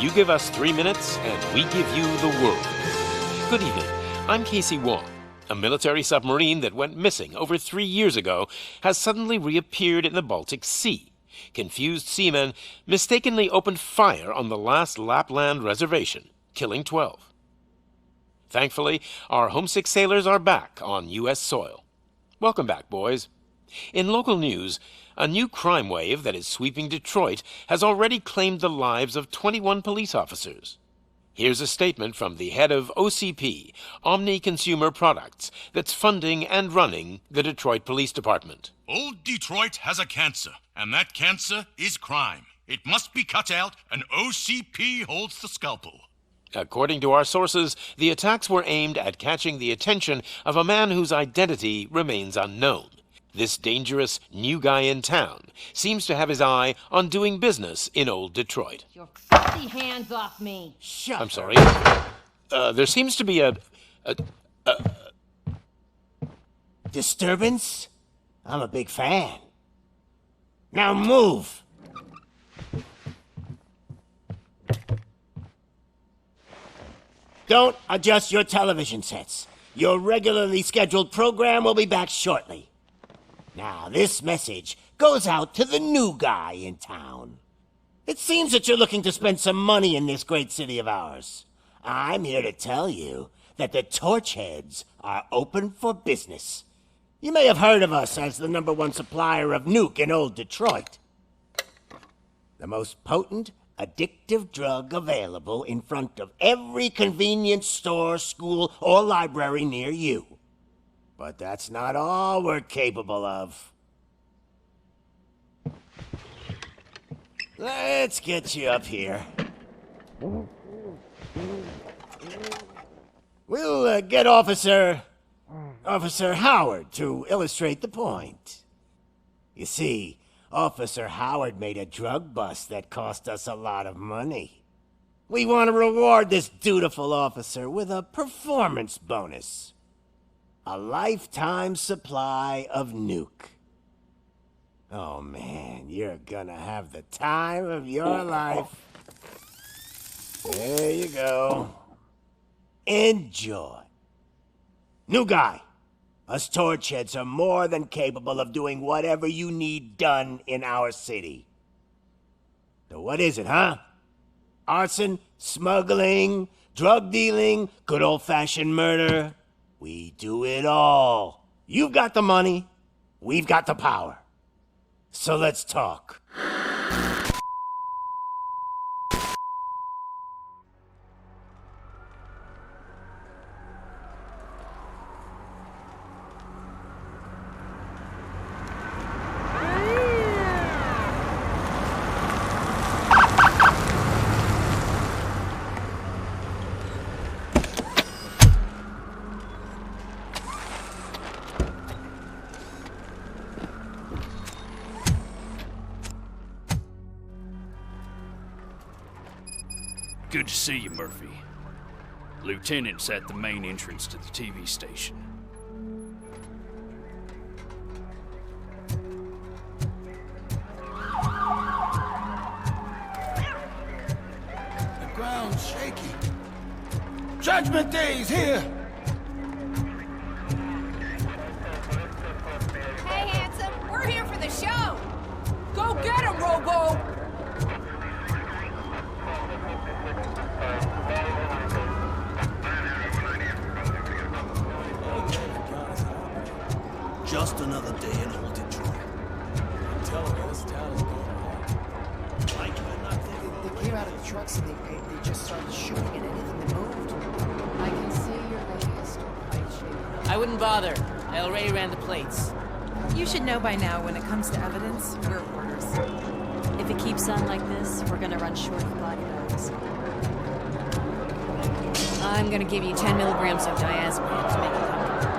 You give us 3 minutes, and we give you the world. Good evening. I'm Casey Wong. A military submarine that went missing over 3 years ago has suddenly reappeared in the Baltic Sea. Confused seamen mistakenly opened fire on the last Lapland reservation, killing 12. Thankfully, our homesick sailors are back on U.S. soil. Welcome back, boys. In local news, a new crime wave that is sweeping Detroit has already claimed the lives of 21 police officers. Here's a statement from the head of OCP, Omni Consumer Products, that's funding and running the Detroit Police Department. Old Detroit has a cancer, and that cancer is crime. It must be cut out, and OCP holds the scalpel. According to our sources, the attacks were aimed at catching the attention of a man whose identity remains unknown. This dangerous new guy in town seems to have his eye on doing business in old Detroit. Your filthy hands off me! Shut I'm sorry. There seems to be a disturbance? I'm a big fan. Now move! Don't adjust your television sets. Your regularly scheduled program will be back shortly. Now, this message goes out to the new guy in town. It seems that you're looking to spend some money in this great city of ours. I'm here to tell you that the Torchheads are open for business. You may have heard of us as the #1 supplier of nuke in old Detroit. The most potent, addictive drug available in front of every convenience store, school, or library near you. But that's not all we're capable of. Let's get you up here. We'll get Officer Howard to illustrate the point. You see, Officer Howard made a drug bust that cost us a lot of money. We want to reward this dutiful officer with a performance bonus. A lifetime supply of nuke. Oh man, you're gonna have the time of your life. There you go. Enjoy. New guy. Us Torchheads are more than capable of doing whatever you need done in our city. So what is it, huh? Arson, smuggling, drug dealing, good old-fashioned murder. We do it all. You've got the money, we've got the power. So let's talk. Good to see you, Murphy. Lieutenant's at the main entrance to the TV station. The ground's shaky. Judgment Day's here! Hey, handsome, we're here for the show! Go get him, Robo! Just another day in old Detroit. I'm telling you, this town is going on. Like it or not, They came out of the trucks and they just started shooting at anything that moved. I can see your latest fight shape. I wouldn't bother. I already ran the plates. You should know by now when it comes to evidence, we're orders. If it keeps on like this, we're gonna run short of body bags. I'm gonna give you 10 milligrams of diazepam to make it comfortable.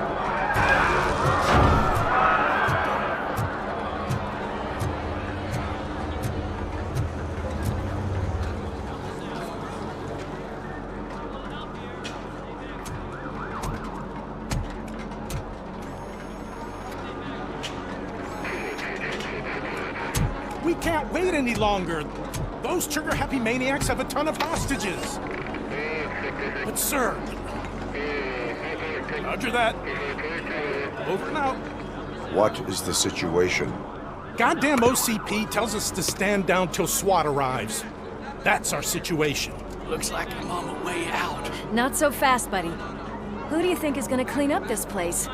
We can't wait any longer. Those trigger-happy maniacs have a ton of hostages. But sir... Roger that. Over and out. What is the situation? Goddamn OCP tells us to stand down till SWAT arrives. That's our situation. Looks like I'm on my way out. Not so fast, buddy. Who do you think is gonna clean up this place?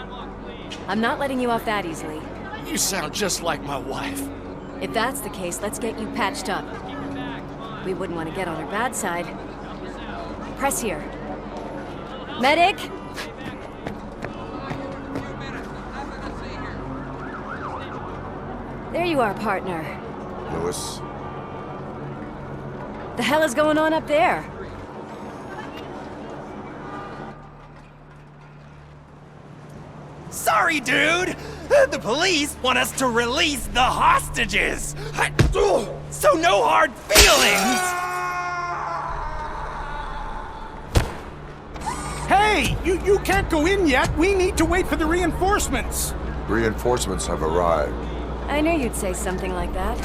I'm not letting you off that easily. You sound just like my wife. If that's the case, let's get you patched up. We wouldn't want to get on her bad side. Press here. Medic! There you are, partner. Lewis? The hell is going on up there? Sorry, dude! The police want us to release the hostages! So no hard feelings! Hey! You can't go in yet! We need to wait for the reinforcements! Reinforcements have arrived. I knew you'd say something like that.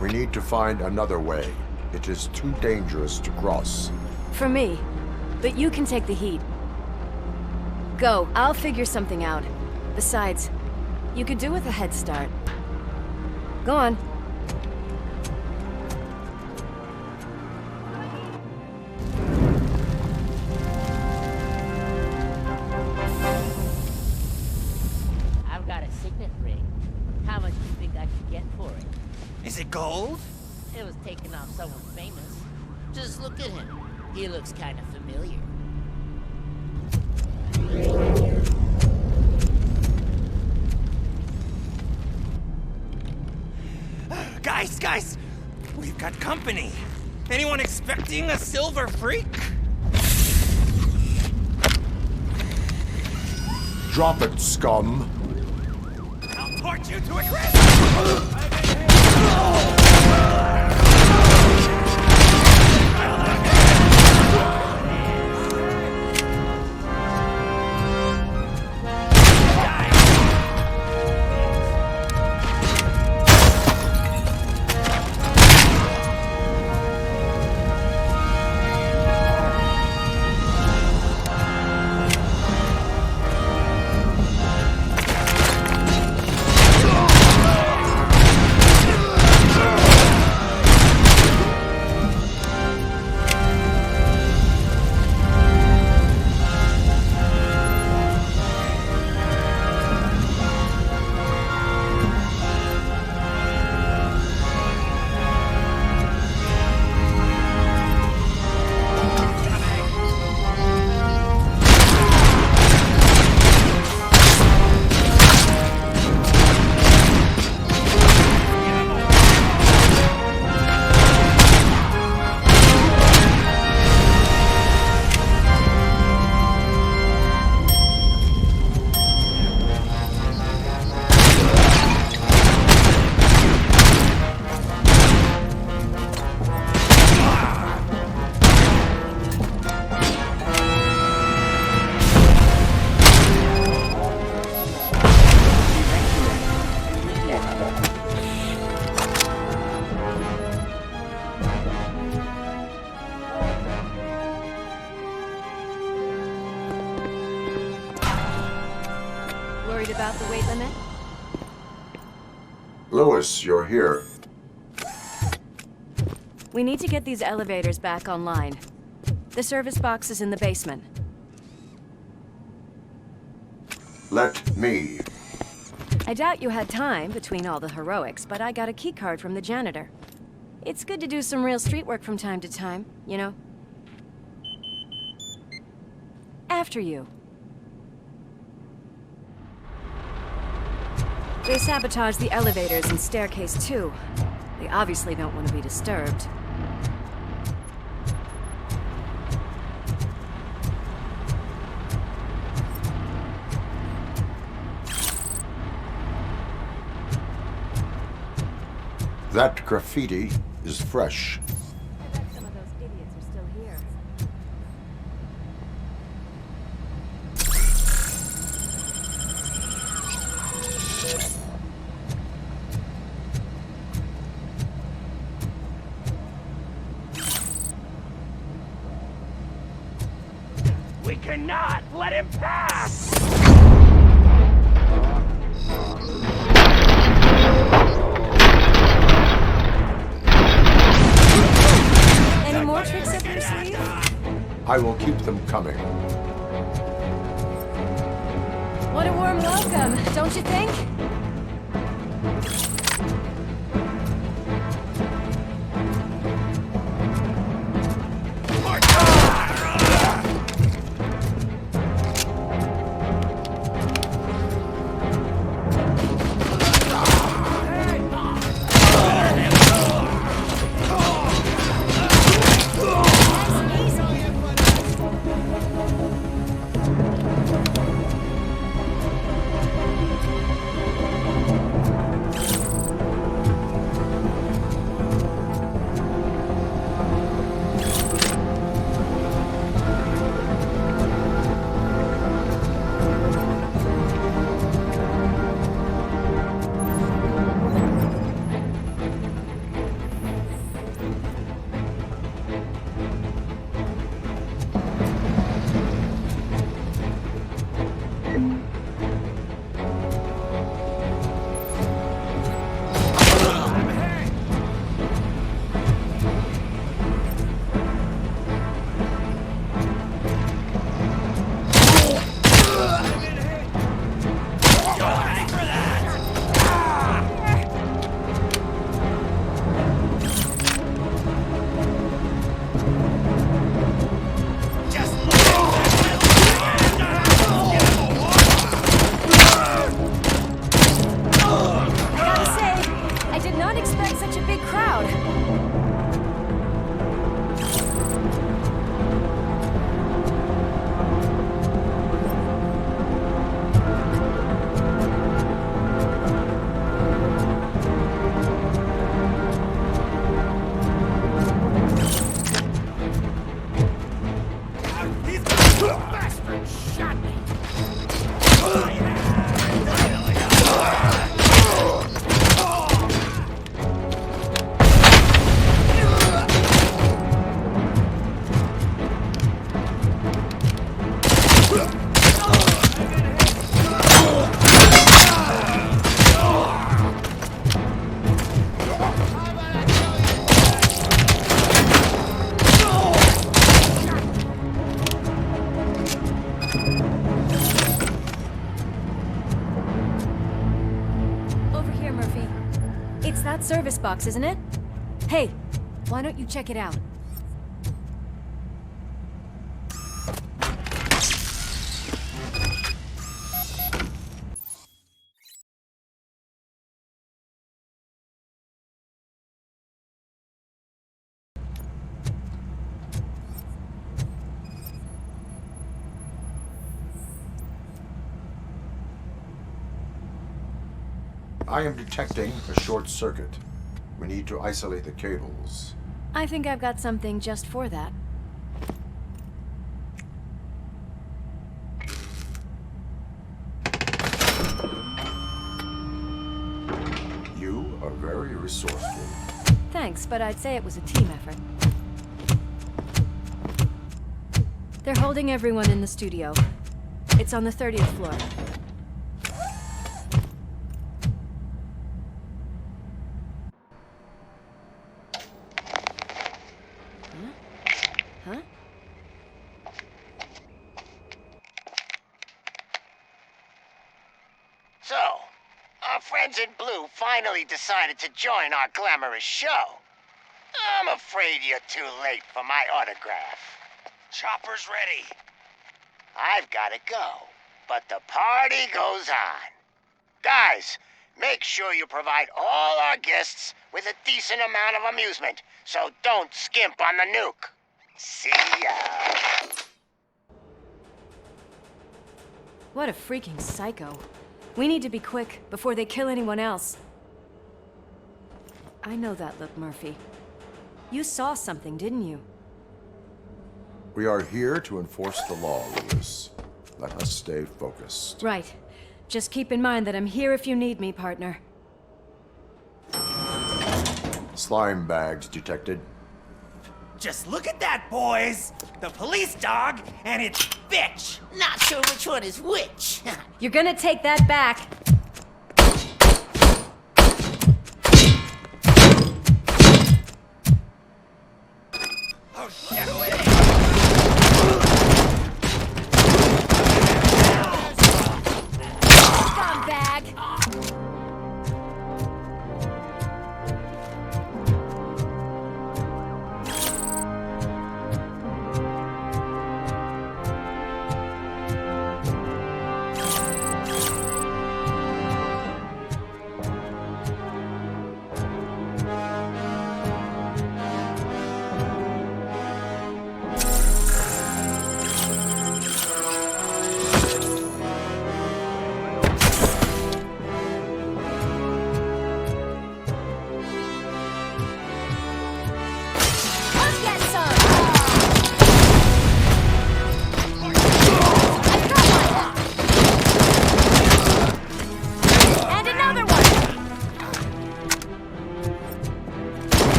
We need to find another way. It is too dangerous to cross. For me. But you can take the heat. Go, I'll figure something out. Besides, you could do with a head start. Go on. I've got a signet ring. How much do you think I could get for it? Is it gold? It was taken off someone famous. Just look at him. He looks kind of familiar. Guys! We've got company. Anyone expecting a silver freak? Drop it, scum. I'll torch you to a crisp! Worried about the weight limit? Lewis, you're here. We need to get these elevators back online. The service box is in the basement. Let me. I doubt you had time between all the heroics, but I got a keycard from the janitor. It's good to do some real street work from time to time, you know? After you. They sabotaged the elevators and staircase too. They obviously don't want to be disturbed. That graffiti is fresh. I bet some of those idiots are still here. cannot let him pass! Any more tricks up your sleeve? I will keep them coming. What a warm welcome, don't you think? Service box, isn't it? Hey, why don't you check it out? I am detecting a short circuit. We need to isolate the cables. I think I've got something just for that. You are very resourceful. Thanks, but I'd say it was a team effort. They're holding everyone in the studio. It's on the 30th floor. So, our friends in blue finally decided to join our glamorous show. I'm afraid you're too late for my autograph. Chopper's ready. I've got to go, but the party goes on. Guys, make sure you provide all our guests with a decent amount of amusement, so don't skimp on the nuke. See ya. What a freaking psycho. We need to be quick before they kill anyone else. I know that look, Murphy. You saw something, didn't you? We are here to enforce the law, Lewis. Let us stay focused. Right. Just keep in mind that I'm here if you need me, partner. Slime bags detected. Just look at that, boys! The police dog and its bitch! Not sure which one is which. You're gonna take that back. Oh, shit! Bag.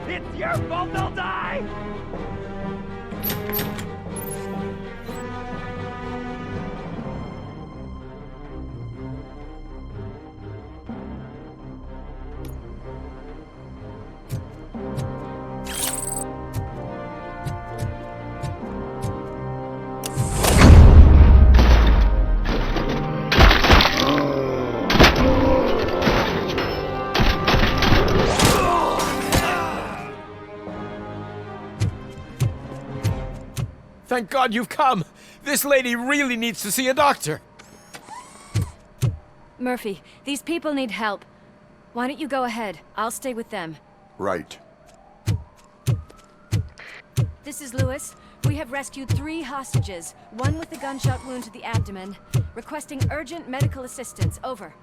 It's your fault they'll die! Thank God you've come! This lady really needs to see a doctor! Murphy, these people need help. Why don't you go ahead? I'll stay with them. Right. This is Lewis. We have rescued 3 hostages, one with a gunshot wound to the abdomen. Requesting urgent medical assistance. Over.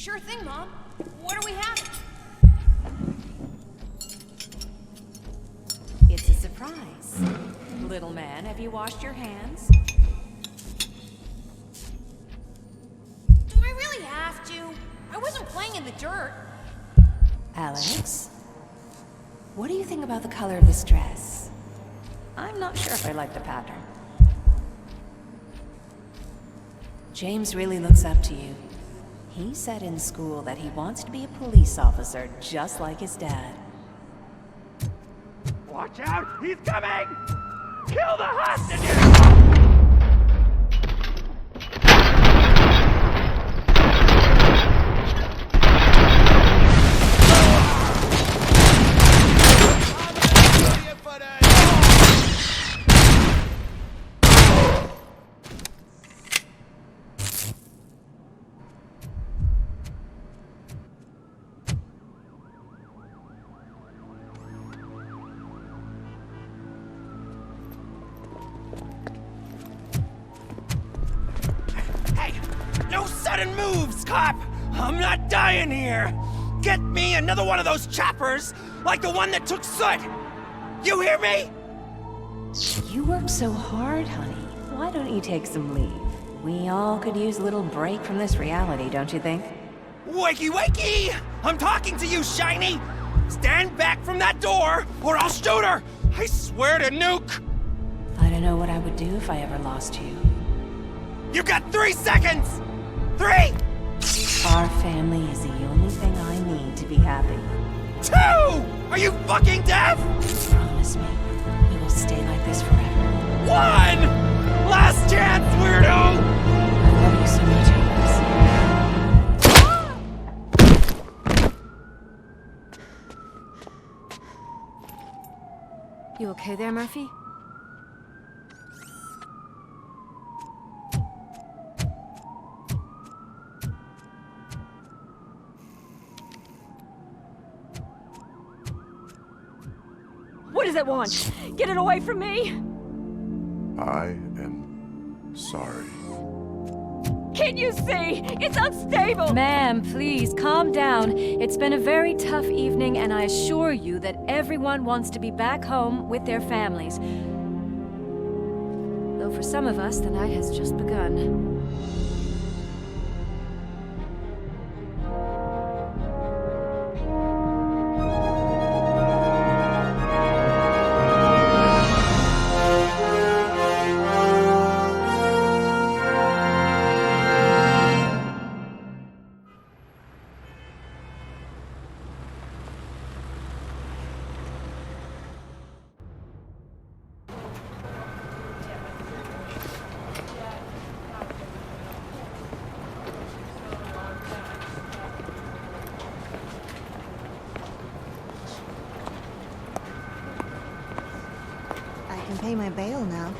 Sure thing, Mom. What do we have? It's a surprise. Little man, have you washed your hands? Do I really have to? I wasn't playing in the dirt. Alex, what do you think about the color of this dress? I'm not sure if I like the pattern. James really looks up to you. He said in school that he wants to be a police officer just like his dad. Watch out! He's coming! Kill the hostages! Sudden moves, cop! I'm not dying here! Get me another one of those choppers, like the one that took Soot! You hear me? You work so hard, honey. Why don't you take some leave? We all could use a little break from this reality, don't you think? Wakey, wakey! I'm talking to you, Shiny! Stand back from that door, or I'll shoot her! I swear to nuke! I don't know what I would do if I ever lost you. You got 3 seconds! 3! Our family is the only thing I need to be happy. 2! Are you fucking deaf? Promise me, we will stay like this forever. 1! Last chance, weirdo! I love you so much, Alex. You okay there, Murphy? What does it want? Get it away from me! I am sorry. Can't you see? It's unstable! Ma'am, please, calm down. It's been a very tough evening, and I assure you that everyone wants to be back home with their families. Though for some of us, the night has just begun. Pay my bail now.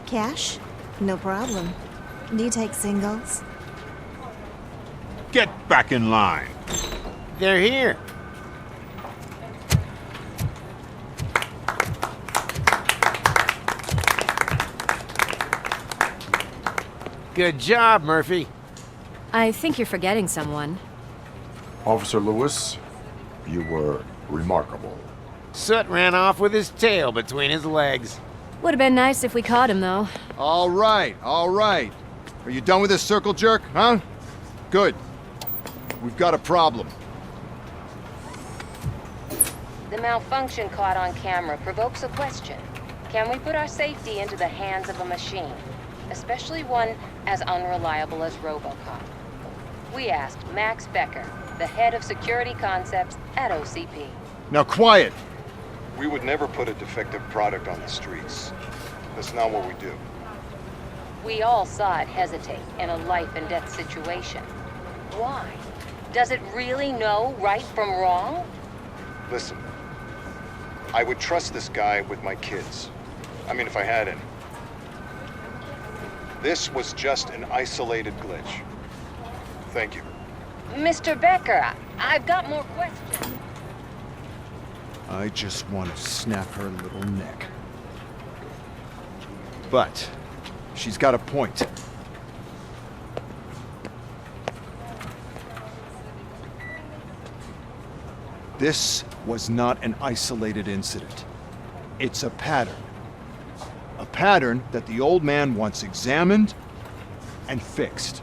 Cash? No problem. Do you take singles? Get back in line. They're here. Good job, Murphy. I think you're forgetting someone. Officer Lewis, you were remarkable. Soot ran off with his tail between his legs. Would have been nice if we caught him, though. All right, all right. Are you done with this circle jerk, huh? Good. We've got a problem. The malfunction caught on camera provokes a question. Can we put our safety into the hands of a machine? Especially one as unreliable as RoboCop. We asked Max Becker, the head of security concepts at OCP. Now quiet! We would never put a defective product on the streets. That's not what we do. We all saw it hesitate in a life and death situation. Why? Does it really know right from wrong? Listen, I would trust this guy with my kids. I mean, if I had any. This was just an isolated glitch. Thank you. Mr. Becker, I've got more questions. I just want to snap her little neck. But she's got a point. This was not an isolated incident. It's a pattern. A pattern that the old man wants examined and fixed.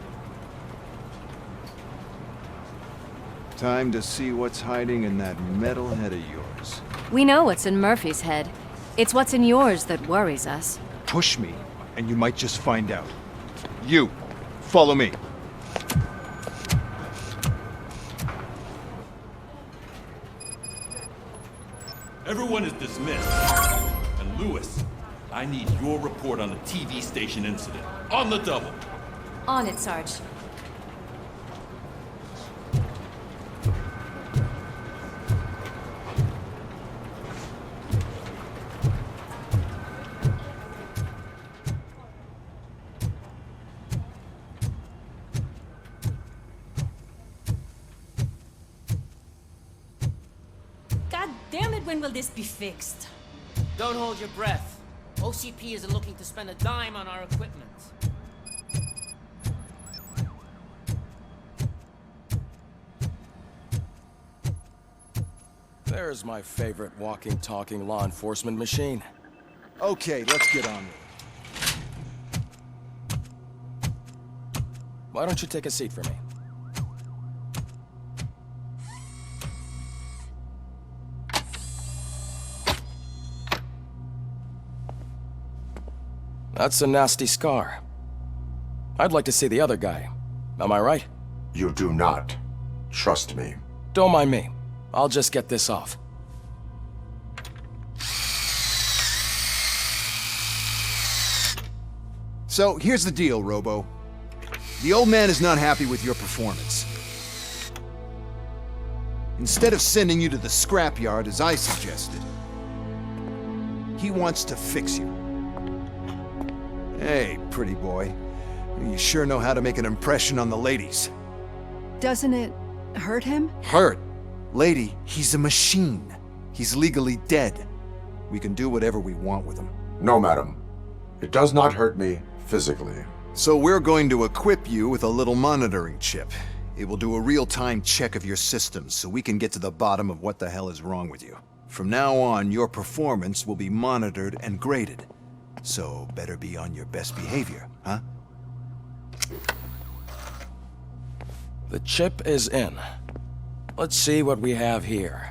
Time to see what's hiding in that metal head of yours. We know what's in Murphy's head. It's what's in yours that worries us. Push me, and you might just find out. You, follow me. Everyone is dismissed. And Lewis, I need your report on the TV station incident. On the double. On it, Sarge. God damn it, when will this be fixed? Don't hold your breath. OCP isn't looking to spend a dime on our equipment. There's my favorite walking, talking law enforcement machine. Okay, let's get on with it. Why don't you take a seat for me? That's a nasty scar. I'd like to see the other guy. Am I right? You do not. Trust me. Don't mind me. I'll just get this off. So, here's the deal, Robo. The old man is not happy with your performance. Instead of sending you to the scrapyard as I suggested, he wants to fix you. Hey, pretty boy. You sure know how to make an impression on the ladies. Doesn't it hurt him? Hurt? Lady, he's a machine. He's legally dead. We can do whatever we want with him. No, madam. It does not hurt me physically. So we're going to equip you with a little monitoring chip. It will do a real-time check of your systems so we can get to the bottom of what the hell is wrong with you. From now on, your performance will be monitored and graded. So better be on your best behavior, huh? The chip is in. Let's see what we have here.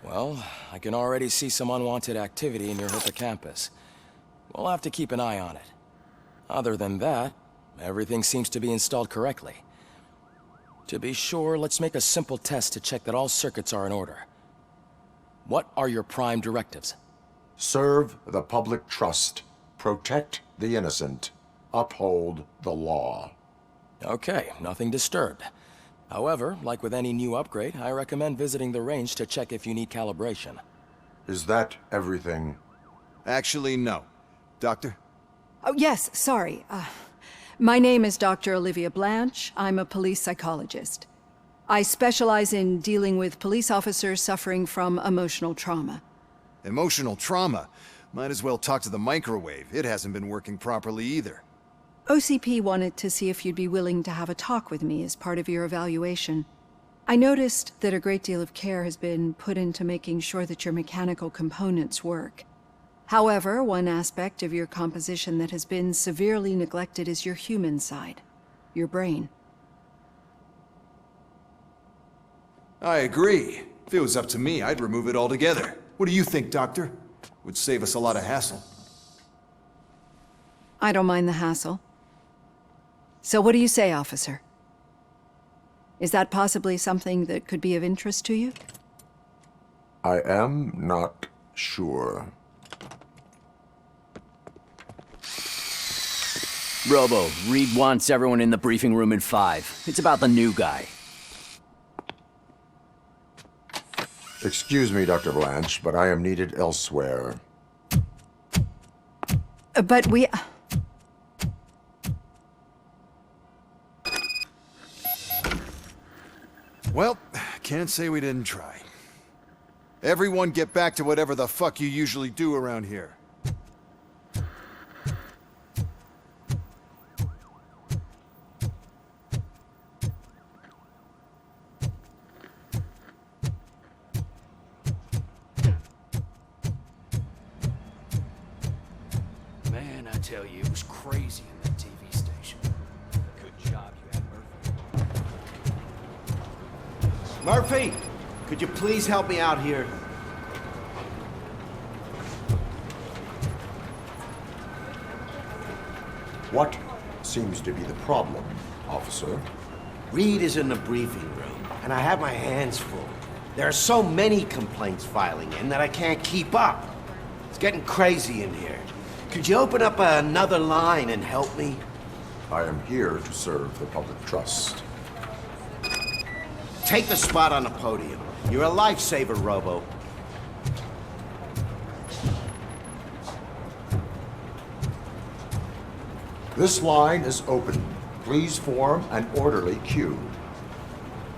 Well, I can already see some unwanted activity in your hippocampus. We'll have to keep an eye on it. Other than that, everything seems to be installed correctly. To be sure, let's make a simple test to check that all circuits are in order. What are your prime directives? Serve the public trust. Protect the innocent. Uphold the law. Okay, nothing disturbed. However, like with any new upgrade, I recommend visiting the range to check if you need calibration. Is that everything? Actually, no. Doctor? Oh, yes, sorry. My name is Dr. Olivia Blanche. I'm a police psychologist. I specialize in dealing with police officers suffering from emotional trauma. Emotional trauma? Might as well talk to the microwave. It hasn't been working properly either. OCP wanted to see if you'd be willing to have a talk with me as part of your evaluation. I noticed that a great deal of care has been put into making sure that your mechanical components work. However, one aspect of your composition that has been severely neglected is your human side, your brain. I agree. If it was up to me, I'd remove it altogether. What do you think, Doctor? Would save us a lot of hassle. I don't mind the hassle. So what do you say, officer? Is that possibly something that could be of interest to you? I am not sure. Robo, Reed wants everyone in the briefing room in 5. It's about the new guy. Excuse me, Dr. Blanche, but I am needed elsewhere. But we... Well, can't say we didn't try. Everyone get back to whatever the fuck you usually do around here. Man, I tell you, it was crazy in that TV station. Good job you had Murphy. Murphy, could you please help me out here? What seems to be the problem, officer? Reed is in the briefing room, and I have my hands full. There are so many complaints filing in that I can't keep up. It's getting crazy in here. Could you open up another line and help me? I am here to serve the public trust. Take the spot on the podium. You're a lifesaver, Robo. This line is open. Please form an orderly queue.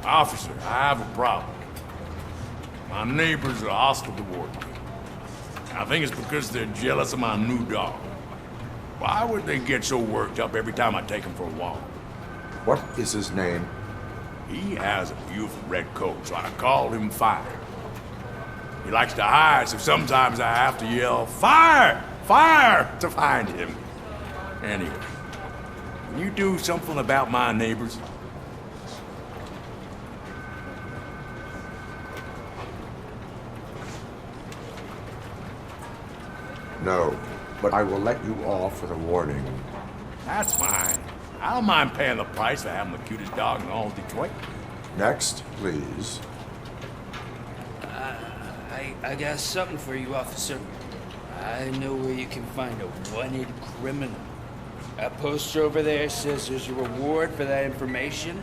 Officer, I have a problem. My neighbors are hostile toward me. I think it's because they're jealous of my new dog. Why would they get so worked up every time I take him for a walk? What is his name? He has a beautiful red coat, so I call him Fire. He likes to hide, so sometimes I have to yell, "Fire! Fire!" to find him. Anyway, can you do something about my neighbors? No, but I will let you off with a warning. That's fine. I don't mind paying the price for having the cutest dog in all of Detroit. Next, please. I got something for you, officer. I know where you can find a wanted criminal. That poster over there says there's a reward for that information,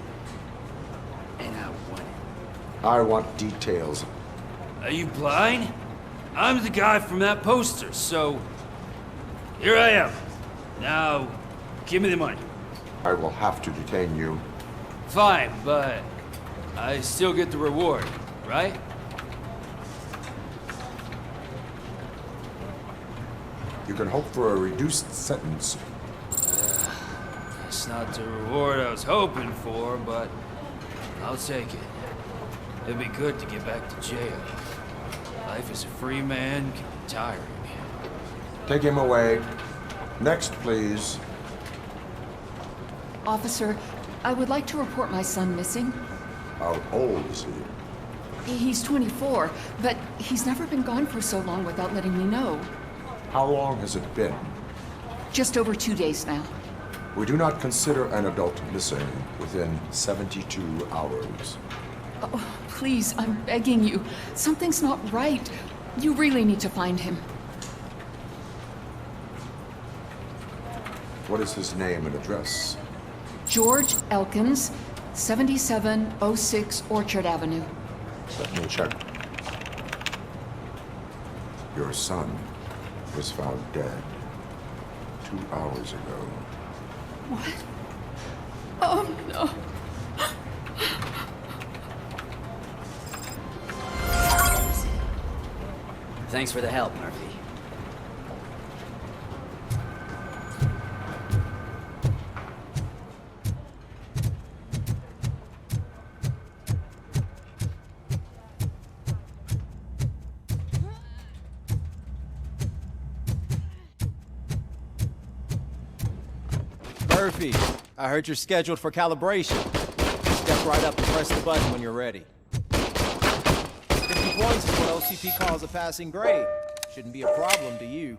and I want it. I want details. Are you blind? I'm the guy from that poster, so here I am. Now, give me the money. I will have to detain you. Fine, but I still get the reward, right? You can hope for a reduced sentence. It's not the reward I was hoping for, but I'll take it. It'd be good to get back to jail. Life as a free man can be tiring. Take him away. Next, please. Officer, I would like to report my son missing. How old is he? He's 24, but he's never been gone for so long without letting me know. How long has it been? Just over 2 days now. We do not consider an adult missing within 72 hours. Oh, please, I'm begging you. Something's not right. You really need to find him. What is his name and address? George Elkins, 7706 Orchard Avenue. Let me check. Your son was found dead 2 hours ago. What? Oh, no. Thanks for the help, Murphy. Murphy, I heard you're scheduled for calibration. Step right up and press the button when you're ready. 50 points is what OCP calls a passing grade. Shouldn't be a problem to you.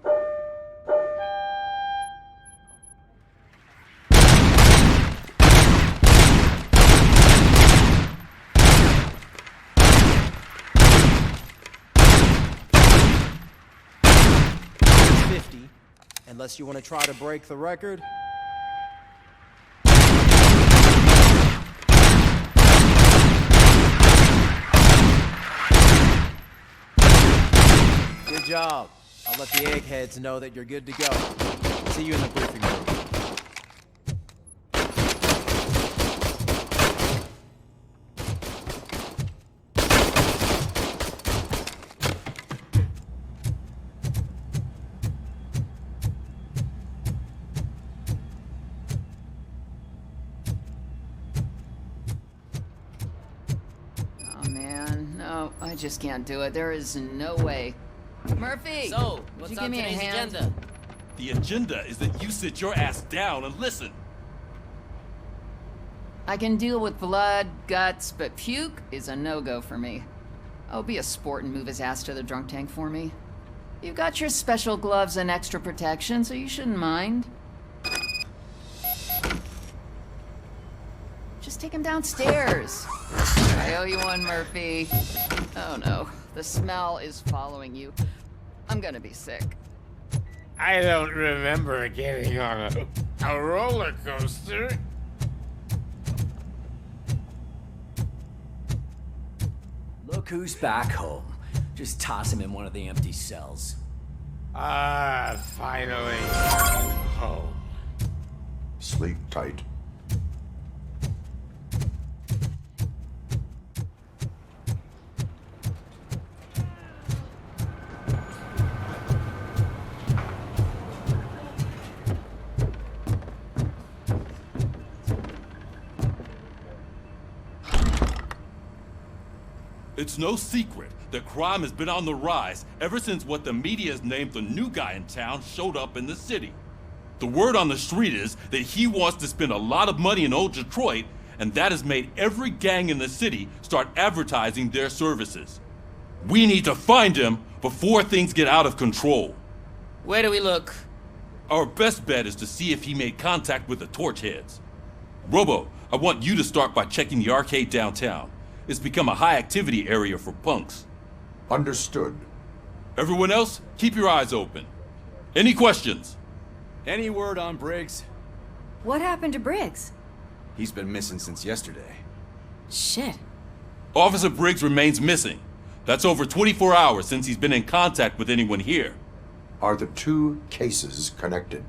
Unless you want to try to break the record. Good job. I'll let the eggheads know that you're good to go. See you in the briefing room. I just can't do it. There is no way. Murphy! So, what's on today's agenda? The agenda is that you sit your ass down and listen. I can deal with blood, guts, but puke is a no-go for me. Oh, be a sport and move his ass to the drunk tank for me. You've got your special gloves and extra protection, so you shouldn't mind. Just take him downstairs. I owe you one, Murphy. Oh no, the smell is following you. I'm gonna be sick. I don't remember getting on a roller coaster. Look who's back home. Just toss him in one of the empty cells. Finally home. Sleep tight. It's no secret that crime has been on the rise ever since what the media has named the new guy in town showed up in the city. The word on the street is that he wants to spend a lot of money in old Detroit, and that has made every gang in the city start advertising their services. We need to find him before things get out of control. Where do we look? Our best bet is to see if he made contact with the Torchheads. Robo, I want you to start by checking the arcade downtown. It's become a high-activity area for punks. Understood. Everyone else, keep your eyes open. Any questions? Any word on Briggs? What happened to Briggs? He's been missing since yesterday. Shit. Officer Briggs remains missing. That's over 24 hours since he's been in contact with anyone here. Are the two cases connected?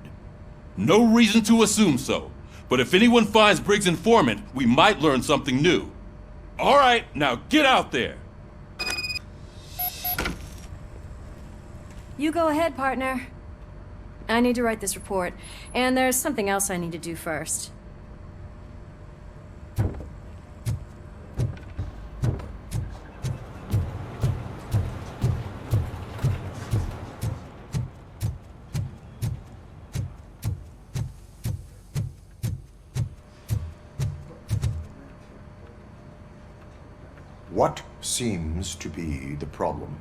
No reason to assume so. But if anyone finds Briggs' informant, we might learn something new. All right, now get out there. You go ahead, partner. I need to write this report, and there's something else I need to do first. What seems to be the problem?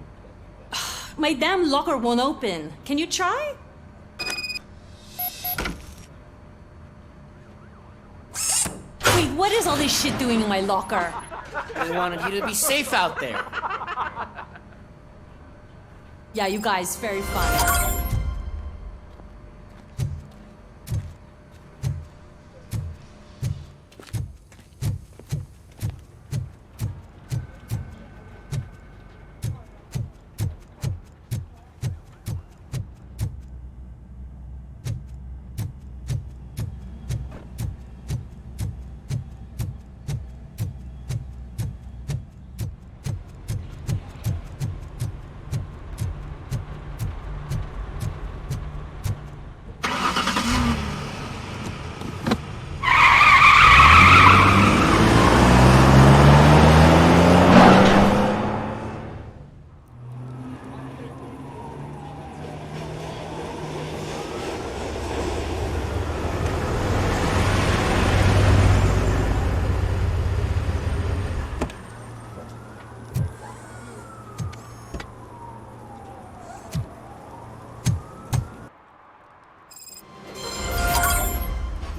My damn locker won't open. Can you try? Wait, what is all this shit doing in my locker? We wanted you to be safe out there. Yeah, you guys, very fun.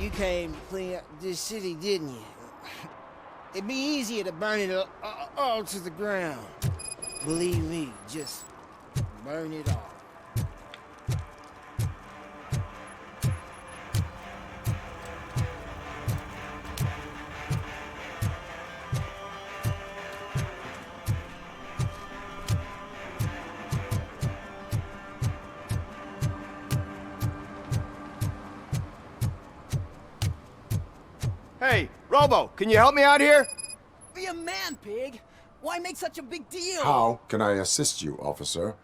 You came to clean up this city, didn't you? It'd be easier to burn it all to the ground. Believe me, just burn it all. Hey, Robo, can you help me out here? Be a man, pig. Why make such a big deal? How can I assist you, officer?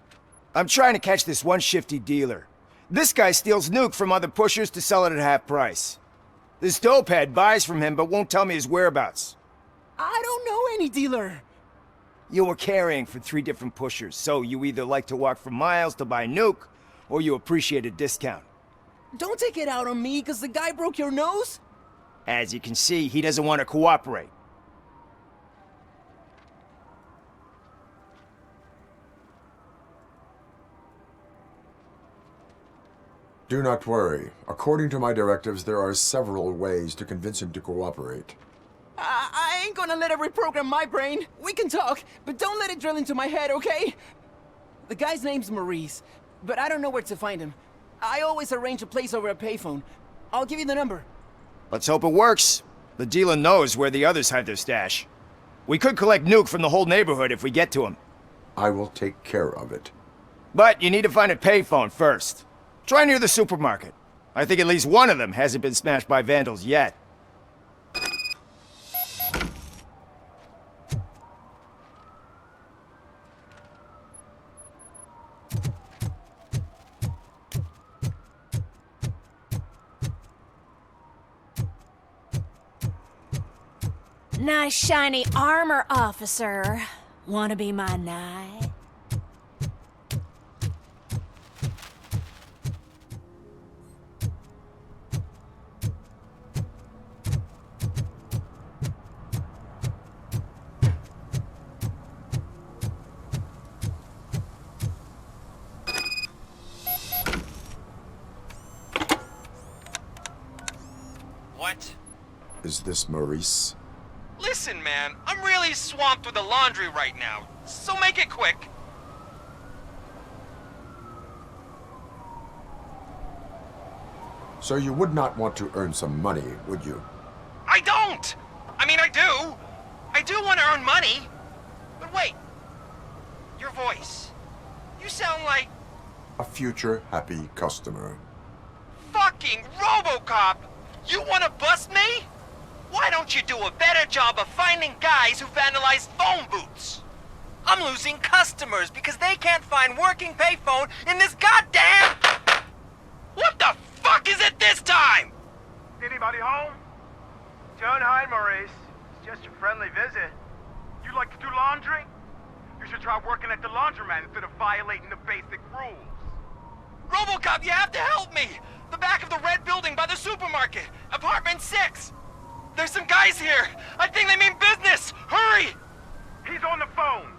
I'm trying to catch this one shifty dealer. This guy steals nuke from other pushers to sell it at half price. This dopehead buys from him but won't tell me his whereabouts. I don't know any dealer. You were carrying for 3 different pushers, so you either like to walk for miles to buy nuke, or you appreciate a discount. Don't take it out on me, because the guy broke your nose? As you can see, he doesn't want to cooperate. Do not worry. According to my directives, there are several ways to convince him to cooperate. I ain't gonna let it reprogram my brain. We can talk, but don't let it drill into my head, okay? The guy's name's Maurice, but I don't know where to find him. I always arrange a place over a payphone. I'll give you the number. Let's hope it works. The dealer knows where the others hide their stash. We could collect nuke from the whole neighborhood if we get to him. I will take care of it. But you need to find a payphone first. Try near the supermarket. I think at least one of them hasn't been smashed by vandals yet. Nice shiny armor, officer. Wanna be my knight? What? Is this Maurice? Listen, man, I'm really swamped with the laundry right now, so make it quick. So you would not want to earn some money, would you? I don't! I mean, I do. I do want to earn money. But wait, your voice. You sound like... A future happy customer. fucking RoboCop! You want to bust me? Why don't you do a better job of finding guys who vandalize phone booths? I'm losing customers because they can't find working payphone in this goddamn... What the fuck is it this time? Anybody home? Don't hide, Maurice. It's just a friendly visit. You like to do laundry? You should try working at the laundromat instead of violating the basic rules. RoboCop, you have to help me! The back of the red building by the supermarket. Apartment 6. There's some guys here. I think they mean business. Hurry! He's on the phone.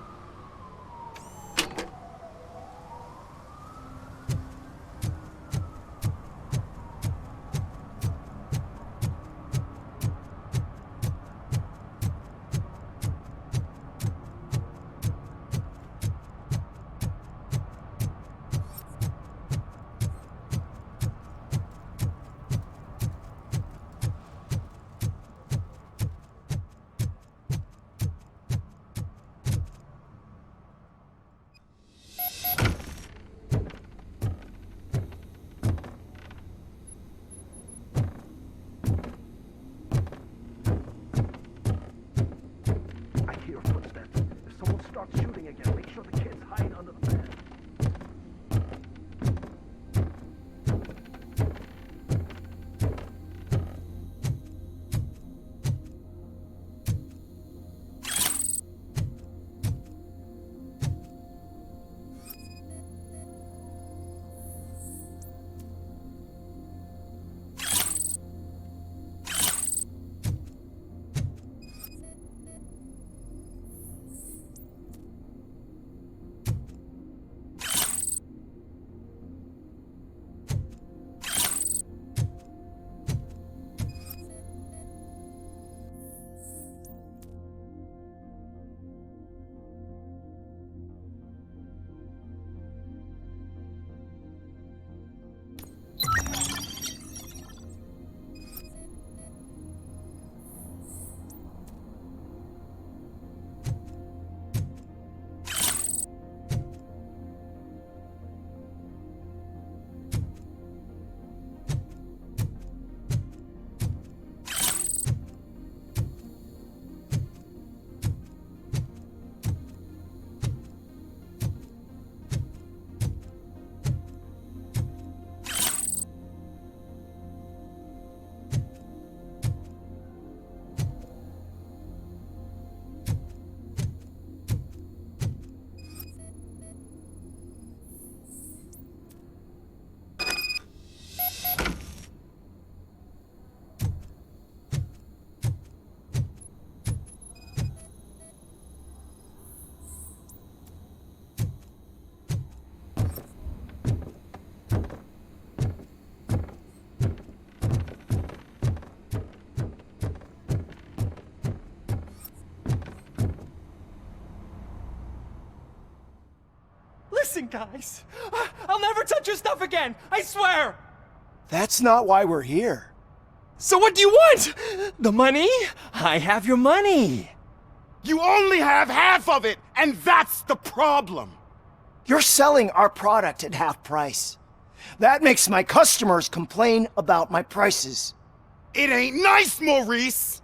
guys. I'll never touch your stuff again, I swear! That's not why we're here. So what do you want? The money? I have your money. You only have half of it, and that's the problem. You're selling our product at half price. That makes my customers complain about my prices. It ain't nice, Maurice!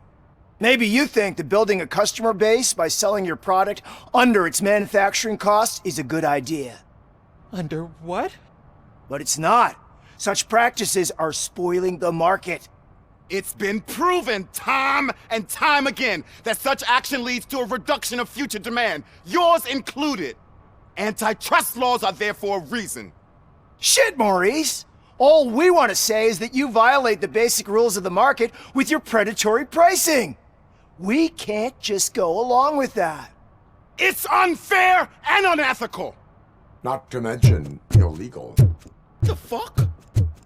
Maybe you think that building a customer base by selling your product under its manufacturing cost is a good idea. Under what? But it's not. Such practices are spoiling the market. It's been proven time and time again that such action leads to a reduction of future demand, yours included. Antitrust laws are there for a reason. Shit, Maurice! All we want to say is that you violate the basic rules of the market with your predatory pricing. We can't just go along with that. It's unfair and unethical! Not to mention illegal. The fuck?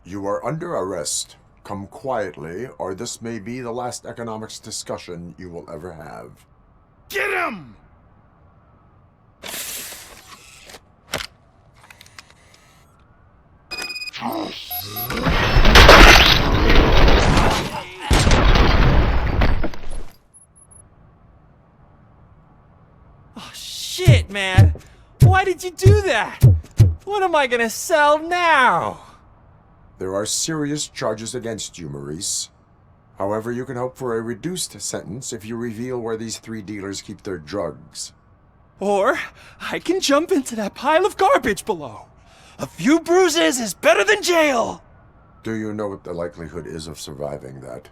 You are under arrest. Come quietly, or this may be the last economics discussion you will ever have. Get him! Oh, shit, man. Why did you do that? What am I gonna sell now? There are serious charges against you, Maurice. However, you can hope for a reduced sentence if you reveal where these 3 dealers keep their drugs. Or I can jump into that pile of garbage below. A few bruises is better than jail. Do you know what the likelihood is of surviving that?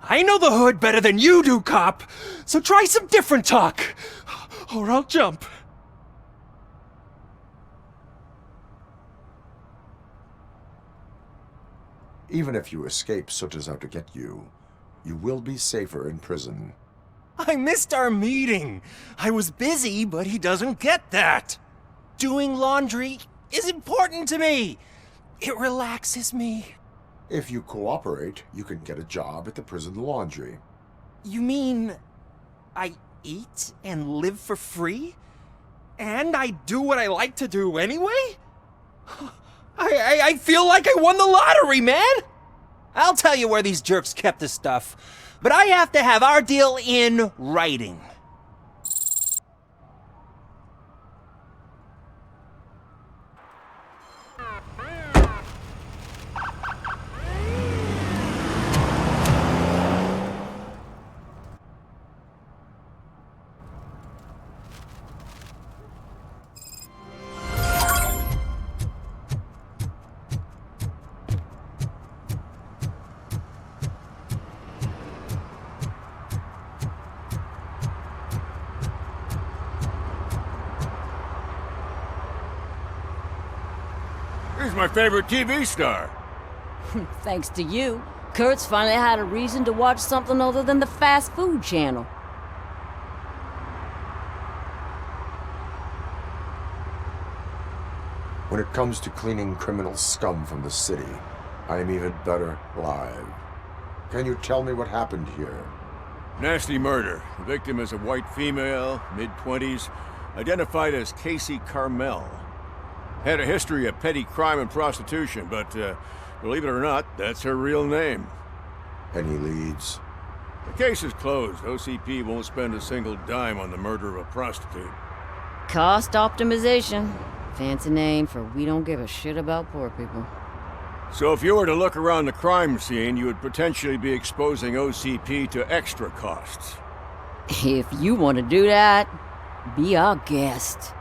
I know the hood better than you do, cop. So try some different talk, or I'll jump. Even if you escape Soot is out to get you, you will be safer in prison. I missed our meeting. I was busy, but he doesn't get that. Doing laundry is important to me. It relaxes me. If you cooperate, you can get a job at the prison laundry. You mean I eat and live for free? And I do what I like to do anyway? I feel like I won the lottery, man! I'll tell you where these jerks kept the stuff, but I have to have our deal in writing. He's my favorite TV star. Thanks to you, Kurt's finally had a reason to watch something other than the fast food channel. When it comes to cleaning criminal scum from the city, I am even better live. Can you tell me what happened here? Nasty murder. The victim is a white female, mid-20s, identified as Casey Carmel. Had a history of petty crime and prostitution, but believe it or not, that's her real name. Any leads? The case is closed. OCP won't spend a single dime on the murder of a prostitute. Cost optimization. Fancy name for we don't give a shit about poor people. So if you were to look around the crime scene, you would potentially be exposing OCP to extra costs. If you want to do that, be our guest.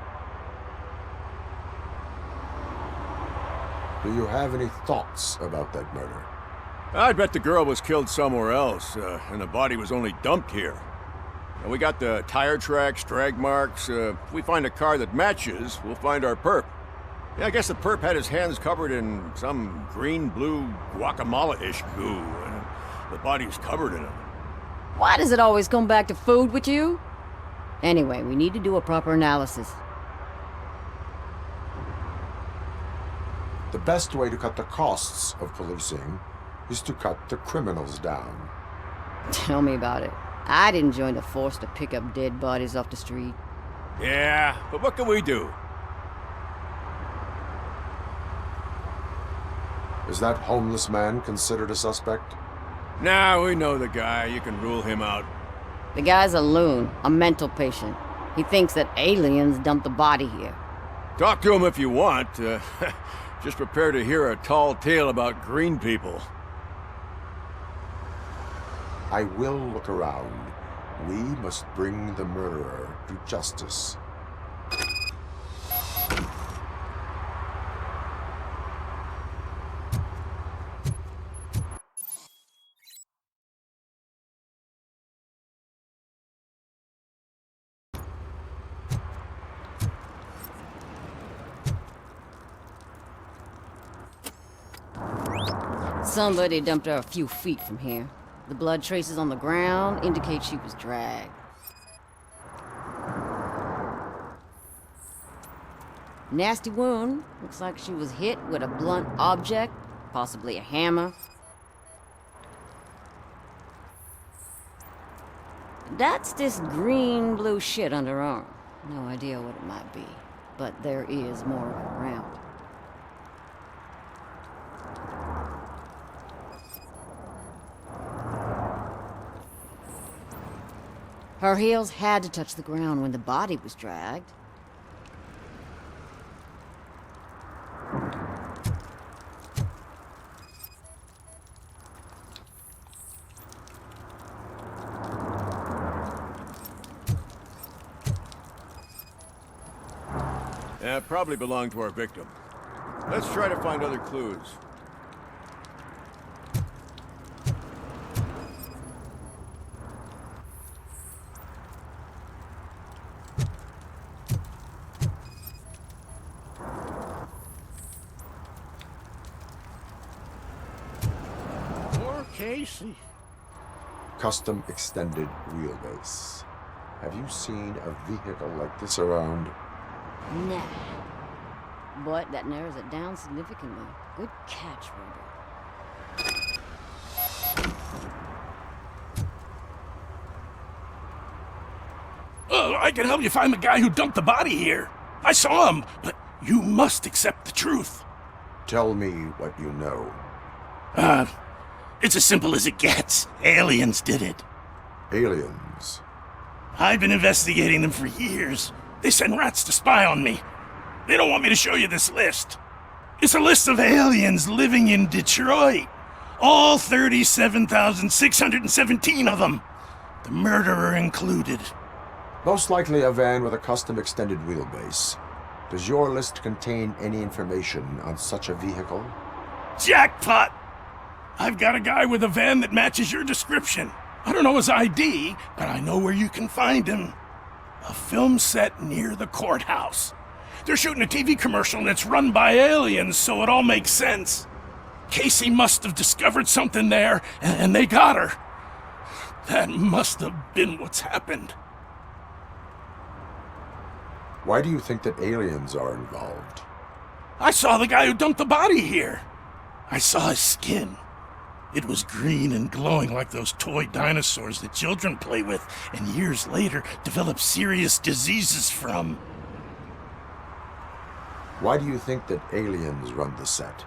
Do you have any thoughts about that murder? I'd bet the girl was killed somewhere else, and the body was only dumped here. And we got the tire tracks, drag marks. If we find a car that matches, we'll find our perp. Yeah, I guess the perp had his hands covered in some green-blue guacamole-ish goo, and the body's covered in it. Why does it always come back to food with you? Anyway, we need to do a proper analysis. The best way to cut the costs of policing is to cut the criminals down. Tell me about it. I didn't join the force to pick up dead bodies off the street. Yeah, but what can we do? Is that homeless man considered a suspect? Nah, we know the guy. You can rule him out. The guy's a loon, a mental patient. He thinks that aliens dumped the body here. Talk to him if you want. Just prepare to hear a tall tale about green people. I will look around. We must bring the murderer to justice. Somebody dumped her a few feet from here. The blood traces on the ground indicate she was dragged. Nasty wound. Looks like she was hit with a blunt object, possibly a hammer. That's this green-blue shit under her arm. No idea what it might be, but there is more of it around. Her heels had to touch the ground when the body was dragged. Yeah, probably belonged to our victim. Let's try to find other clues. Casey. Custom extended wheelbase. Have you seen a vehicle like this around? Nah. But that narrows it down significantly. Good catch, Robo. I can help you find the guy who dumped the body here. I saw him, but you must accept the truth. Tell me what you know. It's as simple as it gets. Aliens did it. Aliens? I've been investigating them for years. They send rats to spy on me. They don't want me to show you this list. It's a list of aliens living in Detroit. All 37,617 of them. The murderer included. Most likely a van with a custom extended wheelbase. Does your list contain any information on such a vehicle? Jackpot! I've got a guy with a van that matches your description. I don't know his ID, but I know where you can find him. A film set near the courthouse. They're shooting a TV commercial and it's run by aliens, so it all makes sense. Casey must have discovered something there, and they got her. That must have been what's happened. Why do you think that aliens are involved? I saw the guy who dumped the body here. I saw his skin. It was green and glowing like those toy dinosaurs that children play with and years later develop serious diseases from. Why do you think that aliens run the set?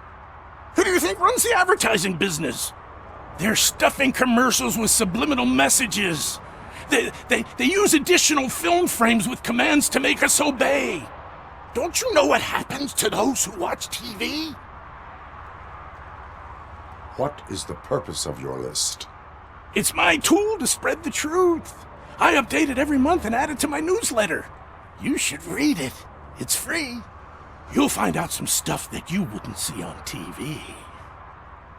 Who do you think runs the advertising business? They're stuffing commercials with subliminal messages. They use additional film frames with commands to make us obey. Don't you know what happens to those who watch TV? What is the purpose of your list? It's my tool to spread the truth. I update it every month and add it to my newsletter. You should read it. It's free. You'll find out some stuff that you wouldn't see on TV.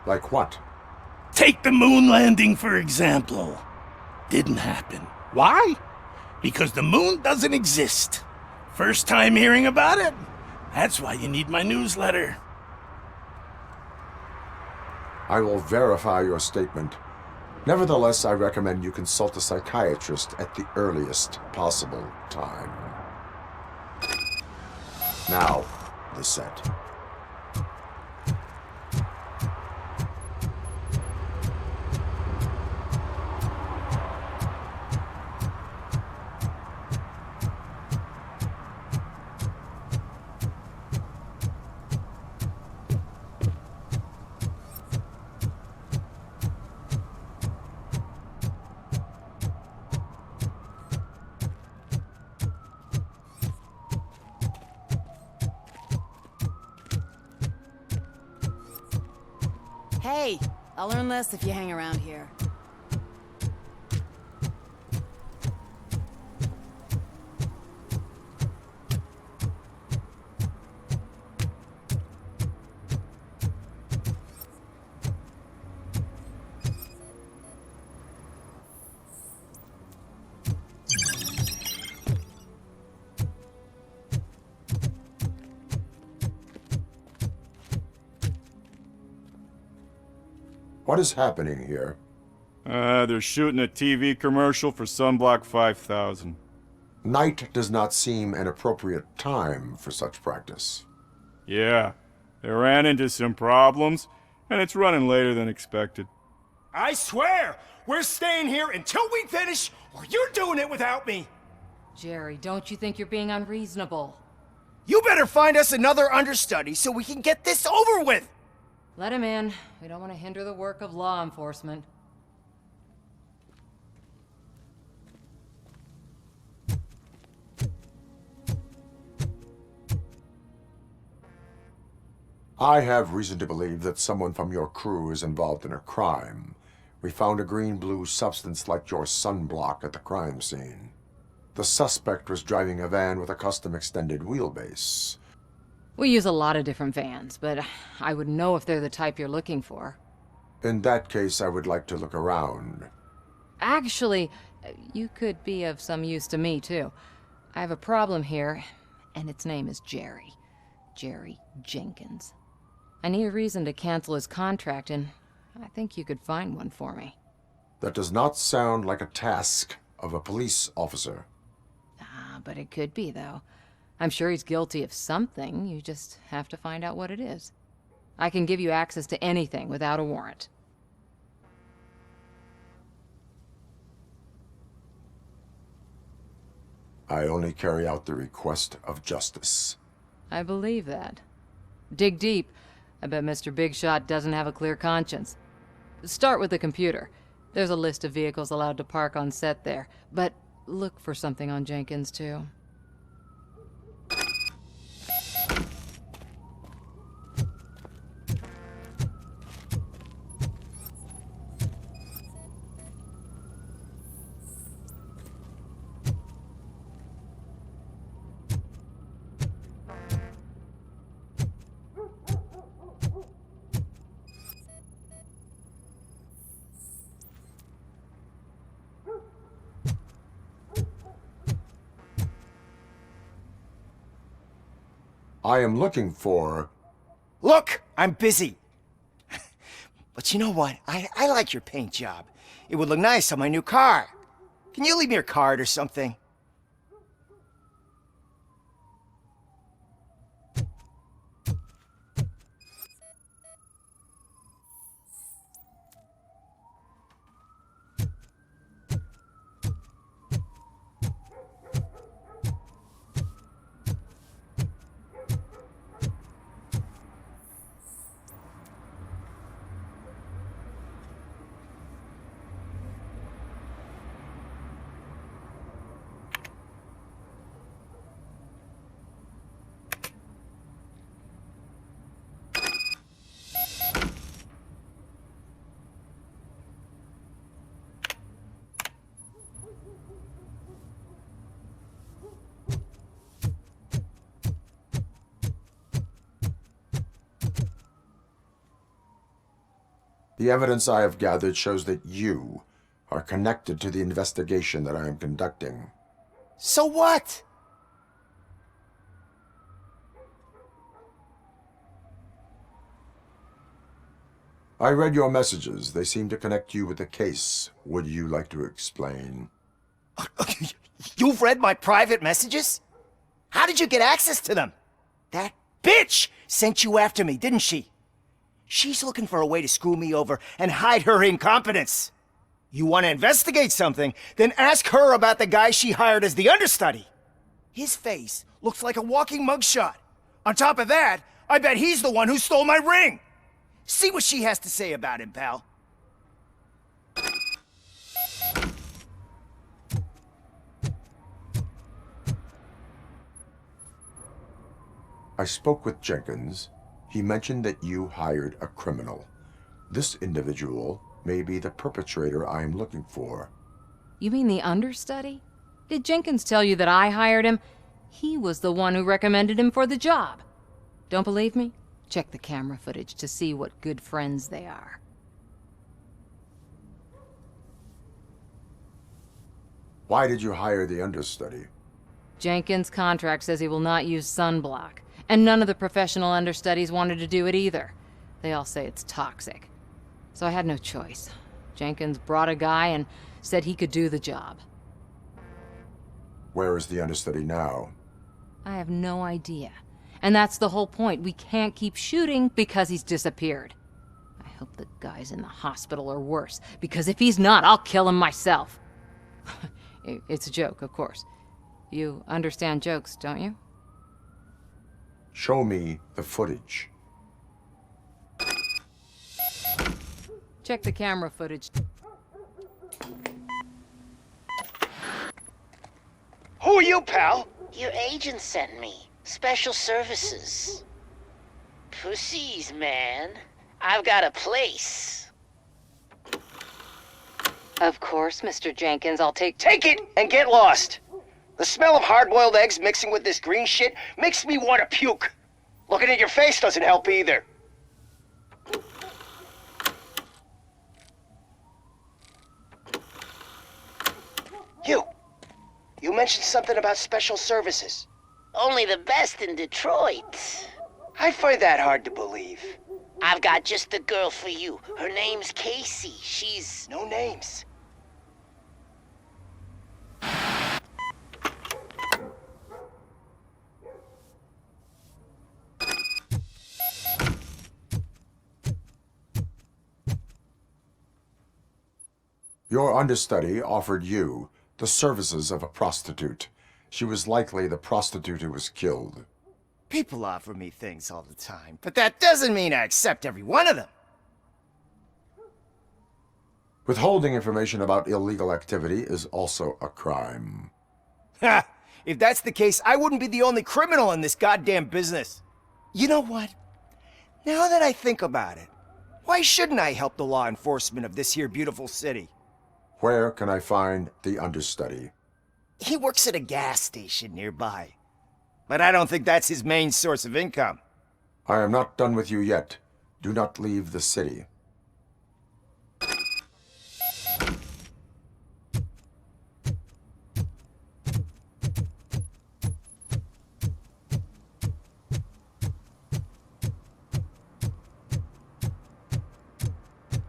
Like what? Take the moon landing, for example. Didn't happen. Why? Because the moon doesn't exist. First time hearing about it? That's why you need my newsletter. I will verify your statement. Nevertheless, I recommend you consult a psychiatrist at the earliest possible time. Now, the set. I'll learn less if you hang around here. What is happening here? They're shooting a TV commercial for Sunblock 5000. Night does not seem an appropriate time for such practice. Yeah, they ran into some problems, and it's running later than expected. I swear, we're staying here until we finish, or you're doing it without me! Jerry, don't you think you're being unreasonable? You better find us another understudy so we can get this over with! Let him in. We don't want to hinder the work of law enforcement. I have reason to believe that someone from your crew is involved in a crime. We found a green-blue substance like your sunblock at the crime scene. The suspect was driving a van with a custom extended wheelbase. We use a lot of different vans, but I wouldn't know if they're the type you're looking for. In that case, I would like to look around. Actually, you could be of some use to me, too. I have a problem here, and its name is Jerry. Jerry Jenkins. I need a reason to cancel his contract, and I think you could find one for me. That does not sound like a task of a police officer. But it could be, though. I'm sure he's guilty of something. You just have to find out what it is. I can give you access to anything without a warrant. I only carry out the request of justice. I believe that. Dig deep. I bet Mr. Big Shot doesn't have a clear conscience. Start with the computer. There's a list of vehicles allowed to park on set there, but look for something on Jenkins, too. I am looking for... Look, I'm busy. But you know what? I like your paint job. It would look nice on my new car. Can you leave me your card or something? The evidence I have gathered shows that you are connected to the investigation that I am conducting. So what? I read your messages. They seem to connect you with the case. Would you like to explain? You've read my private messages? How did you get access to them? That bitch sent you after me, didn't she? She's looking for a way to screw me over and hide her incompetence. You want to investigate something, then ask her about the guy she hired as the understudy. His face looks like a walking mugshot. On top of that, I bet he's the one who stole my ring. See what she has to say about him, pal. I spoke with Jenkins. He mentioned that you hired a criminal. This individual may be the perpetrator I am looking for. You mean the understudy? Did Jenkins tell you that I hired him? He was the one who recommended him for the job. Don't believe me? Check the camera footage to see what good friends they are. Why did you hire the understudy? Jenkins' contract says he will not use sunblock, and none of the professional understudies wanted to do it either. They all say it's toxic. So I had no choice. Jenkins brought a guy and said he could do the job. Where is the understudy now? I have no idea. And that's the whole point. We can't keep shooting because he's disappeared. I hope the guy's in the hospital or worse, because if he's not, I'll kill him myself. It's a joke, of course. You understand jokes, don't you? Show me the footage. Check the camera footage. Who are you, pal? Your agent sent me. Special services. Pussies, man. I've got a place. Of course, Mr. Jenkins, I'll take it and get lost. The smell of hard-boiled eggs mixing with this green shit makes me want to puke. Looking at your face doesn't help either. You mentioned something about special services. Only the best in Detroit. I find that hard to believe. I've got just the girl for you. Her name's Casey. She's... No names. Your understudy offered you the services of a prostitute. She was likely the prostitute who was killed. People offer me things all the time, but that doesn't mean I accept every one of them. Withholding information about illegal activity is also a crime. Ha! If that's the case, I wouldn't be the only criminal in this goddamn business. You know what? Now that I think about it, why shouldn't I help the law enforcement of this here beautiful city? Where can I find the understudy? He works at a gas station nearby. But I don't think that's his main source of income. I am not done with you yet. Do not leave the city.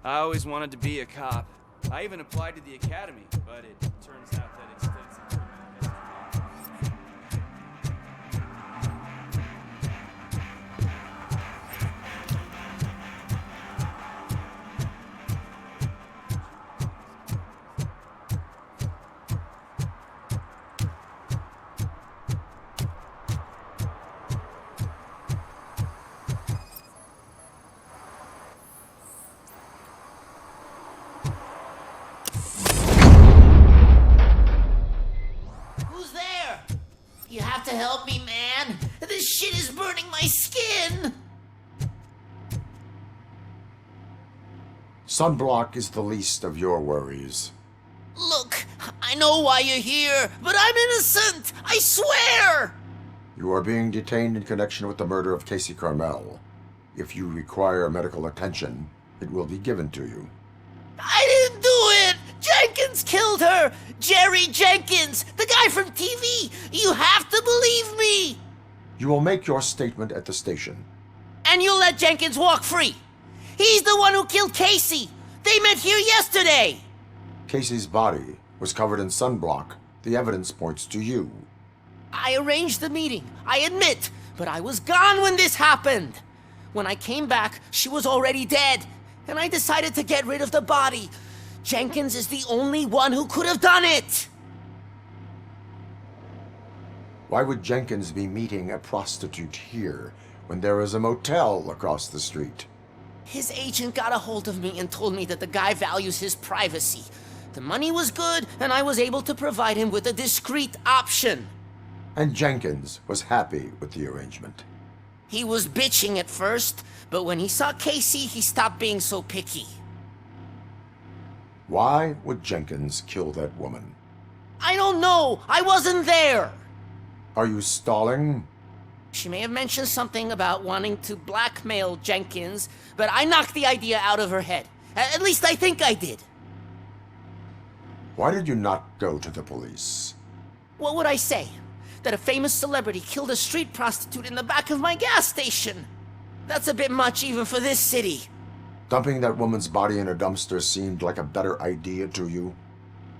I always wanted to be a cop. I even applied to the academy, but it turns out that extensive... You have to help me, man. This shit is burning my skin. Sunblock is the least of your worries. Look, I know why you're here, but I'm innocent. I swear. You are being detained in connection with the murder of Casey Carmel. If you require medical attention, it will be given to you. I didn't do it! Jenkins killed her! Jerry Jenkins, the guy from TV! You have to believe me! You will make your statement at the station. And you'll let Jenkins walk free! He's the one who killed Casey! They met here yesterday! Casey's body was covered in sunblock. The evidence points to you. I arranged the meeting, I admit, but I was gone when this happened! When I came back, she was already dead, and I decided to get rid of the body. Jenkins is the only one who could have done it! Why would Jenkins be meeting a prostitute here when there is a motel across the street? His agent got a hold of me and told me that the guy values his privacy. The money was good, and I was able to provide him with a discreet option. And Jenkins was happy with the arrangement. He was bitching at first, but when he saw Casey, he stopped being so picky. Why would Jenkins kill that woman? I don't know! I wasn't there! Are you stalling? She may have mentioned something about wanting to blackmail Jenkins, but I knocked the idea out of her head. At least I think I did. Why did you not go to the police? What would I say? That a famous celebrity killed a street prostitute in the back of my gas station? That's a bit much even for this city. Dumping that woman's body in a dumpster seemed like a better idea to you?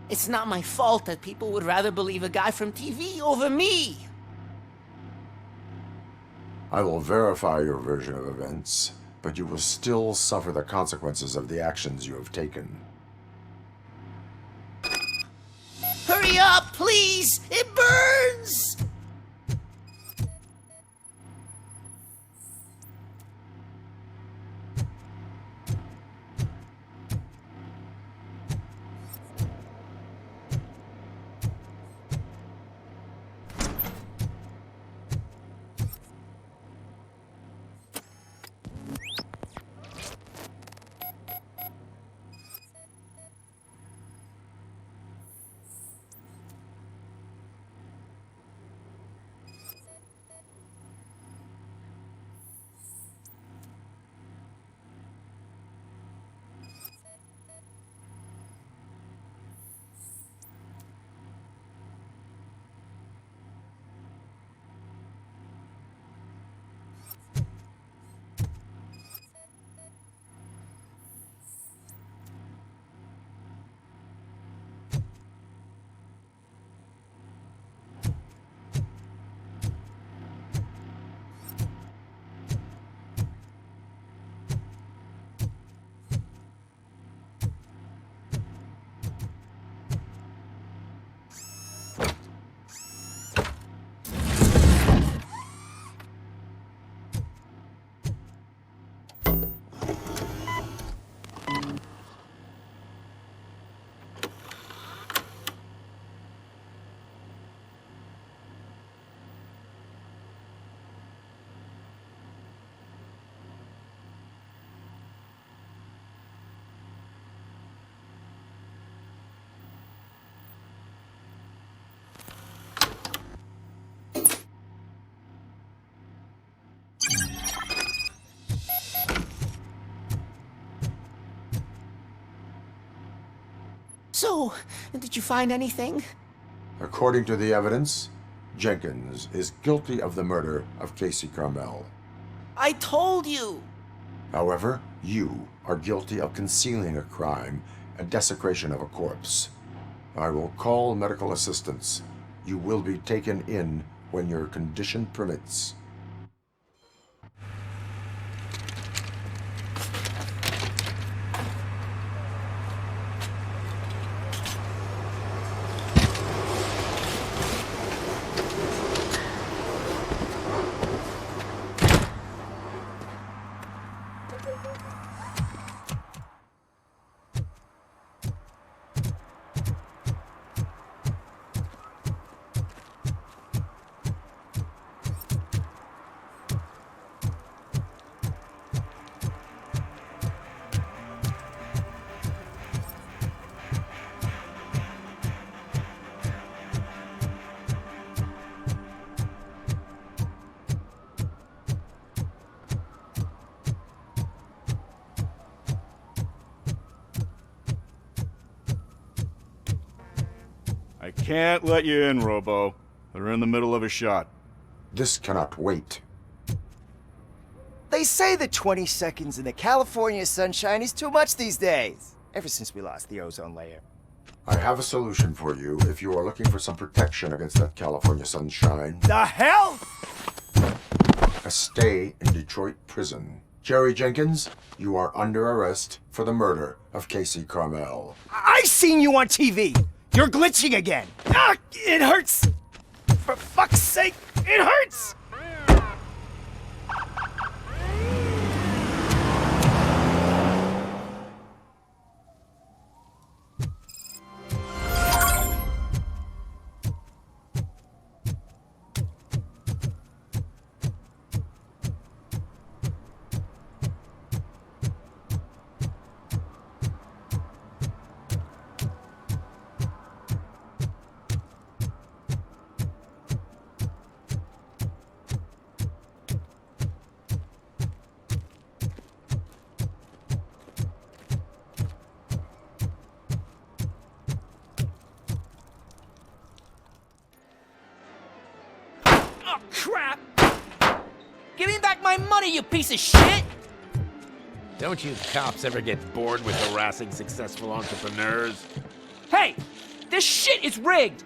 It's not my fault that people would rather believe a guy from TV over me. I will verify your version of events, but you will still suffer the consequences of the actions you have taken. Hurry up, please! It burns! So, did you find anything? According to the evidence, Jenkins is guilty of the murder of Casey Carmel. I told you! However, you are guilty of concealing a crime and desecration of a corpse. I will call medical assistance. You will be taken in when your condition permits. I can't let you in, Robo. They're in the middle of a shot. This cannot wait. They say the 20 seconds in the California sunshine is too much these days, ever since we lost the ozone layer. I have a solution for you if you are looking for some protection against that California sunshine. The hell? A stay in Detroit prison. Jerry Jenkins, you are under arrest for the murder of Casey Carmel. I seen you on TV! You're glitching again! Ah, it hurts! For fuck's sake, it hurts! money, you piece of shit! Don't you cops ever get bored with harassing successful entrepreneurs? Hey! This shit is rigged!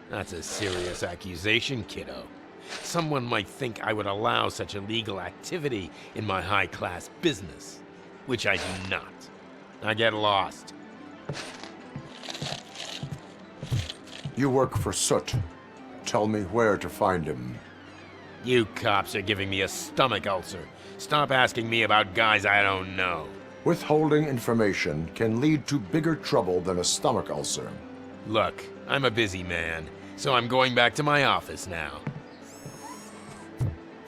That's a serious accusation, kiddo. Someone might think I would allow such illegal activity in my high-class business, which I do not. I get lost. You work for Soot. Tell me where to find him. You cops are giving me a stomach ulcer. Stop asking me about guys I don't know. Withholding information can lead to bigger trouble than a stomach ulcer. Look, I'm a busy man, so I'm going back to my office now.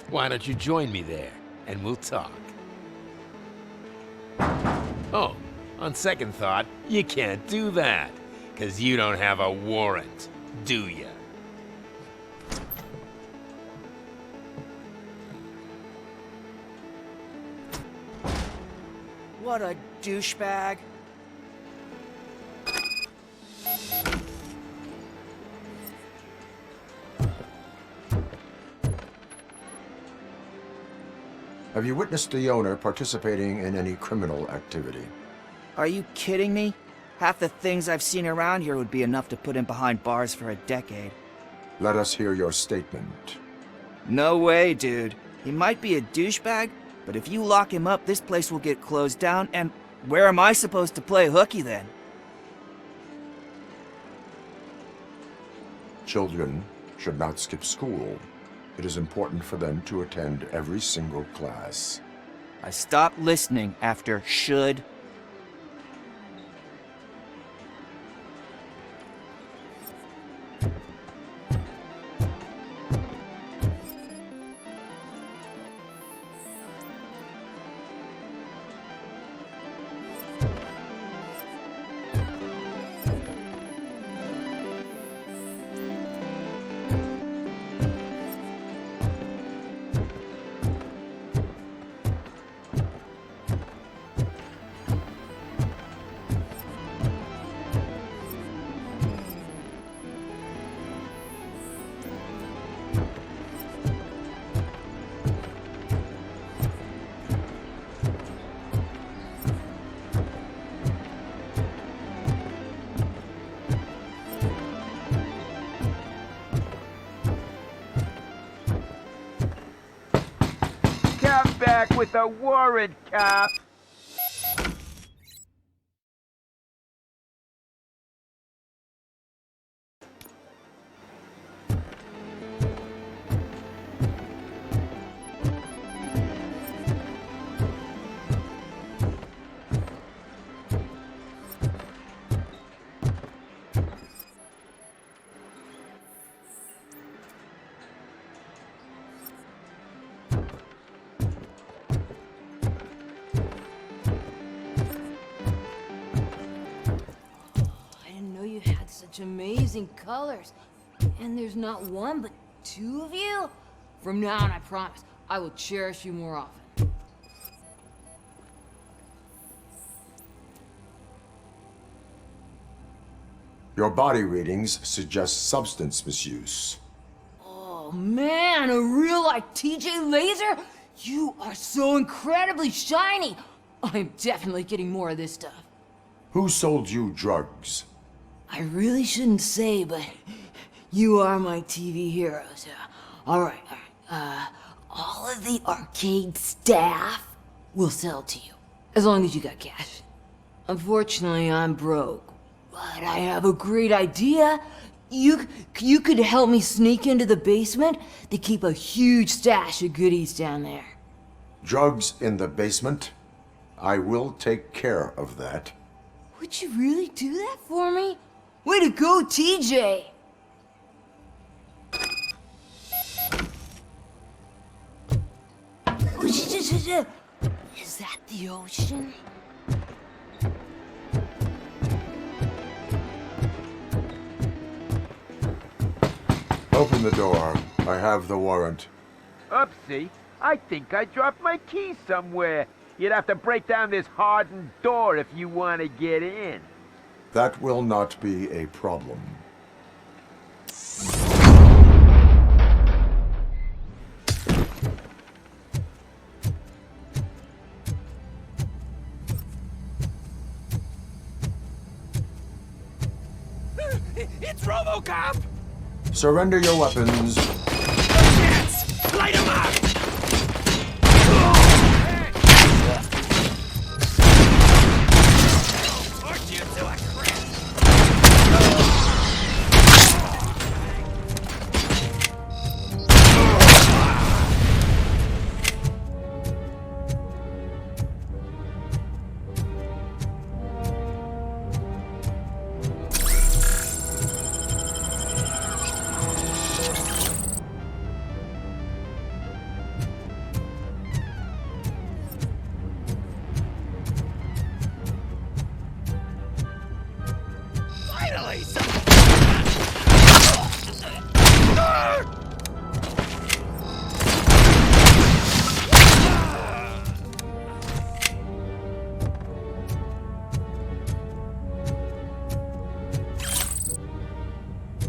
Why don't you join me there, and we'll talk. Oh, on second thought, you can't do that, 'cause you don't have a warrant, do ya? What a douchebag. Have you witnessed the owner participating in any criminal activity? Are you kidding me? Half the things I've seen around here would be enough to put him behind bars for a decade. Let us hear your statement. No way, dude. He might be a douchebag, but if you lock him up, this place will get closed down, and where am I supposed to play hooky then? Children should not skip school. It is important for them to attend every single class. I stopped listening after should. Come back with a warrant, cop! Amazing colors. And there's not one, but two of you? From now on, I promise, I will cherish you more often. Your body readings suggest substance misuse. Oh man, a real-life TJ laser? You are so incredibly shiny! I'm definitely getting more of this stuff. Who sold you drugs? I really shouldn't say, but you are my TV heroes. Alright. All of the arcade staff will sell to you, as long as you got cash. Unfortunately, I'm broke, but I have a great idea. You could help me sneak into the basement. They keep a huge stash of goodies down there. Drugs in the basement? I will take care of that. Would you really do that for me? Way to go, TJ! Is that the ocean? Open the door. I have the warrant. Oopsie, I think I dropped my keys somewhere. You'd have to break down this hardened door if you want to get in. That will not be a problem. It's RoboCop! Surrender your weapons. Light him up! Torch you to a crisp! Finally,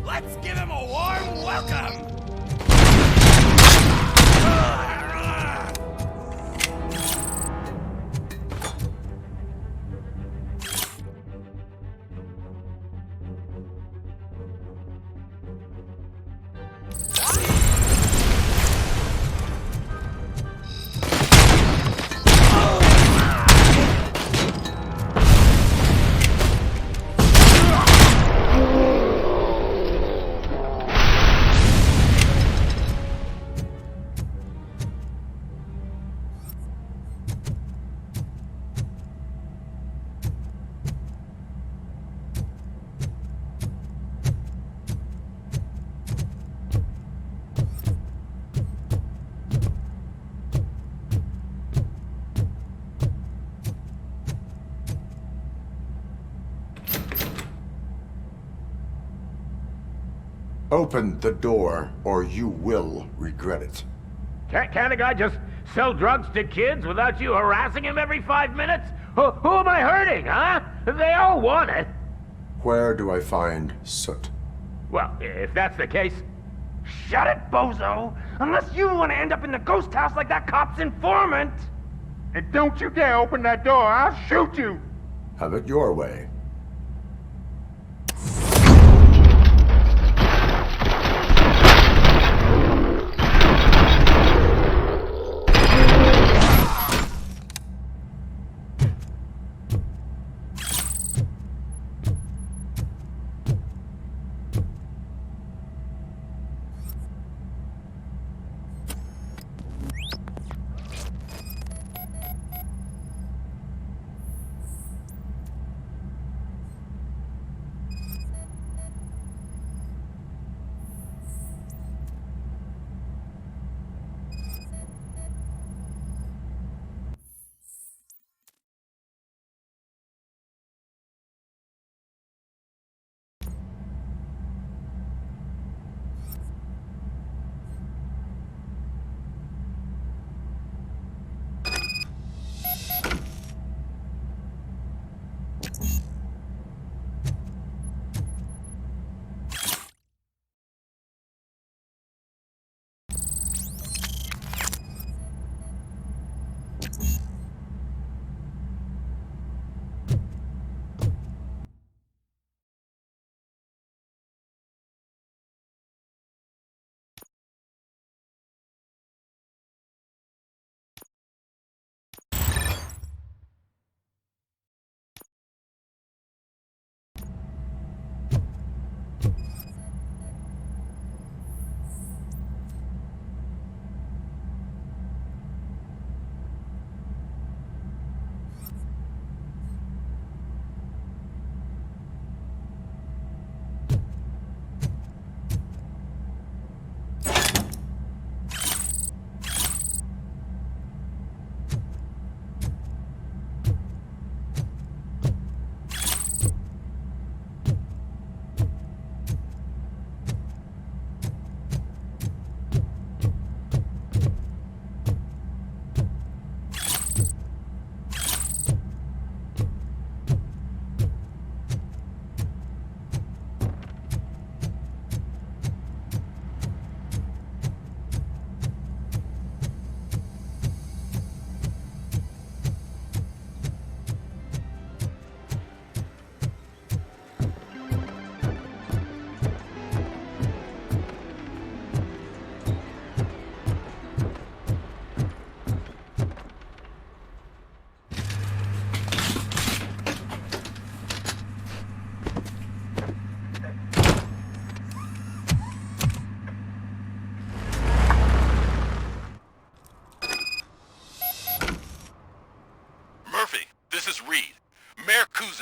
let's give him a warm welcome! Open the door, or you will regret it. Can't a guy just sell drugs to kids without you harassing him every 5 minutes? Who am I hurting, huh? They all want it. Where do I find Soot? Well, if that's the case, shut it, bozo! Unless you want to end up in the ghost house like that cop's informant! And don't you dare open that door, I'll shoot you! Have it your way.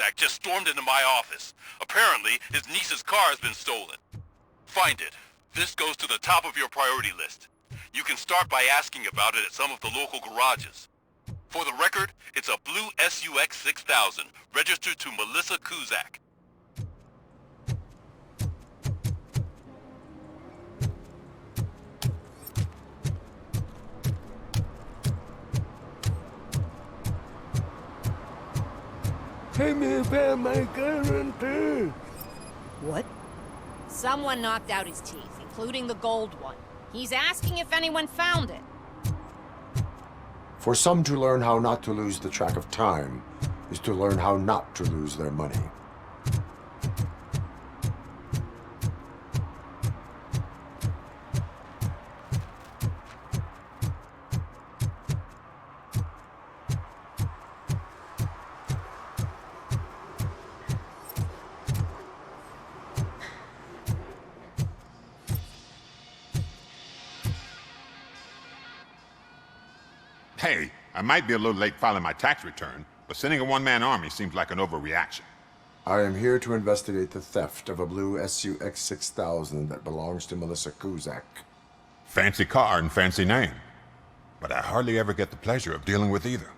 Kuzak just stormed into my office. Apparently, his niece's car has been stolen. Find it. This goes to the top of your priority list. You can start by asking about it at some of the local garages. For the record, it's a blue SUX 6000, registered to Melissa Kuzak. Tell me about my guarantee. What? Someone knocked out his teeth, including the gold one. He's asking if anyone found it. For some to learn how not to lose the track of time is to learn how not to lose their money. Hey, I might be a little late filing my tax return, but sending a one-man army seems like an overreaction. I am here to investigate the theft of a blue SUX 6000 that belongs to Melissa Kuzak. Fancy car and fancy name, but I hardly ever get the pleasure of dealing with either.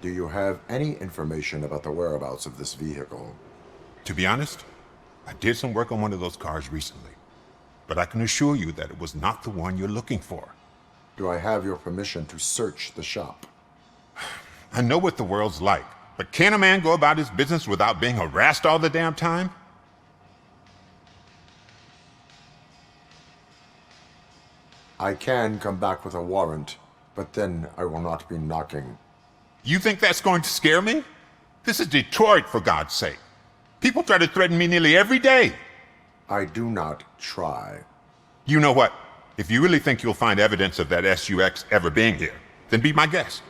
Do you have any information about the whereabouts of this vehicle? To be honest, I did some work on one of those cars recently, but I can assure you that it was not the one you're looking for. Do I have your permission to search the shop? I know what the world's like, but can a man go about his business without being harassed all the damn time? I can come back with a warrant, but then I will not be knocking. You think that's going to scare me? This is Detroit, for God's sake. People try to threaten me nearly every day. I do not try. You know what? If you really think you'll find evidence of that SUX ever being here, then be my guest.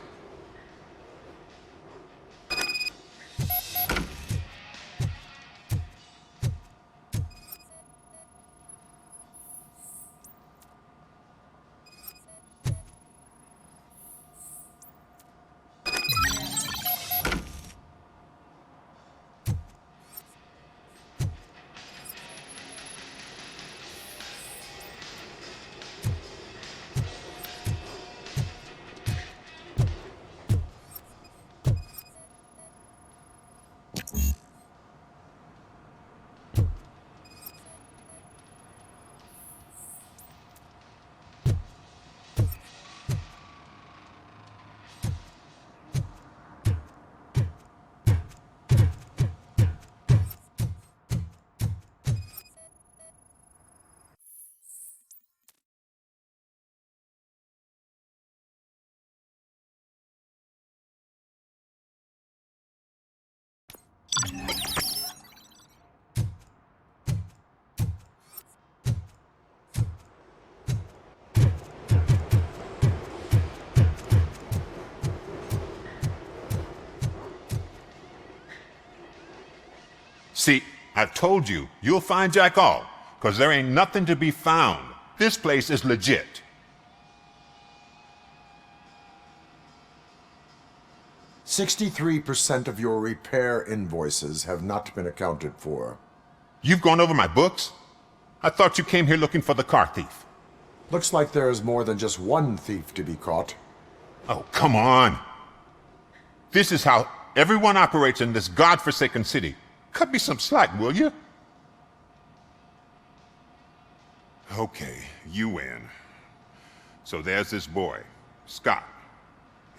See, I've told you, you'll find Jack all, because there ain't nothing to be found. This place is legit. "63% of your repair invoices have not been accounted for." You've gone over my books? I thought you came here looking for the car thief. Looks like there's more than just one thief to be caught. Oh, come on. This is how everyone operates in this godforsaken city. Cut me some slack, will you? Okay, you win. So there's this boy, Scott.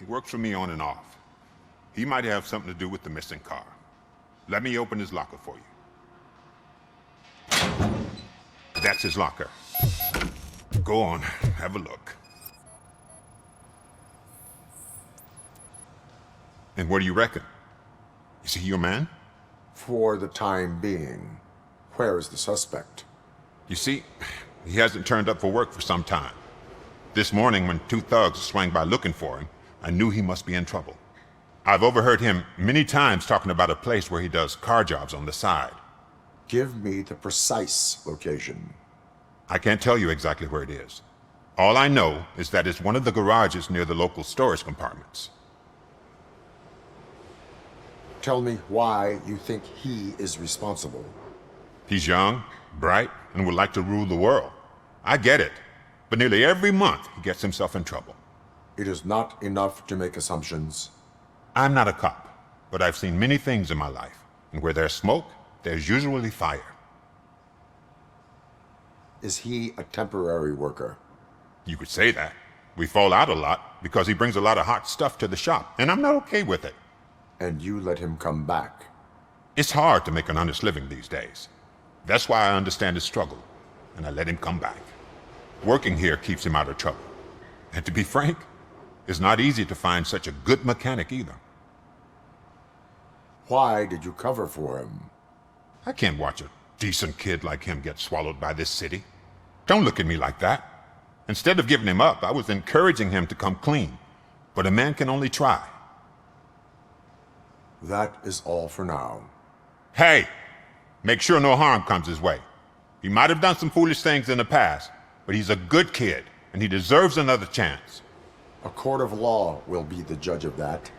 He works for me on and off. He might have something to do with the missing car. Let me open his locker for you. That's his locker. Go on, have a look. And what do you reckon? Is he your man? For the time being. Where is the suspect? You see, he hasn't turned up for work for some time. This morning, when two thugs swang by looking for him, I knew he must be in trouble. I've overheard him many times talking about a place where he does car jobs on the side. Give me the precise location. I can't tell you exactly where it is. All I know is that it's one of the garages near the local storage compartments. Tell me why you think he is responsible. He's young, bright, and would like to rule the world. I get it. But nearly every month, he gets himself in trouble. It is not enough to make assumptions. I'm not a cop, but I've seen many things in my life. And where there's smoke, there's usually fire. Is he a temporary worker? You could say that. We fall out a lot because he brings a lot of hot stuff to the shop, and I'm not okay with it. And you let him come back? It's hard to make an honest living these days. That's why I understand his struggle, and I let him come back. Working here keeps him out of trouble. And to be frank, it's not easy to find such a good mechanic either. Why did you cover for him? I can't watch a decent kid like him get swallowed by this city. Don't look at me like that. Instead of giving him up, I was encouraging him to come clean. But a man can only try. That is all for now. Hey! Make sure no harm comes his way. He might have done some foolish things in the past, but he's a good kid, and he deserves another chance. A court of law will be the judge of that.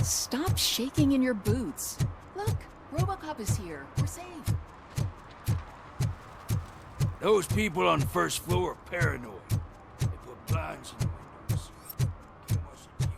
Stop shaking in your boots. Look, RoboCop is here. We're safe. Those people on the first floor are paranoid. They put blinds in the windows. Give us a TV.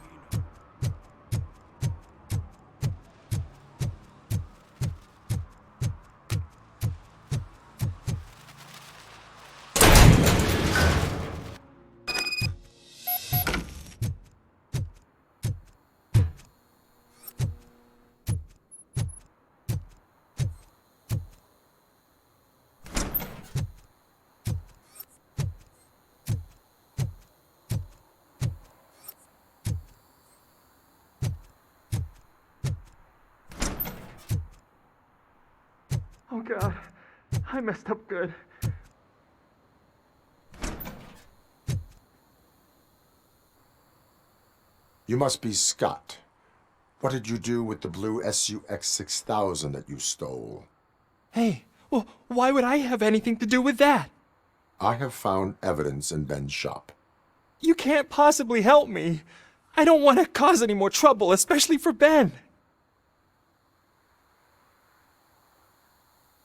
Oh God, I messed up good. You must be Scott. What did you do with the blue SUX 6000 that you stole? Hey, well, why would I have anything to do with that? I have found evidence in Ben's shop. You can't possibly help me. I don't want to cause any more trouble, especially for Ben.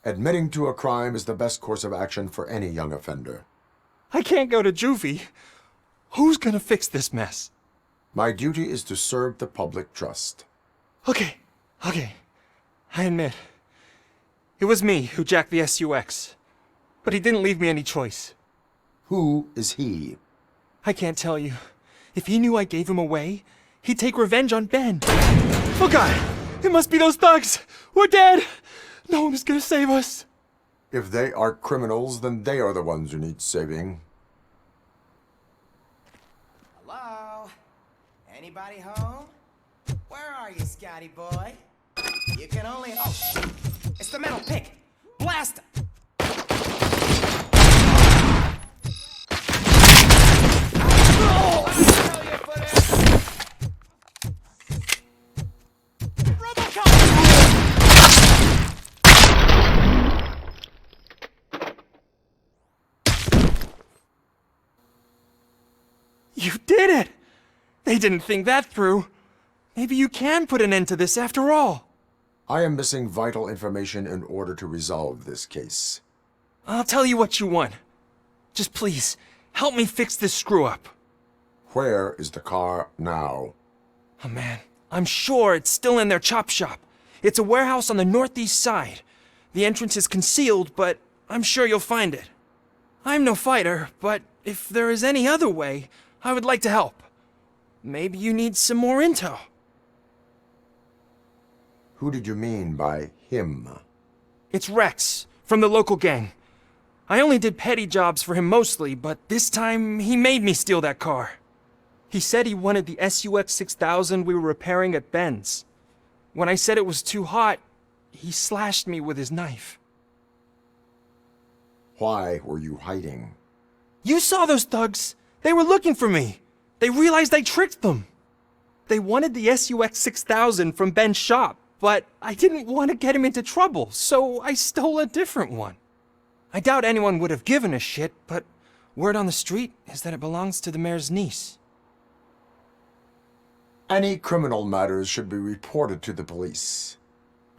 Admitting to a crime is the best course of action for any young offender. I can't go to juvie. Who's gonna fix this mess? My duty is to serve the public trust. Okay. I admit. It was me who jacked the SUX. But he didn't leave me any choice. Who is he? I can't tell you. If he knew I gave him away, he'd take revenge on Ben. Oh God! It must be those thugs! We're dead! No one is gonna save us. If they are criminals, then they are the ones who need saving. Hello? Anybody home? Where are you, Scotty boy? You can only hope. It's the metal pick. Blast him! You did it! They didn't think that through. Maybe you can put an end to this after all. I am missing vital information in order to resolve this case. I'll tell you what you want. Just please, help me fix this screw-up. Where is the car now? Oh man, I'm sure it's still in their chop shop. It's a warehouse on the northeast side. The entrance is concealed, but I'm sure you'll find it. I'm no fighter, but if there is any other way, I would like to help. Maybe you need some more intel. Who did you mean by him? It's Rex, from the local gang. I only did petty jobs for him mostly, but this time he made me steal that car. He said he wanted the SUX 6000 we were repairing at Ben's. When I said it was too hot, he slashed me with his knife. Why were you hiding? You saw those thugs! They were looking for me! They realized I tricked them. They wanted the SUX 6000 from Ben's shop, but I didn't want to get him into trouble, so I stole a different one. I doubt anyone would have given a shit, but word on the street is that it belongs to the mayor's niece. Any criminal matters should be reported to the police.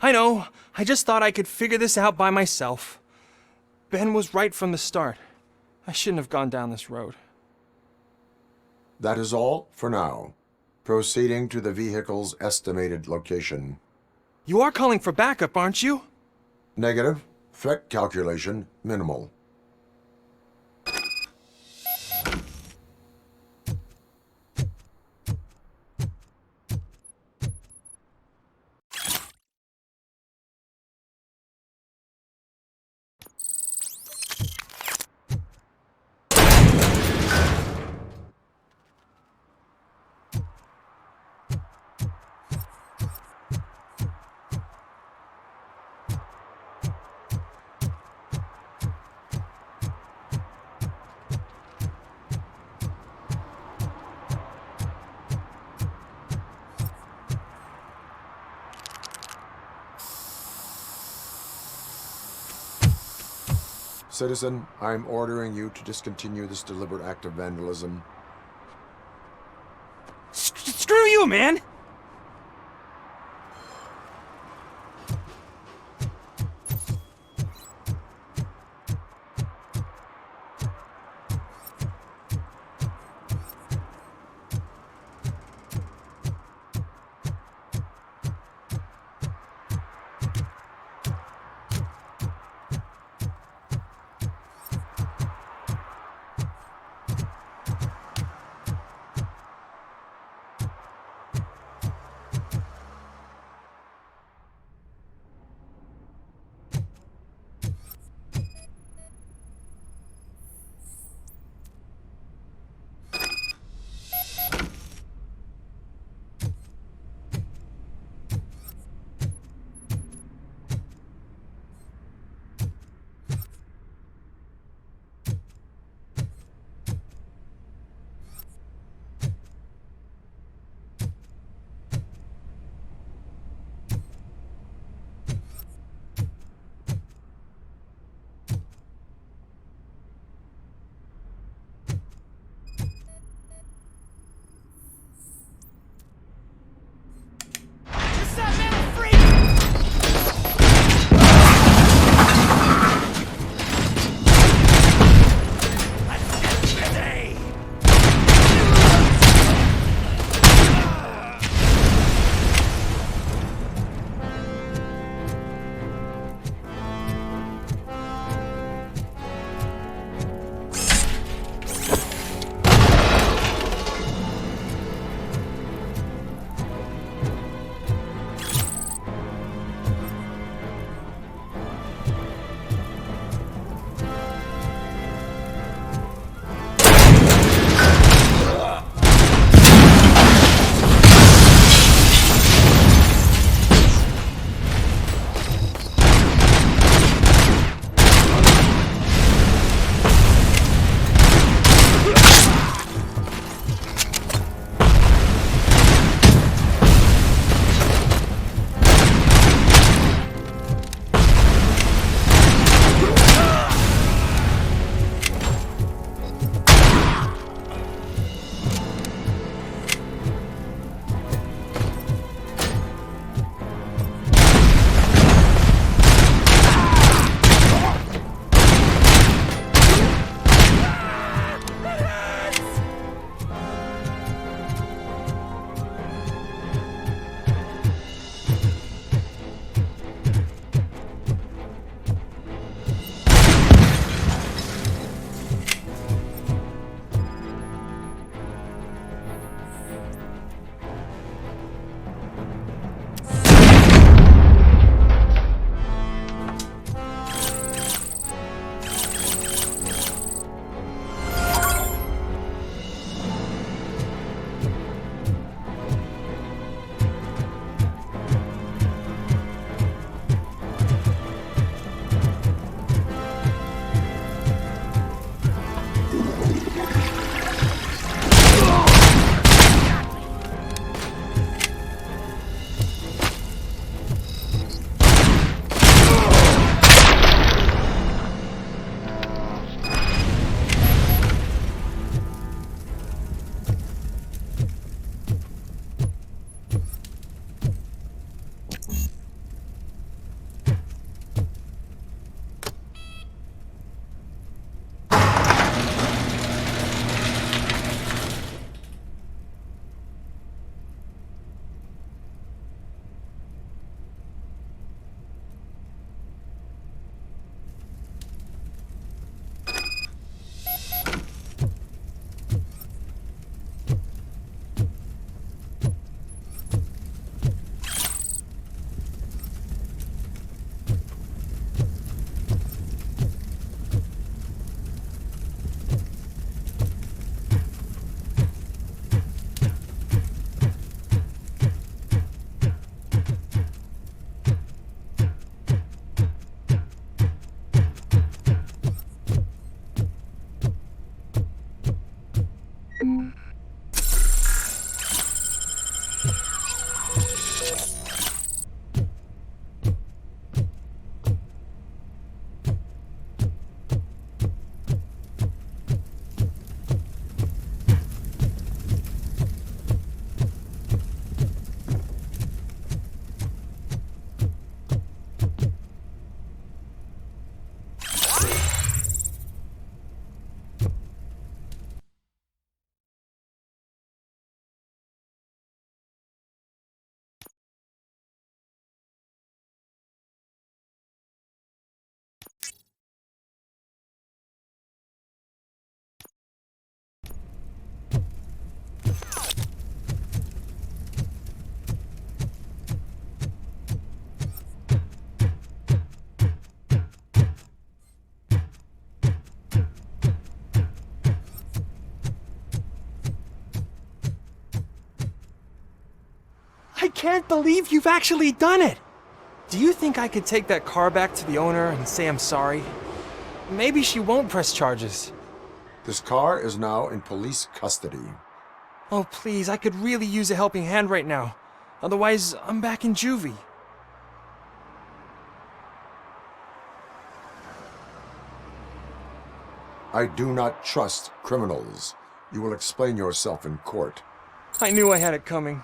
I know. I just thought I could figure this out by myself. Ben was right from the start. I shouldn't have gone down this road. That is all for now. Proceeding to the vehicle's estimated location. You are calling for backup, aren't you? Negative. Threat calculation minimal. Citizen, I'm ordering you to discontinue this deliberate act of vandalism. Screw you, man! can't believe you've actually done it. Do you think I could take that car back to the owner and say I'm sorry? Maybe she won't press charges. This car is now in police custody. Oh, please, I could really use a helping hand right now. Otherwise, I'm back in juvie. I do not trust criminals. You will explain yourself in court. I knew I had it coming.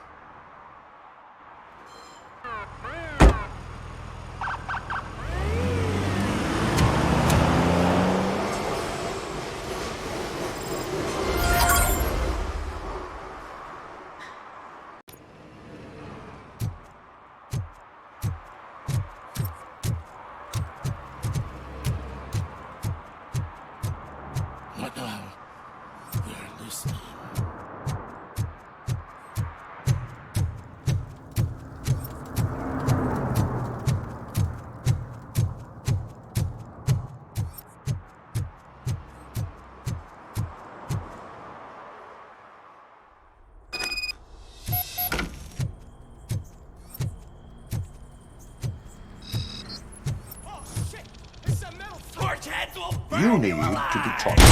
You need to be taught to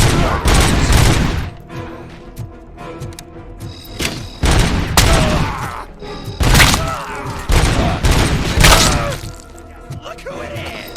Look who it is!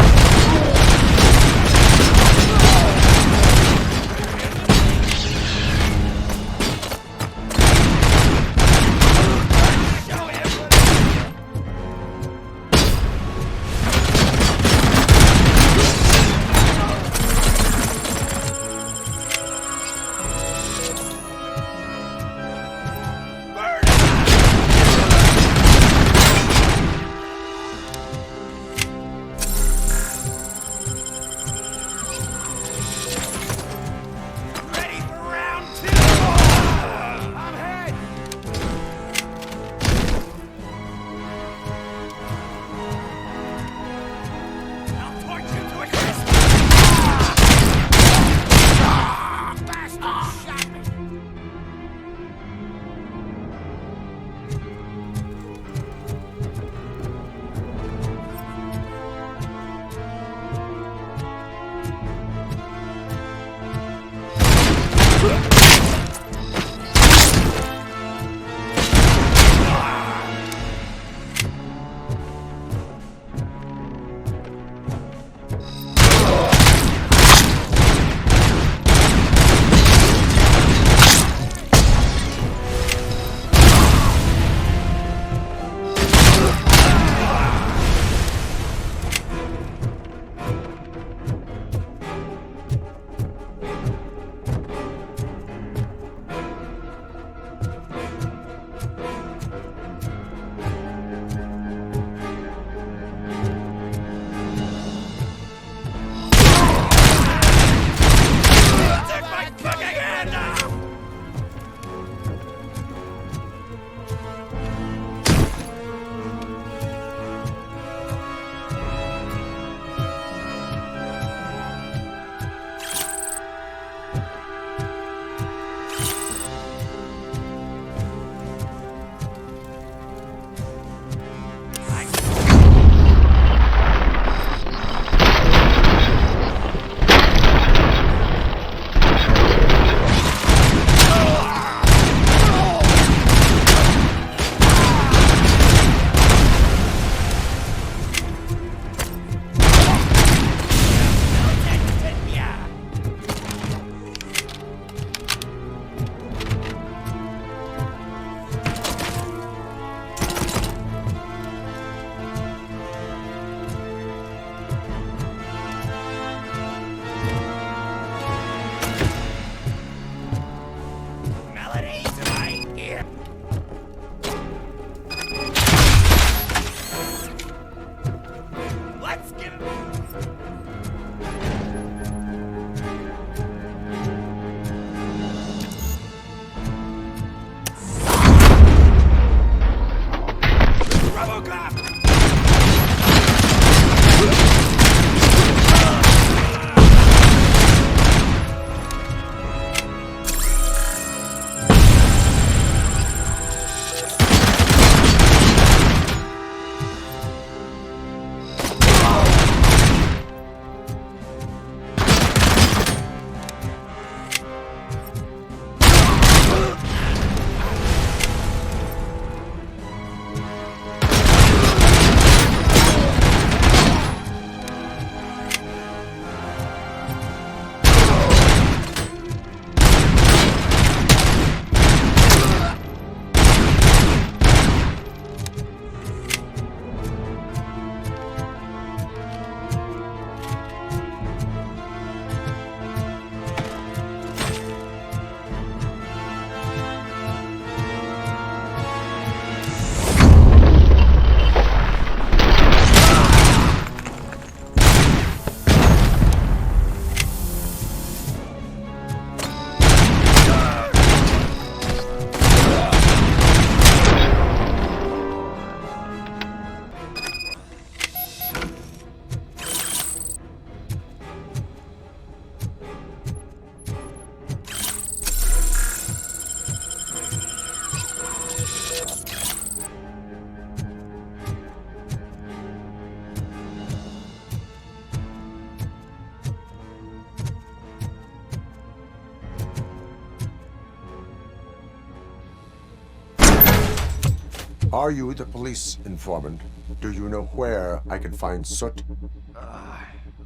Are you the police informant? Do you know where I can find Soot?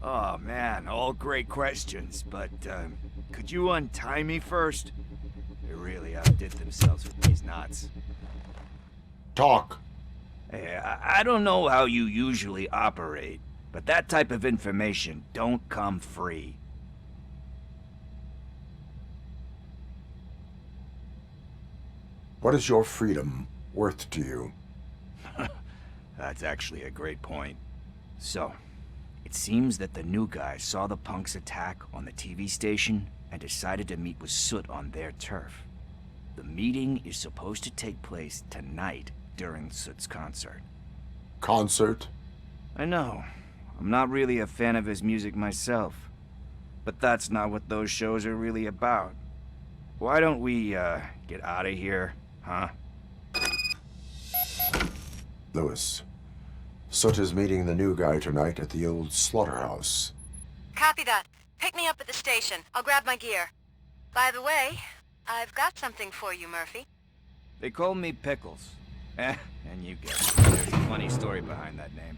Oh man, all great questions, but could you untie me first? They really outdid themselves with these knots. Talk. Hey, I don't know how you usually operate, but that type of information don't come free. What is your freedom worth to you? That's actually a great point. So, it seems that the new guy saw the punks attack on the TV station and decided to meet with Soot on their turf. The meeting is supposed to take place tonight during Soot's concert. Concert? I know. I'm not really a fan of his music myself. But that's not what those shows are really about. Why don't we, get out of here, huh? Lewis, Soot is meeting the new guy tonight at the old slaughterhouse. Copy that. Pick me up at the station. I'll grab my gear. By the way, I've got something for you, Murphy. They call me Pickles. And you guess it. There's a funny story behind that name.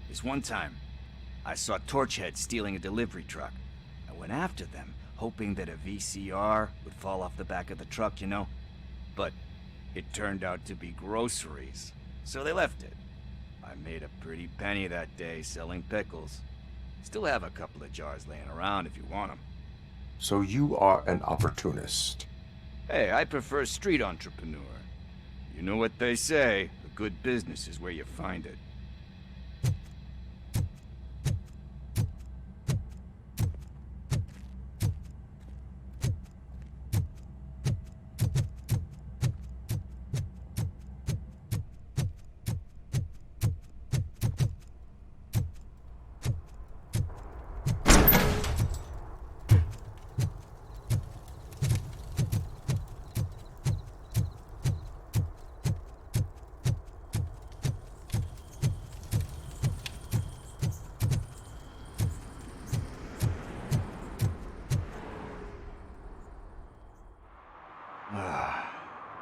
This one time, I saw Torchhead stealing a delivery truck. I went after them, hoping that a VCR would fall off the back of the truck, you know? But it turned out to be groceries, so they left it. I made a pretty penny that day selling pickles. Still have a couple of jars laying around if you want them. So you are an opportunist. Hey, I prefer street entrepreneur. You know what they say, a good business is where you find it.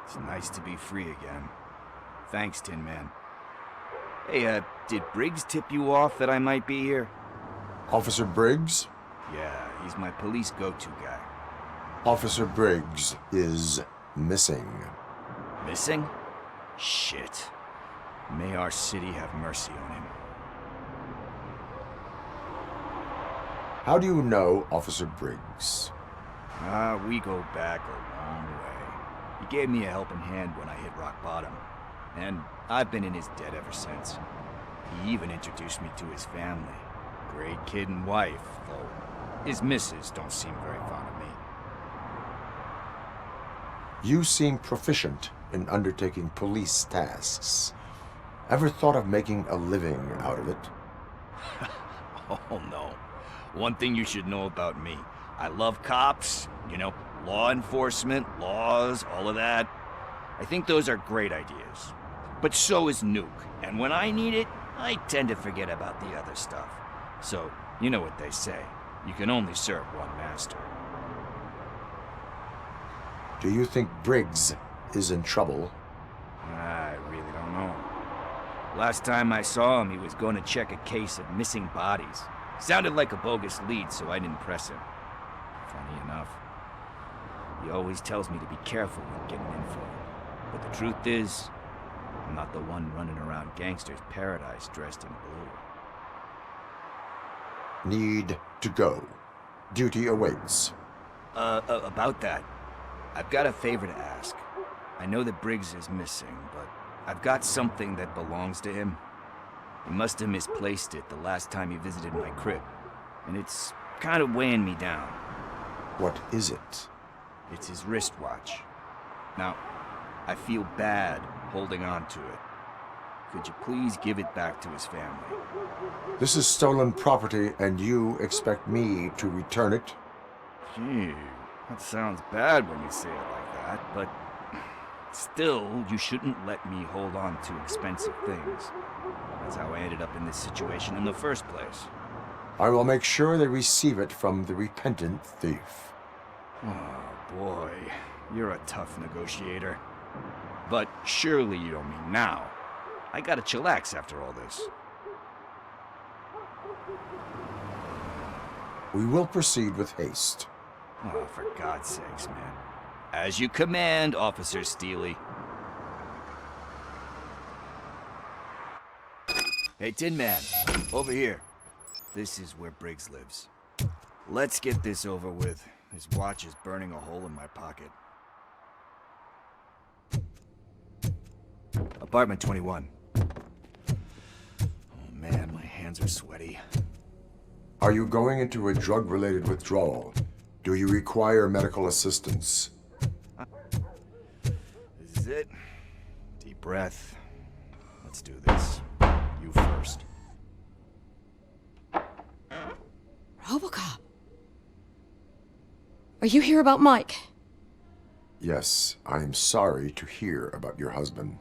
It's nice to be free again. Thanks, Tin Man. Hey, did Briggs tip you off that I might be here? Officer Briggs? Yeah, he's my police go-to guy. Officer Briggs is missing. Missing? Shit. May our city have mercy on him. How do you know Officer Briggs? We go back a long way. He gave me a helping hand when I hit rock bottom, and I've been in his debt ever since. He even introduced me to his family. Great kid and wife, though his missus don't seem very fond of me. You seem proficient in undertaking police tasks. Ever thought of making a living out of it? Oh no. One thing you should know about me. I love cops, you know, law enforcement, laws, all of that. I think those are great ideas. But so is Nuke, and when I need it, I tend to forget about the other stuff. So, you know what they say. You can only serve one master. Do you think Briggs is in trouble? I really don't know. Last time I saw him, he was going to check a case of missing bodies. Sounded like a bogus lead, so I didn't press him. Funny enough. He always tells me to be careful when getting info. But the truth is, I'm not the one running around gangster's paradise dressed in blue. Need to go. Duty awaits. About that, I've got a favor to ask. I know that Briggs is missing, but I've got something that belongs to him. He must have misplaced it the last time he visited my crib, and it's kind of weighing me down. What is it? It's his wristwatch. Now, I feel bad holding on to it. Could you please give it back to his family? This is stolen property, and you expect me to return it? Gee, that sounds bad when you say it like that, but still, you shouldn't let me hold on to expensive things. That's how I ended up in this situation in the first place. I will make sure they receive it from the repentant thief. Oh boy, you're a tough negotiator. But surely you don't mean now. I gotta chillax after all this. We will proceed with haste. Oh, for God's sakes, man. As you command, Officer Steely. Hey, Tin Man, over here. This is where Briggs lives. Let's get this over with. His watch is burning a hole in my pocket. Apartment 21. Oh man, my hands are sweaty. Are you going into a drug-related withdrawal? Do you require medical assistance? This is it. Deep breath. Let's do this. You first. RoboCop. Are you here about Mike? Yes, I am sorry to hear about your husband.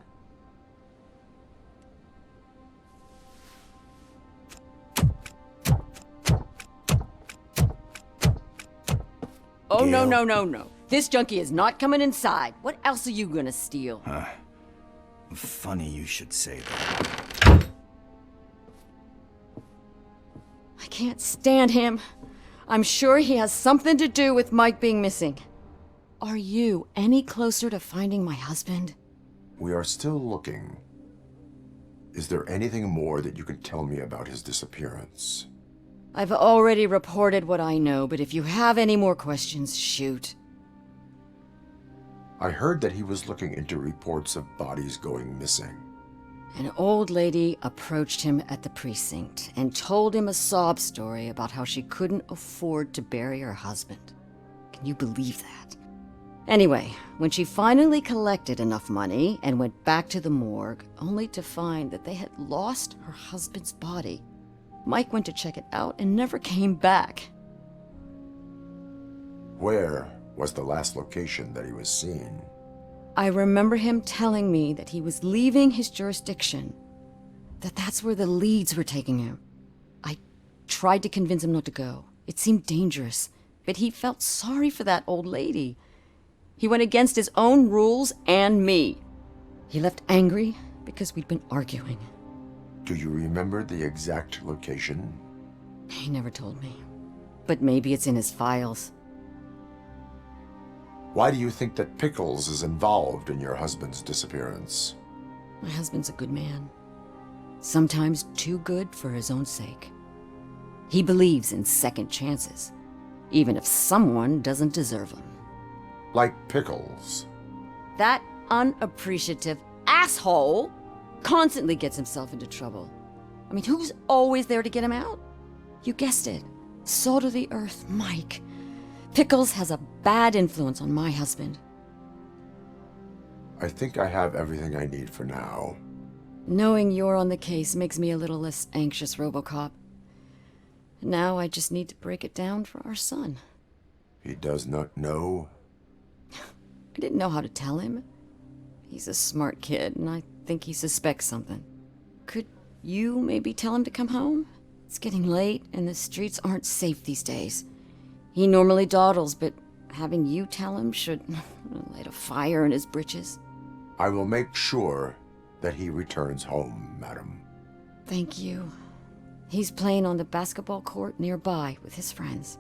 Oh, no, no, no, no. This junkie is not coming inside. What else are you gonna steal? Funny you should say that. I can't stand him. I'm sure he has something to do with Mike being missing. Are you any closer to finding my husband? We are still looking. Is there anything more that you can tell me about his disappearance? I've already reported what I know, but if you have any more questions, shoot. I heard that he was looking into reports of bodies going missing. An old lady approached him at the precinct and told him a sob story about how she couldn't afford to bury her husband. Can you believe that? Anyway, when she finally collected enough money and went back to the morgue, only to find that they had lost her husband's body, Mike went to check it out and never came back. Where was the last location that he was seen? I remember him telling me that he was leaving his jurisdiction, that's where the leads were taking him. I tried to convince him not to go. It seemed dangerous, but he felt sorry for that old lady. He went against his own rules and me. He left angry because we'd been arguing. Do you remember the exact location? He never told me, but maybe it's in his files. Why do you think that Pickles is involved in your husband's disappearance? My husband's a good man. Sometimes too good for his own sake. He believes in second chances, even if someone doesn't deserve them. Like Pickles. That unappreciative asshole constantly gets himself into trouble. I mean, who's always there to get him out? You guessed it. Salt of the earth, Mike. Pickles has a bad influence on my husband. I think I have everything I need for now. Knowing you're on the case makes me a little less anxious, RoboCop. Now I just need to break it down for our son. He does not know? I didn't know how to tell him. He's a smart kid, and I think he suspects something. Could you maybe tell him to come home? It's getting late, and the streets aren't safe these days. He normally dawdles, but having you tell him should light a fire in his britches. I will make sure that he returns home, madam. Thank you. He's playing on the basketball court nearby with his friends.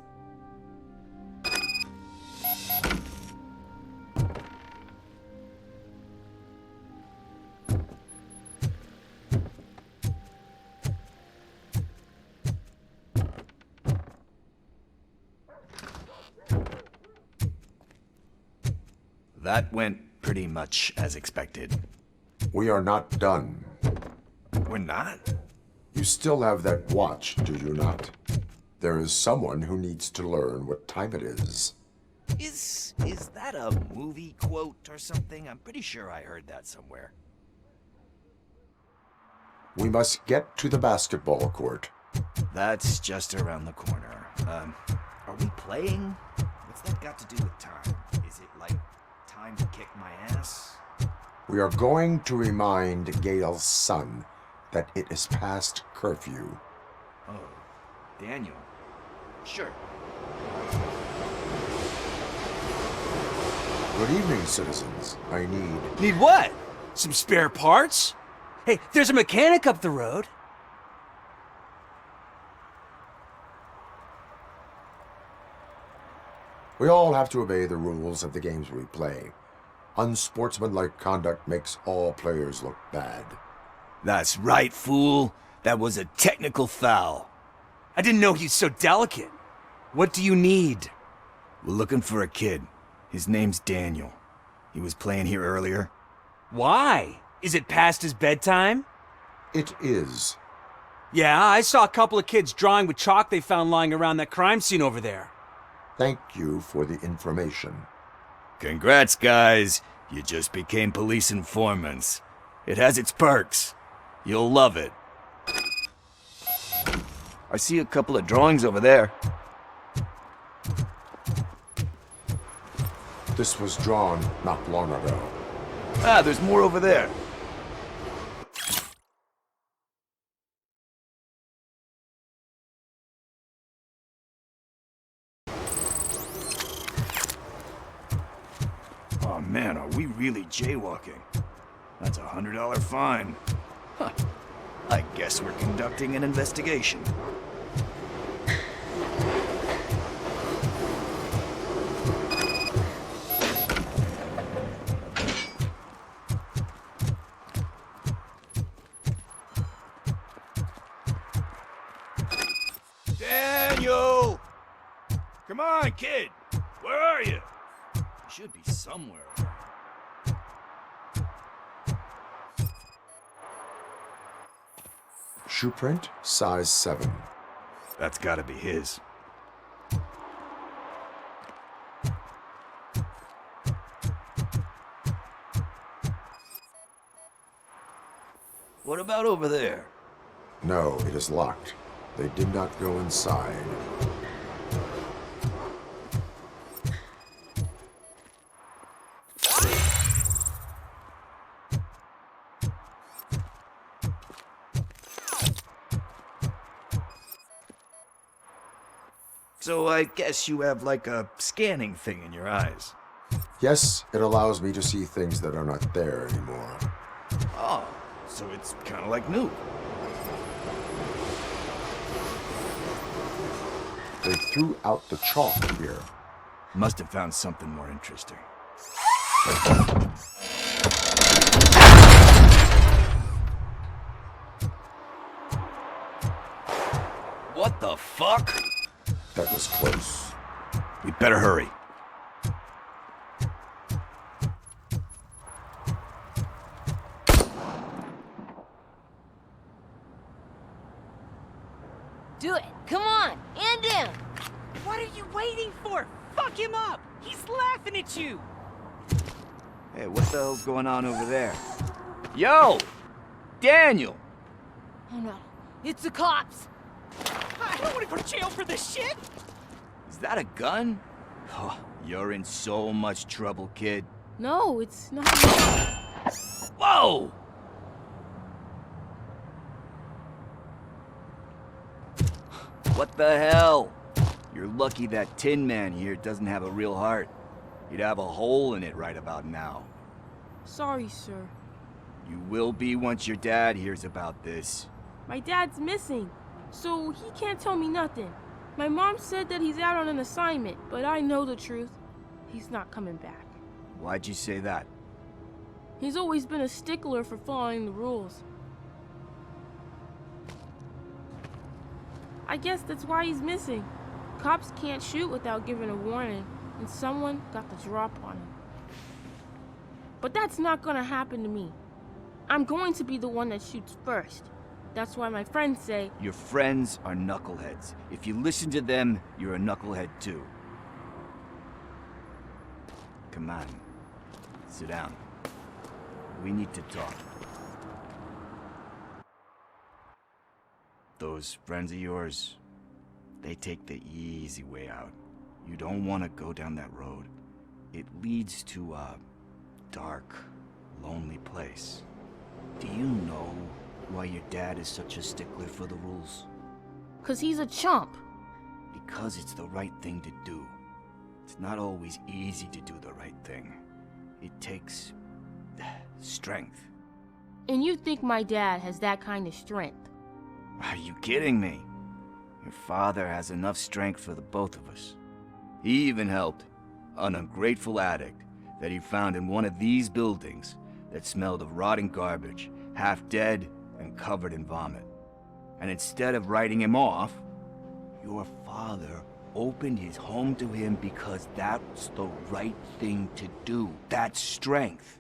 That went pretty much as expected. We are not done. We're not? You still have that watch, do you not? There is someone who needs to learn what time it is. Is that a movie quote or something? I'm pretty sure I heard that somewhere. We must get to the basketball court. That's just around the corner. Are we playing? What's that got to do with time? Is it like time to kick my ass? We are going to remind Gail's son that it is past curfew. Oh, Daniel. Sure. Good evening, citizens. I need... Need what? Some spare parts? Hey, there's a mechanic up the road. We all have to obey the rules of the games we play. Unsportsmanlike conduct makes all players look bad. That's right, fool. That was a technical foul. I didn't know he's so delicate. What do you need? We're looking for a kid. His name's Daniel. He was playing here earlier. Why? Is it past his bedtime? It is. Yeah, I saw a couple of kids drawing with chalk they found lying around that crime scene over there. Thank you for the information. Congrats, guys. You just became police informants. It has its perks. You'll love it. I see a couple of drawings over there. This was drawn not long ago. Ah, there's more over there. Oh man, are we really jaywalking? That's a $100 fine. Huh. I guess we're conducting an investigation. Daniel! Come on, kid! Where are you? You should be somewhere. Shoe print, size 7. That's gotta be his. What about over there? No, it is locked. They did not go inside. So I guess you have like a scanning thing in your eyes. Yes, it allows me to see things that are not there anymore. Oh, so it's kind of like new. They threw out the chalk here. Must have found something more interesting. What the fuck? That was close. We better hurry. Do it. Come on. And him. What are you waiting for? Fuck him up! He's laughing at you! Hey, what the hell's going on over there? Yo! Daniel! Oh no. It's the cops. I don't want to go to jail for this shit! Is that a gun? Oh, you're in so much trouble, kid. No, it's not. Whoa! What the hell? You're lucky that Tin Man here doesn't have a real heart. He'd have a hole in it right about now. Sorry, sir. You will be once your dad hears about this. My dad's missing, so he can't tell me nothing. My mom said that he's out on an assignment, but I know the truth. He's not coming back. Why'd you say that? He's always been a stickler for following the rules. I guess that's why he's missing. Cops can't shoot without giving a warning, and someone got the drop on him. But that's not gonna happen to me. I'm going to be the one that shoots first. That's why my friends say... Your friends are knuckleheads. If you listen to them, you're a knucklehead too. Come on. Sit down. We need to talk. Those friends of yours, they take the easy way out. You don't want to go down that road. It leads to a dark, lonely place. Do you know why your dad is such a stickler for the rules? 'Cause he's a chump. Because it's the right thing to do. It's not always easy to do the right thing. it takes strength. And you think my dad has that kind of strength? Are you kidding me? Your father has enough strength for the both of us. He even helped an ungrateful addict that he found in one of these buildings that smelled of rotting garbage, half dead and covered in vomit. And instead of writing him off, your father opened his home to him because that's the right thing to do. That's strength.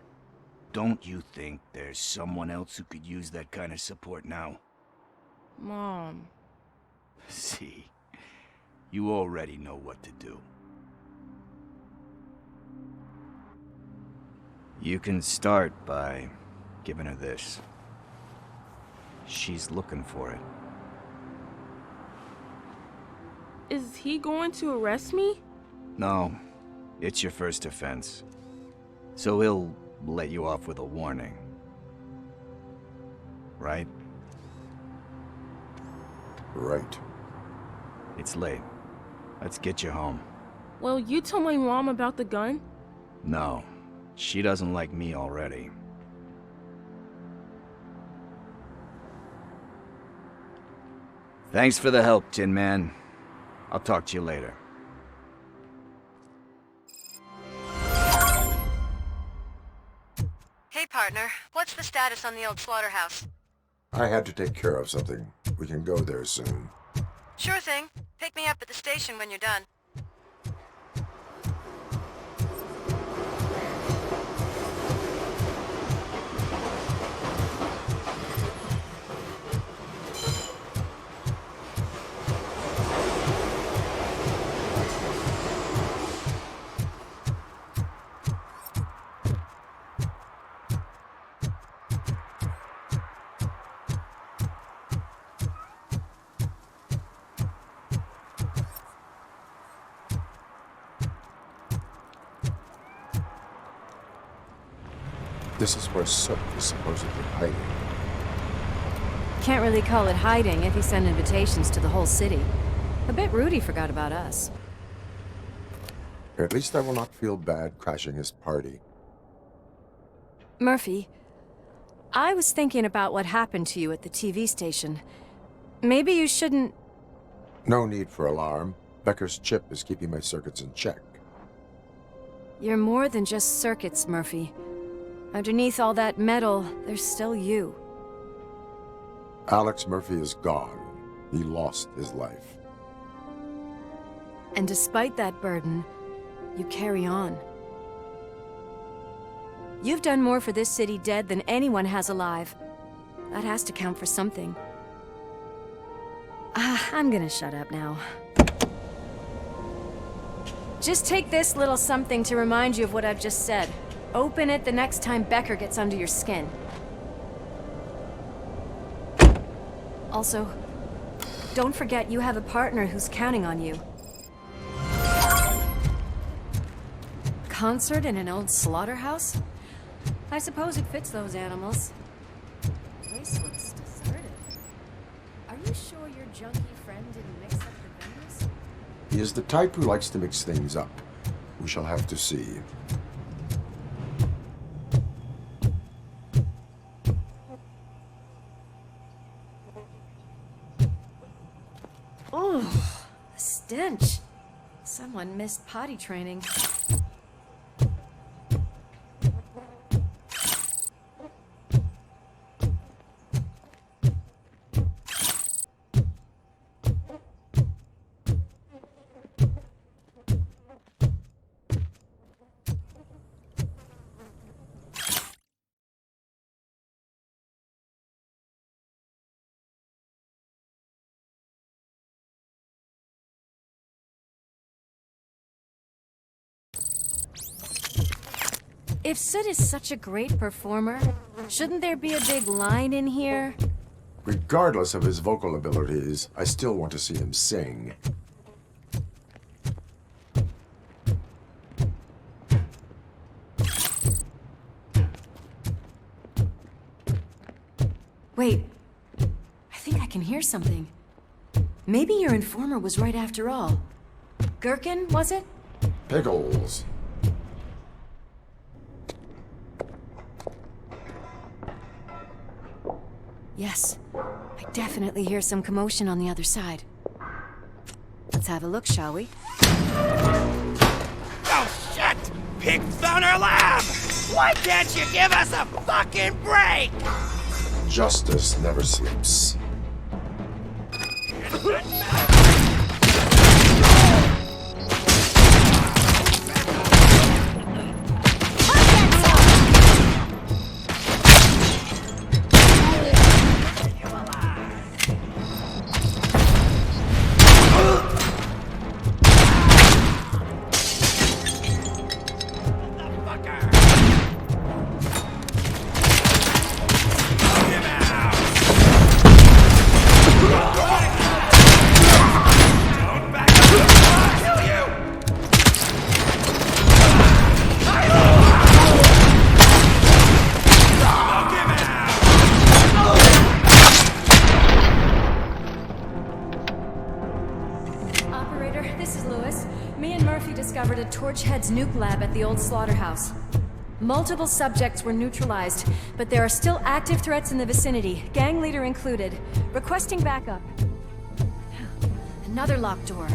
Don't you think there's someone else who could use that kind of support now? Mom. See, you already know what to do. You can start by giving her this. She's looking for it. Is he going to arrest me? No, it's your first offense. So he'll let you off with a warning. Right? Right. It's late. Let's get you home. Well, you told my mom about the gun? No, she doesn't like me already. Thanks for the help, Tin Man. I'll talk to you later. Hey, partner. What's the status on the old slaughterhouse? I had to take care of something. We can go there soon. Sure thing. Pick me up at the station when you're done. This is where Sook is supposedly hiding. Can't really call it hiding if he sent invitations to the whole city. A bit rude he forgot about us. At least I will not feel bad crashing his party. Murphy, I was thinking about what happened to you at the TV station. Maybe you shouldn't... No need for alarm. Becker's chip is keeping my circuits in check. You're more than just circuits, Murphy. Underneath all that metal, there's still you. Alex Murphy is gone. He lost his life. And despite that burden, you carry on. You've done more for this city dead than anyone has alive. That has to count for something. I'm gonna shut up now. Just take this little something to remind you of what I've just said. Open it the next time Becker gets under your skin. Also, don't forget you have a partner who's counting on you. Concert in an old slaughterhouse? I suppose it fits those animals. Place looks deserted. Are you sure your junkie friend didn't mix up the vendors? He is the type who likes to mix things up. We shall have to see. Oh, the stench. Someone missed potty training. If Soot is such a great performer, shouldn't there be a big line in here? Regardless of his vocal abilities, I still want to see him sing. Wait, I think I can hear something. Maybe your informer was right after all. Gherkin, was it? Pickles. Yes. I definitely hear some commotion on the other side. Let's have a look, shall we? Oh, shit! Pigs found our lab! Why can't you give us a fucking break? Justice never sleeps. Torchhead's nuke lab at the old slaughterhouse. Multiple subjects were neutralized, but there are still active threats in the vicinity, gang leader included. Requesting backup. Another locked door.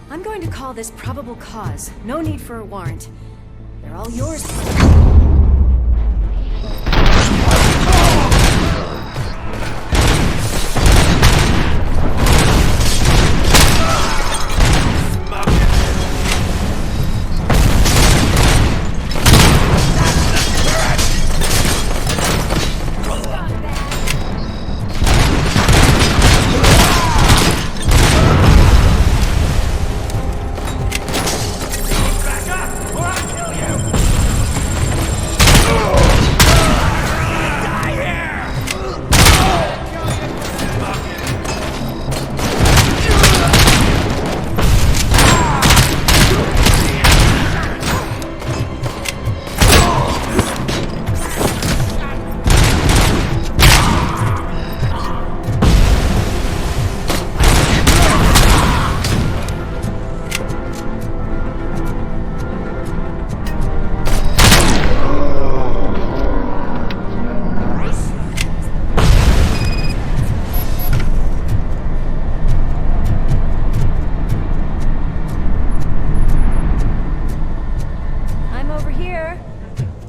I'm going to call this probable cause. No need for a warrant. They're all yours.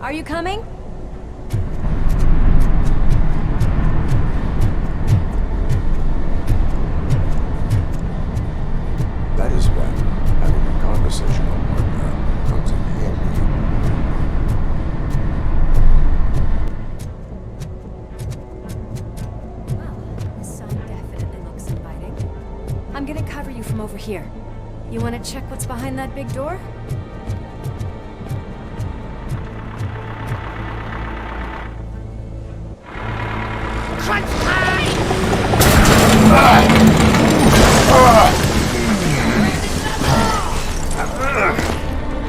Are you coming? That is when having a conversational partner comes in handy. Well, the sun definitely looks inviting. I'm gonna cover you from over here. You wanna check what's behind that big door?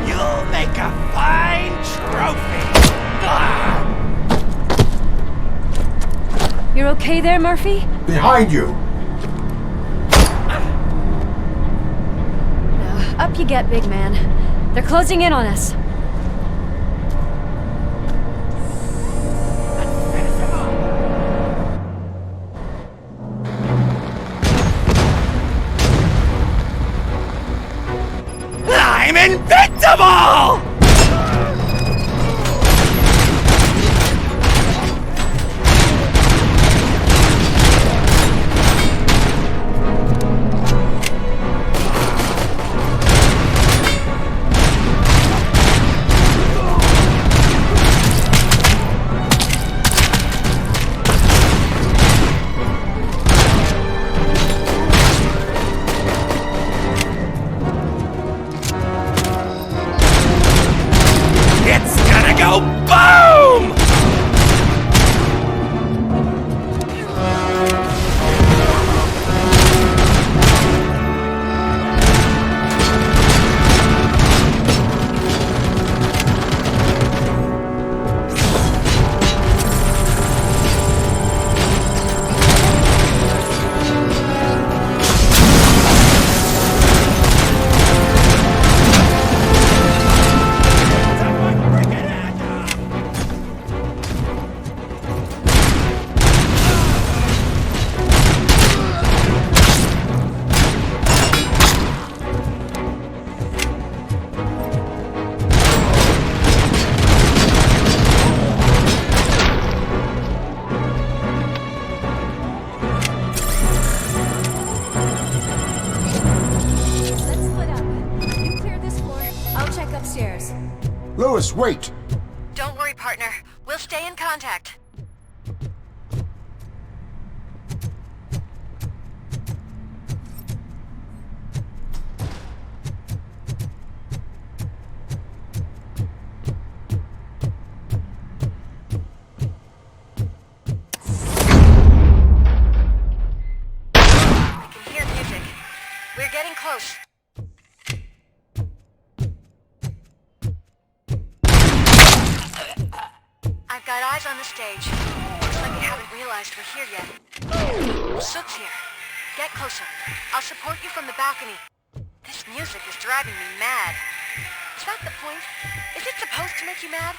You'll make a fine trophy! You're okay there, Murphy? Behind you! Now, up you get, big man. They're closing in on us. I'm invincible! Lois, wait! Don't worry, partner. We'll stay in contact. I can hear music. We're getting close. I've got eyes on the stage. Looks like they haven't realized we're here yet. Sook's here. Get closer. I'll support you from the balcony. This music is driving me mad. Is that the point? Is it supposed to make you mad?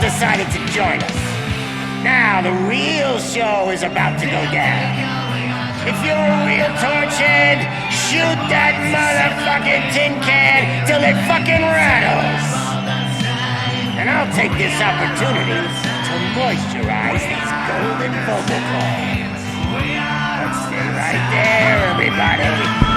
Decided to join us. Now the real show is about to go down. If you're a real torchhead, shoot that motherfucking tin can till it fucking rattles. And I'll take this opportunity to moisturize these golden vocal cords. Let's stay right there, everybody.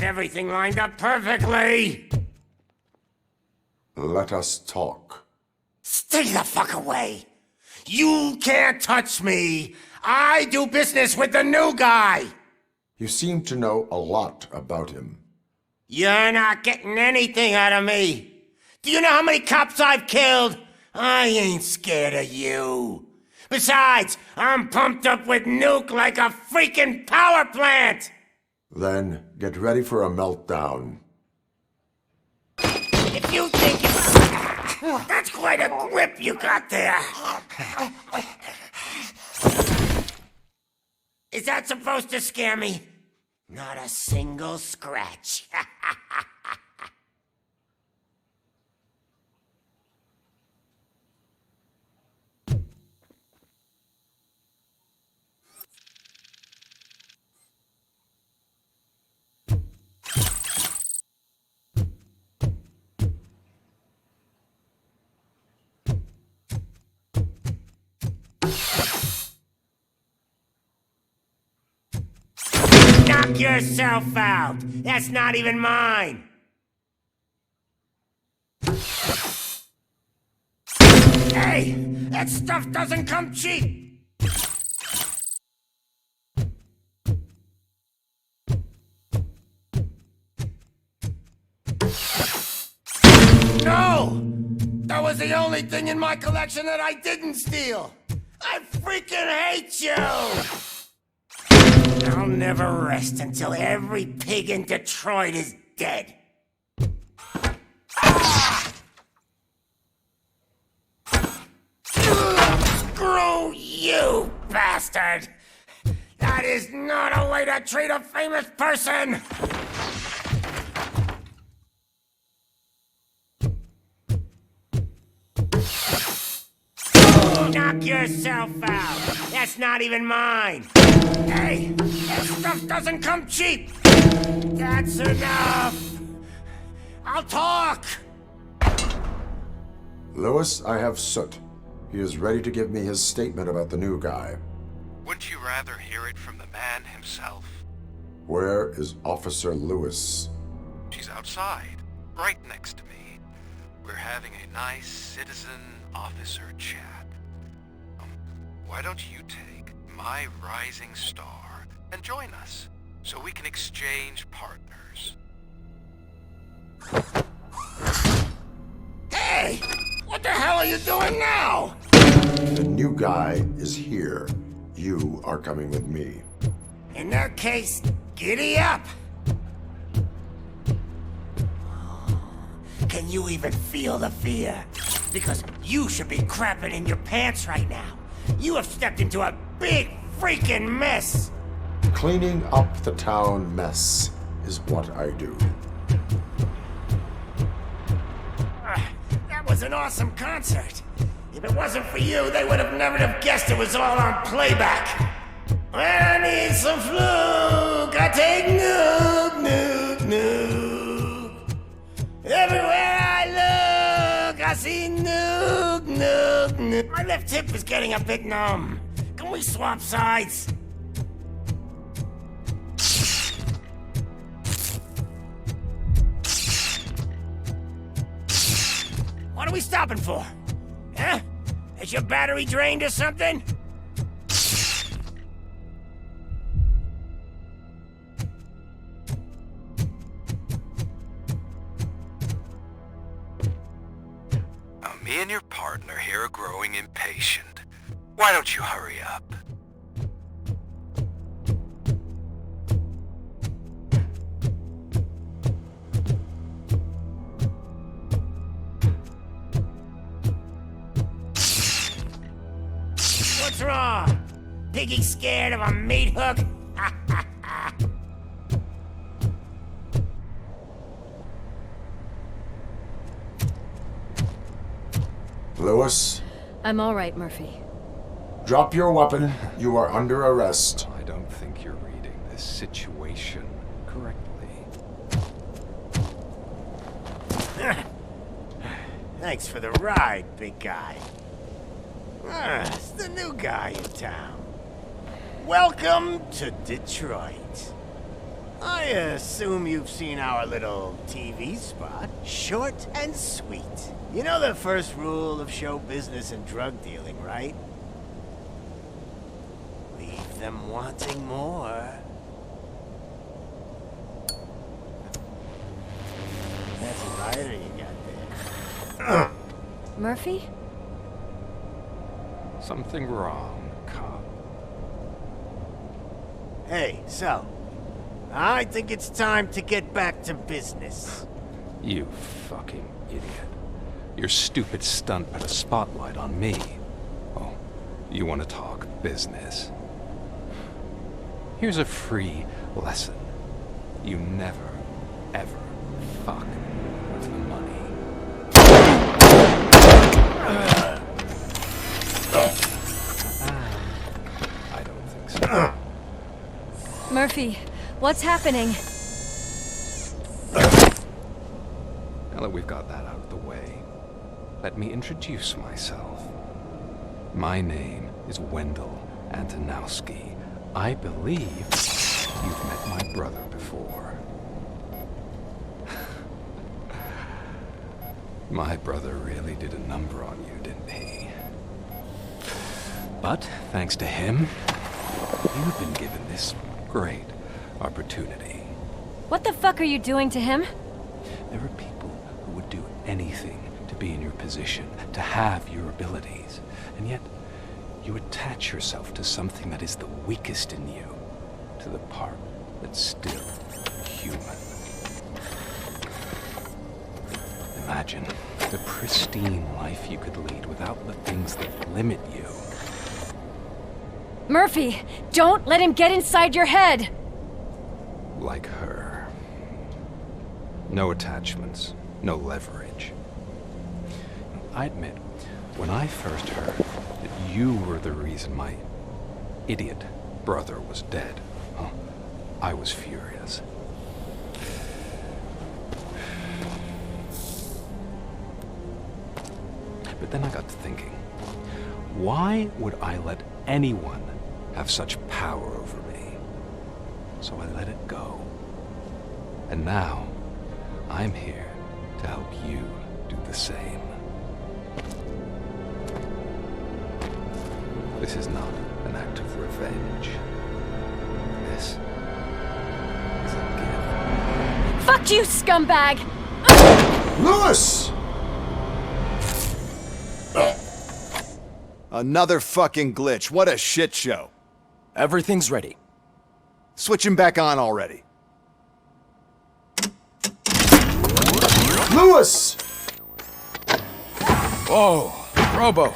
Everything lined up perfectly. Let us talk. Stay the fuck away. You can't touch me. I do business with the new guy. You seem to know a lot about him. You're not getting anything out of me. Do you know how many cops I've killed? I ain't scared of you. Besides, I'm pumped up with nuke like a freaking power plant. Then get ready for a meltdown. If you think that's quite a grip you got there. Is that supposed to scare me? Not a single scratch. Knock yourself out. That's not even mine. Hey, that stuff doesn't come cheap. No! That was the only thing in my collection that I didn't steal. I freaking hate you! I'll never rest until every pig in Detroit is dead. Screw you, bastard! That is not a way to treat a famous person! Knock yourself out! That's not even mine! Hey, that stuff doesn't come cheap! That's enough! I'll talk! Lewis, I have Soot. He is ready to give me his statement about the new guy. Wouldn't you rather hear it from the man himself? Where is Officer Lewis? She's outside, right next to me. We're having a nice citizen-officer chat. Why don't you take my rising star and join us, so we can exchange partners? Hey! What the hell are you doing now? The new guy is here. You are coming with me. In that case, giddy up! Can you even feel the fear? Because you should be crapping in your pants right now. You have stepped into a big freaking mess! Cleaning up the town mess is what I do. That was an awesome concert. If it wasn't for you, they would have never have guessed it was all on playback. When I need some fluke, I take nuke, nuke, nuke. Everywhere I look, I see nuke, nuke, nuke. My left hip is getting a bit numb. Can we swap sides? What are we stopping for? Huh? Is your battery drained or something? Me and your partner here are growing impatient. Why don't you hurry up? What's wrong? Piggy scared of a meat hook? Lewis? I'm all right, Murphy. Drop your weapon. You are under arrest. I don't think you're reading this situation correctly. Thanks for the ride, big guy. It's the new guy in town. Welcome to Detroit. I assume you've seen our little TV spot. Short and sweet. You know the first rule of show business and drug dealing, right? Leave them wanting more. That's a rider you got there. Murphy? Something wrong, cop. Hey, so, I think it's time to get back to business. You fucking idiot. Your stupid stunt put a spotlight on me. Oh, you want to talk business? Here's a free lesson. You never, ever fuck with the money. I don't think so. Murphy, what's happening? Now that we've got that out of the way, let me introduce myself. My name is Wendell Antonowski. I believe you've met my brother before. My brother really did a number on you, didn't he? But, thanks to him, you've been given this great opportunity. What the fuck are you doing to him? There are people who would do anything to be in your position, to have your abilities, and yet You attach yourself to something that is the weakest in you, to the part that's still human. Imagine the pristine life you could lead without the things that limit you. Murphy, don't let him get inside your head! Like her. No attachments, no leverage. I admit, when I first heard that you were the reason my idiot brother was dead, I was furious. But then I got to thinking, why would I let anyone have such power over me? So I let it go. And now, I'm here to help you do the same. This is not an act of revenge. This is a gift. Fuck you, scumbag! Lewis! Another fucking glitch. What a shit show. Everything's ready. Switch him back on already. Lewis! Whoa, Robo.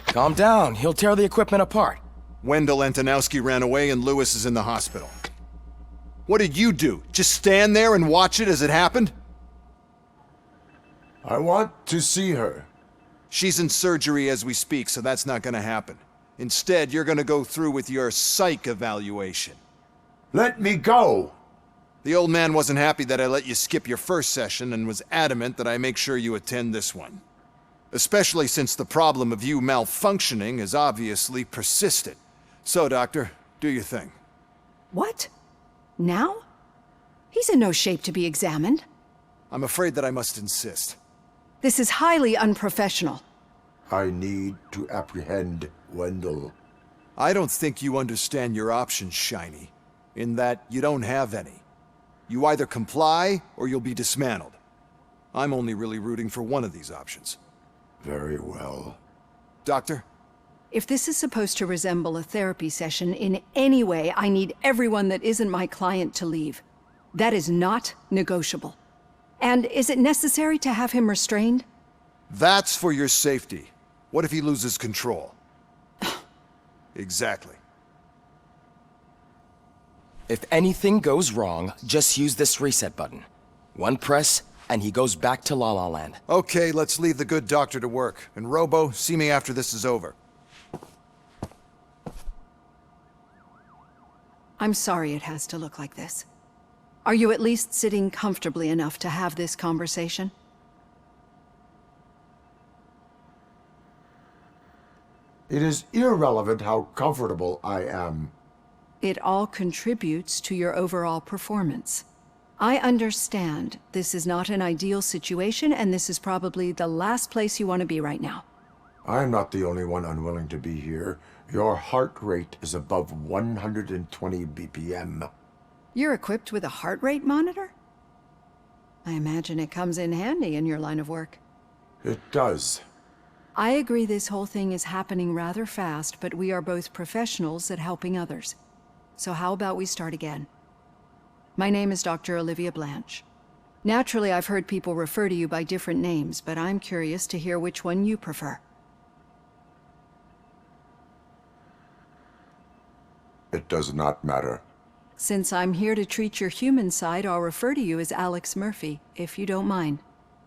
Calm down. He'll tear the equipment apart. Wendell Antonowski ran away and Lewis is in the hospital. What did you do? Just stand there and watch it as it happened? I want to see her. She's in surgery as we speak, so that's not gonna happen. Instead, you're gonna go through with your psych evaluation. Let me go! The old man wasn't happy that I let you skip your first session and was adamant that I make sure you attend this one. Especially since the problem of you malfunctioning has obviously persisted. So, Doctor, do your thing. What? Now? He's in no shape to be examined. I'm afraid that I must insist. This is highly unprofessional. I need to apprehend Wendell. I don't think you understand your options, Shiny. In that you don't have any. You either comply, or you'll be dismantled. I'm only really rooting for one of these options. Very well. Doctor? If this is supposed to resemble a therapy session in any way, I need everyone that isn't my client to leave. That is not negotiable. And is it necessary to have him restrained? That's for your safety. What if he loses control? Exactly. If anything goes wrong, just use this reset button. One press, and he goes back to La La Land. Okay, let's leave the good doctor to work. And Robo, see me after this is over. I'm sorry it has to look like this. Are you at least sitting comfortably enough to have this conversation? It is irrelevant how comfortable I am. It all contributes to your overall performance. I understand this is not an ideal situation, and this is probably the last place you want to be right now. I'm not the only one unwilling to be here. Your heart rate is above 120 BPM. You're equipped with a heart rate monitor? I imagine it comes in handy in your line of work. It does. I agree this whole thing is happening rather fast, but we are both professionals at helping others. So how about we start again? My name is Dr. Olivia Blanche. Naturally, I've heard people refer to you by different names, but I'm curious to hear which one you prefer. It does not matter. Since I'm here to treat your human side, I'll refer to you as Alex Murphy, if you don't mind.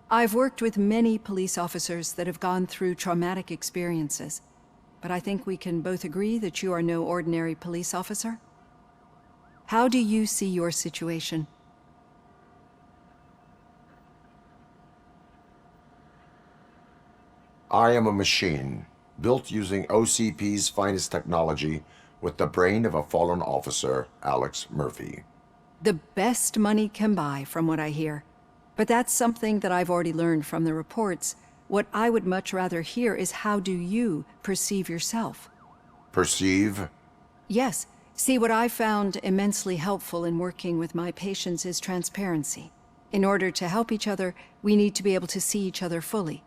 I've worked with many police officers that have gone through traumatic experiences, but I think we can both agree that you are no ordinary police officer. How do you see your situation? I am a machine, built using OCP's finest technology, with the brain of a fallen officer, Alex Murphy. The best money can buy, from what I hear. But that's something that I've already learned from the reports. What I would much rather hear is how do you perceive yourself? Perceive? Yes. See, what I found immensely helpful in working with my patients is transparency. In order to help each other, we need to be able to see each other fully.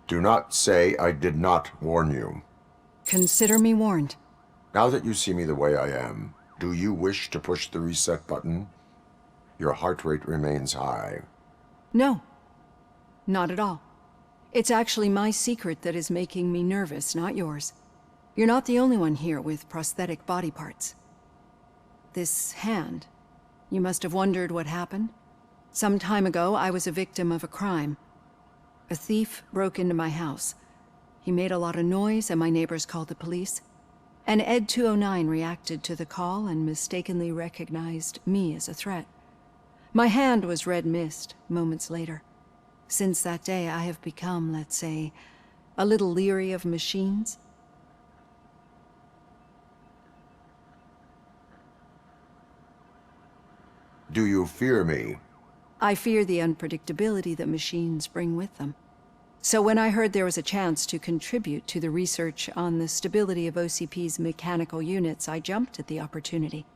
Do not say I did not warn you. Consider me warned. Now that you see me the way I am, do you wish to push the reset button? Your heart rate remains high. No, not at all. It's actually my secret that is making me nervous, not yours. You're not the only one here with prosthetic body parts. This hand, you must have wondered what happened. Some time ago, I was a victim of a crime. A thief broke into my house. He made a lot of noise and my neighbors called the police. And Ed 209 reacted to the call and mistakenly recognized me as a threat. My hand was red mist moments later. Since that day, I have become, let's say, a little leery of machines. Do you fear me? I fear the unpredictability that machines bring with them. So when I heard there was a chance to contribute to the research on the stability of OCP's mechanical units, I jumped at the opportunity.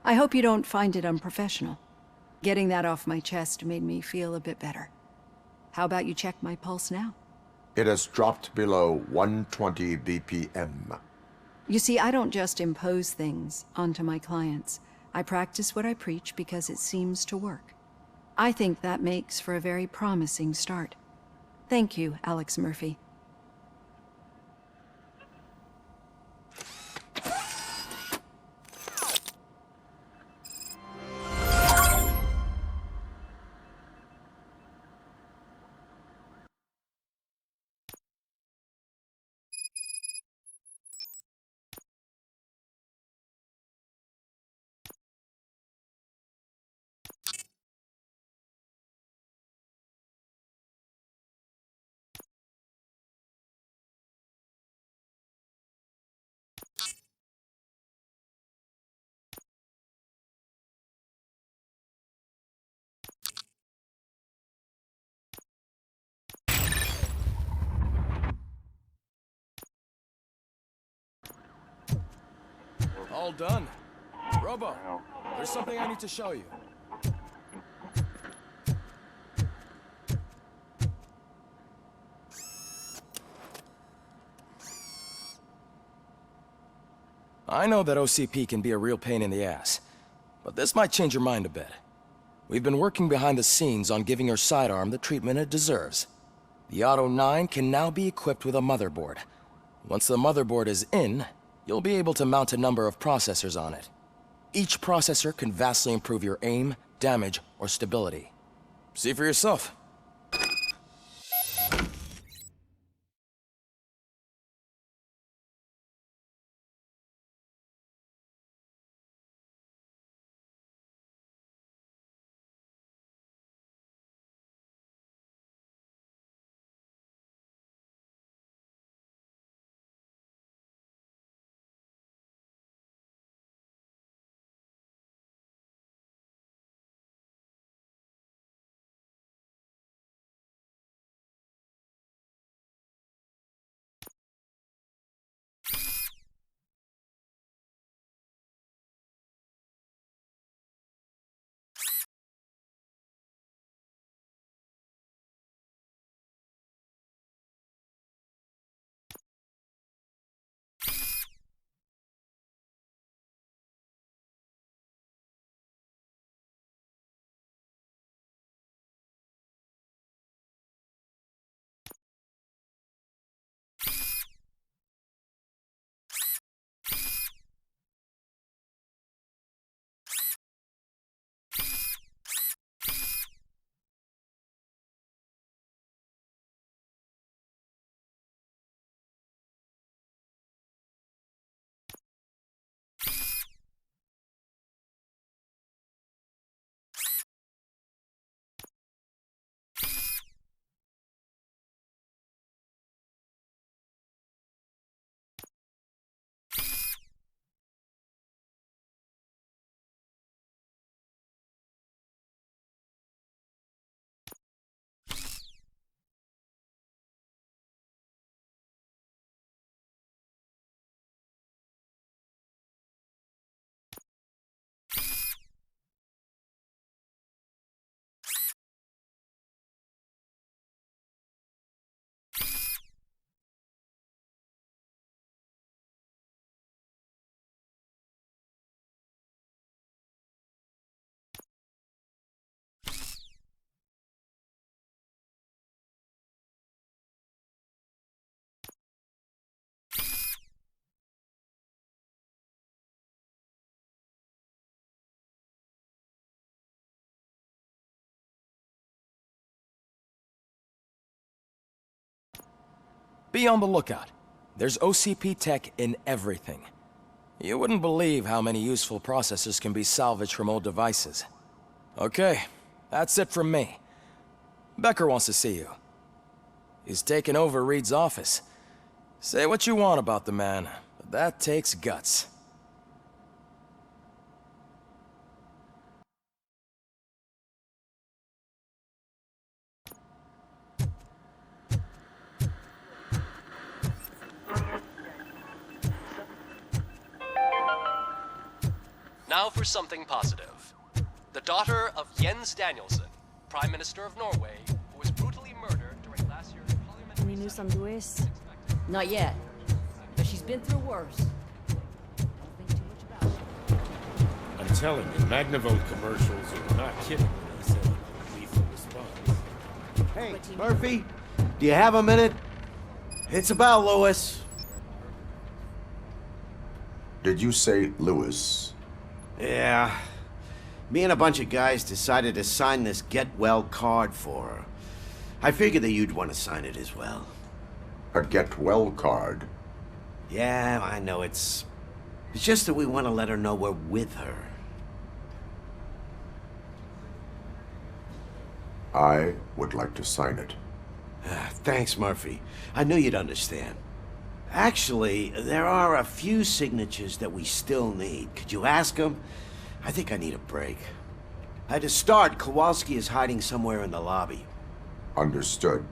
I hope you don't find it unprofessional. Getting that off my chest made me feel a bit better. How about you check my pulse now? It has dropped below 120 BPM. You see, I don't just impose things onto my clients. I practice what I preach because it seems to work. I think that makes for a very promising start. Thank you, Alex Murphy. All done. Robo, there's something I need to show you. I know that OCP can be a real pain in the ass, but this might change your mind a bit. We've been working behind the scenes on giving your sidearm the treatment it deserves. The Auto 9 can now be equipped with a motherboard. Once the motherboard is in, you'll be able to mount a number of processors on it. Each processor can vastly improve your aim, damage, or stability. See for yourself. Be on the lookout. There's OCP tech in everything. You wouldn't believe how many useful processors can be salvaged from old devices. Okay, that's it from me. Becker wants to see you. He's taken over Reed's office. Say what you want about the man, but that takes guts. Now for something positive. The daughter of Jens Danielson, Prime Minister of Norway, who was brutally murdered during last year's parliamentary... You knew some Luis? Not yet, but she's been through worse. I'm telling you, Magnavolt commercials are not kidding when they say lethal response. Hey, Murphy, do you have a minute? It's about Lewis. Did you say Lewis? Yeah. Me and a bunch of guys decided to sign this get well card for her. I figured that you'd want to sign it as well. A get well card? Yeah, I know it's just that we want to let her know we're with her. I would like to sign it. Thanks, Murphy. I knew you'd understand. Actually, there are a few signatures that we still need. Could you ask them? I think I need a break. To start, Kowalski is hiding somewhere in the lobby. Understood.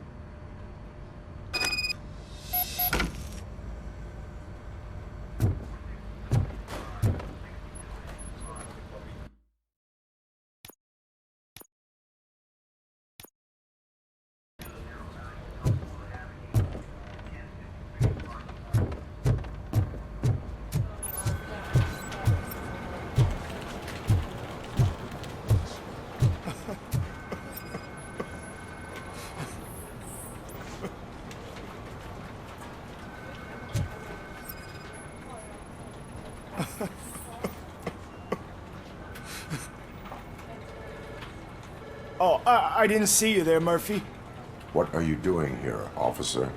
Oh, I didn't see you there, Murphy. What are you doing here, officer?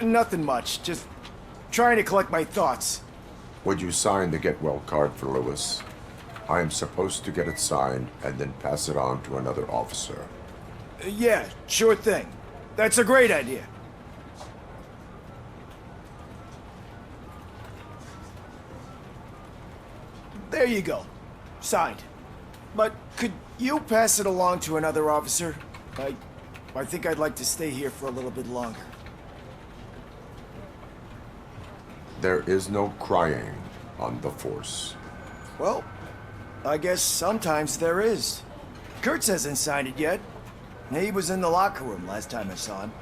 Nothing much, just trying to collect my thoughts. Would you sign the get well card for Lewis? I am supposed to get it signed and then pass it on to another officer. Yeah, sure thing. That's a great idea. There you go. Signed. But could you pass it along to another officer? I think I'd like to stay here for a little bit longer. There is no crying on the Force. Well, I guess sometimes there is. Kurtz hasn't signed it yet. He was in the locker room last time I saw him.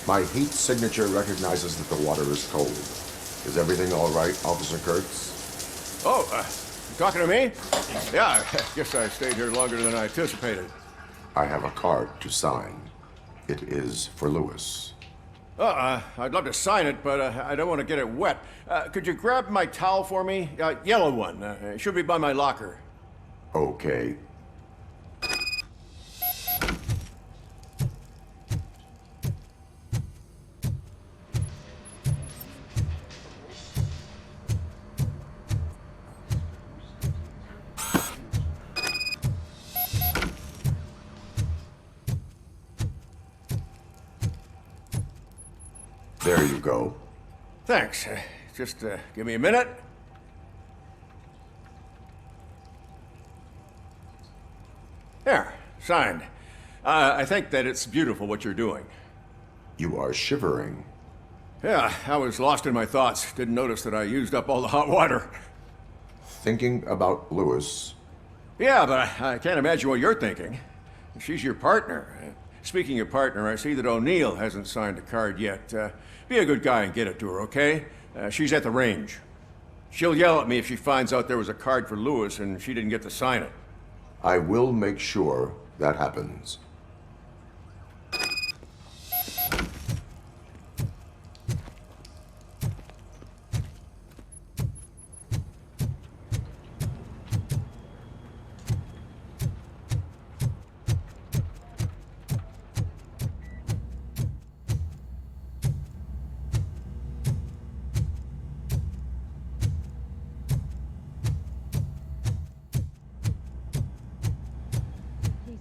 My heat signature recognizes that the water is cold. Is everything all right, Officer Kurtz? Oh, you talking to me? Yeah, I guess I stayed here longer than I anticipated. I have a card to sign. It is for Lewis. I'd love to sign it, but I don't want to get it wet. Could you grab my towel for me? Yellow one. It should be by my locker. Okay. There you go. Thanks. Just give me a minute. There, signed. I think that it's beautiful what you're doing. You are shivering. Yeah, I was lost in my thoughts. Didn't notice that I used up all the hot water. Thinking about Lewis. Yeah, but I can't imagine what you're thinking. She's your partner. Speaking of partner, I see that O'Neill hasn't signed a card yet. Be a good guy and get it to her, okay? She's at the range. She'll yell at me if she finds out there was a card for Lewis and she didn't get to sign it. I will make sure that happens.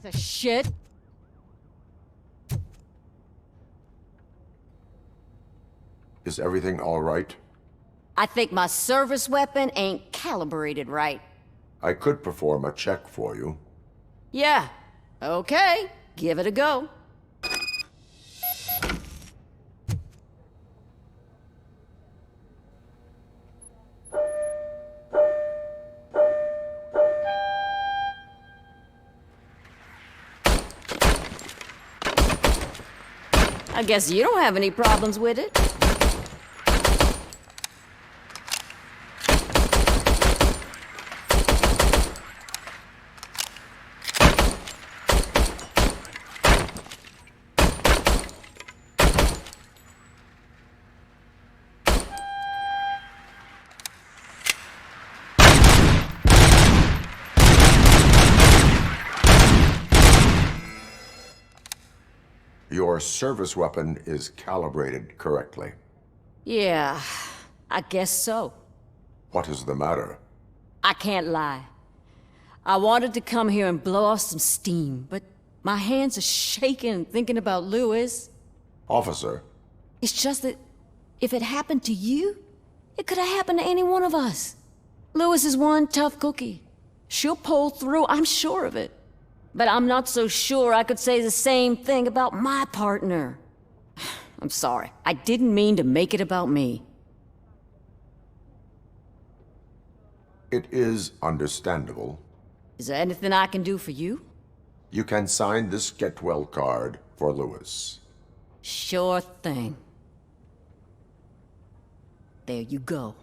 Piece of shit. Is everything all right? I think my service weapon ain't calibrated right. I could perform a check for you. Yeah. Okay. Give it a go. I guess you don't have any problems with it. Your service weapon is calibrated correctly. Yeah, I guess so. What is the matter? I can't lie. I wanted to come here and blow off some steam, but my hands are shaking thinking about Lewis. Officer. It's just that if it happened to you, it could have happened to any one of us. Lewis is one tough cookie. She'll pull through, I'm sure of it. But I'm not so sure I could say the same thing about my partner. I'm sorry. I didn't mean to make it about me. It is understandable. Is there anything I can do for you? You can sign this Get Well card for Lewis. Sure thing. There you go.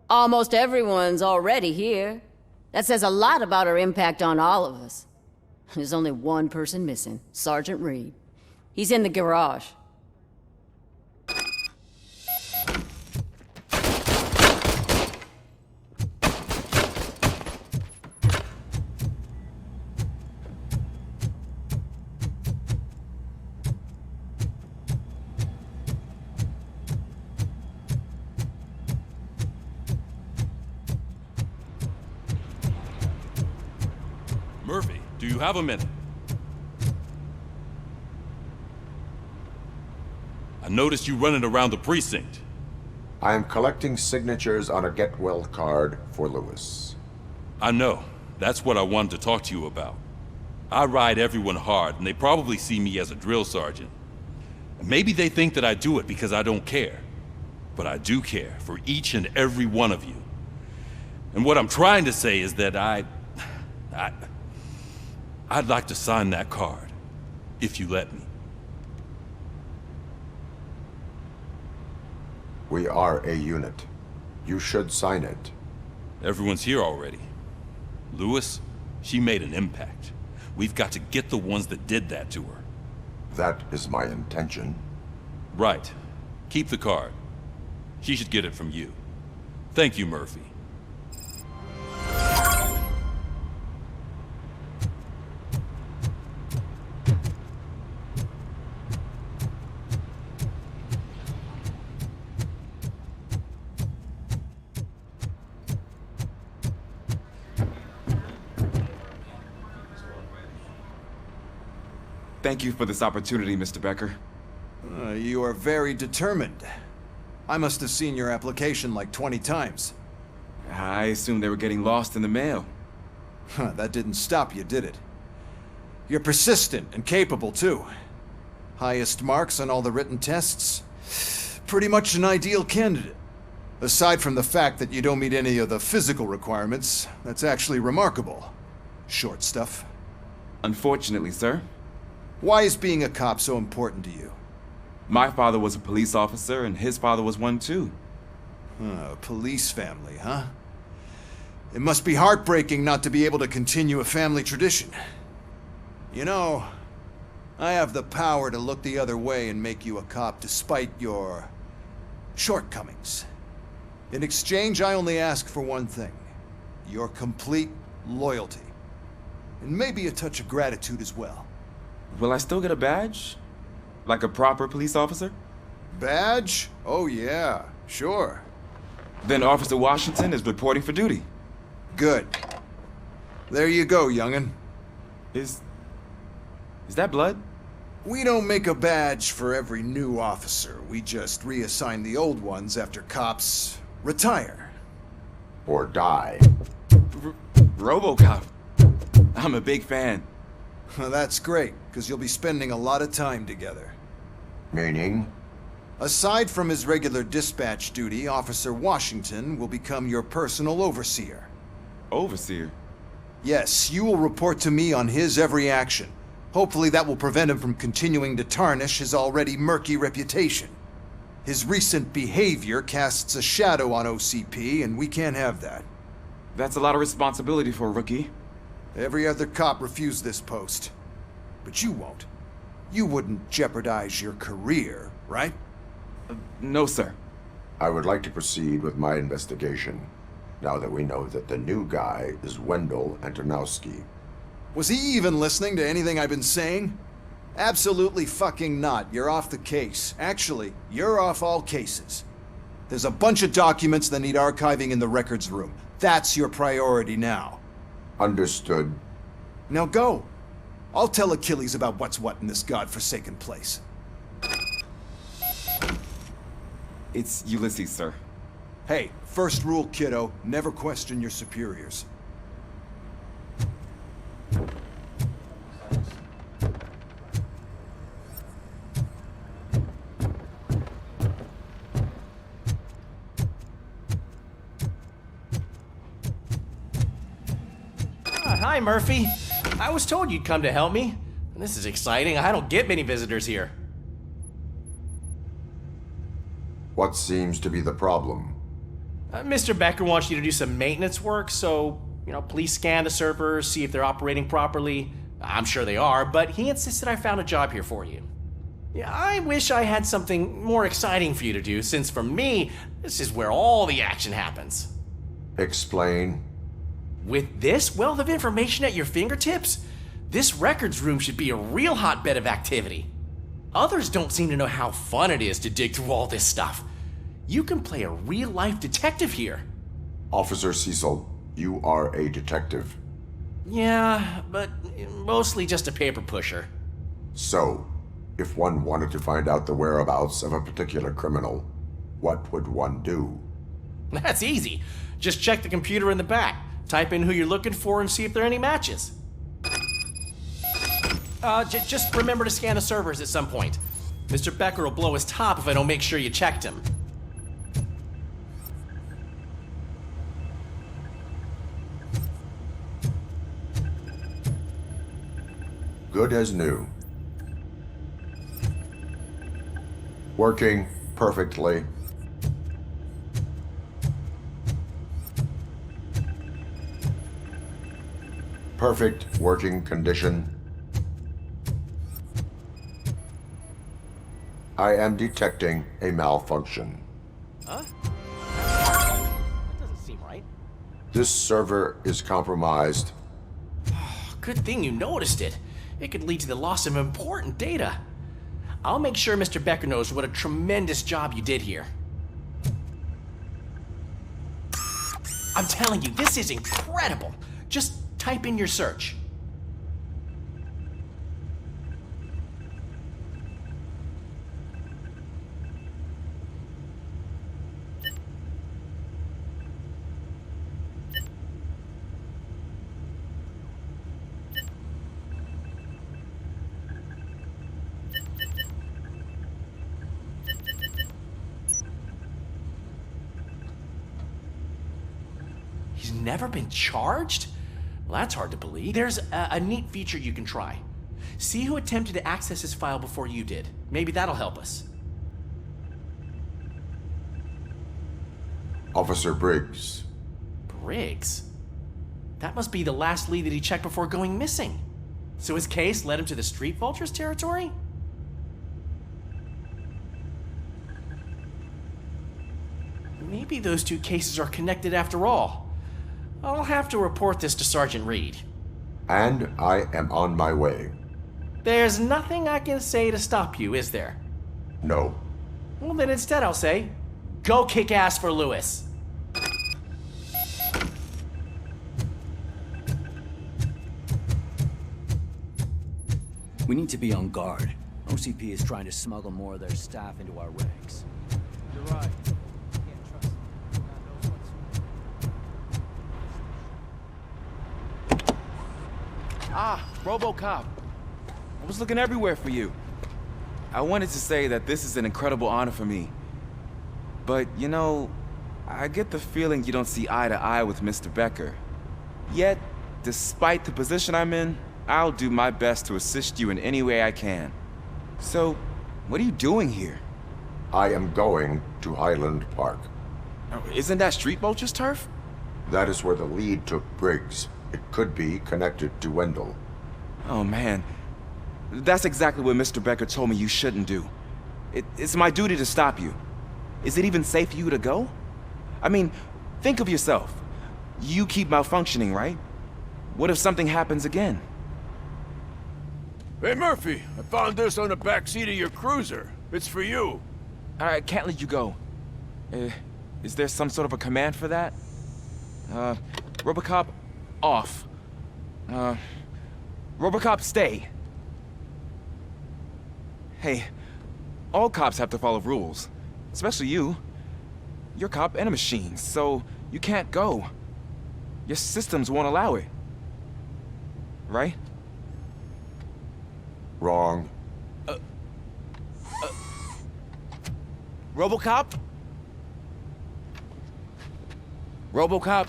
Almost everyone's already here. That says a lot about her impact on all of us. There's only one person missing, Sergeant Reed. He's in the garage. Murphy, do you have a minute? I noticed you running around the precinct. I am collecting signatures on a Get Well card for Lewis. I know. That's what I wanted to talk to you about. I ride everyone hard, and they probably see me as a drill sergeant. Maybe they think that I do it because I don't care. But I do care for each and every one of you. And what I'm trying to say is that I'd like to sign that card, if you let me. We are a unit. You should sign it. Everyone's here already. Lewis, she made an impact. We've got to get the ones that did that to her. That is my intention. Right. Keep the card. She should get it from you. Thank you, Murphy. Thank you for this opportunity, Mr. Becker. You are very determined. I must have seen your application like 20 times. I assumed they were getting lost in the mail. That didn't stop you, did it? You're persistent and capable, too. Highest marks on all the written tests. Pretty much an ideal candidate. Aside from the fact that you don't meet any of the physical requirements, that's actually remarkable. Short stuff. Unfortunately, sir. Why is being a cop so important to you? My father was a police officer, and his father was one too. A police family, huh? It must be heartbreaking not to be able to continue a family tradition. You know, I have the power to look the other way and make you a cop despite your shortcomings. In exchange, I only ask for one thing. Your complete loyalty. And maybe a touch of gratitude as well. Will I still get a badge? Like a proper police officer? Badge? Oh yeah, sure. Then Officer Washington is reporting for duty. Good. There you go, young'un. Is that blood? We don't make a badge for every new officer. We just reassign the old ones after cops retire. Or die. RoboCop. I'm a big fan. That's great, because you'll be spending a lot of time together. Meaning? Aside from his regular dispatch duty, Officer Washington will become your personal overseer. Overseer? Yes, you will report to me on his every action. Hopefully that will prevent him from continuing to tarnish his already murky reputation. His recent behavior casts a shadow on OCP, and we can't have that. That's a lot of responsibility for a rookie. Every other cop refused this post. But you won't. You wouldn't jeopardize your career, right? No, sir. I would like to proceed with my investigation, now that we know that the new guy is Wendell Antonowski. Was he even listening to anything I've been saying? Absolutely fucking not. You're off the case. Actually, you're off all cases. There's a bunch of documents that need archiving in the records room. That's your priority now. Understood. Now go. I'll tell Achilles about what's what in this godforsaken place. It's Ulysses, sir. Hey, first rule, kiddo, never question your superiors. Hi, Murphy. I was told you'd come to help me. This is exciting. I don't get many visitors here. What seems to be the problem? Mr. Becker wants you to do some maintenance work, so, please scan the servers, see if they're operating properly. I'm sure they are, but he insisted I found a job here for you. Yeah, I wish I had something more exciting for you to do, since for me, this is where all the action happens. Explain. With this wealth of information at your fingertips, this records room should be a real hotbed of activity. Others don't seem to know how fun it is to dig through all this stuff. You can play a real-life detective here. Officer Cecil, you are a detective. Yeah, but mostly just a paper pusher. So, if one wanted to find out the whereabouts of a particular criminal, what would one do? That's easy. Just check the computer in the back. Type in who you're looking for and see if there are any matches. Just remember to scan the servers at some point. Mr. Becker will blow his top if I don't make sure you checked him. Good as new. Working perfectly. Perfect working condition. I am detecting a malfunction. Huh? That doesn't seem right. This server is compromised. Good thing you noticed it. It could lead to the loss of important data. I'll make sure Mr. Becker knows what a tremendous job you did here. I'm telling you, this is incredible. Just type in your search. He's never been charged? Well, that's hard to believe. There's a neat feature you can try. See who attempted to access his file before you did. Maybe that'll help us. Officer Briggs. Briggs? That must be the last lead that he checked before going missing. So his case led him to the Street Vultures territory? Maybe those two cases are connected after all. I'll have to report this to Sergeant Reed. And I am on my way. There's nothing I can say to stop you, is there? No. Well, then instead I'll say, go kick ass for Lewis. We need to be on guard. OCP is trying to smuggle more of their staff into our ranks. You're right. Ah, RoboCop. I was looking everywhere for you. I wanted to say that this is an incredible honor for me. But, you know, I get the feeling you don't see eye to eye with Mr. Becker. Yet, despite the position I'm in, I'll do my best to assist you in any way I can. So, what are you doing here? I am going to Highland Park. Oh, isn't that Street Vulture's turf? That is where the lead took Briggs. It could be connected to Wendell. Oh, man. That's exactly what Mr. Becker told me you shouldn't do. It's my duty to stop you. Is it even safe for you to go? I mean, think of yourself. You keep malfunctioning, right? What if something happens again? Hey, Murphy, I found this on the back seat of your cruiser. It's for you. I can't let you go. Is there some sort of a command for that? RoboCop, off. RoboCop, stay. Hey, all cops have to follow rules. Especially you. You're a cop and a machine, so you can't go. Your systems won't allow it. Right? Wrong. RoboCop? RoboCop?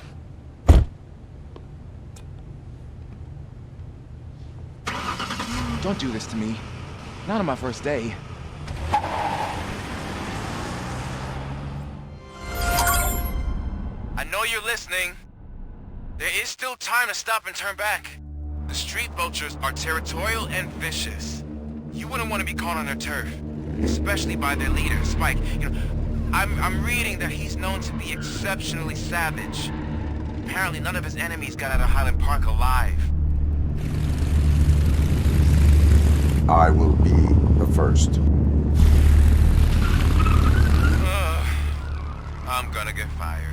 Don't do this to me. Not on my first day. I know you're listening. There is still time to stop and turn back. The street vultures are territorial and vicious. You wouldn't want to be caught on their turf, especially by their leader, Spec. You know, I'm reading that he's known to be exceptionally savage. Apparently none of his enemies got out of Highland Park alive. I will be the first. I'm gonna get fired.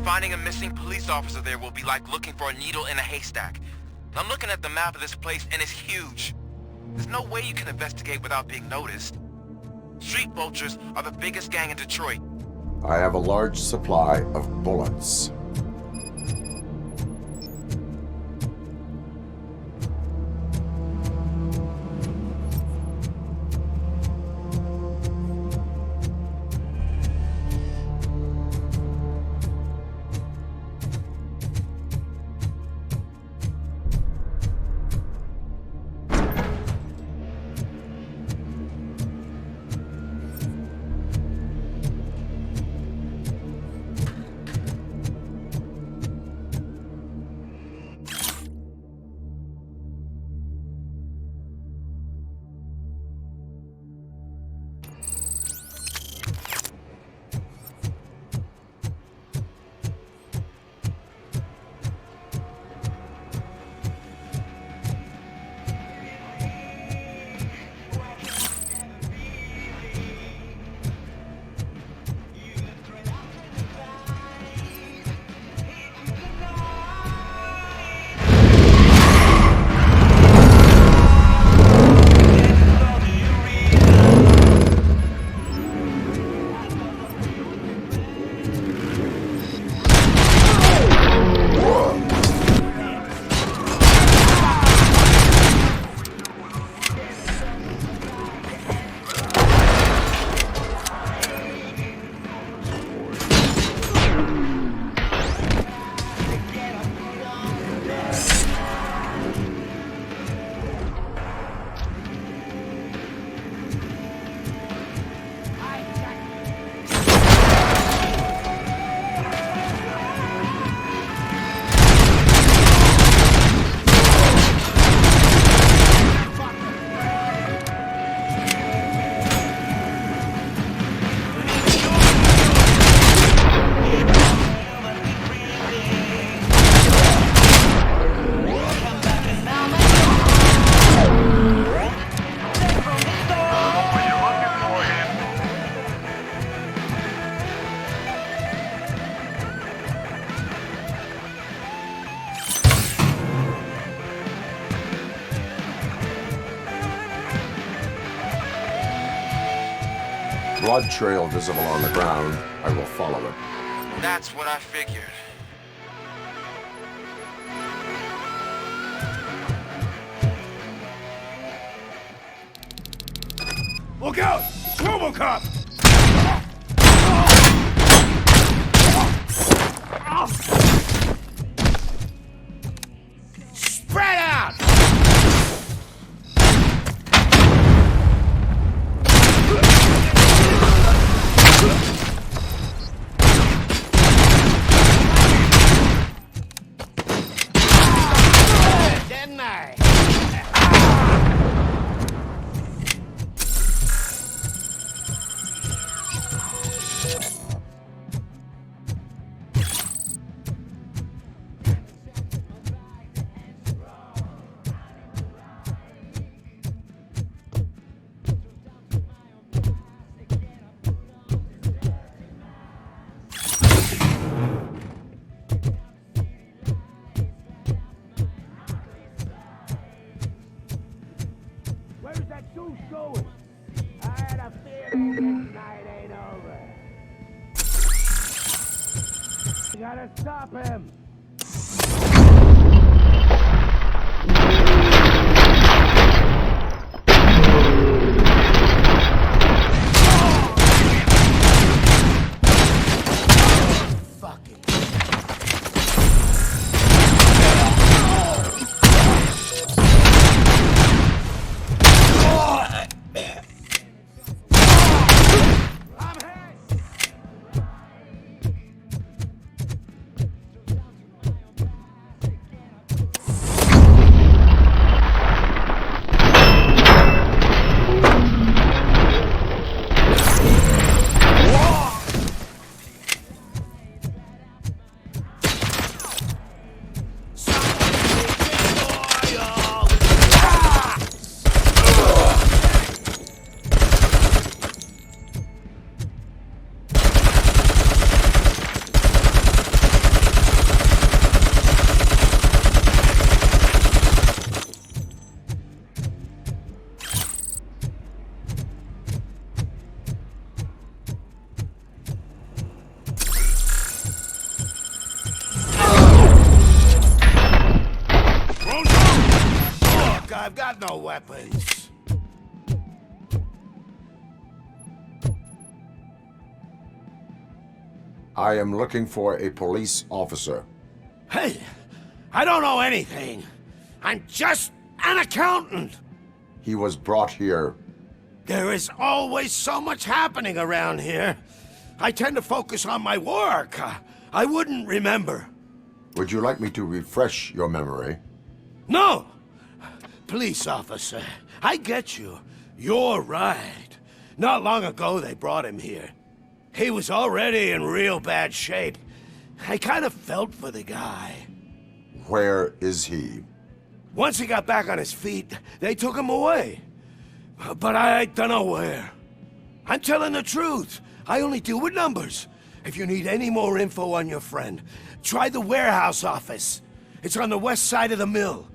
Finding a missing police officer there will be like looking for a needle in a haystack. I'm looking at the map of this place and it's huge. There's no way you can investigate without being noticed. Street vultures are the biggest gang in Detroit. I have a large supply of bullets. blood trail visible on the ground. I will follow it. That's what I figured. Look out! It's RoboCop! Spread out! Didn't I? Where's that goose going? I had a feeling this night ain't over. You gotta stop him. I've got no weapons. I am looking for a police officer. Hey, I don't know anything. I'm just an accountant. He was brought here. There is always so much happening around here. I tend to focus on my work. I wouldn't remember. Would you like me to refresh your memory? No! Police officer, I get you. You're right. Not long ago they brought him here. He was already in real bad shape. I kind of felt for the guy. Where is he? Once he got back on his feet, they took him away. But I don't know where. I'm telling the truth. I only deal with numbers. If you need any more info on your friend, try the warehouse office. It's on the west side of the mill.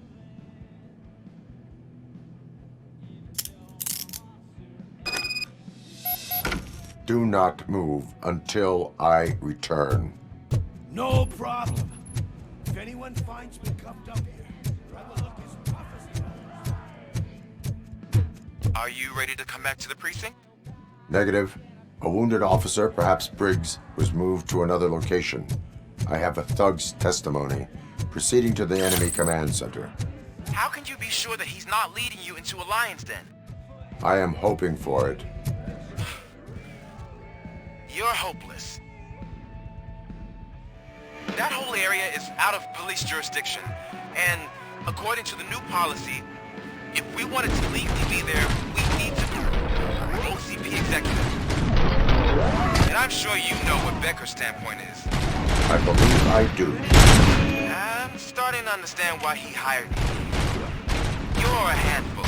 Do not move until I return. No problem. If anyone finds me cuffed up here, I will look as tough as Are you ready to come back to the precinct? Negative. A wounded officer, perhaps Briggs, was moved to another location. I have a thug's testimony, proceeding to the enemy command center. How can you be sure that he's not leading you into a lion's den? I am hoping for it. You're hopeless. That whole area is out of police jurisdiction, and according to the new policy, if we wanted to legally be there, we need to be OCP executive. And I'm sure you know what Becker's standpoint is. I believe I do. I'm starting to understand why he hired you. You're a handful.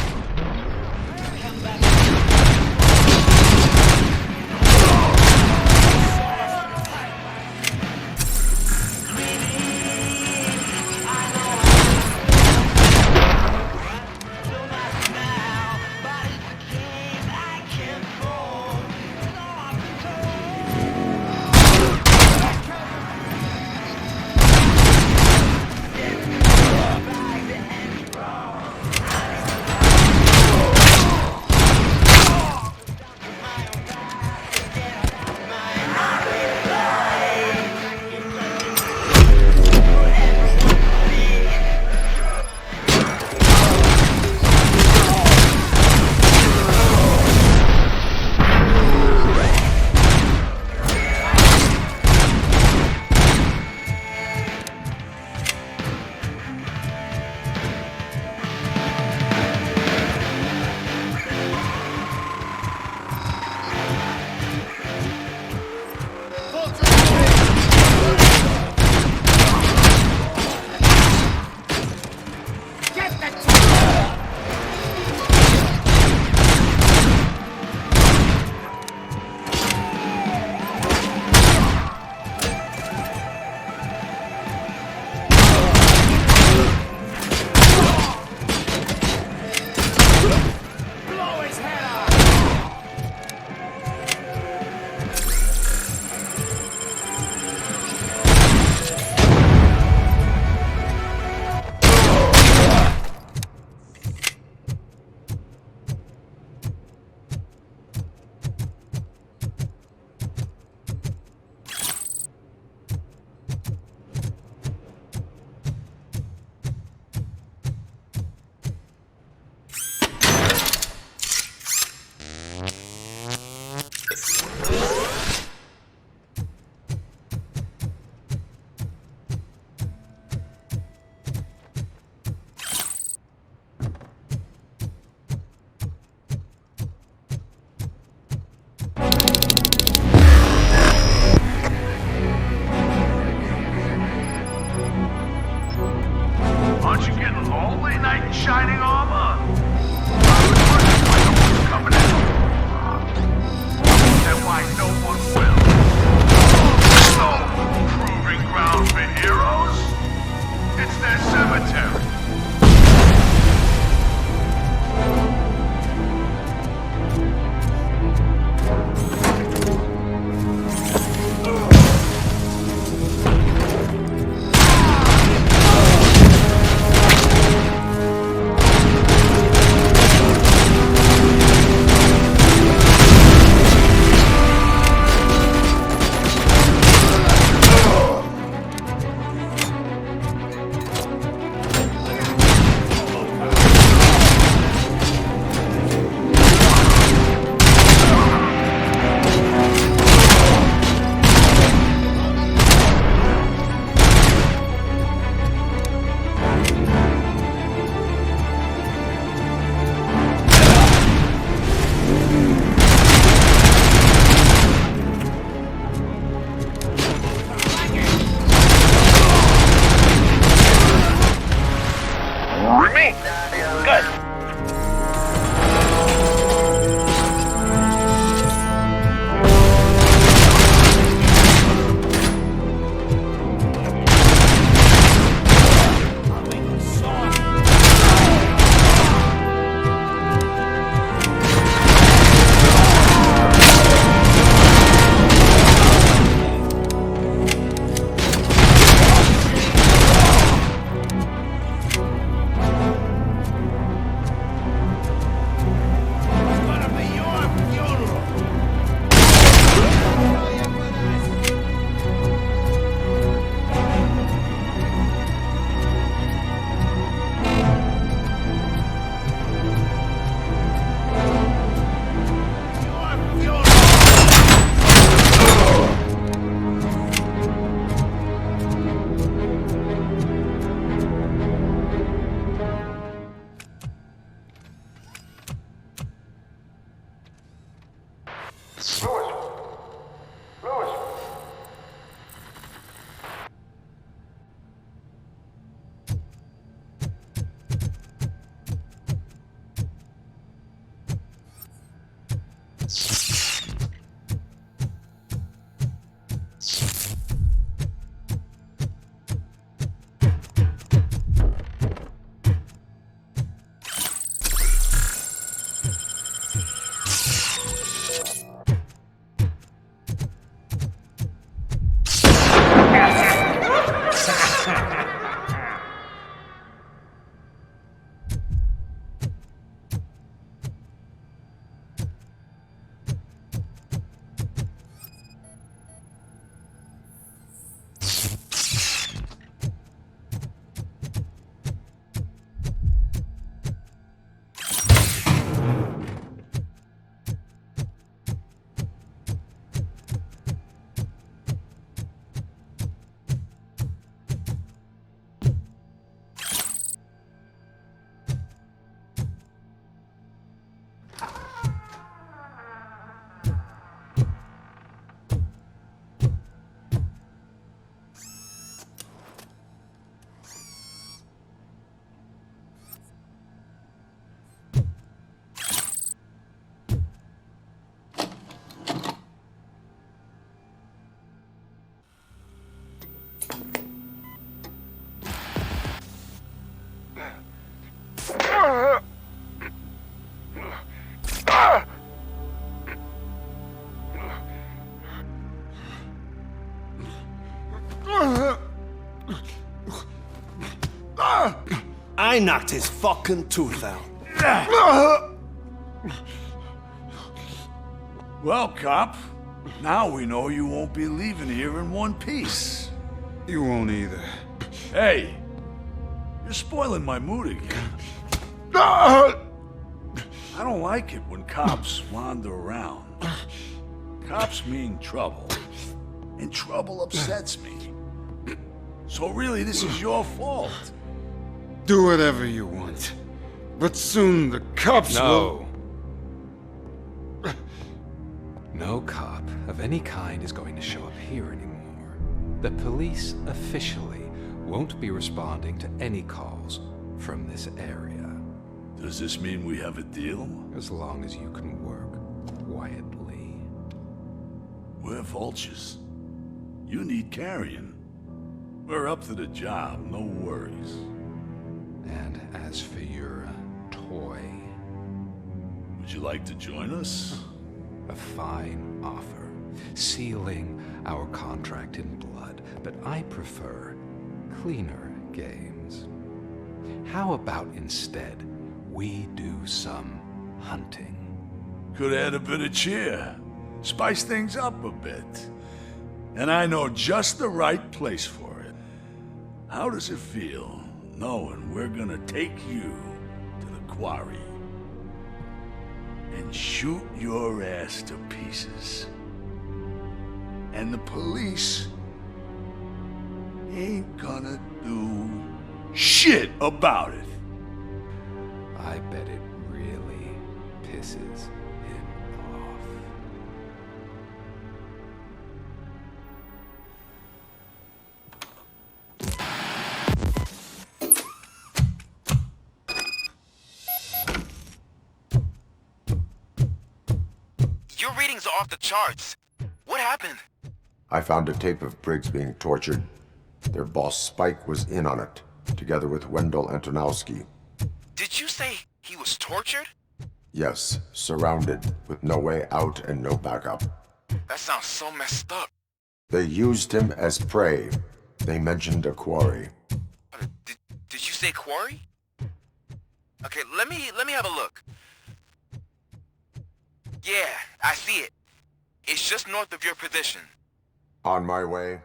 I knocked his fucking tooth out. Well, cop, now we know you won't be leaving here in one piece. You won't either. Hey, you're spoiling my mood again. I don't like it when cops wander around. Cops mean trouble, and trouble upsets me. So really, this is your fault. Do whatever you want. But soon the cops will... No cop of any kind is going to show up here anymore. The police officially won't be responding to any calls from this area. Does this mean we have a deal? As long as you can work quietly. We're vultures. You need carrion. We're up to the job, no worries. And as for your toy... Would you like to join us? A fine offer, sealing our contract in blood, but I prefer cleaner games. How about instead we do some hunting? Could add a bit of cheer, spice things up a bit. And I know just the right place for it. How does it feel knowing we're gonna take you to the quarry and shoot your ass to pieces? And the police ain't gonna do shit about it. I bet it really pisses him off. Your readings are off the charts. What happened? I found a tape of Briggs being tortured. Their boss Spike was in on it, together with Wendell Antonowski. Did you say he was tortured? Yes, surrounded, with no way out and no backup. That sounds so messed up. They used him as prey. They mentioned a quarry. Did you say quarry? Okay, let me have a look. Yeah, I see it. It's just north of your position. On my way.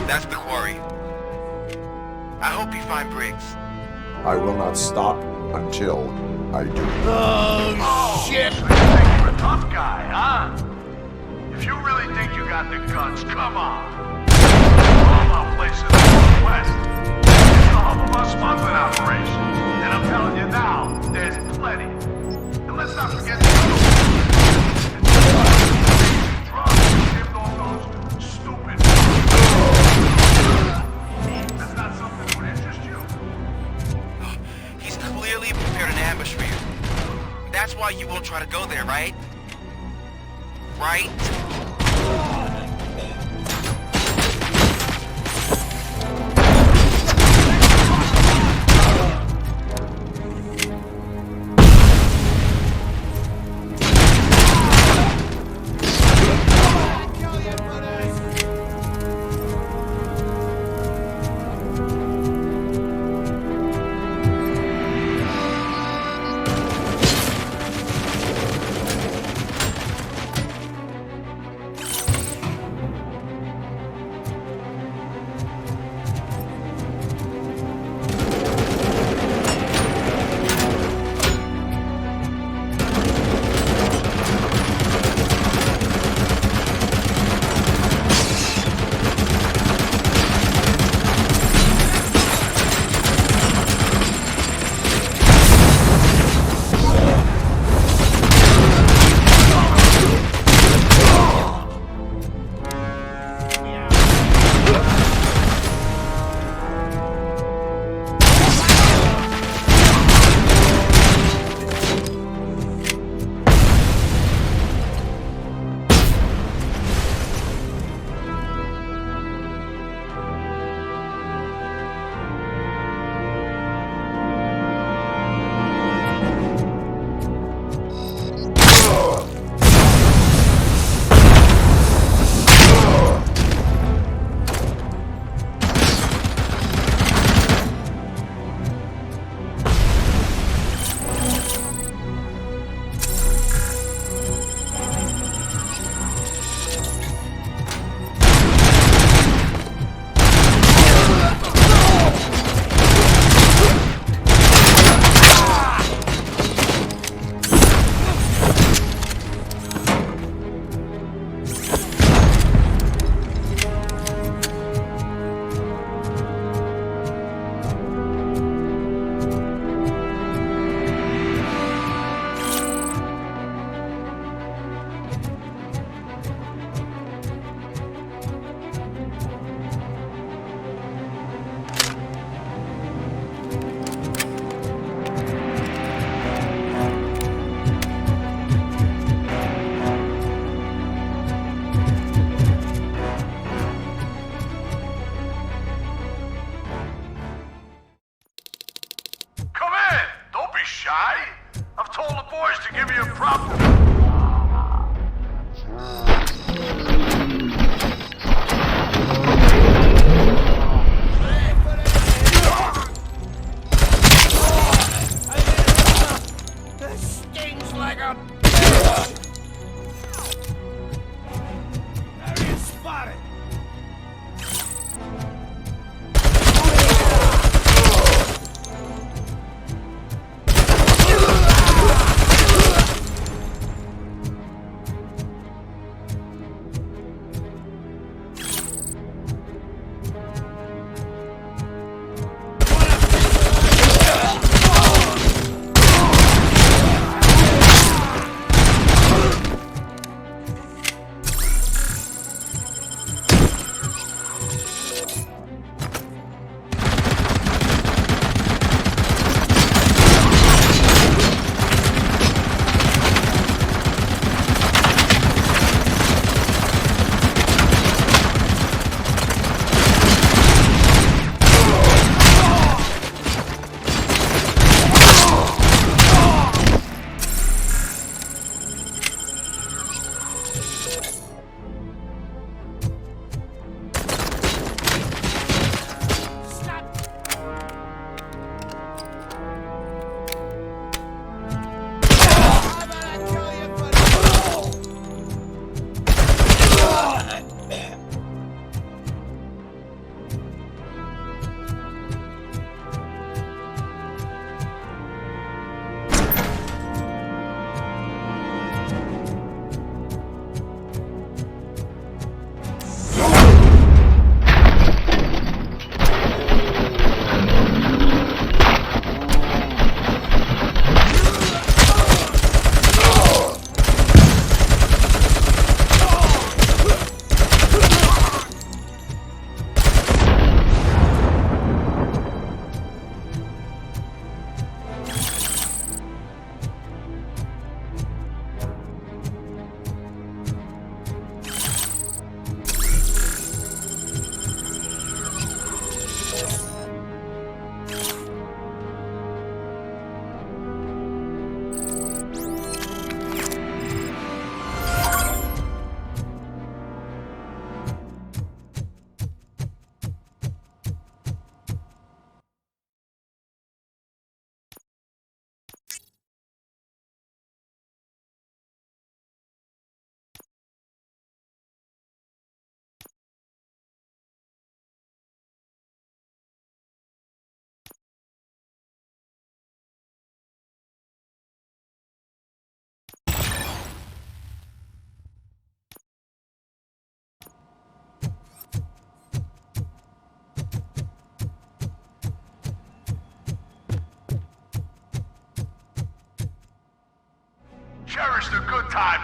That's the quarry. I hope you find Briggs. I will not stop until I do. Oh, shit! So you think you're a tough guy, huh? If you really think you got the guts, come on. All our places in the West. It's the hub of our smuggling operation. And I'm telling you now, there's plenty. And let's not forget the drugs give all those stupid. That's not something that would interest you. He's clearly prepared an ambush for you. That's why you won't try to go there, right? Right?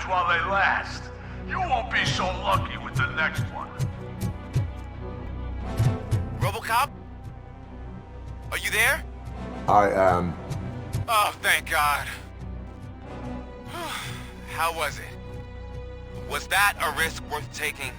while they last. You won't be so lucky with the next one. RoboCop? Are you there? I am. Oh, thank God. How was it? Was that a risk worth taking?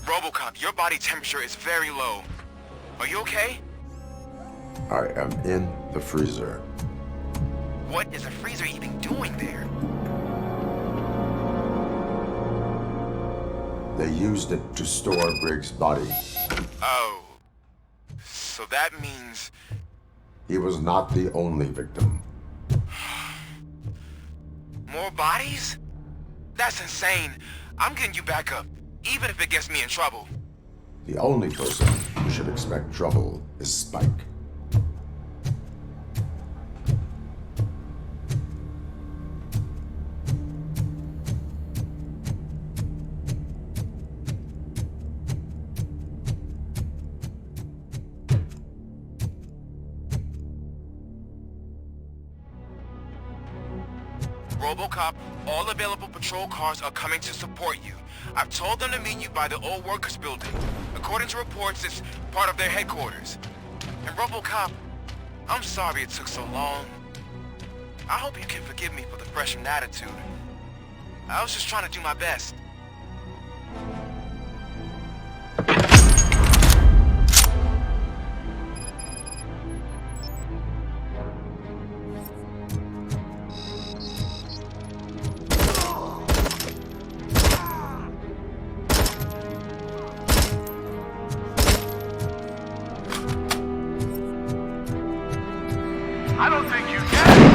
RoboCop, your body temperature is very low. Are you okay? I am in the freezer. What is a freezer even doing there? They used it to store Briggs' body. Oh. So that means... He was not the only victim. More bodies? That's insane. I'm getting you back up, even if it gets me in trouble. The only person who should expect trouble is Spec. RoboCop, all available patrol cars are coming to support you. I've told them to meet you by the old workers building. According to reports, it's part of their headquarters. And RoboCop, I'm sorry it took so long. I hope you can forgive me for the freshman attitude. I was just trying to do my best. I don't think you get it.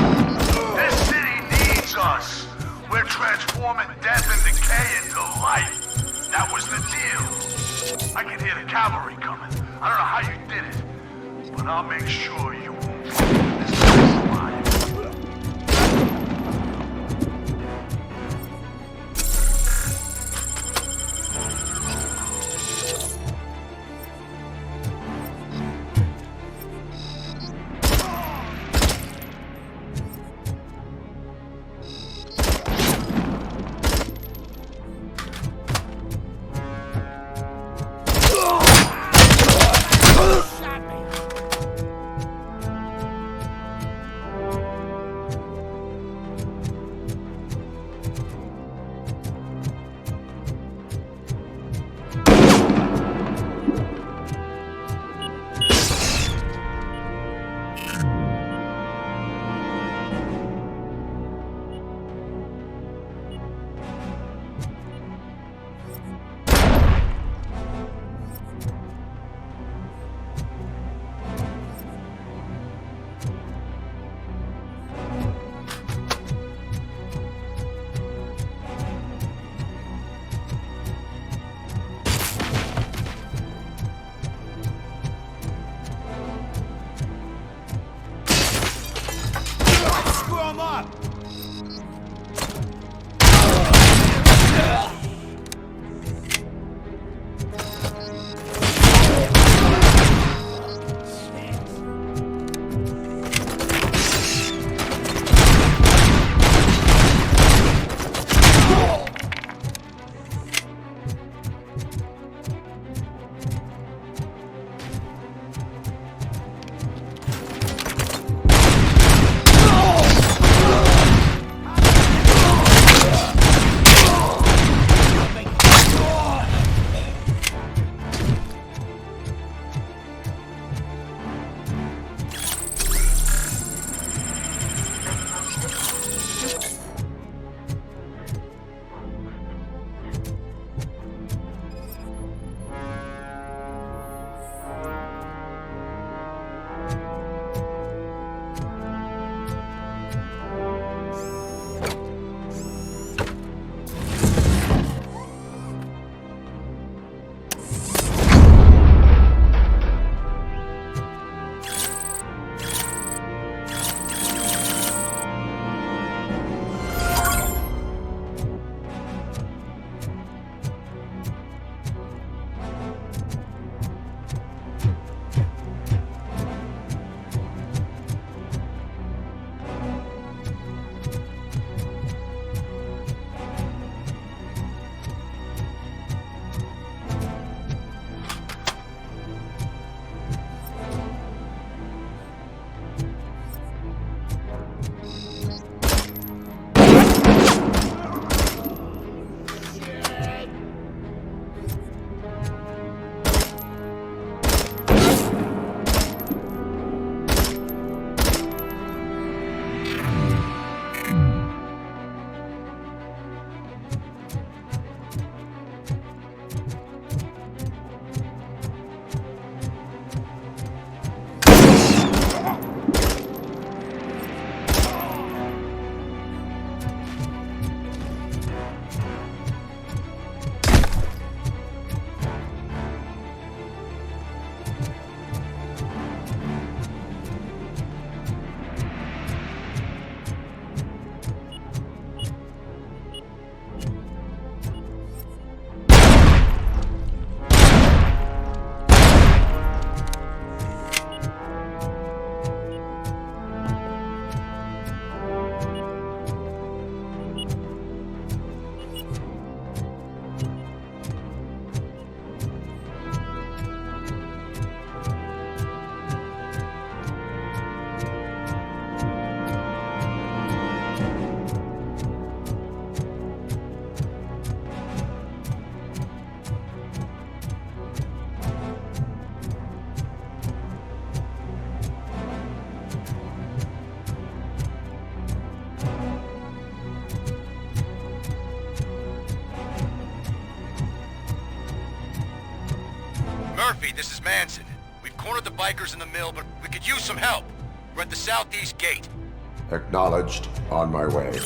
This city needs us. We're transforming death and decay into life. That was the deal. I can hear the cavalry coming. I don't know how you did it, but I'll make sure you won't fall this place alive. OCP, this is Manson. We've cornered the bikers in the mill, but we could use some help. We're at the southeast gate. Acknowledged. On my way.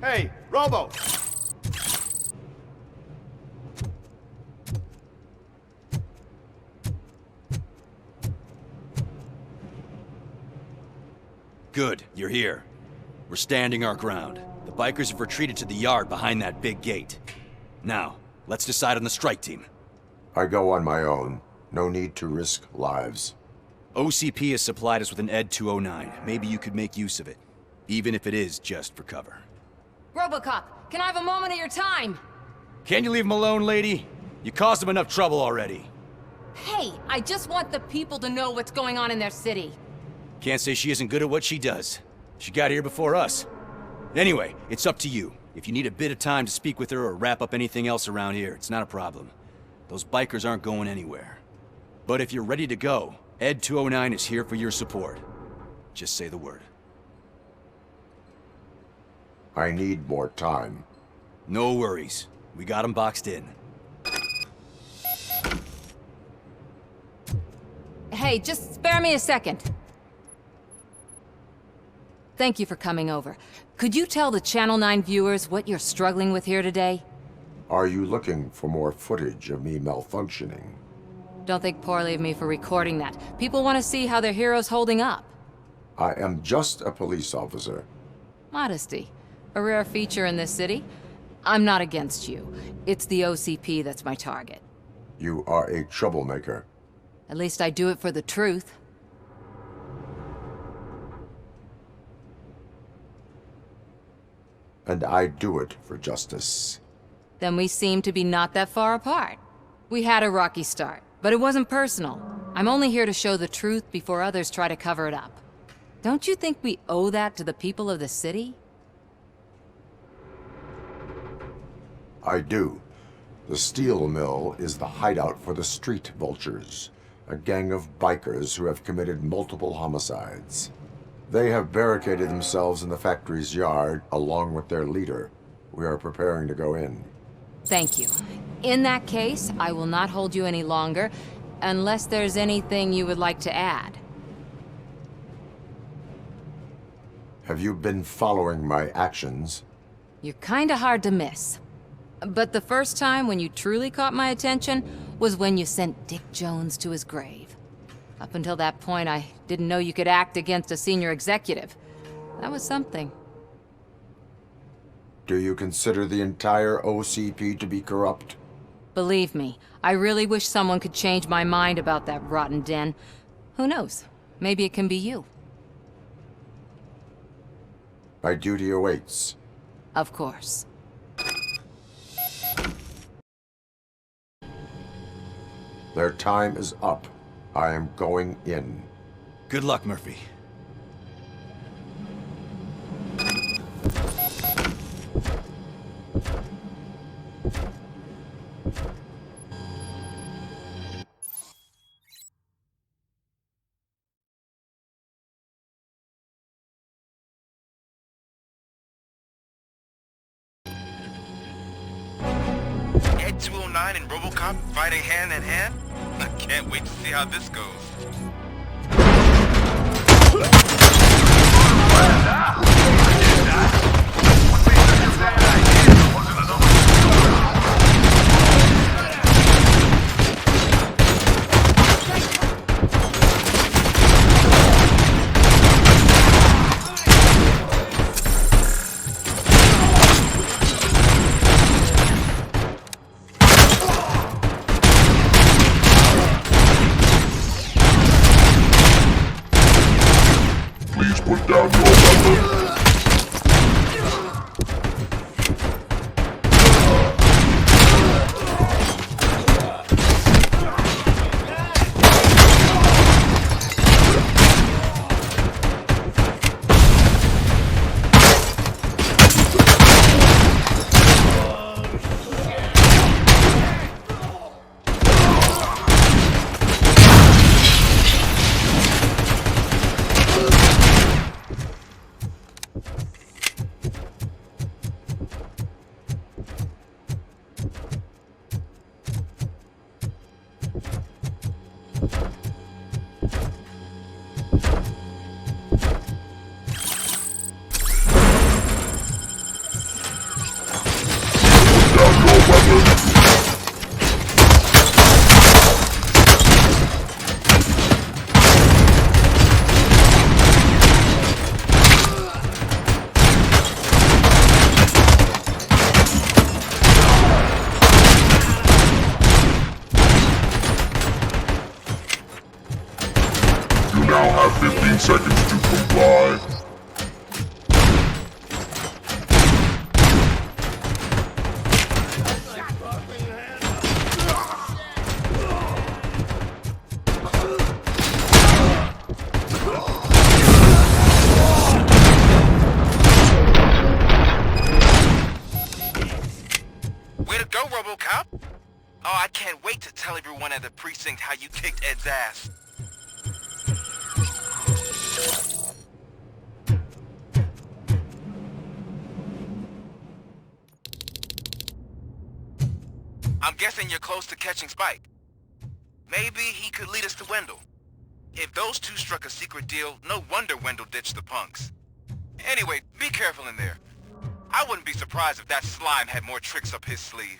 Hey, Robo! Good, you're here. We're standing our ground. The bikers have retreated to the yard behind that big gate. Now, let's decide on the strike team. I go on my own. No need to risk lives. OCP has supplied us with an ED 209. Maybe you could make use of it, even if it is just for cover. RoboCop, can I have a moment of your time? Can you leave him alone, lady? You caused him enough trouble already. Hey, I just want the people to know what's going on in their city. Can't say she isn't good at what she does. She got here before us. Anyway, it's up to you. If you need a bit of time to speak with her or wrap up anything else around here, it's not a problem. Those bikers aren't going anywhere. But if you're ready to go, ED 209 is here for your support. Just say the word. I need more time. No worries. We got him boxed in. Hey, just spare me a second. Thank you for coming over. Could you tell the Channel 9 viewers what you're struggling with here today? Are you looking for more footage of me malfunctioning? Don't think poorly of me for recording that. People want to see how their hero's holding up. I am just a police officer. Modesty. A rare feature in this city. I'm not against you. It's the OCP that's my target. You are a troublemaker. At least I do it for the truth. And I do it for justice. Then we seem to be not that far apart. We had a rocky start, but it wasn't personal. I'm only here to show the truth before others try to cover it up. Don't you think we owe that to the people of the city? I do. The steel mill is the hideout for the street vultures, a gang of bikers who have committed multiple homicides. They have barricaded themselves in the factory's yard, along with their leader. We are preparing to go in. Thank you. In that case, I will not hold you any longer, unless there's anything you would like to add. Have you been following my actions? You're kinda hard to miss. But the first time when you truly caught my attention was when you sent Dick Jones to his grave. Up until that point, I didn't know you could act against a senior executive. That was something. Do you consider the entire OCP to be corrupt? Believe me, I really wish someone could change my mind about that rotten den. Who knows? Maybe it can be you. My duty awaits. Of course. Their time is up. I am going in. Good luck, Murphy. Ed 209 and RoboCop fighting hand in hand? I can't wait to see how this goes. 15 seconds to comply. Way to go, RoboCop! Oh, I can't wait to tell everyone at the precinct how you kicked Ed's ass. I'm guessing you're close to catching Spike. Maybe he could lead us to Wendell. If those two struck a secret deal, no wonder Wendell ditched the punks. Anyway, be careful in there. I wouldn't be surprised if that slime had more tricks up his sleeve.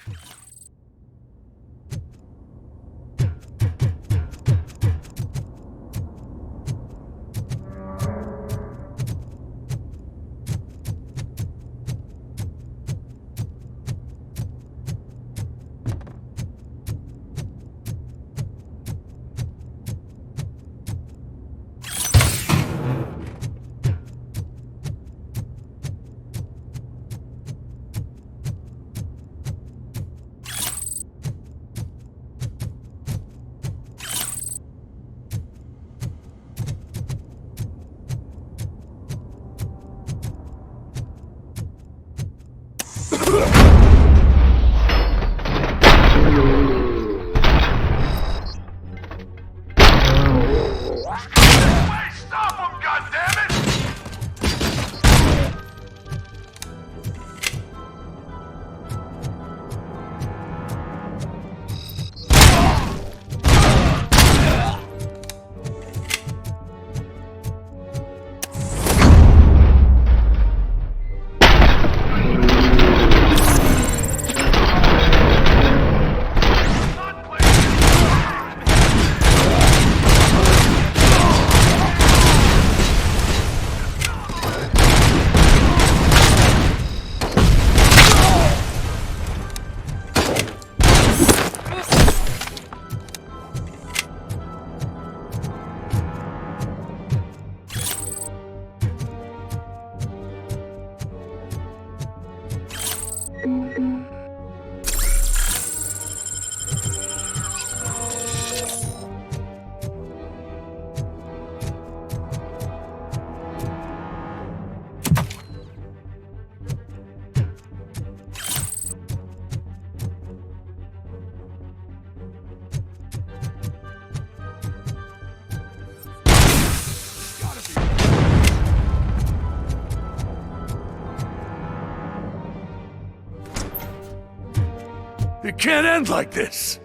It can't end like this!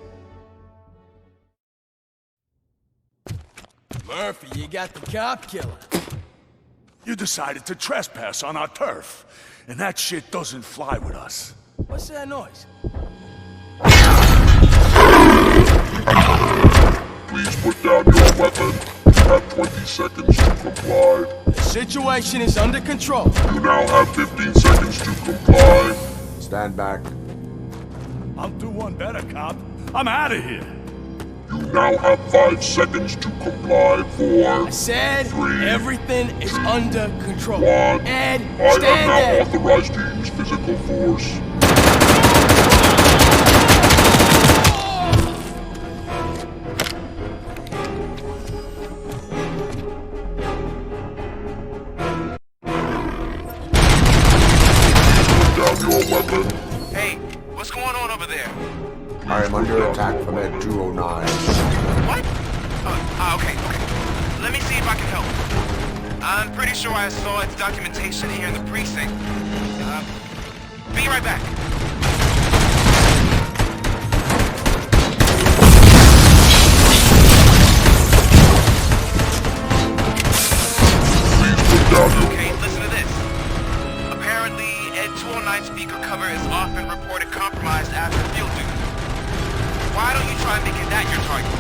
Murphy, you got the cop killer. You decided to trespass on our turf, and that shit doesn't fly with us. What's that noise? Please put down your weapon. You have 20 seconds to comply. The situation is under control. You now have 15 seconds to comply. Stand back. I'll do one better, cop. I'm out of here. You now have 5 seconds to comply. 4, I said 3, everything is under control. 1. Ed, I stand am now there. authorized to use physical force. Put down your weapon. Hey, what's going on over there? I am under attack from Ed 209. What? Okay. Let me see if I can help. I'm pretty sure I saw its documentation here in the precinct. Be right back. Okay, listen to this. Apparently, Ed 209 speaker cover is often reported compromised after field duty. Why don't you try making that your target?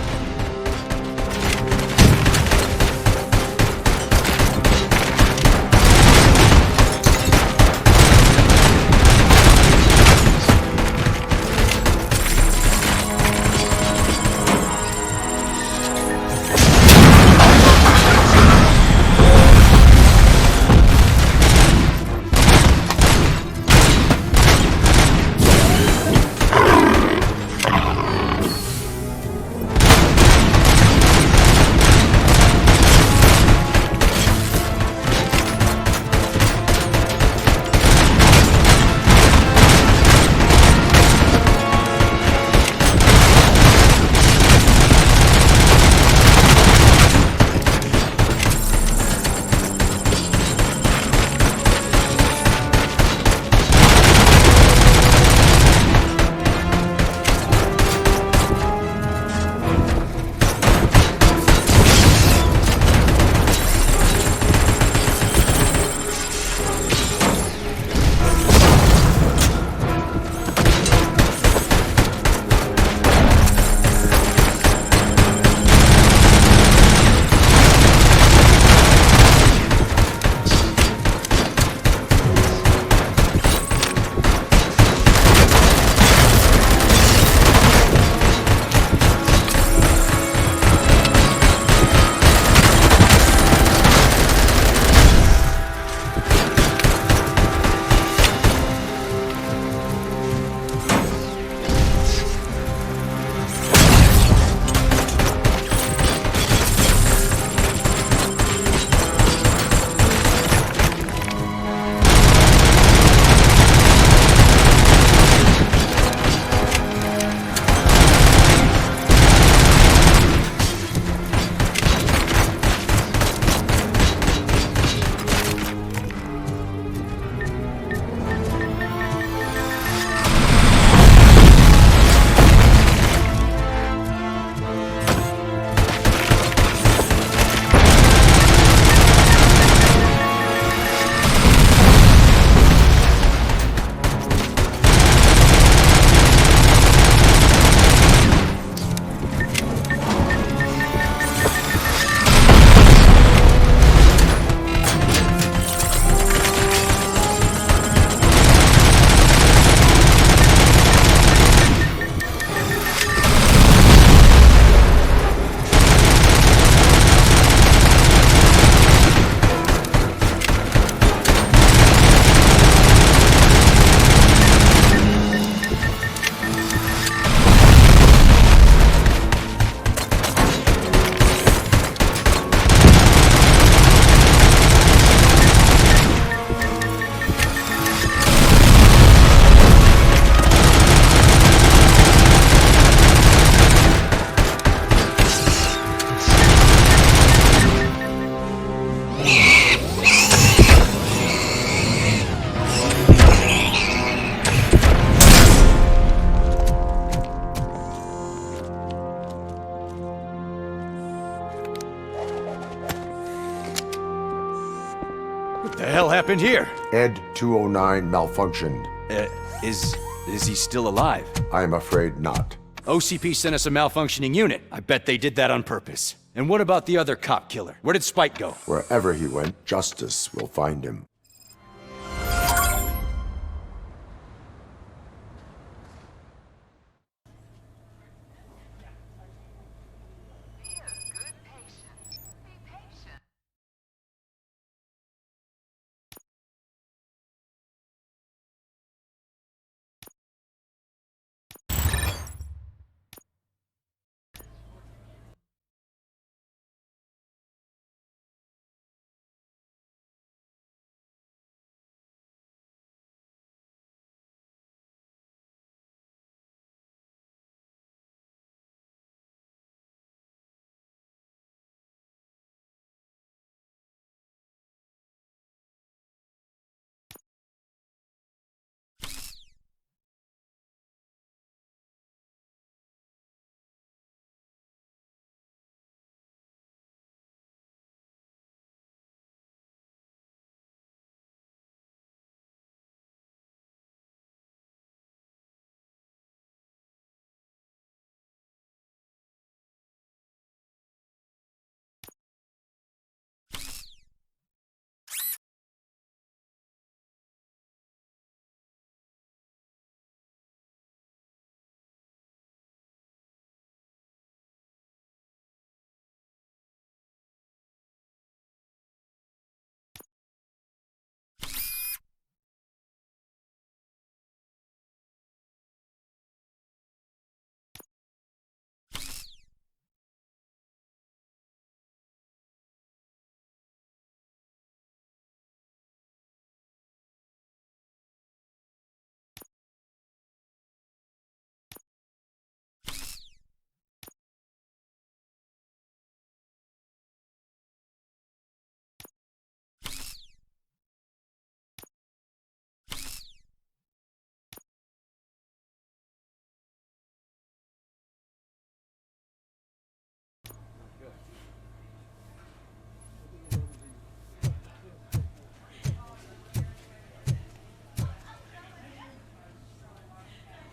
happened here? Ed 209 malfunctioned. Is he still alive? I'm afraid not. OCP sent us a malfunctioning unit. I bet they did that on purpose. And what about the other cop killer? Where did Spike go? Wherever he went, justice will find him.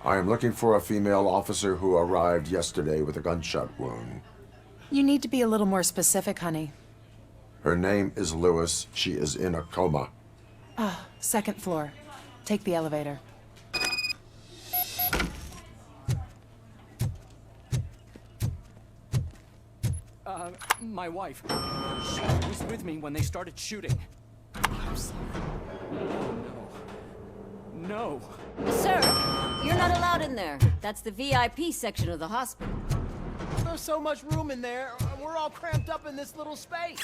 I am looking for a female officer who arrived yesterday with a gunshot wound. You need to be a little more specific, honey. Her name is Lewis. She is in a coma. Second floor. Take the elevator. My wife. She was with me when they started shooting. I'm sorry. No. Sir, you're not allowed in there. That's the VIP section of the hospital. There's so much room in there, and we're all cramped up in this little space.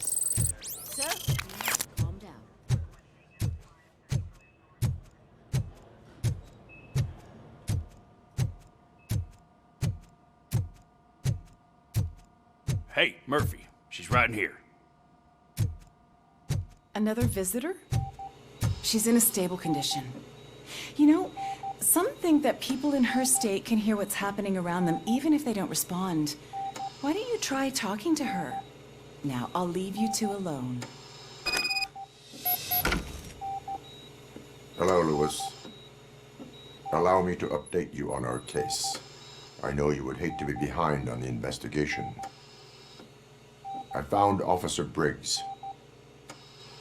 Sir, calm down. Hey, Murphy. She's right in here. Another visitor? She's in a stable condition. You know, some think that people in her state can hear what's happening around them even if they don't respond. Why don't you try talking to her? Now, I'll leave you two alone. Hello, Lewis. Allow me to update you on our case. I know you would hate to be behind on the investigation. I found Officer Briggs.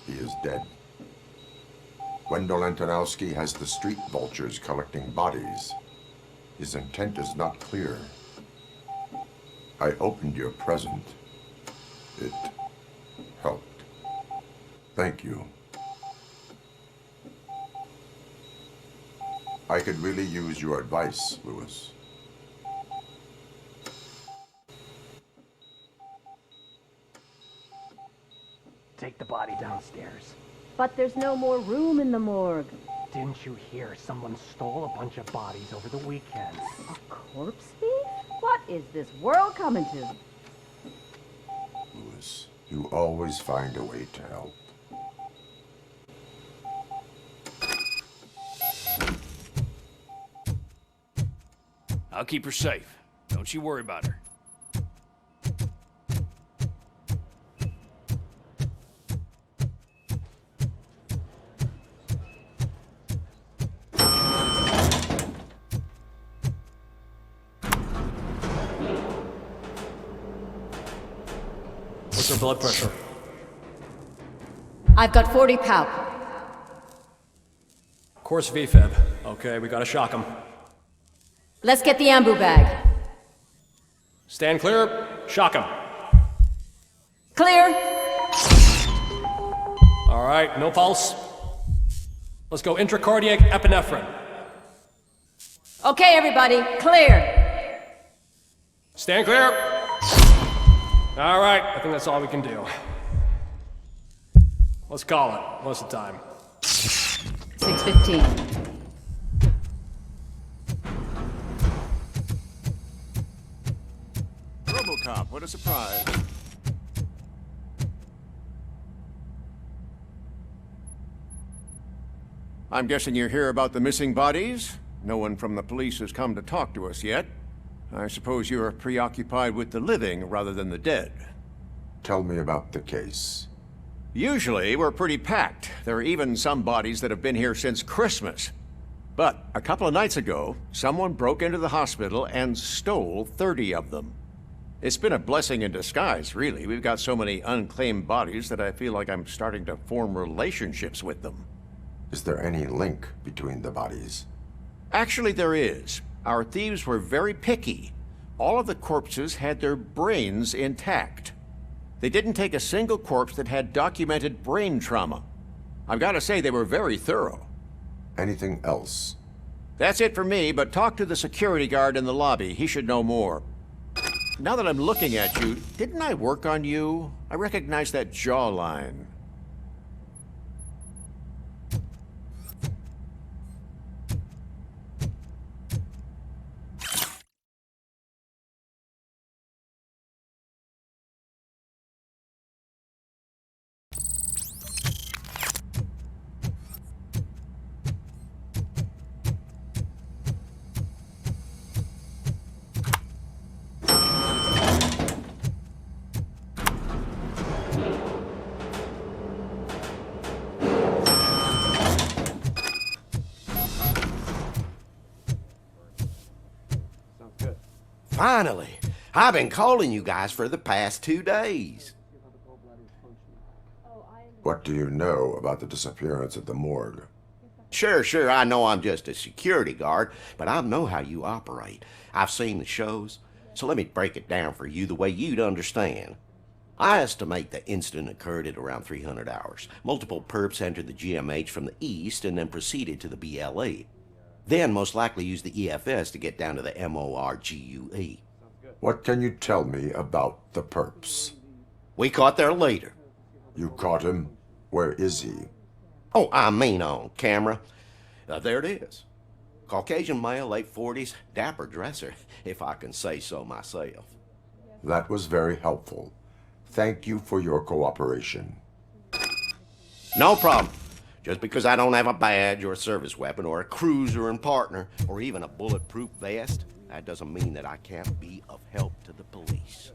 He is dead. Wendell Antonowski has the street vultures collecting bodies. His intent is not clear. I opened your present. It helped. Thank you. I could really use your advice, Lewis. Take the body downstairs. But there's no more room in the morgue. Didn't you hear someone stole a bunch of bodies over the weekend? A corpse thief? What is this world coming to? Lewis, you always find a way to help. I'll keep her safe. Don't you worry about her. What's her blood pressure? I've got 40 pow. Course VFib. Okay, we gotta shock him. Let's get the ambu bag. Stand clear. Shock him. Clear. All right, no pulse. Let's go intracardiac epinephrine. Okay, everybody, clear. Stand clear. All right, I think that's all we can do. Let's call it. What's the time? 6:15. RoboCop, what a surprise. I'm guessing you're here about the missing bodies? No one from the police has come to talk to us yet. I suppose you're preoccupied with the living rather than the dead. Tell me about the case. Usually, we're pretty packed. There are even some bodies that have been here since Christmas. But a couple of nights ago, someone broke into the hospital and stole 30 of them. It's been a blessing in disguise, really. We've got so many unclaimed bodies that I feel like I'm starting to form relationships with them. Is there any link between the bodies? Actually, there is. Our thieves were very picky. All of the corpses had their brains intact. They didn't take a single corpse that had documented brain trauma. I've got to say, they were very thorough. Anything else? That's it for me, but talk to the security guard in the lobby. He should know more. Now that I'm looking at you, didn't I work on you? I recognize that jawline. Finally! I've been calling you guys for the past 2 days. What do you know about the disappearance at the morgue? Sure, I know I'm just a security guard, but I know how you operate. I've seen the shows, so let me break it down for you the way you'd understand. I estimate the incident occurred at around 300 hours. Multiple perps entered the GMH from the east and then proceeded to the BLE. Then most likely used the EFS to get down to the MORGUE. What can you tell me about the perps? We caught their leader. You caught him? Where is he? Oh, I mean on camera. There it is. Caucasian male, late 40s, dapper dresser, if I can say so myself. That was very helpful. Thank you for your cooperation. No problem. Just because I don't have a badge or a service weapon or a cruiser and partner or even a bulletproof vest, that doesn't mean that I can't be of help to the police.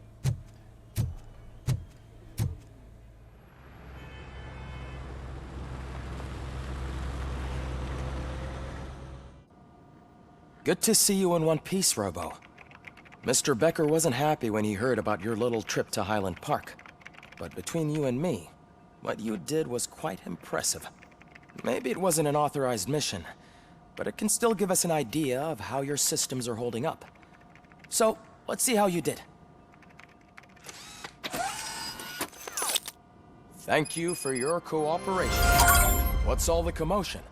Good to see you in one piece, Robo. Mr. Becker wasn't happy when he heard about your little trip to Highland Park. But between you and me, what you did was quite impressive. Maybe it wasn't an authorized mission, but it can still give us an idea of how your systems are holding up. So, let's see how you did. Thank you for your cooperation. What's all the commotion?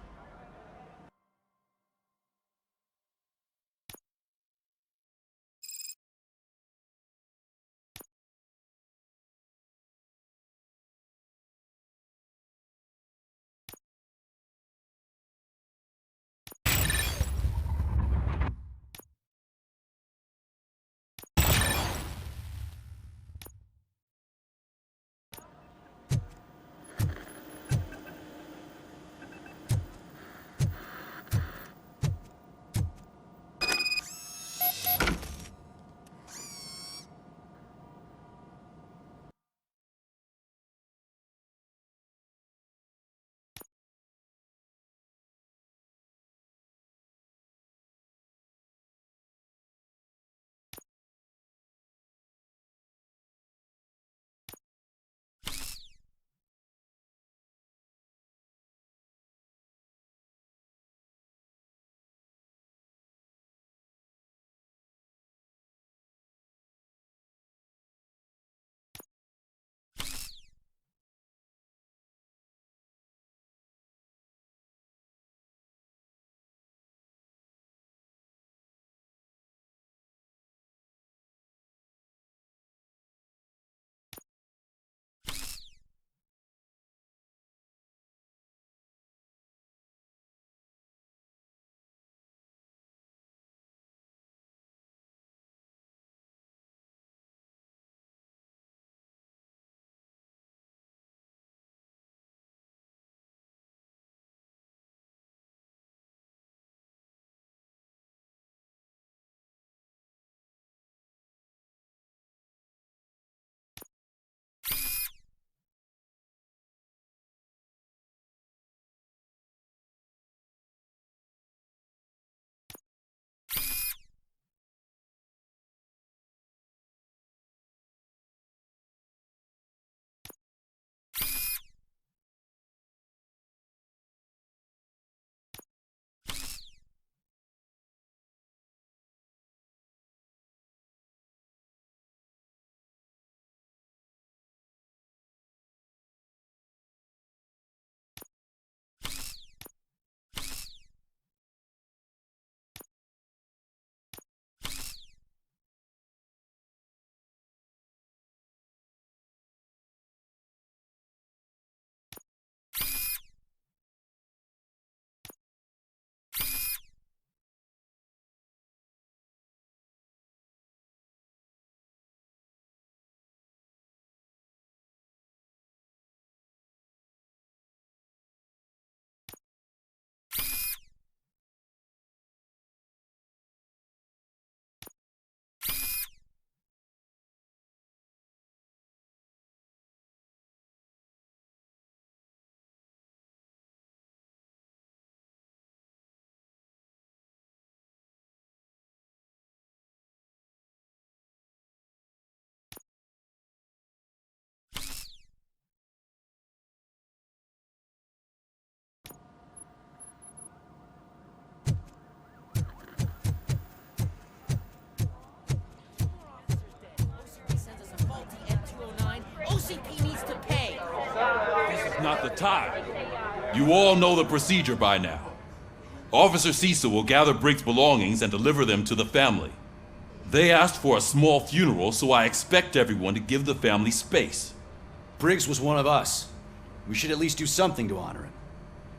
needs to pay. This is not the time. You all know the procedure by now. Officer Cecil will gather Briggs' belongings and deliver them to the family. They asked for a small funeral, so I expect everyone to give the family space. Briggs was one of us. We should at least do something to honor him.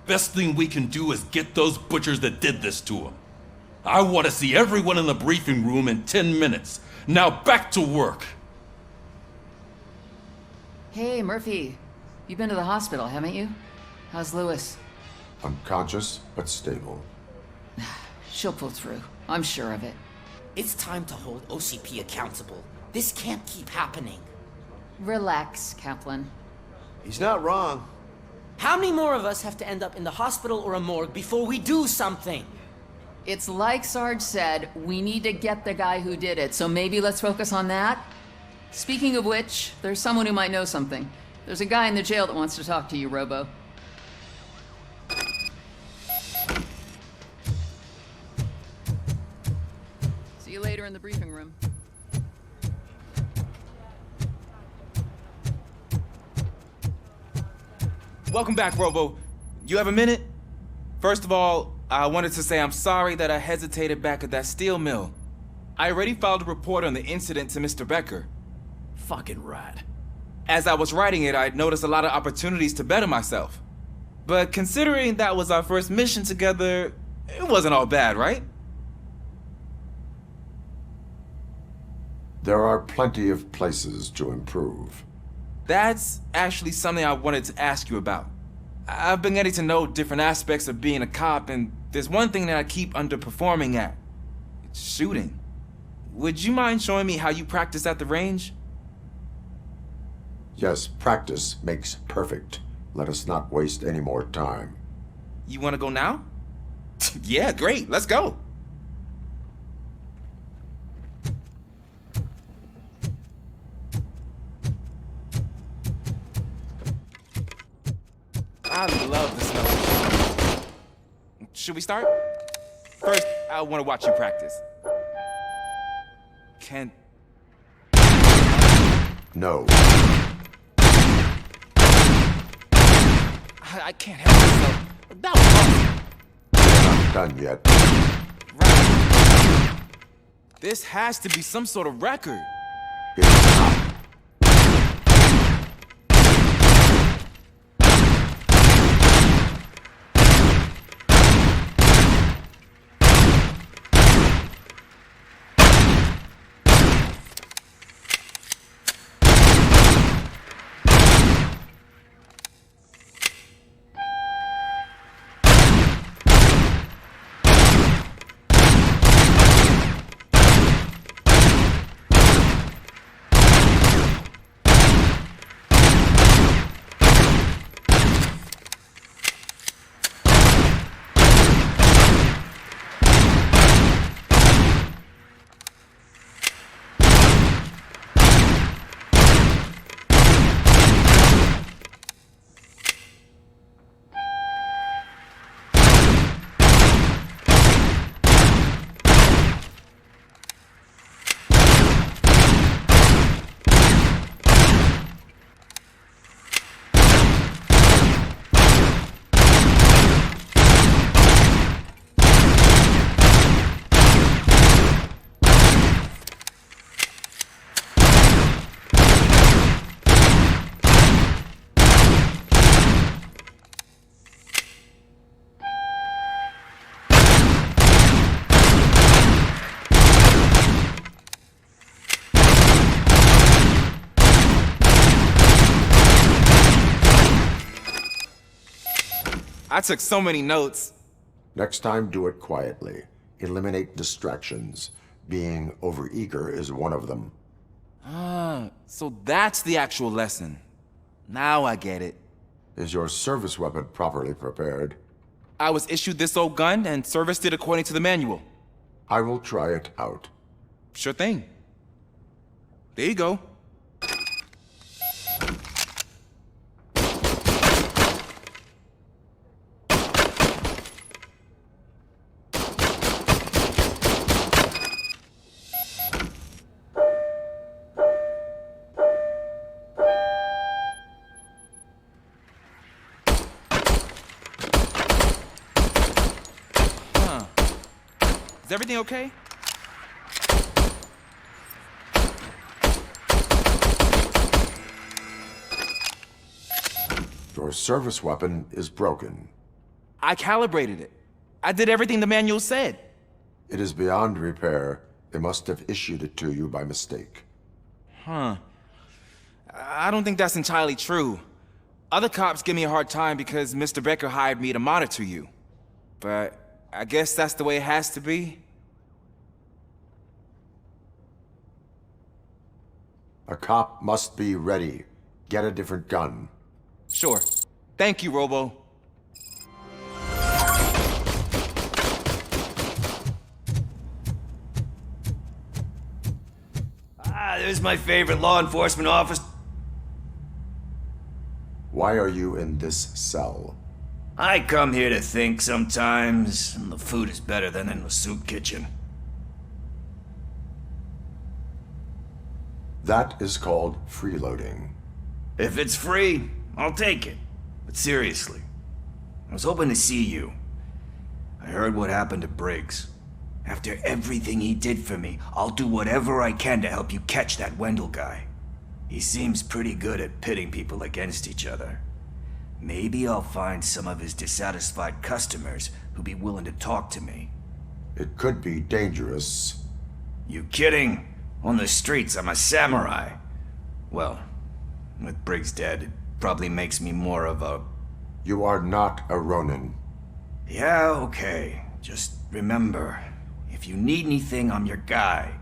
Best thing we can do is get those butchers that did this to him. I want to see everyone in the briefing room in 10 minutes. Now back to work. Hey, Murphy. You've been to the hospital, haven't you? How's Lewis? Unconscious, but stable. She'll pull through. I'm sure of it. It's time to hold OCP accountable. This can't keep happening. Relax, Kaplan. He's not wrong. How many more of us have to end up in the hospital or a morgue before we do something? It's like Sarge said, we need to get the guy who did it, so maybe let's focus on that? Speaking of which, there's someone who might know something. There's a guy in the jail that wants to talk to you, Robo. See you later in the briefing room. Welcome back, Robo. You have a minute? First of all, I wanted to say I'm sorry that I hesitated back at that steel mill. I already filed a report on the incident to Mr. Becker. Fucking rat. As I was writing it, I'd noticed a lot of opportunities to better myself. But considering that was our first mission together, it wasn't all bad, right? There are plenty of places to improve. That's actually something I wanted to ask you about. I've been getting to know different aspects of being a cop, and there's one thing that I keep underperforming at. It's shooting. Would you mind showing me how you practice at the range? Yes, practice makes perfect. Let us not waste any more time. You want to go now? Yeah, great. Let's go. I love the snow. Should we start? First, I want to watch you practice. Can... No. I can't help myself. That was awesome. Not done yet. Right. This has to be some sort of record. It's not. I took so many notes. Next time, do it quietly. Eliminate distractions. Being overeager is one of them. Ah, so that's the actual lesson. Now I get it. Is your service weapon properly prepared? I was issued this old gun and serviced it according to the manual. I will try it out. Sure thing. There you go. Is everything okay? Your service weapon is broken. I calibrated it. I did everything the manual said. It is beyond repair. They must have issued it to you by mistake. Huh. I don't think that's entirely true. Other cops give me a hard time because Mr. Becker hired me to monitor you. But I guess that's the way it has to be. A cop must be ready. Get a different gun. Sure. Thank you, Robo. There's my favorite law enforcement officer. Why are you in this cell? I come here to think sometimes, and the food is better than in the soup kitchen. That is called freeloading. If it's free, I'll take it. But seriously, I was hoping to see you. I heard what happened to Briggs. After everything he did for me, I'll do whatever I can to help you catch that Wendell guy. He seems pretty good at pitting people against each other. Maybe I'll find some of his dissatisfied customers who'll be willing to talk to me. It could be dangerous. You kidding? On the streets, I'm a samurai. Well, with Briggs dead, it probably makes me more of a... You are not a Ronin. Yeah, okay. Just remember, if you need anything, I'm your guy.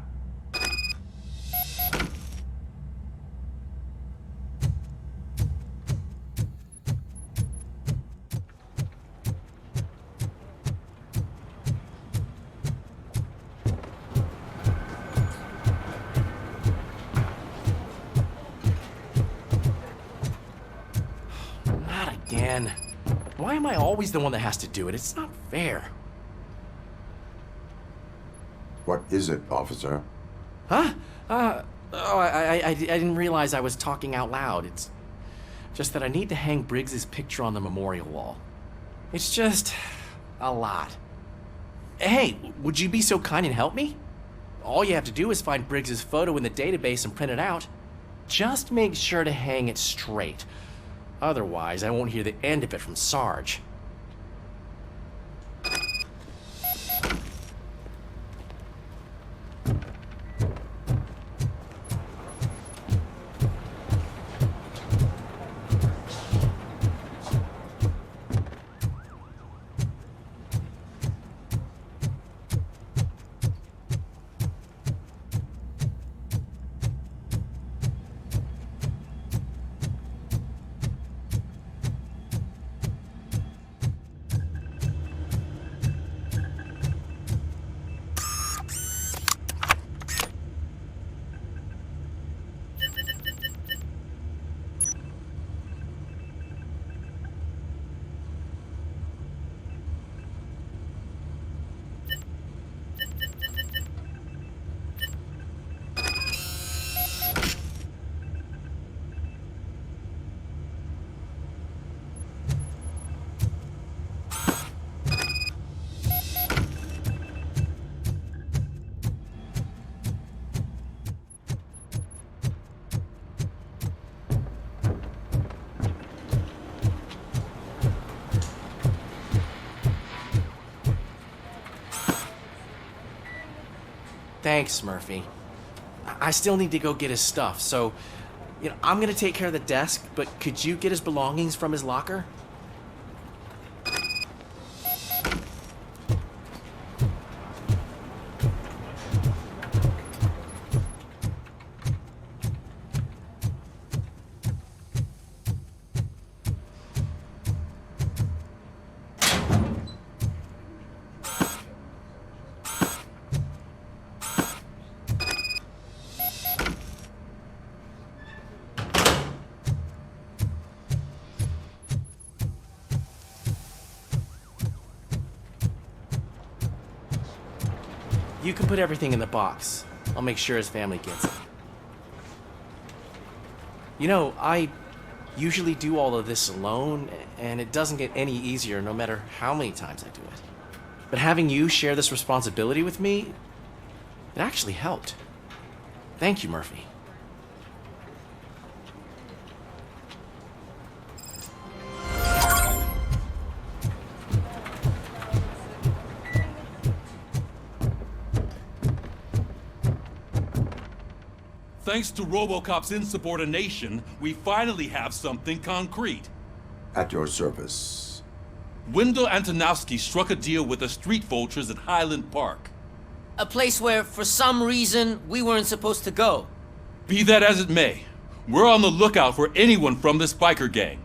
Not again. Why am I always the one that has to do it? It's not fair. What is it, officer? Huh? I didn't realize I was talking out loud. It's just that I need to hang Briggs's picture on the memorial wall. It's just a lot. Hey, would you be so kind and help me? All you have to do is find Briggs's photo in the database and print it out. Just make sure to hang it straight. Otherwise, I won't hear the end of it from Sarge. Thanks, Murphy. I still need to go get his stuff, so, I'm gonna take care of the desk, but could you get his belongings from his locker? You can put everything in the box. I'll make sure his family gets it. I usually do all of this alone, and it doesn't get any easier no matter how many times I do it. But having you share this responsibility with me, it actually helped. Thank you, Murphy. Thanks to RoboCop's insubordination, we finally have something concrete. At your service. Wendell Antonowski struck a deal with the street vultures at Highland Park. A place where, for some reason, we weren't supposed to go. Be that as it may, we're on the lookout for anyone from this biker gang.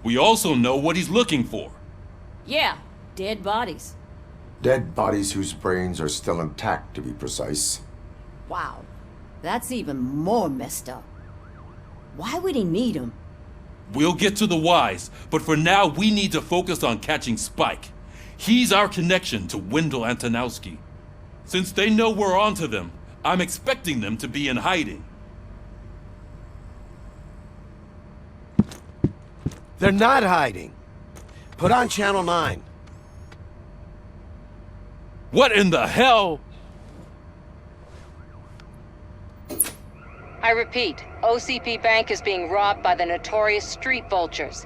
We also know what he's looking for. Yeah, dead bodies. Dead bodies whose brains are still intact, to be precise. Wow, that's even more messed up. Why would he need them? We'll get to the whys, but for now we need to focus on catching Spike. He's our connection to Wendell Antonowski. Since they know we're onto them, I'm expecting them to be in hiding. They're not hiding. Put on Channel 9. What in the hell? I repeat, OCP Bank is being robbed by the notorious street vultures.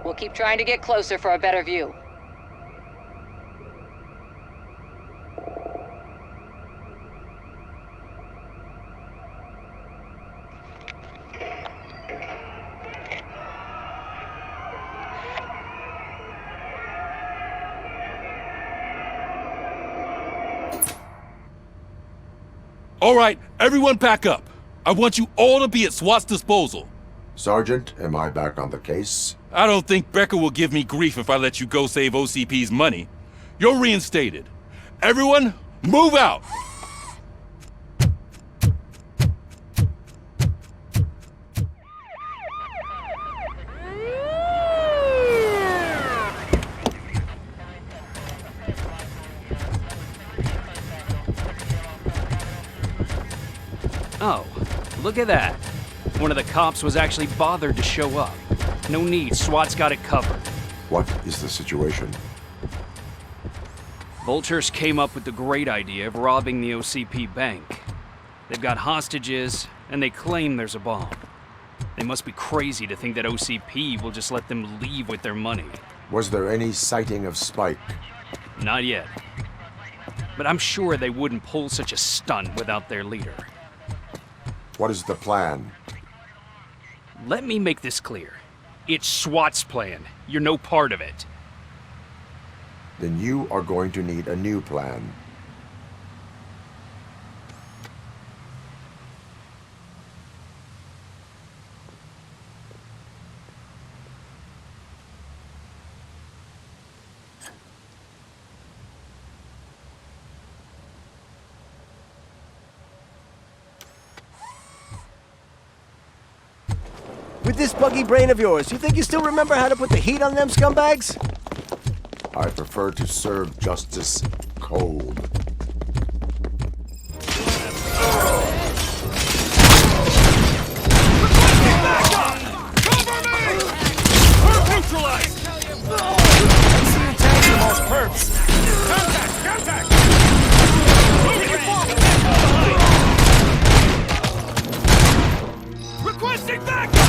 We'll keep trying to get closer for a better view. All right, everyone pack up. I want you all to be at SWAT's disposal. Sergeant, am I back on the case? I don't think Becker will give me grief if I let you go save OCP's money. You're reinstated. Everyone, move out! Oh, look at that. One of the cops was actually bothered to show up. No need, SWAT's got it covered. What is the situation? Vultures came up with the great idea of robbing the OCP bank. They've got hostages, and they claim there's a bomb. They must be crazy to think that OCP will just let them leave with their money. Was there any sighting of Spike? Not yet. But I'm sure they wouldn't pull such a stunt without their leader. What is the plan? Let me make this clear. It's SWAT's plan. You're no part of it. Then you are going to need a new plan. With this buggy brain of yours, you think you still remember how to put the heat on them scumbags? I prefer to serve justice cold. Requesting backup!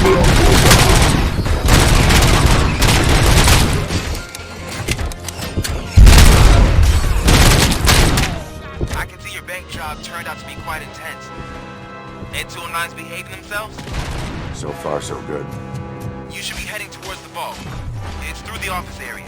I can see your bank job turned out to be quite intense. And 209's behaving themselves? So far, so good. You should be heading towards the vault. It's through the office area.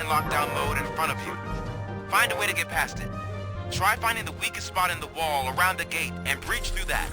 Lockdown mode in front of you. Find a way to get past it. Try finding the weakest spot in the wall around the gate and breach through that.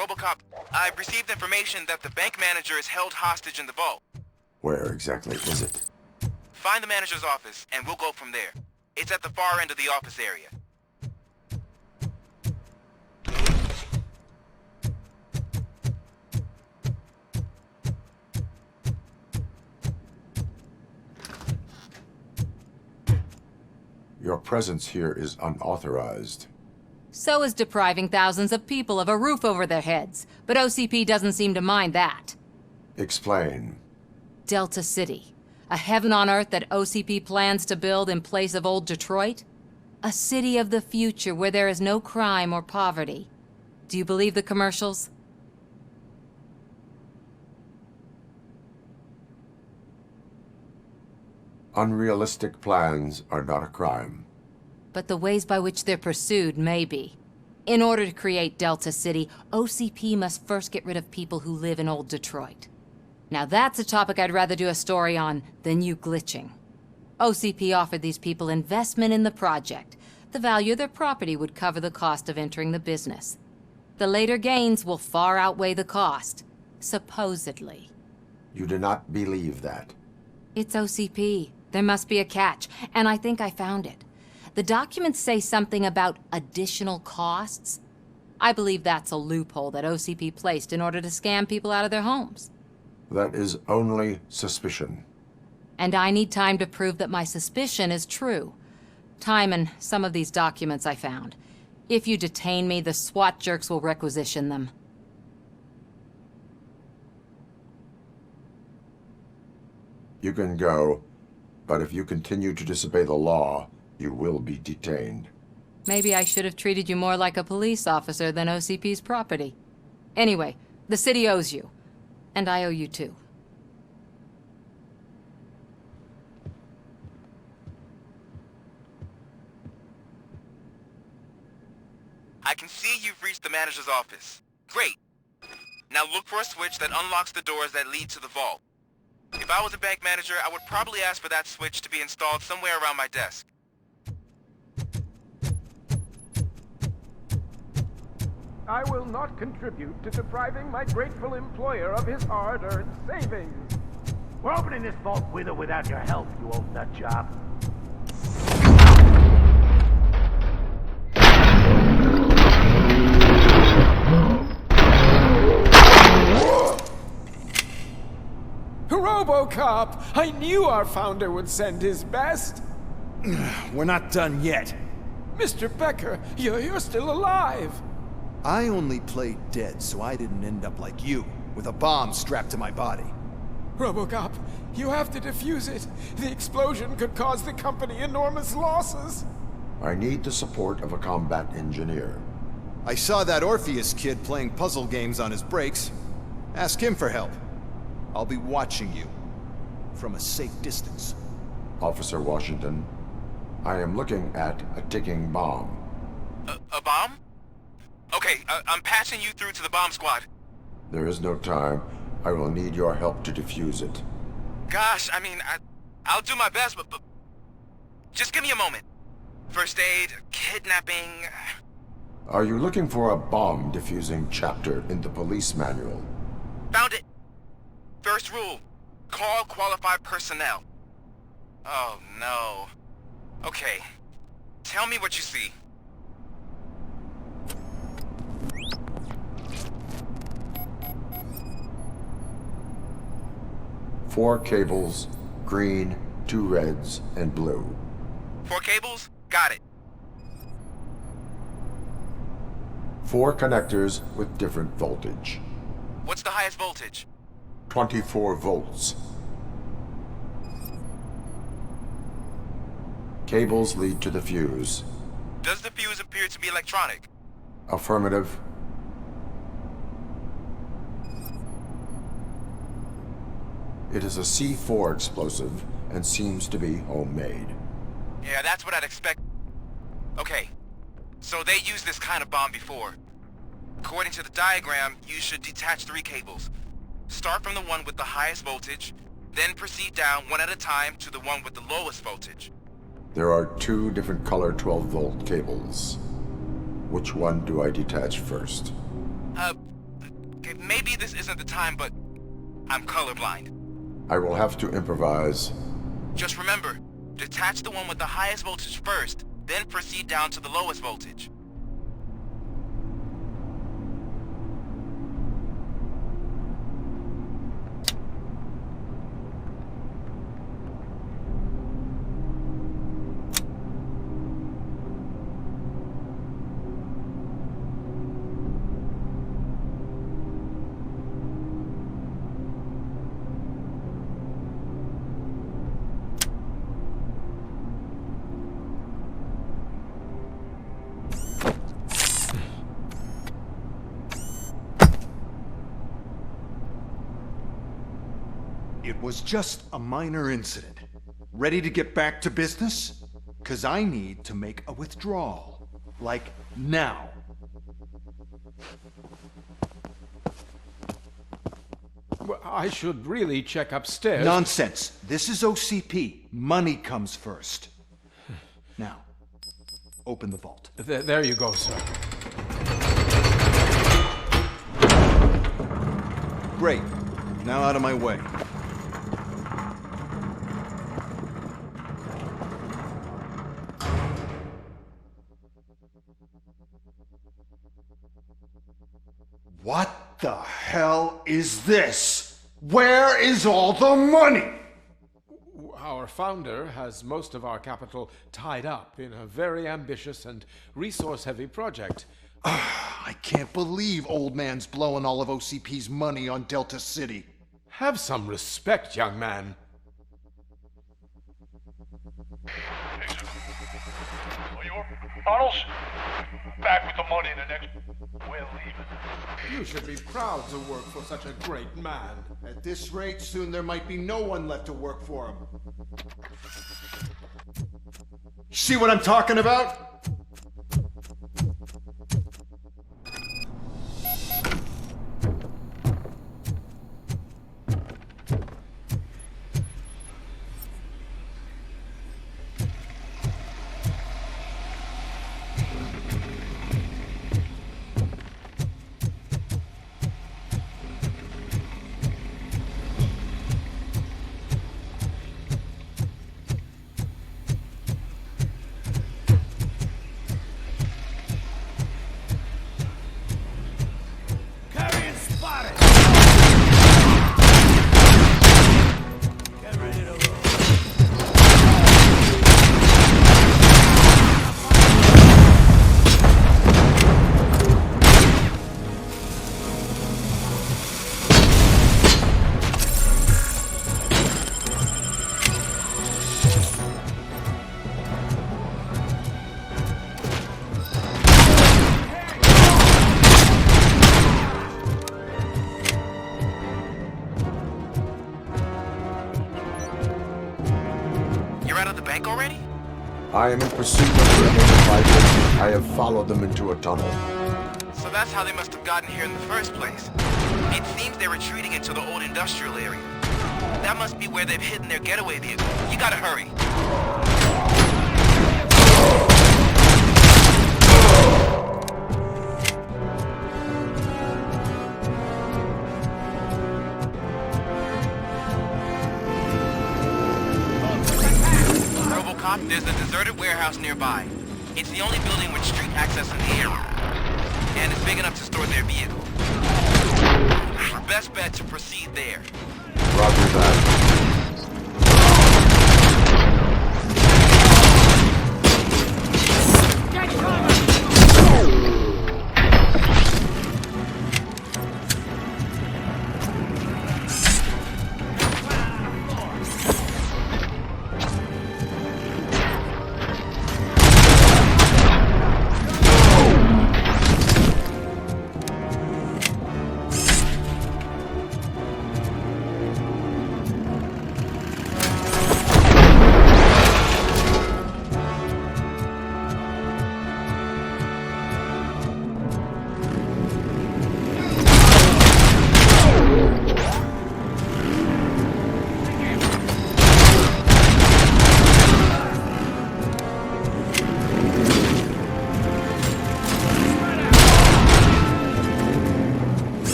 RoboCop, I've received information that the bank manager is held hostage in the vault. Where exactly is it? Find the manager's office, and we'll go from there. It's at the far end of the office area. Your presence here is unauthorized. So is depriving thousands of people of a roof over their heads, but OCP doesn't seem to mind that. Explain. Delta City, a heaven on earth that OCP plans to build in place of old Detroit? A city of the future where there is no crime or poverty. Do you believe the commercials? Unrealistic plans are not a crime. But the ways by which they're pursued may be. In order to create Delta City, OCP must first get rid of people who live in old Detroit. Now that's a topic I'd rather do a story on than you glitching. OCP offered these people investment in the project. The value of their property would cover the cost of entering the business. The later gains will far outweigh the cost, supposedly. You do not believe that. It's OCP. There must be a catch, and I think I found it. The documents say something about additional costs. I believe that's a loophole that OCP placed in order to scam people out of their homes. That is only suspicion. And I need time to prove that my suspicion is true. Time and some of these documents I found. If you detain me, the SWAT jerks will requisition them. You can go, but if you continue to disobey the law, you will be detained. Maybe I should have treated you more like a police officer than OCP's property. Anyway, the city owes you. And I owe you too. I can see you've reached the manager's office. Great. Now look for a switch that unlocks the doors that lead to the vault. If I was a bank manager, I would probably ask for that switch to be installed somewhere around my desk. I will not contribute to depriving my grateful employer of his hard-earned savings. We're opening this vault with or without your help, you old nut job. RoboCop! I knew our founder would send his best! We're not done yet. Mr. Becker, you're still alive! I only played dead so I didn't end up like you, with a bomb strapped to my body. RoboCop, you have to defuse it. The explosion could cause the company enormous losses. I need the support of a combat engineer. I saw that Orpheus kid playing puzzle games on his breaks. Ask him for help. I'll be watching you. From a safe distance. Officer Washington, I am looking at a ticking bomb. A bomb? Okay, I'm passing you through to the bomb squad. There is no time. I will need your help to defuse it. Gosh, I mean, I'll do my best, but just give me a moment. First aid, kidnapping... Are you looking for a bomb defusing chapter in the police manual? Found it! First rule, call qualified personnel. Oh, no. Okay, tell me what you see. Four cables, green, 2 reds, and blue. 4 cables? Got it. 4 connectors with different voltage. What's the highest voltage? 24 volts. Cables lead to the fuse. Does the fuse appear to be electronic? Affirmative. It is a C4 explosive and seems to be homemade. Yeah, that's what I'd expect. Okay, so they used this kind of bomb before. According to the diagram, you should detach 3 cables. Start from the one with the highest voltage, then proceed down one at a time to the one with the lowest voltage. There are 2 different color 12-volt cables. Which one do I detach first? Okay, maybe this isn't the time, but I'm colorblind. I will have to improvise. Just remember, detach the one with the highest voltage first, then proceed down to the lowest voltage. It was just a minor incident. Ready to get back to business? 'Cause I need to make a withdrawal. Like, now. Well, I should really check upstairs. Nonsense. This is OCP. Money comes first. Now, open the vault. There you go, sir. Great. Now out of my way. What the hell is this? Where is all the money? Our founder has most of our capital tied up in a very ambitious and resource-heavy project. I can't believe old man's blowing all of OCP's money on Delta City. Have some respect, young man. Arnold's back with the money in the next... We're leaving. You should be proud to work for such a great man. At this rate, soon there might be no one left to work for him. See what I'm talking about? I am in pursuit of the identified agent. I have followed them into a tunnel. So that's how they must have gotten here in the first place. It seems they're retreating into the old industrial area. That must be where they've hidden their getaway vehicle. You gotta hurry. RoboCop, there's a deserted warehouse nearby. It's the only building with street access in the area. And it's big enough to store their vehicle. Our best bet to proceed there. Roger that.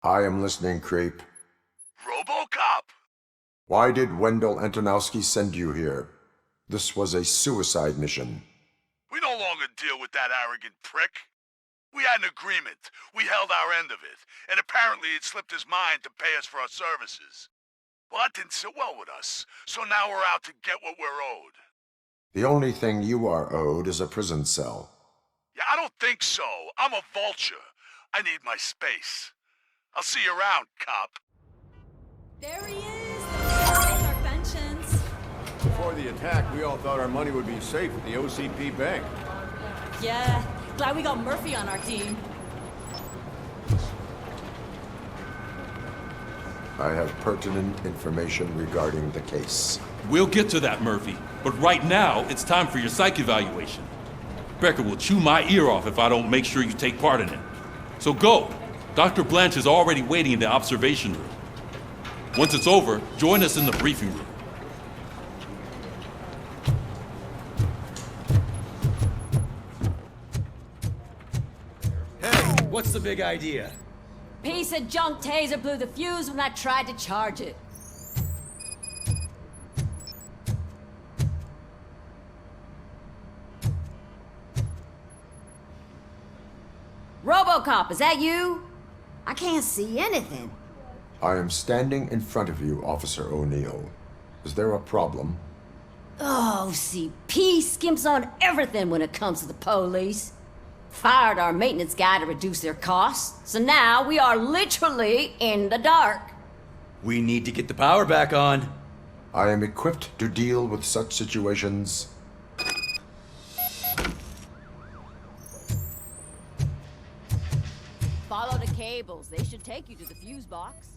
I am listening, creep. RoboCop! Why did Wendell Antonowski send you here? This was a suicide mission. We no longer deal with that arrogant prick. We had an agreement. We held our end of it. And apparently it slipped his mind to pay us for our services. Well, that didn't sit well with us. So now we're out to get what we're owed. The only thing you are owed is a prison cell. Yeah, I don't think so. I'm a vulture. I need my space. I'll see you around, cop. There he is! Our pensions. Before the attack, we all thought our money would be safe at the OCP bank. Yeah, glad we got Murphy on our team. I have pertinent information regarding the case. We'll get to that, Murphy. But right now, it's time for your psych evaluation. Becker will chew my ear off if I don't make sure you take part in it. So go. Dr. Blanche is already waiting in the observation room. Once it's over, join us in the briefing room. Hey, what's the big idea? Piece of junk taser blew the fuse when I tried to charge it. RoboCop, is that you? I can't see anything. I am standing in front of you, Officer O'Neill. Is there a problem? Oh, CP skimps on everything when it comes to the police. Fired our maintenance guy to reduce their costs, so now we are literally in the dark. We need to get the power back on. I am equipped to deal with such situations. Follow the cables. They should take you to the fuse box.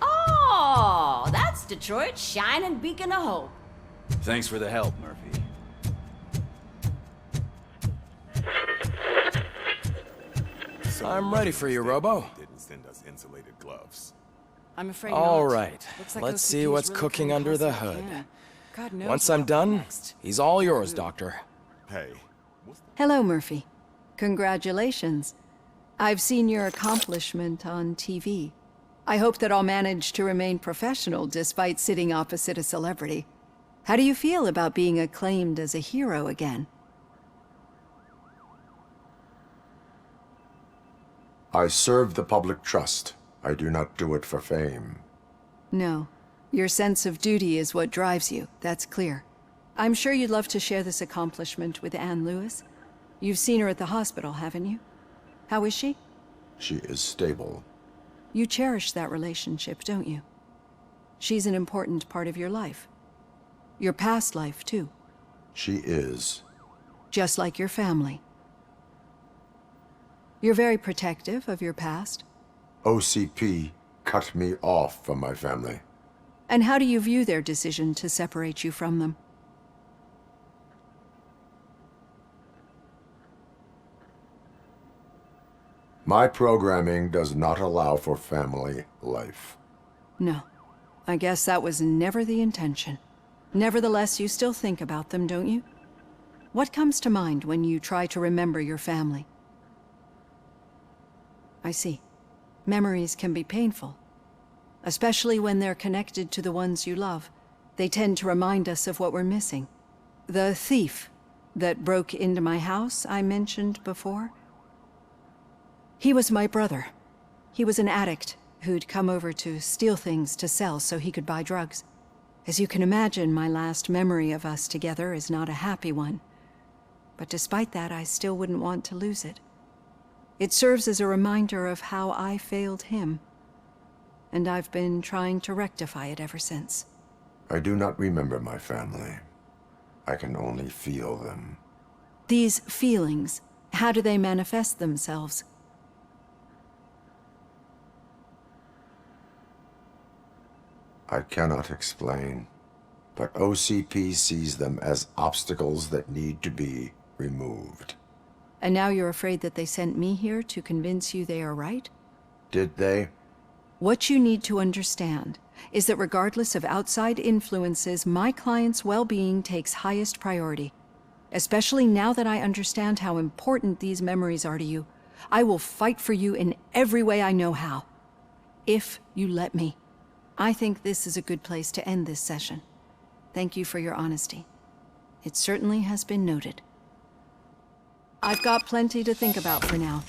Oh, that's Detroit's shining beacon of hope. Thanks for the help, Murphy. I'm ready for you, Robo. Didn't send us insulated gloves. I'm afraid All not. right, Looks like let's OCP see is what's really cooking coming under close the if they hood. can. God knows Once what I'm done, next. he's all yours, Doctor. Hey. Hello, Murphy. Congratulations. I've seen your accomplishment on TV. I hope that I'll manage to remain professional despite sitting opposite a celebrity. How do you feel about being acclaimed as a hero again? I serve the public trust. I do not do it for fame. No. Your sense of duty is what drives you, that's clear. I'm sure you'd love to share this accomplishment with Anne Lewis. You've seen her at the hospital, haven't you? How is she? She is stable. You cherish that relationship, don't you? She's an important part of your life. Your past life, too. She is. Just like your family. You're very protective of your past. OCP cut me off from my family. And how do you view their decision to separate you from them? My programming does not allow for family life. No. I guess that was never the intention. Nevertheless, you still think about them, don't you? What comes to mind when you try to remember your family? I see. Memories can be painful. Especially when they're connected to the ones you love. They tend to remind us of what we're missing. The thief that broke into my house I mentioned before? He was my brother. He was an addict who'd come over to steal things to sell so he could buy drugs. As you can imagine, my last memory of us together is not a happy one. But despite that, I still wouldn't want to lose it. It serves as a reminder of how I failed him. And I've been trying to rectify it ever since. I do not remember my family. I can only feel them. These feelings, how do they manifest themselves? I cannot explain, but OCP sees them as obstacles that need to be removed. And now you're afraid that they sent me here to convince you they are right? Did they? What you need to understand is that regardless of outside influences, my client's well-being takes highest priority. Especially now that I understand how important these memories are to you, I will fight for you in every way I know how. If you let me. I think this is a good place to end this session. Thank you for your honesty. It certainly has been noted. I've got plenty to think about for now.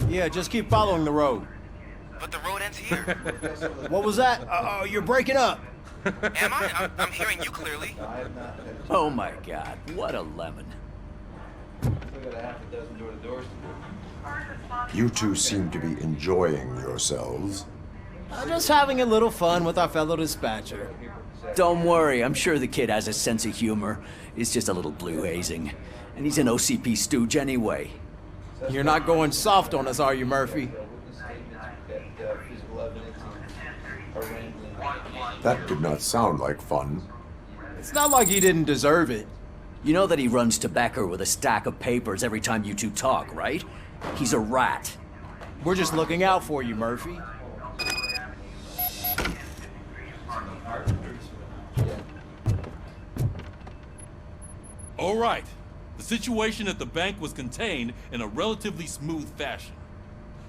Yeah, just keep following the road. But the road ends here. What was that? You're breaking up. Am I? I'm hearing you clearly. Oh my God, what a lemon. You two seem to be enjoying yourselves. Just having a little fun with our fellow dispatcher. Don't worry, I'm sure the kid has a sense of humor. It's just a little blue hazing. And he's an OCP stooge anyway. You're not going soft on us, are you, Murphy? That did not sound like fun. It's not like he didn't deserve it. You know that he runs to Becker with a stack of papers every time you two talk, right? He's a rat. We're just looking out for you, Murphy. All right. The situation at the bank was contained in a relatively smooth fashion.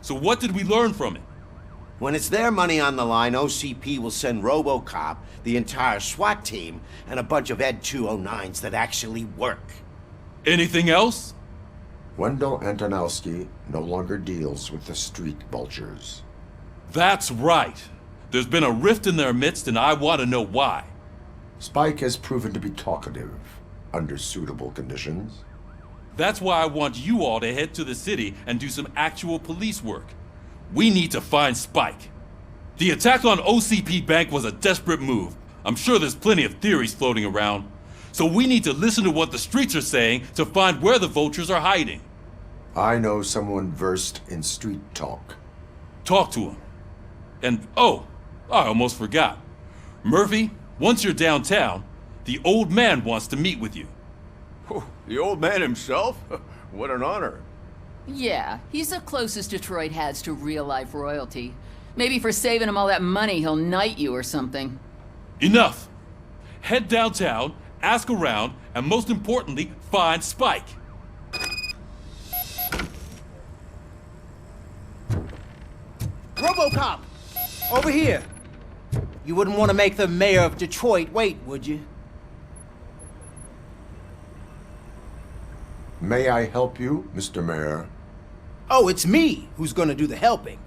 So what did we learn from it? When it's their money on the line, OCP will send RoboCop, the entire SWAT team, and a bunch of Ed 209s that actually work. Anything else? Wendell Antonowski no longer deals with the street vultures. That's right. There's been a rift in their midst, and I want to know why. Spike has proven to be talkative under suitable conditions. That's why I want you all to head to the city and do some actual police work. We need to find Spike. The attack on OCP Bank was a desperate move. I'm sure there's plenty of theories floating around. So we need to listen to what the streets are saying to find where the vultures are hiding. I know someone versed in street talk. Talk to him. And oh, I almost forgot. Murphy, once you're downtown, the old man wants to meet with you. Oh, the old man himself? What an honor. Yeah, he's the closest Detroit has to real-life royalty. Maybe for saving him all that money, he'll knight you or something. Enough! Head downtown, ask around, and most importantly, find Spike. RoboCop! Over here! You wouldn't want to make the mayor of Detroit wait, would you? May I help you, Mr. Mayor? Oh, it's me who's gonna do the helping.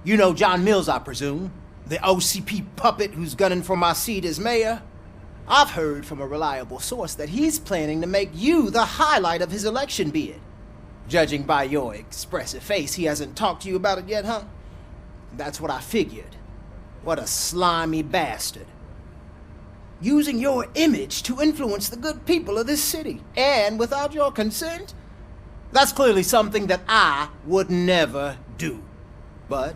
You know John Mills, I presume? The OCP puppet who's gunning for my seat as mayor? I've heard from a reliable source that he's planning to make you the highlight of his election bid. Judging by your expressive face, he hasn't talked to you about it yet, huh? That's what I figured. What a slimy bastard. Using your image to influence the good people of this city, and without your consent? That's clearly something that I would never do. But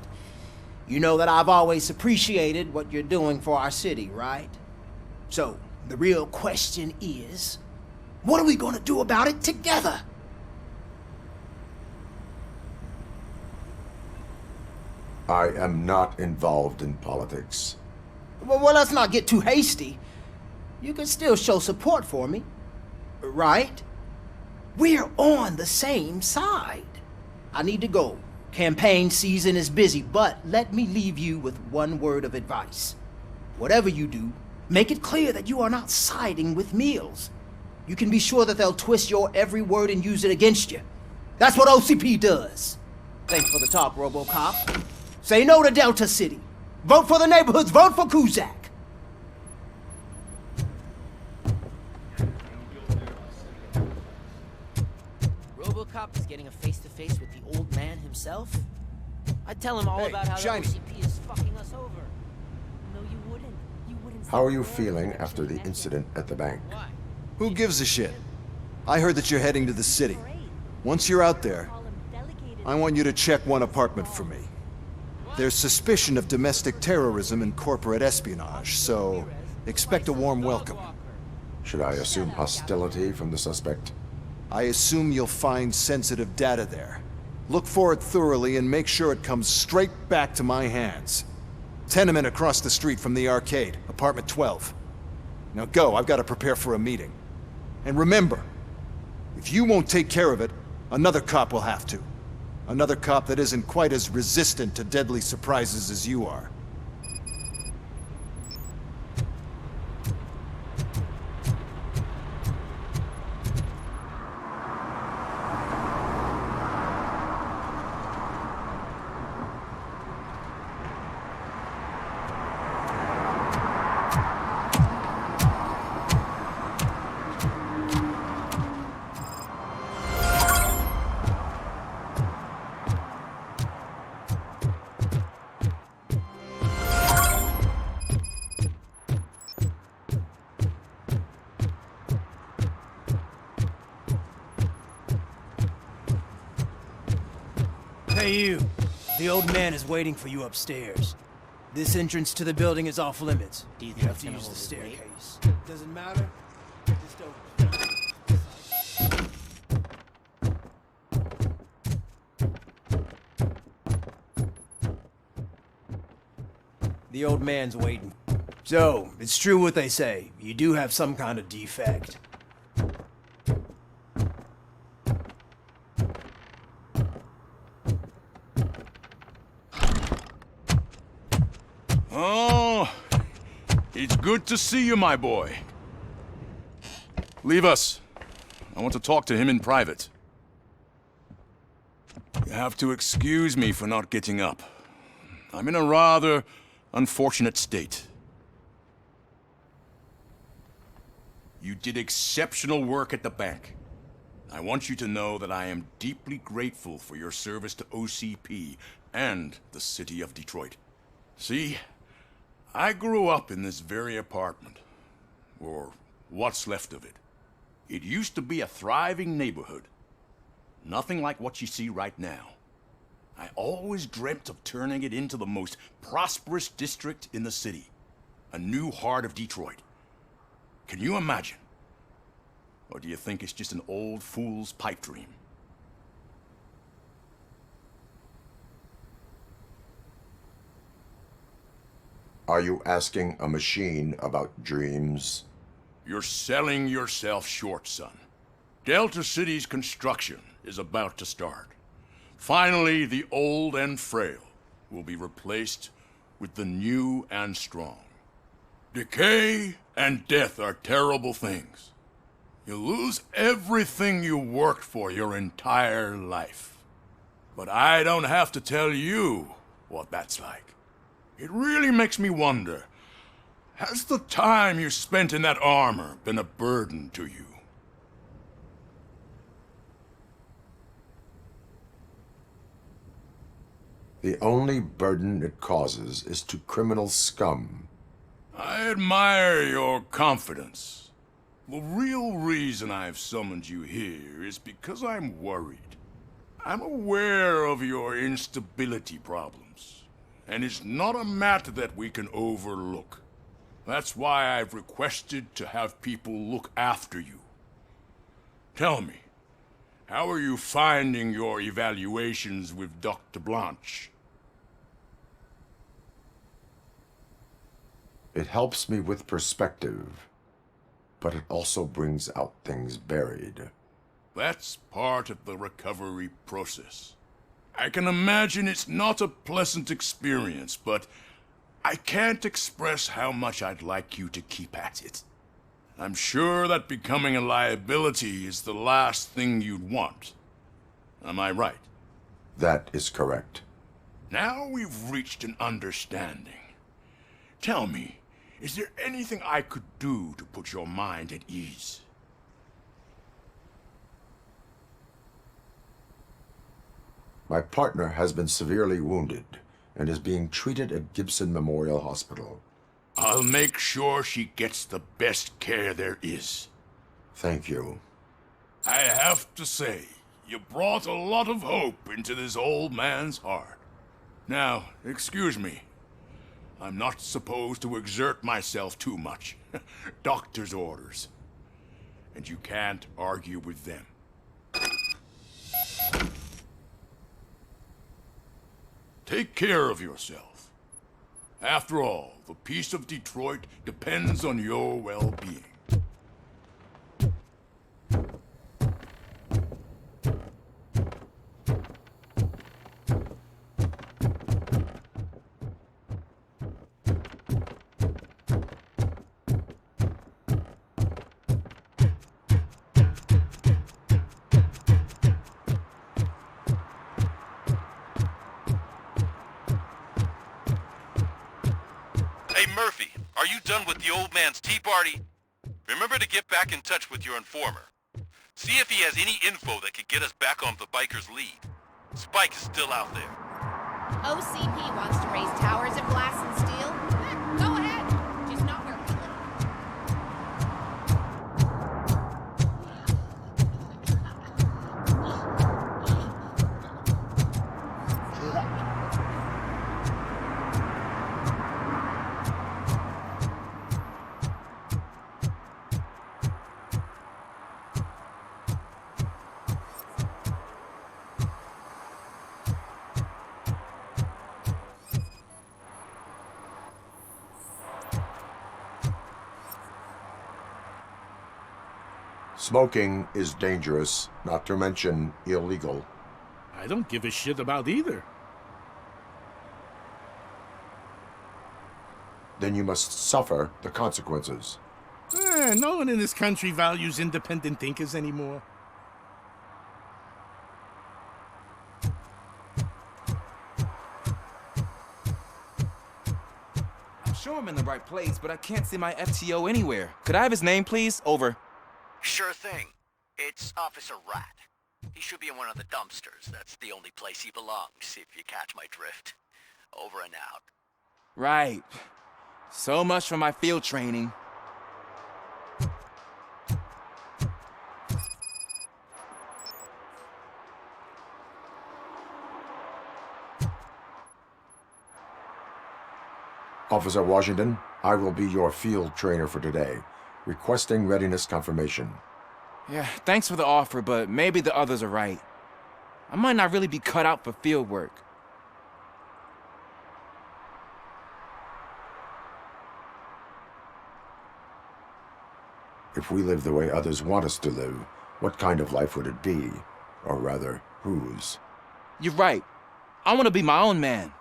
you know that I've always appreciated what you're doing for our city, right? So, the real question is, what are we gonna do about it together? I am not involved in politics. Well, let's not get too hasty. You can still show support for me, right? We're on the same side. I need to go. Campaign season is busy, but let me leave you with one word of advice. Whatever you do, make it clear that you are not siding with Mills. You can be sure that they'll twist your every word and use it against you. That's what OCP does. Thanks for the talk, RoboCop. Say no to Delta City. Vote for the neighborhoods. Vote for Kuzak. RoboCop is getting a face-to-face with the old man himself? I'd tell him all about how the OCP is fucking us over. No, you wouldn't. You wouldn't. How are you feeling after the incident at the bank? Who gives a shit? I heard that you're heading to the city. Once you're out there, I want you to check one apartment for me. There's suspicion of domestic terrorism and corporate espionage, so expect a warm welcome. Should I assume hostility from the suspect? I assume you'll find sensitive data there. Look for it thoroughly and make sure it comes straight back to my hands. Tenement across the street from the arcade, apartment 12. Now go, I've got to prepare for a meeting. And remember, if you won't take care of it, another cop will have to. Another cop that isn't quite as resistant to deadly surprises as you are. Hey you, the old man is waiting for you upstairs. This entrance to the building is off limits. Do you have to use the staircase? Doesn't matter. Just The old man's waiting. So, it's true what they say. You do have some kind of defect. Oh, it's good to see you, my boy. Leave us. I want to talk to him in private. You have to excuse me for not getting up. I'm in a rather unfortunate state. You did exceptional work at the bank. I want you to know that I am deeply grateful for your service to OCP and the city of Detroit. See, I grew up in this very apartment, or what's left of it. It used to be a thriving neighborhood. Nothing like what you see right now. I always dreamt of turning it into the most prosperous district in the city. A new heart of Detroit. Can you imagine? Or do you think it's just an old fool's pipe dream? Are you asking a machine about dreams? You're selling yourself short, son. Delta City's construction is about to start. Finally, the old and frail will be replaced with the new and strong. Decay and death are terrible things. You lose everything you worked for your entire life. But I don't have to tell you what that's like. It really makes me wonder, has the time you spent in that armor been a burden to you? The only burden it causes is to criminal scum. I admire your confidence. The real reason I've summoned you here is because I'm worried. I'm aware of your instability problems, and it's not a matter that we can overlook. That's why I've requested to have people look after you. Tell me, how are you finding your evaluations with Dr. Blanche? It helps me with perspective, but it also brings out things buried. That's part of the recovery process. I can imagine it's not a pleasant experience, but I can't express how much I'd like you to keep at it. I'm sure that becoming a liability is the last thing you'd want. Am I right? That is correct. Now we've reached an understanding. Tell me, is there anything I could do to put your mind at ease? My partner has been severely wounded and is being treated at Gibson Memorial Hospital. I'll make sure she gets the best care there is. Thank you. I have to say, you brought a lot of hope into this old man's heart. Now, excuse me. I'm not supposed to exert myself too much. Doctor's orders. And you can't argue with them. Take care of yourself. After all, the peace of Detroit depends on your well-being. Murphy, are you done with the old man's tea party? Remember to get back in touch with your informer. See if he has any info that could get us back on the biker's lead. Spike is still out there. OCP wants to raise towers of glass and steel. Go ahead. Just not where we live. Smoking is dangerous, not to mention illegal. I don't give a shit about either. Then you must suffer the consequences. No one in this country values independent thinkers anymore. I'm sure I'm in the right place, but I can't see my FTO anywhere. Could I have his name, please? Over. Sure thing. It's Officer Rat. He should be in one of the dumpsters. That's the only place he belongs, if you catch my drift. Over and out. Right. So much for my field training. Officer Washington, I will be your field trainer for today. Requesting readiness confirmation. Yeah, thanks for the offer, but maybe the others are right. I might not really be cut out for field work. If we live the way others want us to live, what kind of life would it be? Or rather, whose? You're right. I want to be my own man.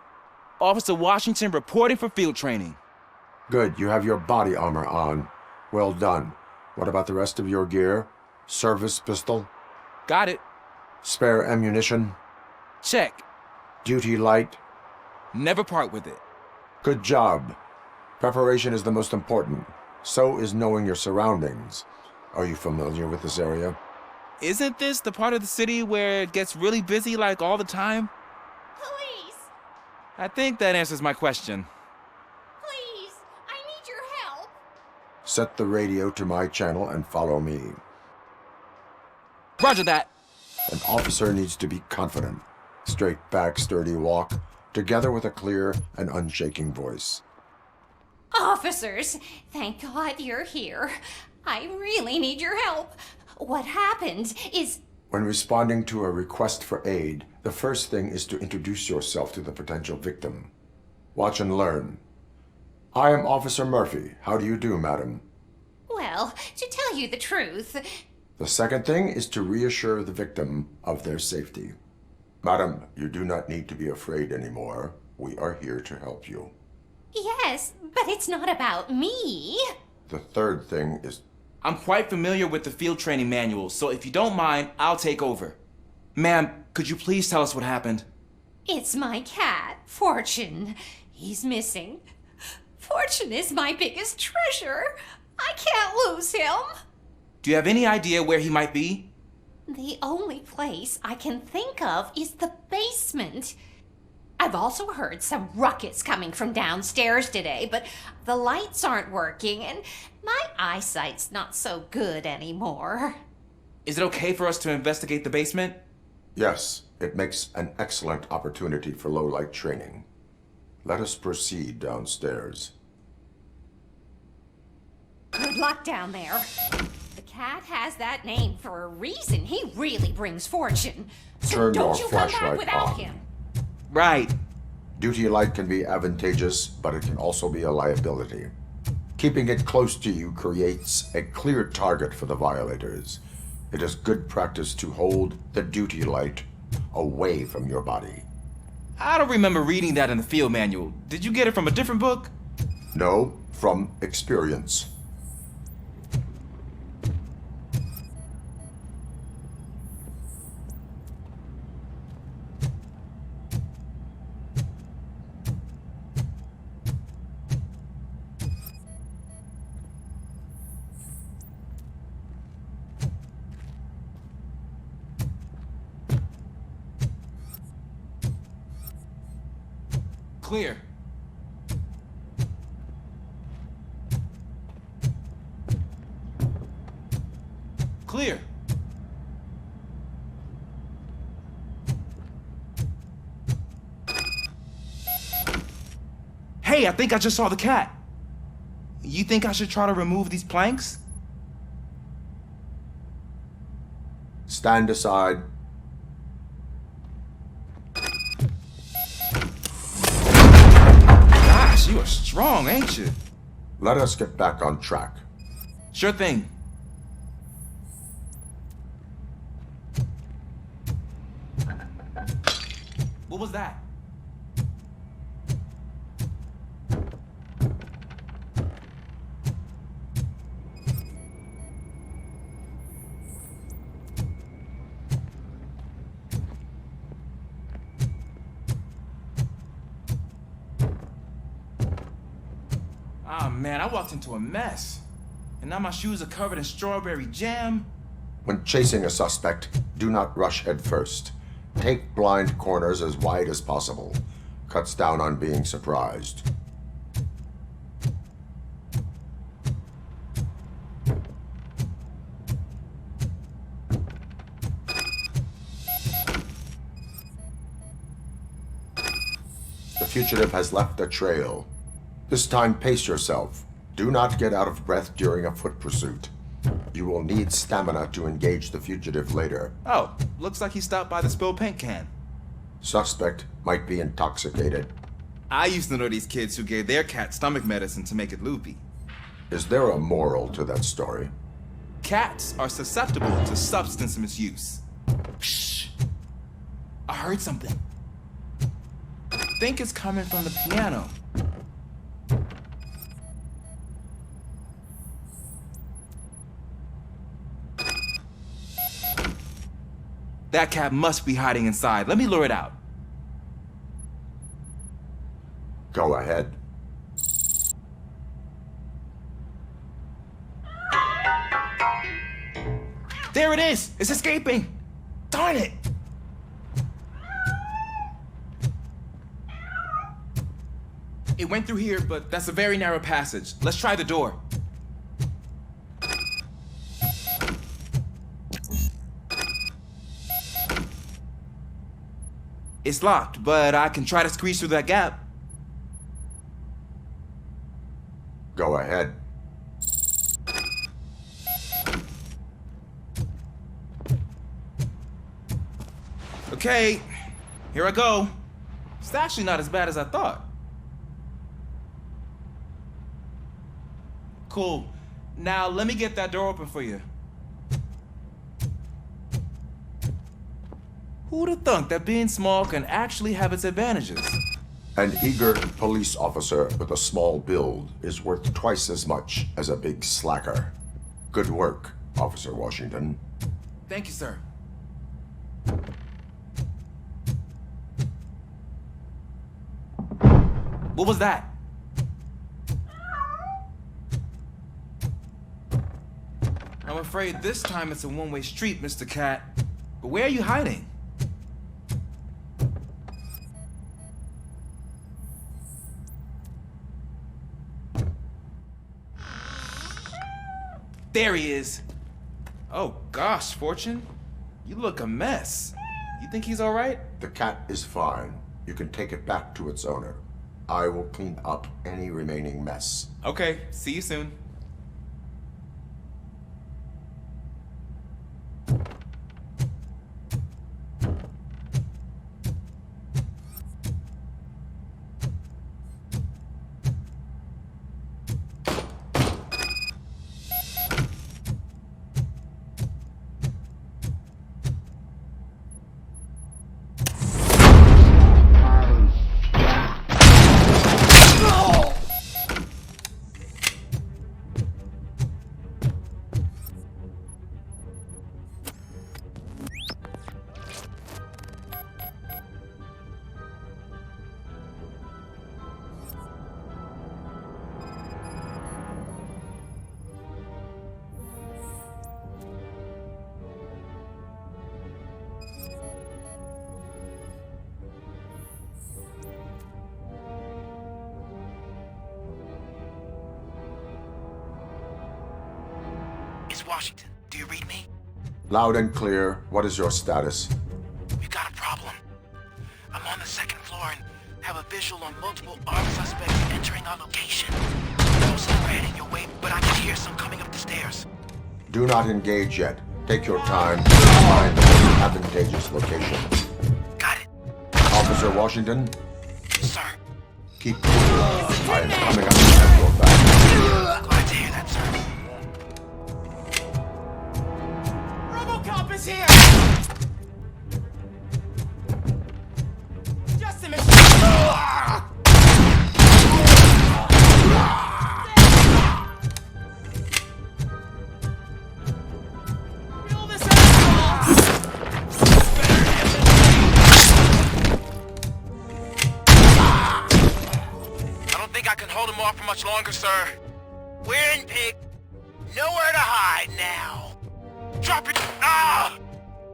Officer Washington reporting for field training. Good, you have your body armor on. Well done. What about the rest of your gear? Service pistol? Got it. Spare ammunition? Check. Duty light? Never part with it. Good job. Preparation is the most important. So is knowing your surroundings. Are you familiar with this area? Isn't this the part of the city where it gets really busy like all the time? Police! I think that answers my question. Please! I need your help! Set the radio to my channel and follow me. Roger that. An officer needs to be confident. Straight back, sturdy walk, together with a clear and unshaking voice. Officers, thank God you're here. I really need your help. What happened is... When responding to a request for aid, the first thing is to introduce yourself to the potential victim. Watch and learn. I am Officer Murphy. How do you do, madam? Well, to tell you the truth... The second thing is to reassure the victim of their safety. Madam, you do not need to be afraid anymore. We are here to help you. Yes, but it's not about me. The third thing is... I'm quite familiar with the field training manual, so if you don't mind, I'll take over. Ma'am, could you please tell us what happened? It's my cat, Fortune. He's missing. Fortune is my biggest treasure. I can't lose him. Do you have any idea where he might be? The only place I can think of is the basement. I've also heard some ruckus coming from downstairs today, but the lights aren't working and my eyesight's not so good anymore. Is it okay for us to investigate the basement? Yes, it makes an excellent opportunity for low-light training. Let us proceed downstairs. Good luck down there. The cat has that name for a reason. He really brings fortune. So Turn don't your you come back flashlight without on. him. Right. Duty light can be advantageous, but it can also be a liability. Keeping it close to you creates a clear target for the violators. It is good practice to hold the duty light away from your body. I don't remember reading that in the field manual. Did you get it from a different book? No, from experience. Clear. Clear. Hey, I think I just saw the cat. You think I should try to remove these planks? Stand aside. Gosh, you are strong, ain't you? Let us get back on track. Sure thing. What was that? Ah, man, I walked into a mess. And now my shoes are covered in strawberry jam. When chasing a suspect, do not rush head first. Take blind corners as wide as possible. Cuts down on being surprised. The fugitive has left a trail. This time, pace yourself. Do not get out of breath during a foot pursuit. You will need stamina to engage the fugitive later. Oh, looks like he stopped by the spilled paint can. Suspect might be intoxicated. I used to know these kids who gave their cat stomach medicine to make it loopy. Is there a moral to that story? Cats are susceptible to substance misuse. Shh. I heard something. I think it's coming from the piano. That cat must be hiding inside. Let me lure it out. Go ahead. There it is! It's escaping! Darn it! It went through here, but that's a very narrow passage. Let's try the door. It's locked, but I can try to squeeze through that gap. Go ahead. Okay, here I go. It's actually not as bad as I thought. Cool. Now let me get that door open for you. Who'd have thunk that being small can actually have its advantages? An eager police officer with a small build is worth twice as much as a big slacker. Good work, Officer Washington. Thank you, sir. What was that? I'm afraid this time it's a one-way street, Mr. Cat. But where are you hiding? There he is. Oh gosh, Fortune. You look a mess. You think he's all right? The cat is fine. You can take it back to its owner. I will clean up any remaining mess. Okay, see you soon. Washington, do you read me? Loud and clear. What is your status? We've got a problem. I'm on the second floor and have a visual on multiple armed suspects entering our location. Mostly are heading your way, but I can hear some coming up the stairs. Do not engage yet. Take your time to find the most advantageous location. Got it. Officer Washington? Sir. Keep cool. I am coming up to have your back. Glad to hear that, sir. RoboCop is here! Just a minute. I can hold him off for much longer, sir. We're in, pig. Nowhere to hide now. Drop it. Ah!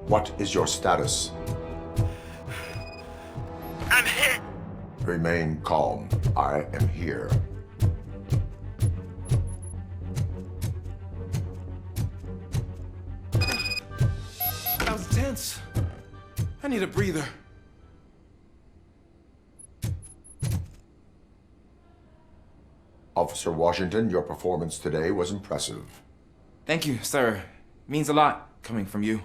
What is your status? I'm hit. Remain calm. I am here. That was tense. I need a breather. Officer Washington, your performance today was impressive. Thank you, sir. Means a lot coming from you.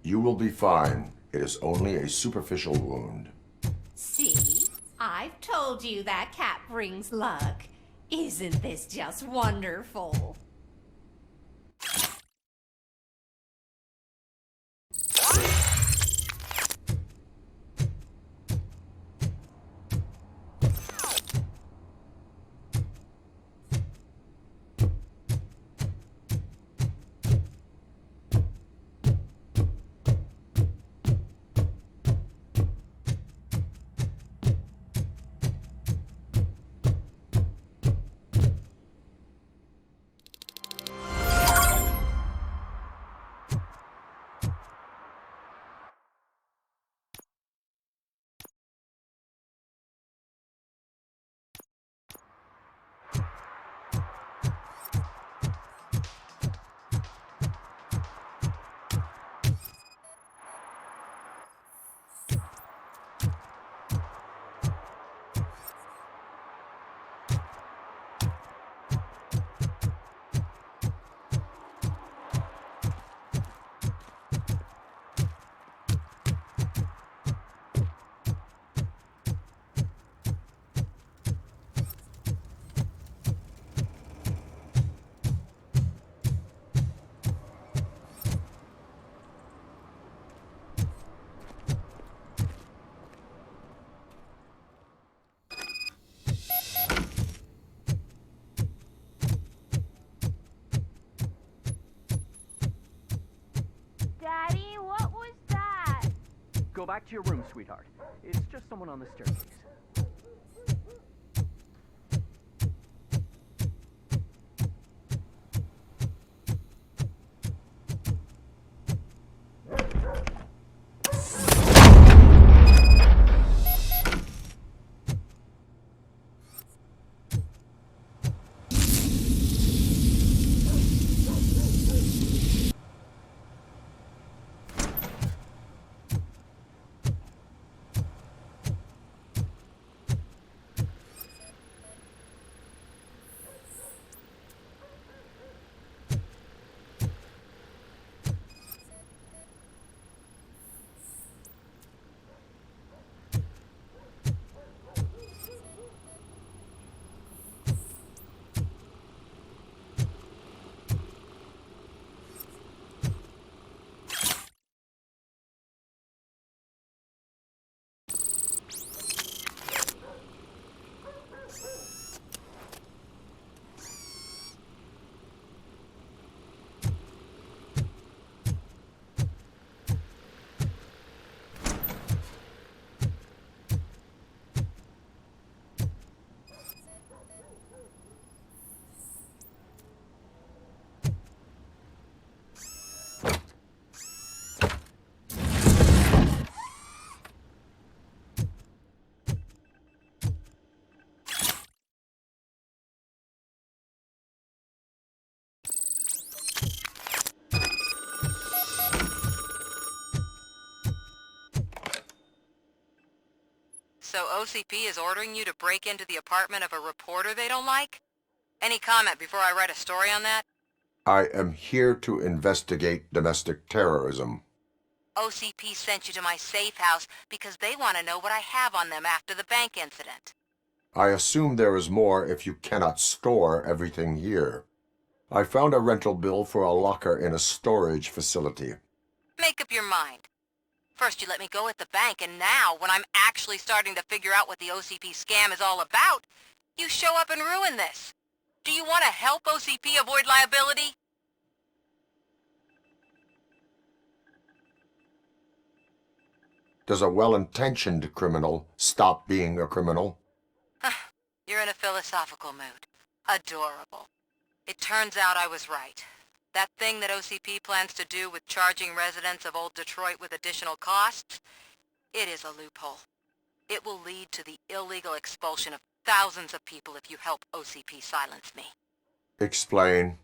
You will be fine. It is only a superficial wound. See? I've told you that cat brings luck. Isn't this just wonderful? Go back to your room, sweetheart. It's just someone on the staircase. So OCP is ordering you to break into the apartment of a reporter they don't like? Any comment before I write a story on that? I am here to investigate domestic terrorism. OCP sent you to my safe house because they want to know what I have on them after the bank incident. I assume there is more if you cannot store everything here. I found a rental bill for a locker in a storage facility. Make up your mind. First you let me go at the bank, and now, when I'm actually starting to figure out what the OCP scam is all about, you show up and ruin this. Do you want to help OCP avoid liability? Does a well-intentioned criminal stop being a criminal? You're in a philosophical mood. Adorable. It turns out I was right. That thing that OCP plans to do with charging residents of Old Detroit with additional costs, it is a loophole. It will lead to the illegal expulsion of thousands of people if you help OCP silence me. Explain.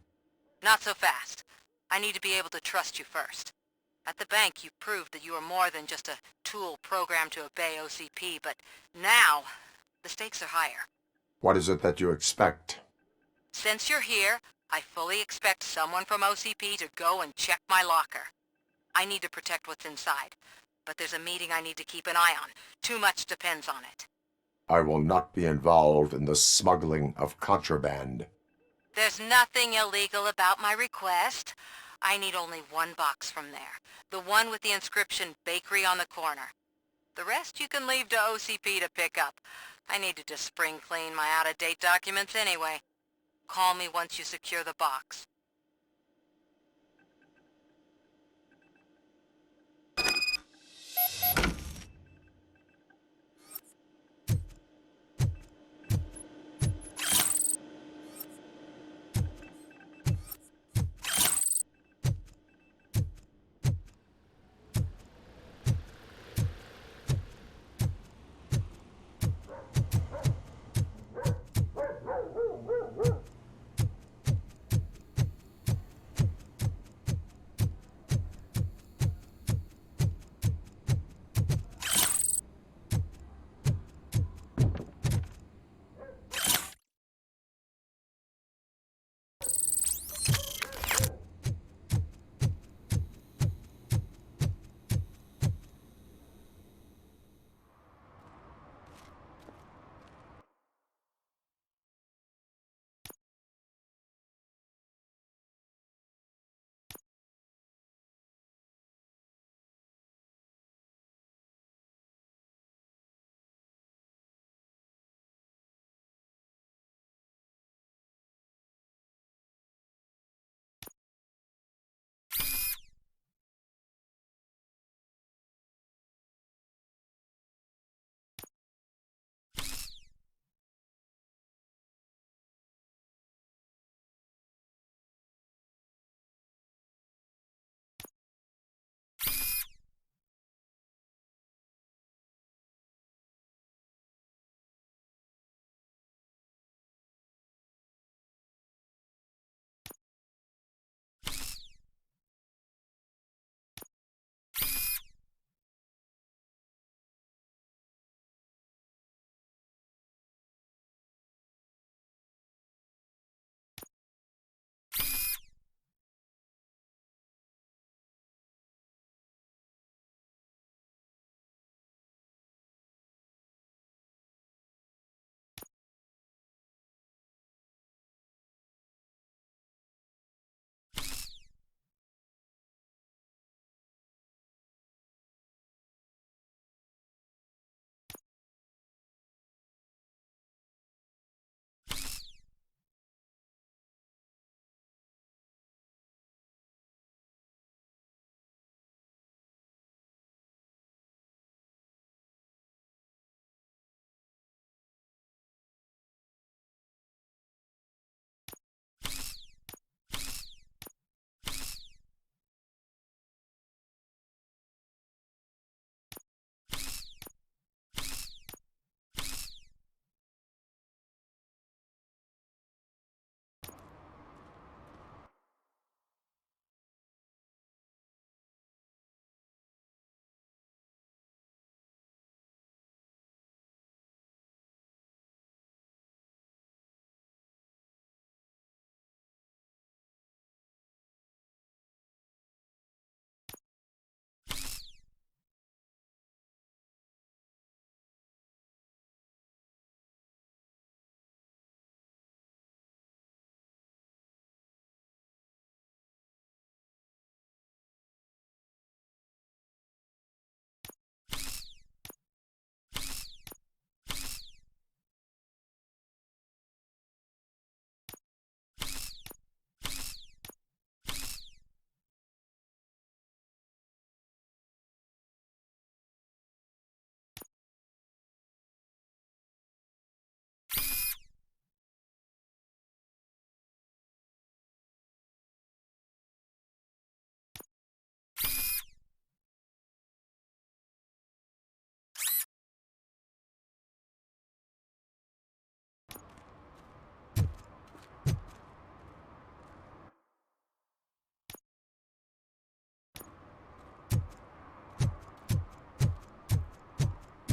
Not so fast. I need to be able to trust you first. At the bank, you proved that you are more than just a tool programmed to obey OCP, but now, the stakes are higher. What is it that you expect? Since you're here, I fully expect someone from OCP to go and check my locker. I need to protect what's inside, but there's a meeting I need to keep an eye on. Too much depends on it. I will not be involved in the smuggling of contraband. There's nothing illegal about my request. I need only one box from there. The one with the inscription Bakery on the corner. The rest you can leave to OCP to pick up. I needed to spring clean my out-of-date documents anyway. Call me once you secure the box.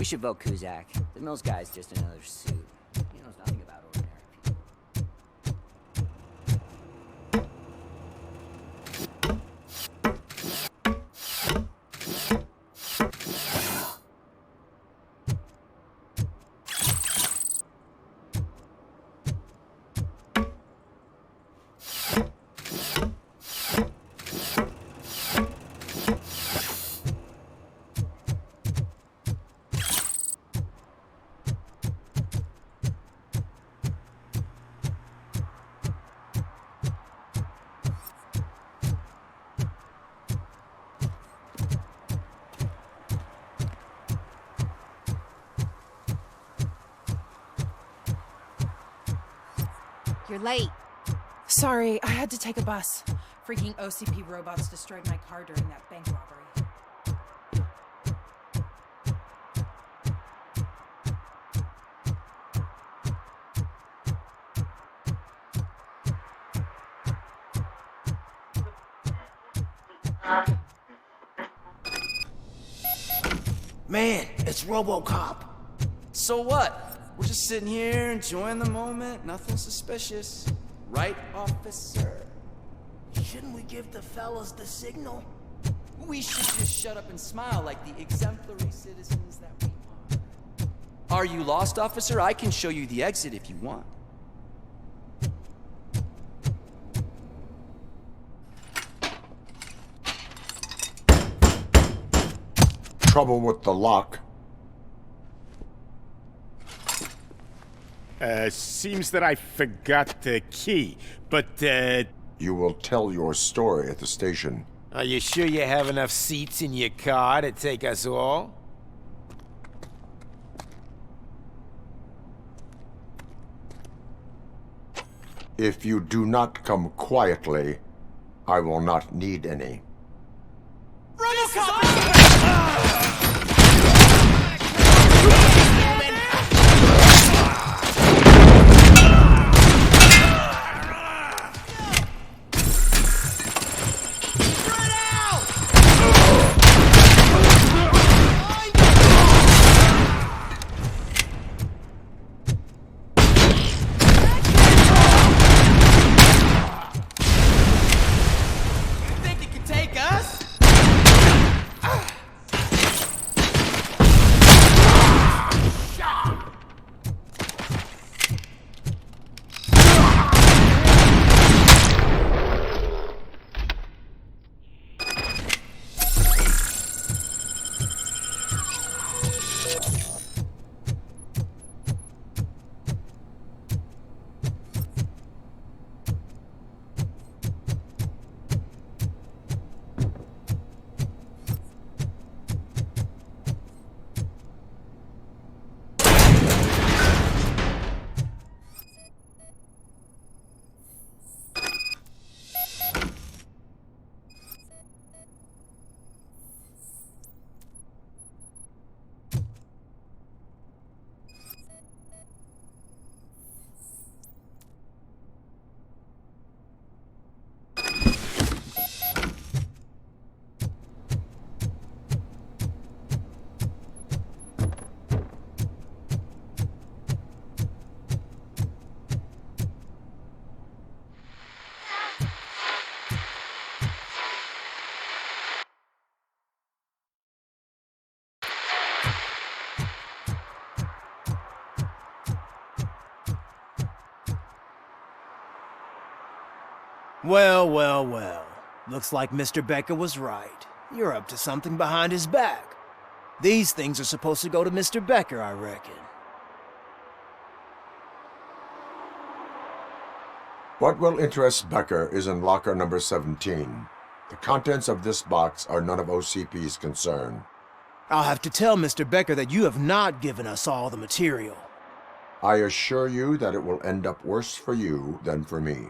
We should vote Kuzak. The Mills guy's just another suit. He knows nothing about ordinary people. You're late. Sorry, I had to take a bus. Freaking OCP robots destroyed my car during that bank robbery. Man, it's RoboCop. So what? We're just sitting here enjoying the moment. Nothing suspicious. Right, officer? Shouldn't we give the fellas the signal? We should just shut up and smile like the exemplary citizens that we are. Are you lost, officer? I can show you the exit if you want. Trouble with the lock. Seems that I forgot the key, but, You will tell your story at the station. Are you sure you have enough seats in your car to take us all? If you do not come quietly, I will not need any. Well, well, well. Looks like Mr. Becker was right. You're up to something behind his back. These things are supposed to go to Mr. Becker, I reckon. What will interest Becker is in locker number 17. The contents of this box are none of OCP's concern. I'll have to tell Mr. Becker that you have not given us all the material. I assure you that it will end up worse for you than for me.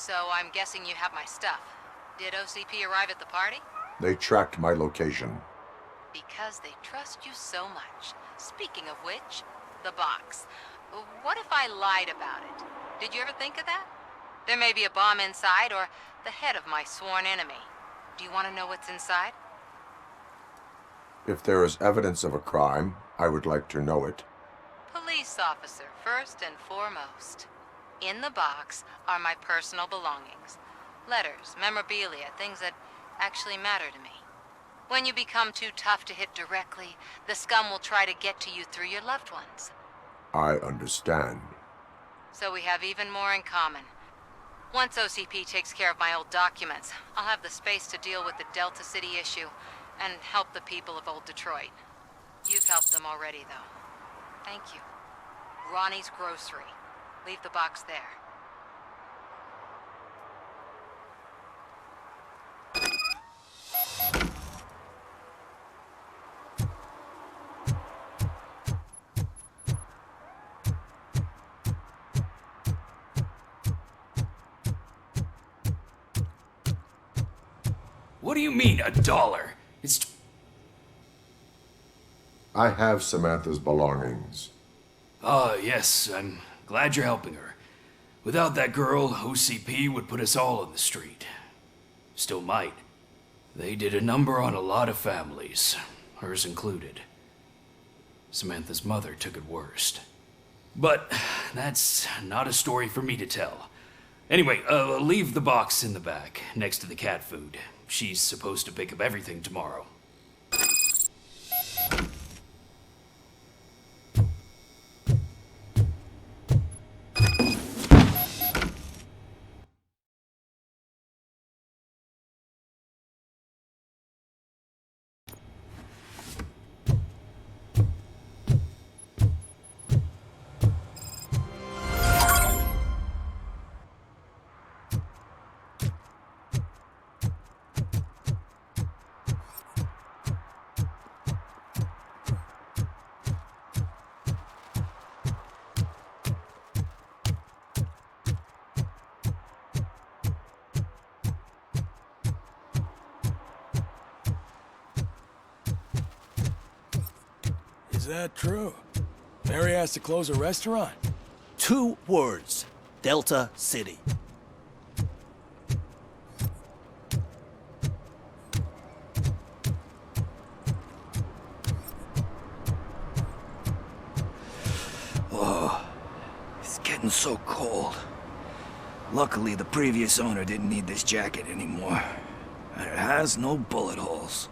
So I'm guessing you have my stuff. Did OCP arrive at the party? They tracked my location. Because they trust you so much. Speaking of which, the box. What if I lied about it? Did you ever think of that? There may be a bomb inside, or the head of my sworn enemy. Do you want to know what's inside? If there is evidence of a crime, I would like to know it. Police officer, first and foremost. In the box are my personal belongings. Letters, memorabilia, things that actually matter to me. When you become too tough to hit directly, the scum will try to get to you through your loved ones. I understand. So we have even more in common. Once OCP takes care of my old documents, I'll have the space to deal with the Delta City issue and help the people of Old Detroit. You've helped them already, though. Thank you. Ronnie's Grocery. Leave the box there. What do you mean, $1? It's... I have Samantha's belongings. Ah, yes, I'm glad you're helping her. Without that girl, OCP would put us all on the street. Still might. They did a number on a lot of families, hers included. Samantha's mother took it worst. But that's not a story for me to tell. Anyway, leave the box in the back, next to the cat food. She's supposed to pick up everything tomorrow. Is that true? Mary has to close a restaurant? 2 words. Delta City. Oh, it's getting so cold. Luckily, the previous owner didn't need this jacket anymore. And it has no bullet holes.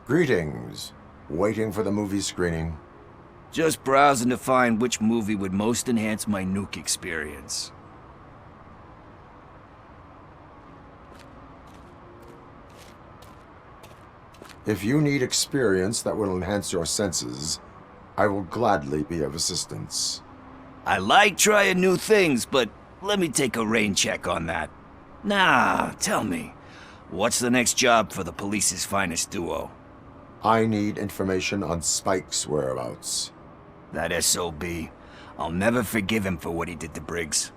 Greetings. Waiting for the movie screening. Just browsing to find which movie would most enhance my nuke experience. If you need experience that will enhance your senses, I will gladly be of assistance. I like trying new things, but let me take a rain check on that. Nah, tell me, what's the next job for the police's finest duo? I need information on Spike's whereabouts. That SOB. I'll never forgive him for what he did to Briggs.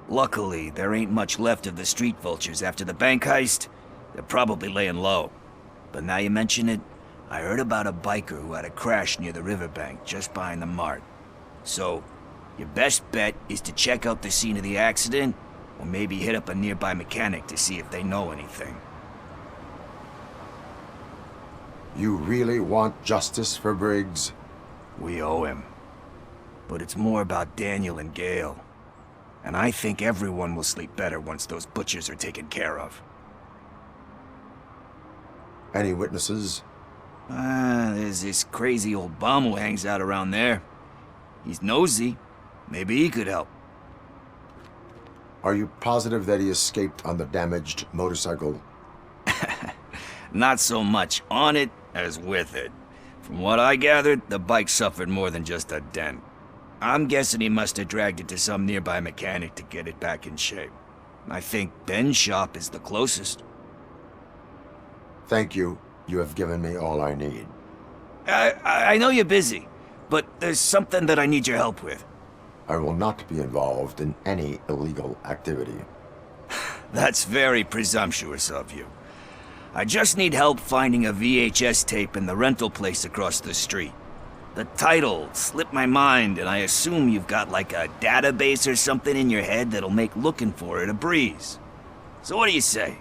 Luckily, there ain't much left of the street vultures after the bank heist. They're probably laying low. But now you mention it, I heard about a biker who had a crash near the riverbank just behind the mart. So, your best bet is to check out the scene of the accident, or maybe hit up a nearby mechanic to see if they know anything. You really want justice for Briggs? We owe him. But it's more about Daniel and Gale. And I think everyone will sleep better once those butchers are taken care of. Any witnesses? There's this crazy old bum who hangs out around there. He's nosy. Maybe he could help. Are you positive that he escaped on the damaged motorcycle? Not so much on it as with it. From what I gathered, the bike suffered more than just a dent. I'm guessing he must have dragged it to some nearby mechanic to get it back in shape. I think Ben's shop is the closest. Thank you. You have given me all I need. I know you're busy, but there's something that I need your help with. I will not be involved in any illegal activity. That's very presumptuous of you. I just need help finding a VHS tape in the rental place across the street. The title slipped my mind, and I assume you've got like a database or something in your head that'll make looking for it a breeze. So what do you say?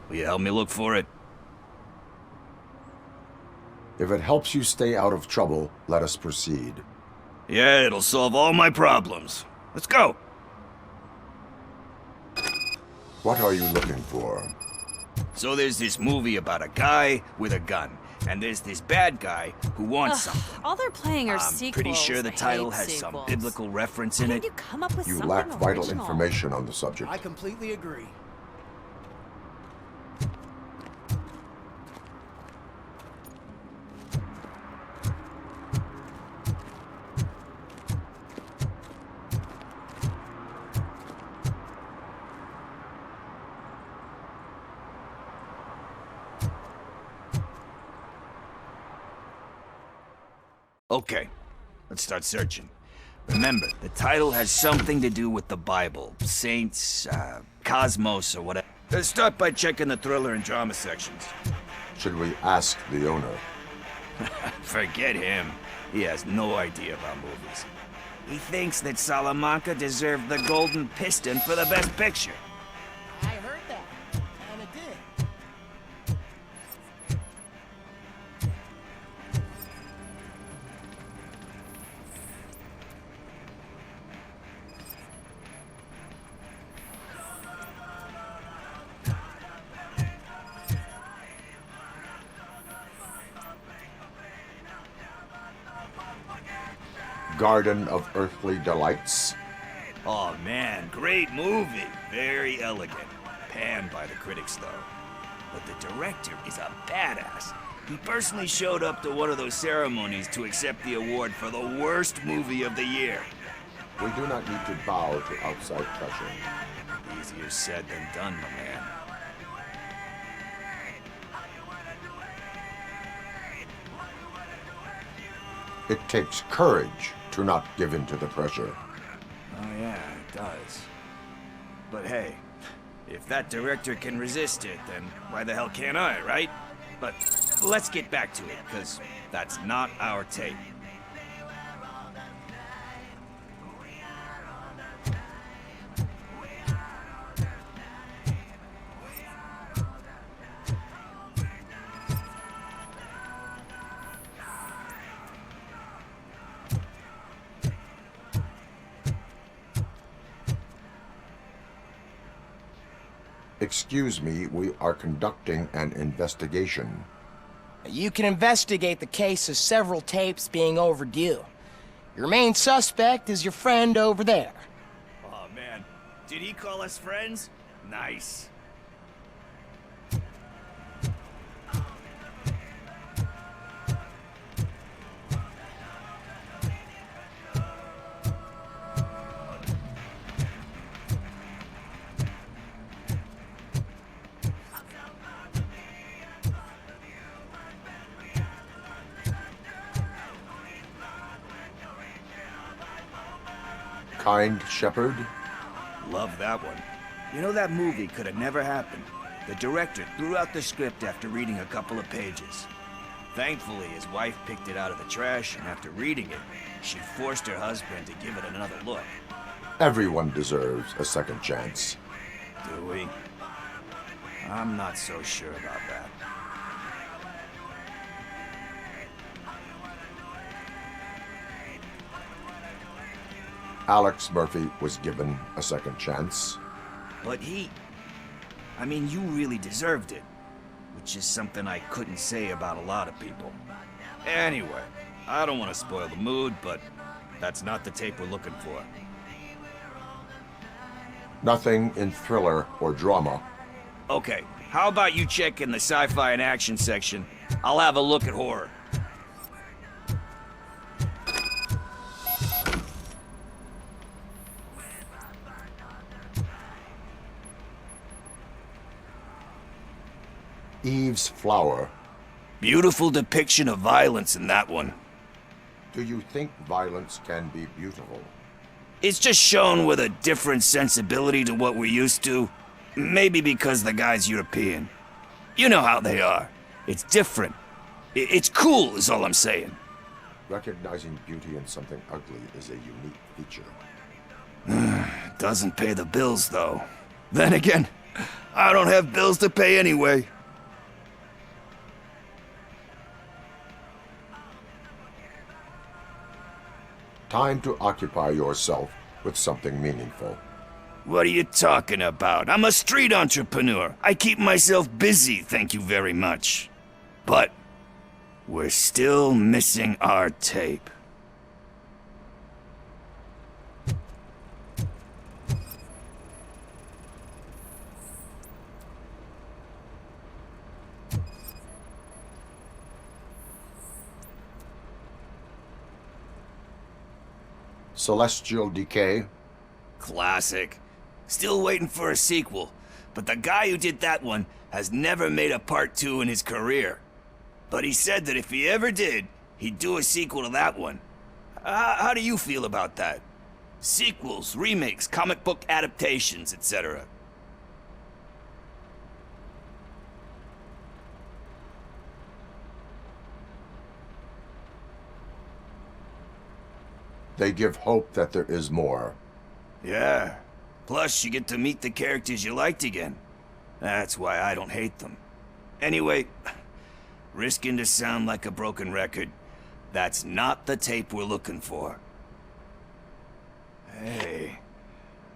Will you help me look for it? If it helps you stay out of trouble, let us proceed. Yeah, it'll solve all my problems. Let's go. What are you looking for? So there's this movie about a guy with a gun, and there's this bad guy who wants something. All they're playing are I'm sequels. pretty sure the I title hate has some sequels. biblical reference in Why it. didn't you come up with You something lack vital original? information on the subject. I completely agree. Okay, let's start searching. Remember, the title has something to do with the Bible, saints, cosmos, or whatever. Let's start by checking the thriller and drama sections. Should we ask the owner? Forget him. He has no idea about movies. He thinks that Salamanca deserved the Golden Piston for the Best Picture. I heard that, and it did. Garden of Earthly Delights? Oh man, great movie. Very elegant. Panned by the critics though. But the director is a badass. He personally showed up to one of those ceremonies to accept the award for the worst movie of the year. We do not need to bow to outside pressure. Easier said than done, my man. It takes courage to not give in to the pressure. Oh yeah, it does. But hey, if that director can resist it, then why the hell can't I, right? But let's get back to it, because that's not our tape. Excuse me, we are conducting an investigation. You can investigate the case of several tapes being overdue. Your main suspect is your friend over there. Oh man, did he call us friends? Nice. Kind Shepherd? Love that one. You know, that movie could have never happened. The director threw out the script after reading a couple of pages. Thankfully, his wife picked it out of the trash, and after reading it, she forced her husband to give it another look. Everyone deserves a second chance. Do we? I'm not so sure about that. Alex Murphy was given a second chance. But I mean, you really deserved it. Which is something I couldn't say about a lot of people. Anyway, I don't want to spoil the mood, but that's not the tape we're looking for. Nothing in thriller or drama. Okay, how about you check in the sci-fi and action section? I'll have a look at horror. Eve's Flower. Beautiful depiction of violence in that one. Do you think violence can be beautiful? It's just shown with a different sensibility to what we're used to. Maybe because the guy's European. You know how they are. It's different. It's cool, is all I'm saying. Recognizing beauty in something ugly is a unique feature. Doesn't pay the bills, though. Then again, I don't have bills to pay anyway. Time to occupy yourself with something meaningful. What are you talking about? I'm a street entrepreneur. I keep myself busy, thank you very much. But we're still missing our tape. Celestial Decay? Classic. Still waiting for a sequel, but the guy who did that one has never made a part 2 in his career. But he said that if he ever did, he'd do a sequel to that one. How do you feel about that? Sequels, remakes, comic book adaptations, etc. They give hope that there is more. Yeah. Plus, you get to meet the characters you liked again. That's why I don't hate them. Anyway, risking to sound like a broken record, that's not the tape we're looking for. Hey,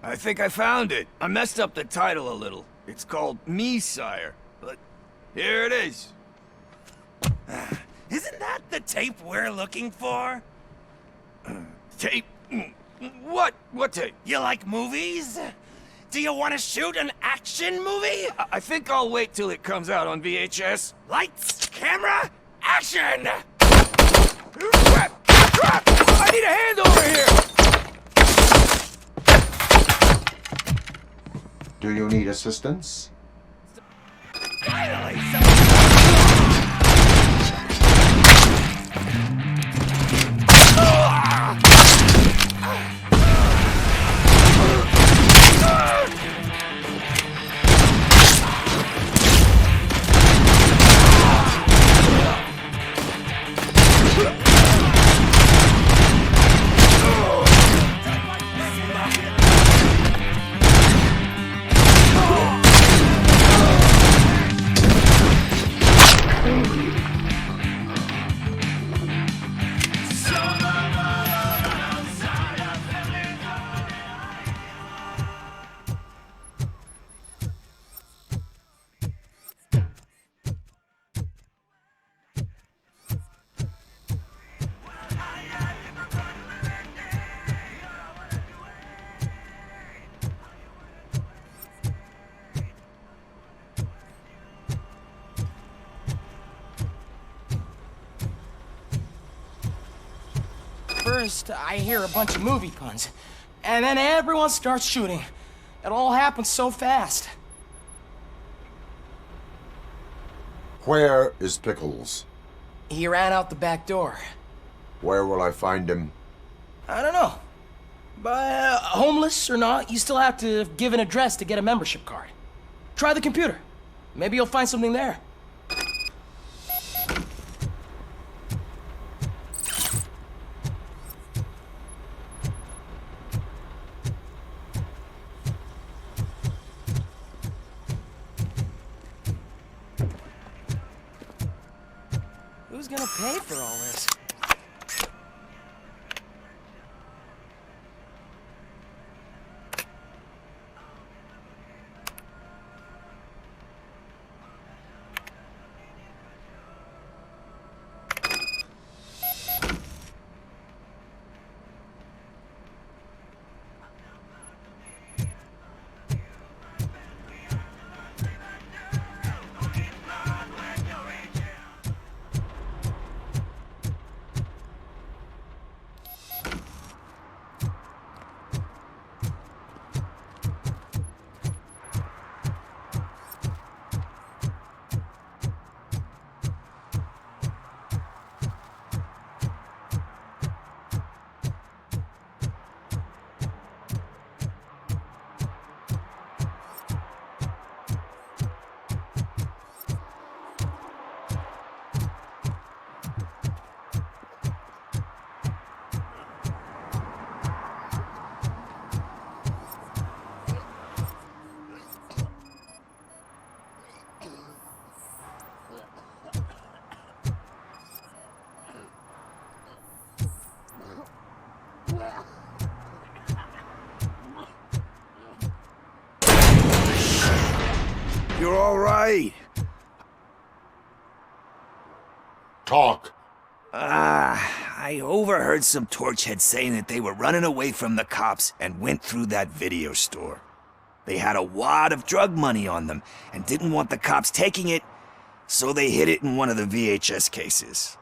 I think I found it. I messed up the title a little. It's called Me, Sire, but here it is. Isn't that the tape we're looking for? Tape? What? What tape? You like movies? Do you want to shoot an action movie? I think I'll wait till it comes out on VHS. Lights, camera, action! Crap! Crap! I need a hand over here! Do you need assistance? Finally, First, I hear a bunch of movie puns, and then everyone starts shooting. It all happens so fast. Where is Pickles? He ran out the back door. Where will I find him? I don't know. But homeless or not, you still have to give an address to get a membership card. Try the computer. Maybe you'll find something there. Who's gonna pay for all this? all right? Talk. I overheard some torchheads saying that they were running away from the cops and went through that video store. They had a wad of drug money on them and didn't want the cops taking it, so they hid it in one of the VHS cases.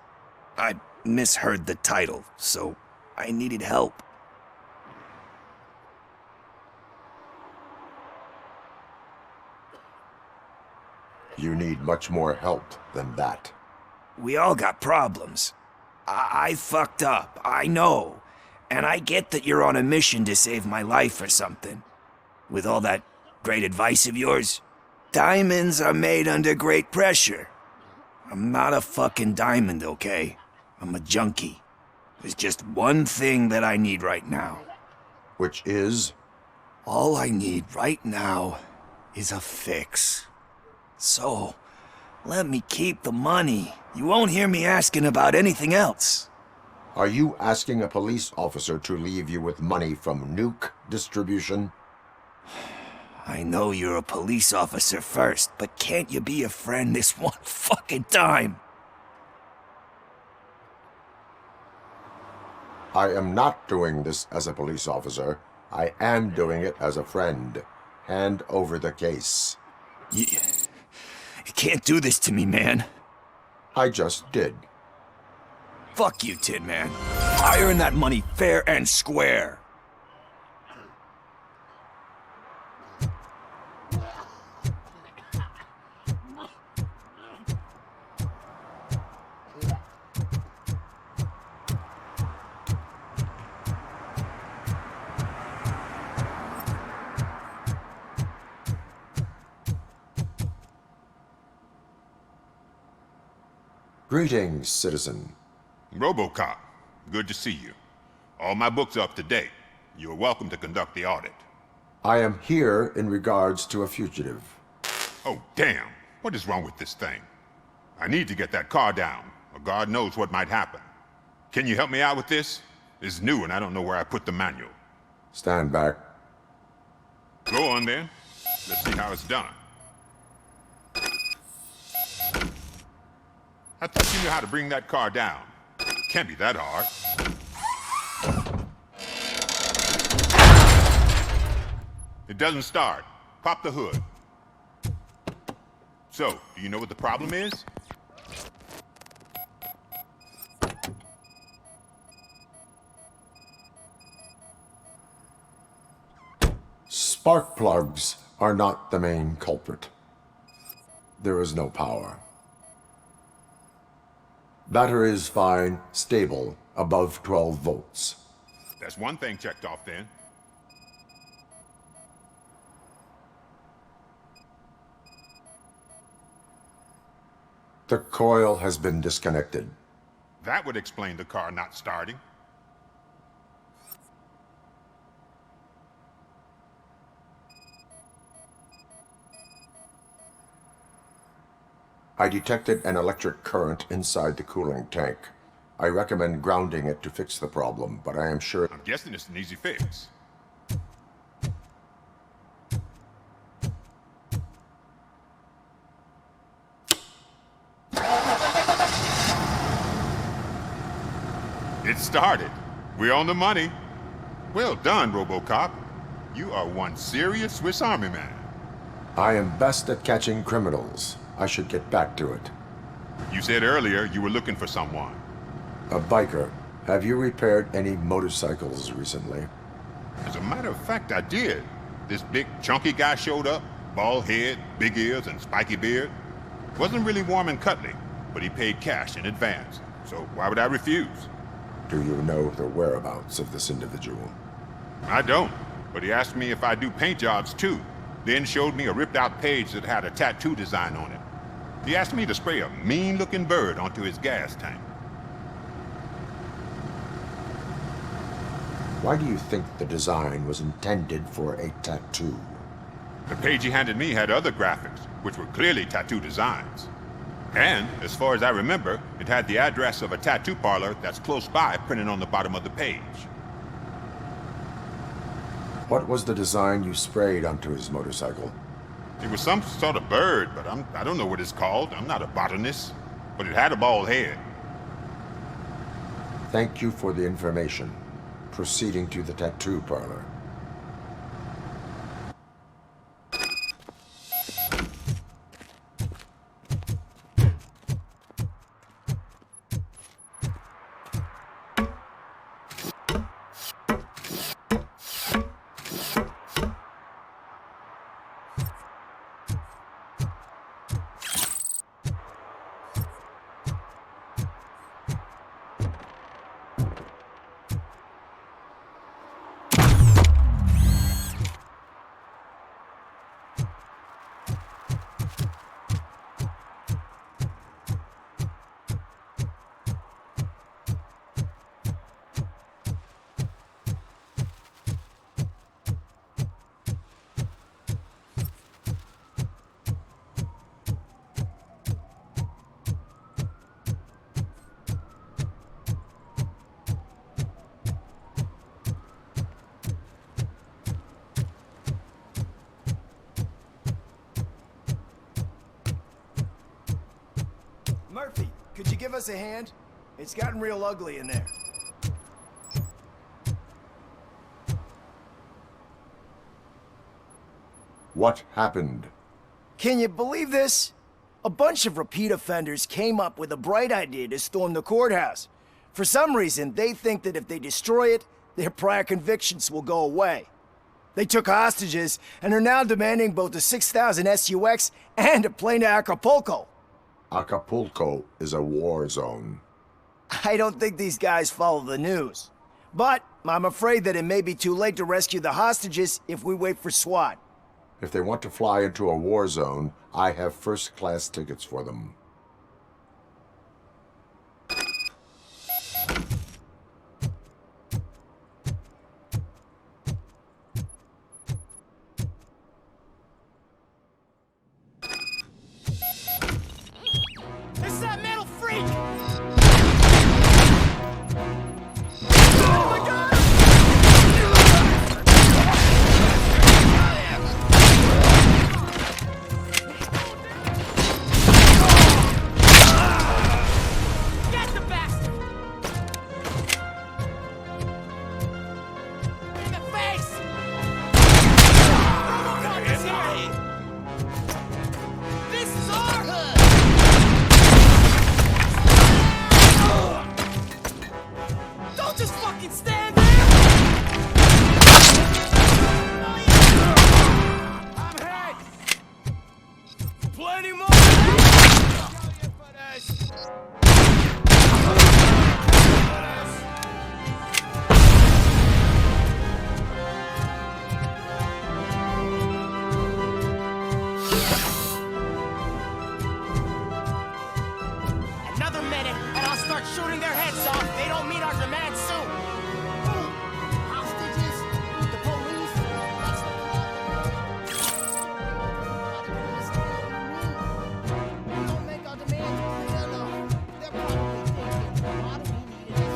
I misheard the title, so I needed help. You need much more help than that. We all got problems. I fucked up, I know. And I get that you're on a mission to save my life or something. With all that great advice of yours, diamonds are made under great pressure. I'm not a fucking diamond, okay? I'm a junkie. There's just one thing that I need right now. Which is? All I need right now is a fix. So, let me keep the money. You won't hear me asking about anything else. Are you asking a police officer to leave you with money from nuke distribution? I know you're a police officer first, but can't you be a friend this one fucking time? I am not doing this as a police officer. I am doing it as a friend. Hand over the case. You can't do this to me, man. I just did. Fuck you, Tin Man. I earned that money fair and square. Greetings, citizen. RoboCop, good to see you. All my books are up to date. You're welcome to conduct the audit. I am here in regards to a fugitive. Oh, damn. What is wrong with this thing? I need to get that car down, or God knows what might happen. Can you help me out with this? It's new and I don't know where I put the manual. Stand back. Go on then. Let's see how it's done. I thought you knew how to bring that car down. Can't be that hard. It doesn't start. Pop the hood. So, do you know what the problem is? Spark plugs are not the main culprit. There is no power. Battery is fine, stable, above 12 volts. That's one thing checked off then. The coil has been disconnected. That would explain the car not starting. I detected an electric current inside the cooling tank. I recommend grounding it to fix the problem, but I am sure... I'm guessing it's an easy fix. It started. We're on the money. Well done, RoboCop. You are one serious Swiss Army man. I am best at catching criminals. I should get back to it. You said earlier you were looking for someone. A biker. Have you repaired any motorcycles recently? As a matter of fact, I did. This big, chunky guy showed up. Bald head, big ears, and spiky beard. Wasn't really warm and cuddly, but he paid cash in advance. So why would I refuse? Do you know the whereabouts of this individual? I don't, but he asked me if I do paint jobs too. Then showed me a ripped-out page that had a tattoo design on it. He asked me to spray a mean-looking bird onto his gas tank. Why do you think the design was intended for a tattoo? The page he handed me had other graphics, which were clearly tattoo designs. And, as far as I remember, it had the address of a tattoo parlor that's close by printed on the bottom of the page. What was the design you sprayed onto his motorcycle? It was some sort of bird, but I don't know what it's called. I'm not a botanist. But it had a bald head. Thank you for the information. Proceeding to the tattoo parlor. Murphy, could you give us a hand? It's gotten real ugly in there. What happened? Can you believe this? A bunch of repeat offenders came up with a bright idea to storm the courthouse. For some reason, they think that if they destroy it, their prior convictions will go away. They took hostages and are now demanding both a 6,000 SUX and a plane to Acapulco. Acapulco is a war zone. I don't think these guys follow the news. But I'm afraid that it may be too late to rescue the hostages if we wait for SWAT. If they want to fly into a war zone, I have first-class tickets for them. It's that metal freak! shooting their heads off if they don't meet our demands soon. Hostages? The police? That's the problem. We don't make our demands clear enough. They're probably thinking, why do we need an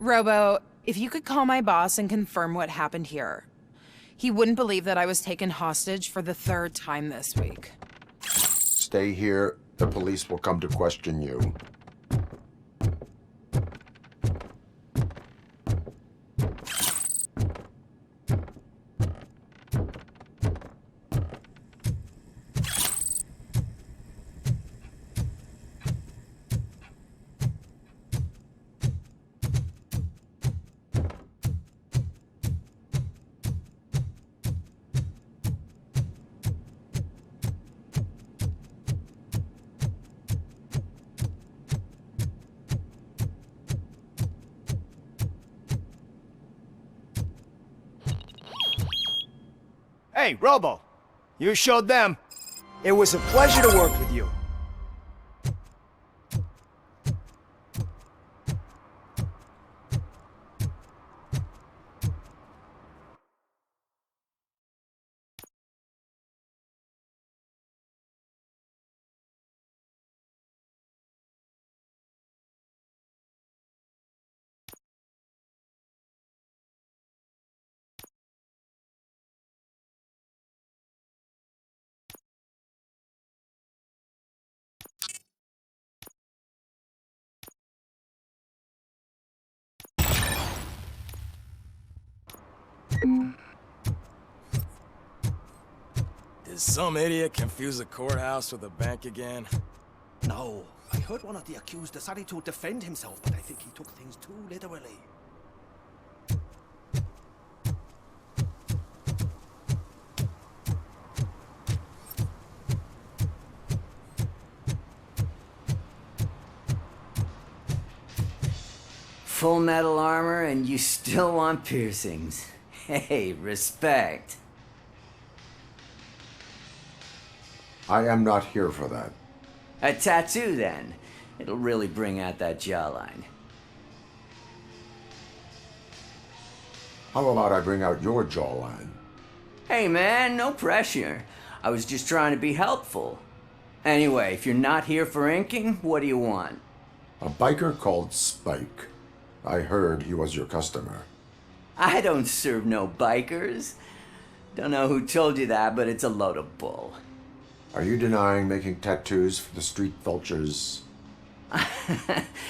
Robo, if you could call my boss and confirm what happened here. He wouldn't believe that I was taken hostage for the 3rd time this week. Stay here. The police will come to question you. Hey, Robo, you showed them. It was a pleasure to work with you. Did some idiot confuse the courthouse with a bank again? No, I heard one of the accused decided to defend himself, but I think he took things too literally. Full metal armor and you still want piercings. Hey, respect. I am not here for that. A tattoo, then. It'll really bring out that jawline. How about I bring out your jawline? Hey, man, no pressure. I was just trying to be helpful. Anyway, if you're not here for inking, what do you want? A biker called Spec. I heard he was your customer. I don't serve no bikers. Don't know who told you that, but it's a load of bull. Are you denying making tattoos for the street vultures?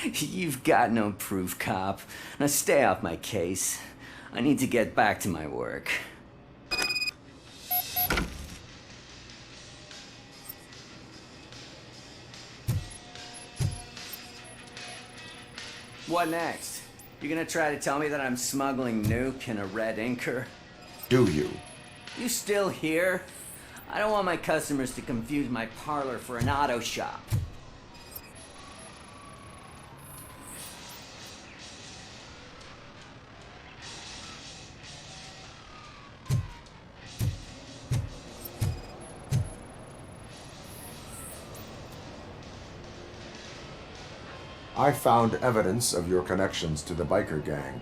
You've got no proof, cop. Now stay off my case. I need to get back to my work. What next? You gonna try to tell me that I'm smuggling nuke in a red inker? Do you? You still here? I don't want my customers to confuse my parlor for an auto shop. I found evidence of your connections to the biker gang.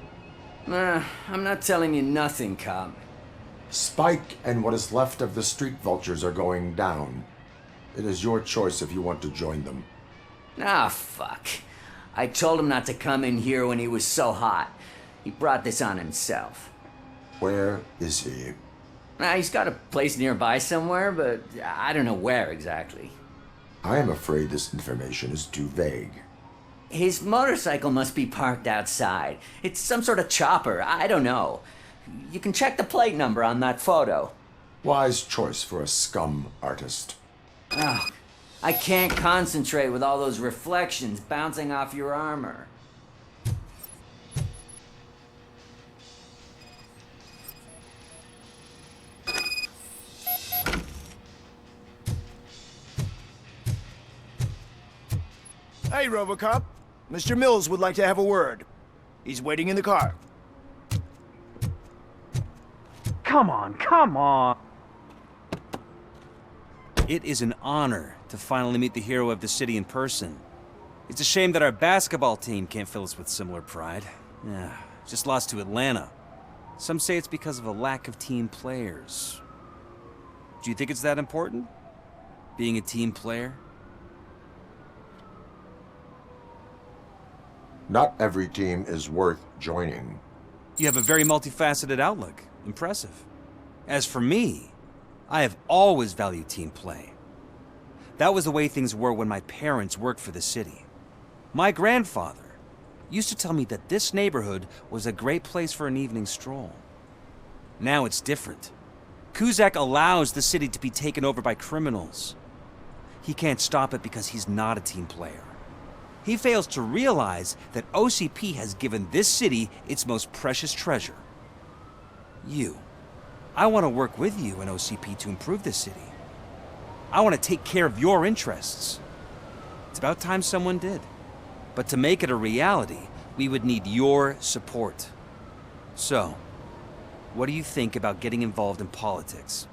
I'm not telling you nothing, cop. Spike and what is left of the street vultures are going down. It is your choice if you want to join them. Ah, fuck. I told him not to come in here when he was so hot. He brought this on himself. Where is he? He's got a place nearby somewhere, but I don't know where exactly. I am afraid this information is too vague. His motorcycle must be parked outside. It's some sort of chopper. I don't know. You can check the plate number on that photo. Wise choice for a scum artist. Oh, I can't concentrate with all those reflections bouncing off your armor. Hey, RoboCop. Mr. Mills would like to have a word. He's waiting in the car. Come on, come on! It is an honor to finally meet the hero of the city in person. It's a shame that our basketball team can't fill us with similar pride. Yeah, just lost to Atlanta. Some say it's because of a lack of team players. Do you think it's that important? Being a team player? Not every team is worth joining. You have a very multifaceted outlook. Impressive. As for me, I have always valued team play. That was the way things were when my parents worked for the city. My grandfather used to tell me that this neighborhood was a great place for an evening stroll. Now it's different. Cusack allows the city to be taken over by criminals. He can't stop it because he's not a team player. He fails to realize that OCP has given this city its most precious treasure. You. I want to work with you and OCP to improve this city. I want to take care of your interests. It's about time someone did. But to make it a reality, we would need your support. So, what do you think about getting involved in politics?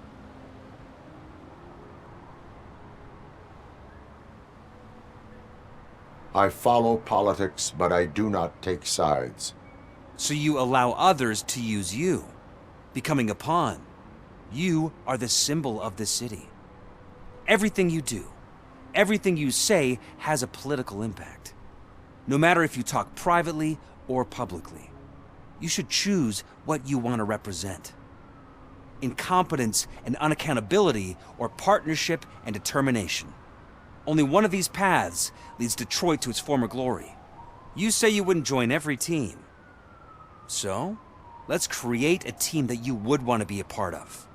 I follow politics, but I do not take sides. So you allow others to use you, becoming a pawn. You are the symbol of the city. Everything you do, everything you say has a political impact. No matter if you talk privately or publicly, you should choose what you want to represent. Incompetence and unaccountability, or partnership and determination. Only one of these paths leads Detroit to its former glory. You say you wouldn't join every team. So, let's create a team that you would want to be a part of.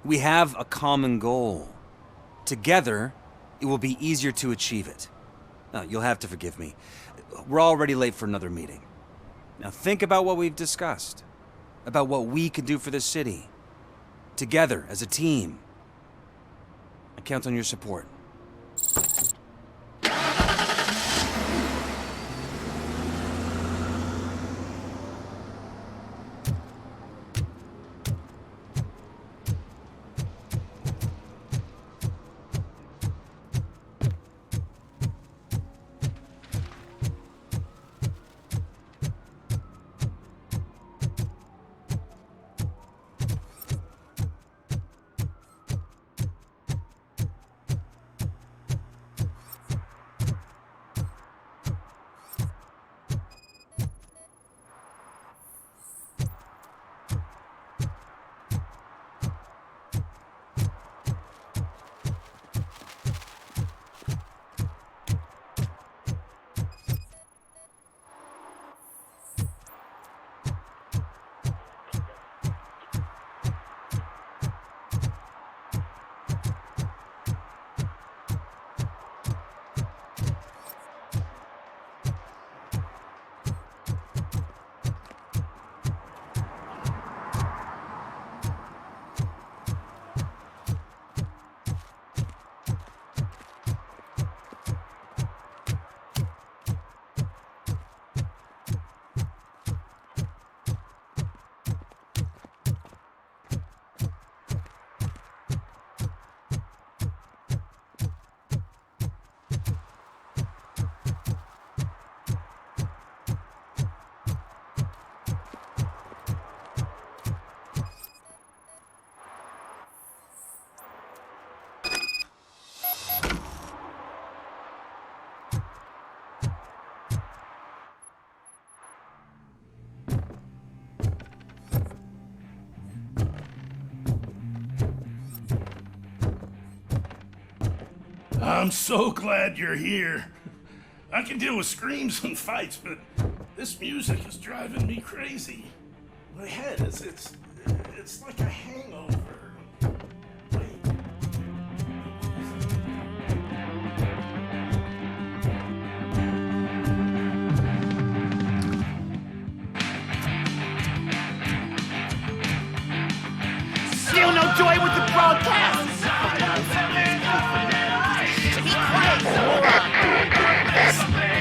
We have a common goal. Together, it will be easier to achieve it. Now, you'll have to forgive me. We're already late for another meeting. Now think about what we've discussed. About what we can do for this city. Together, as a team. I count on your support. I'm so glad you're here. I can deal with screams and fights, but this music is driving me crazy. My head is, it's like a hangover. Still no joy with the broadcast!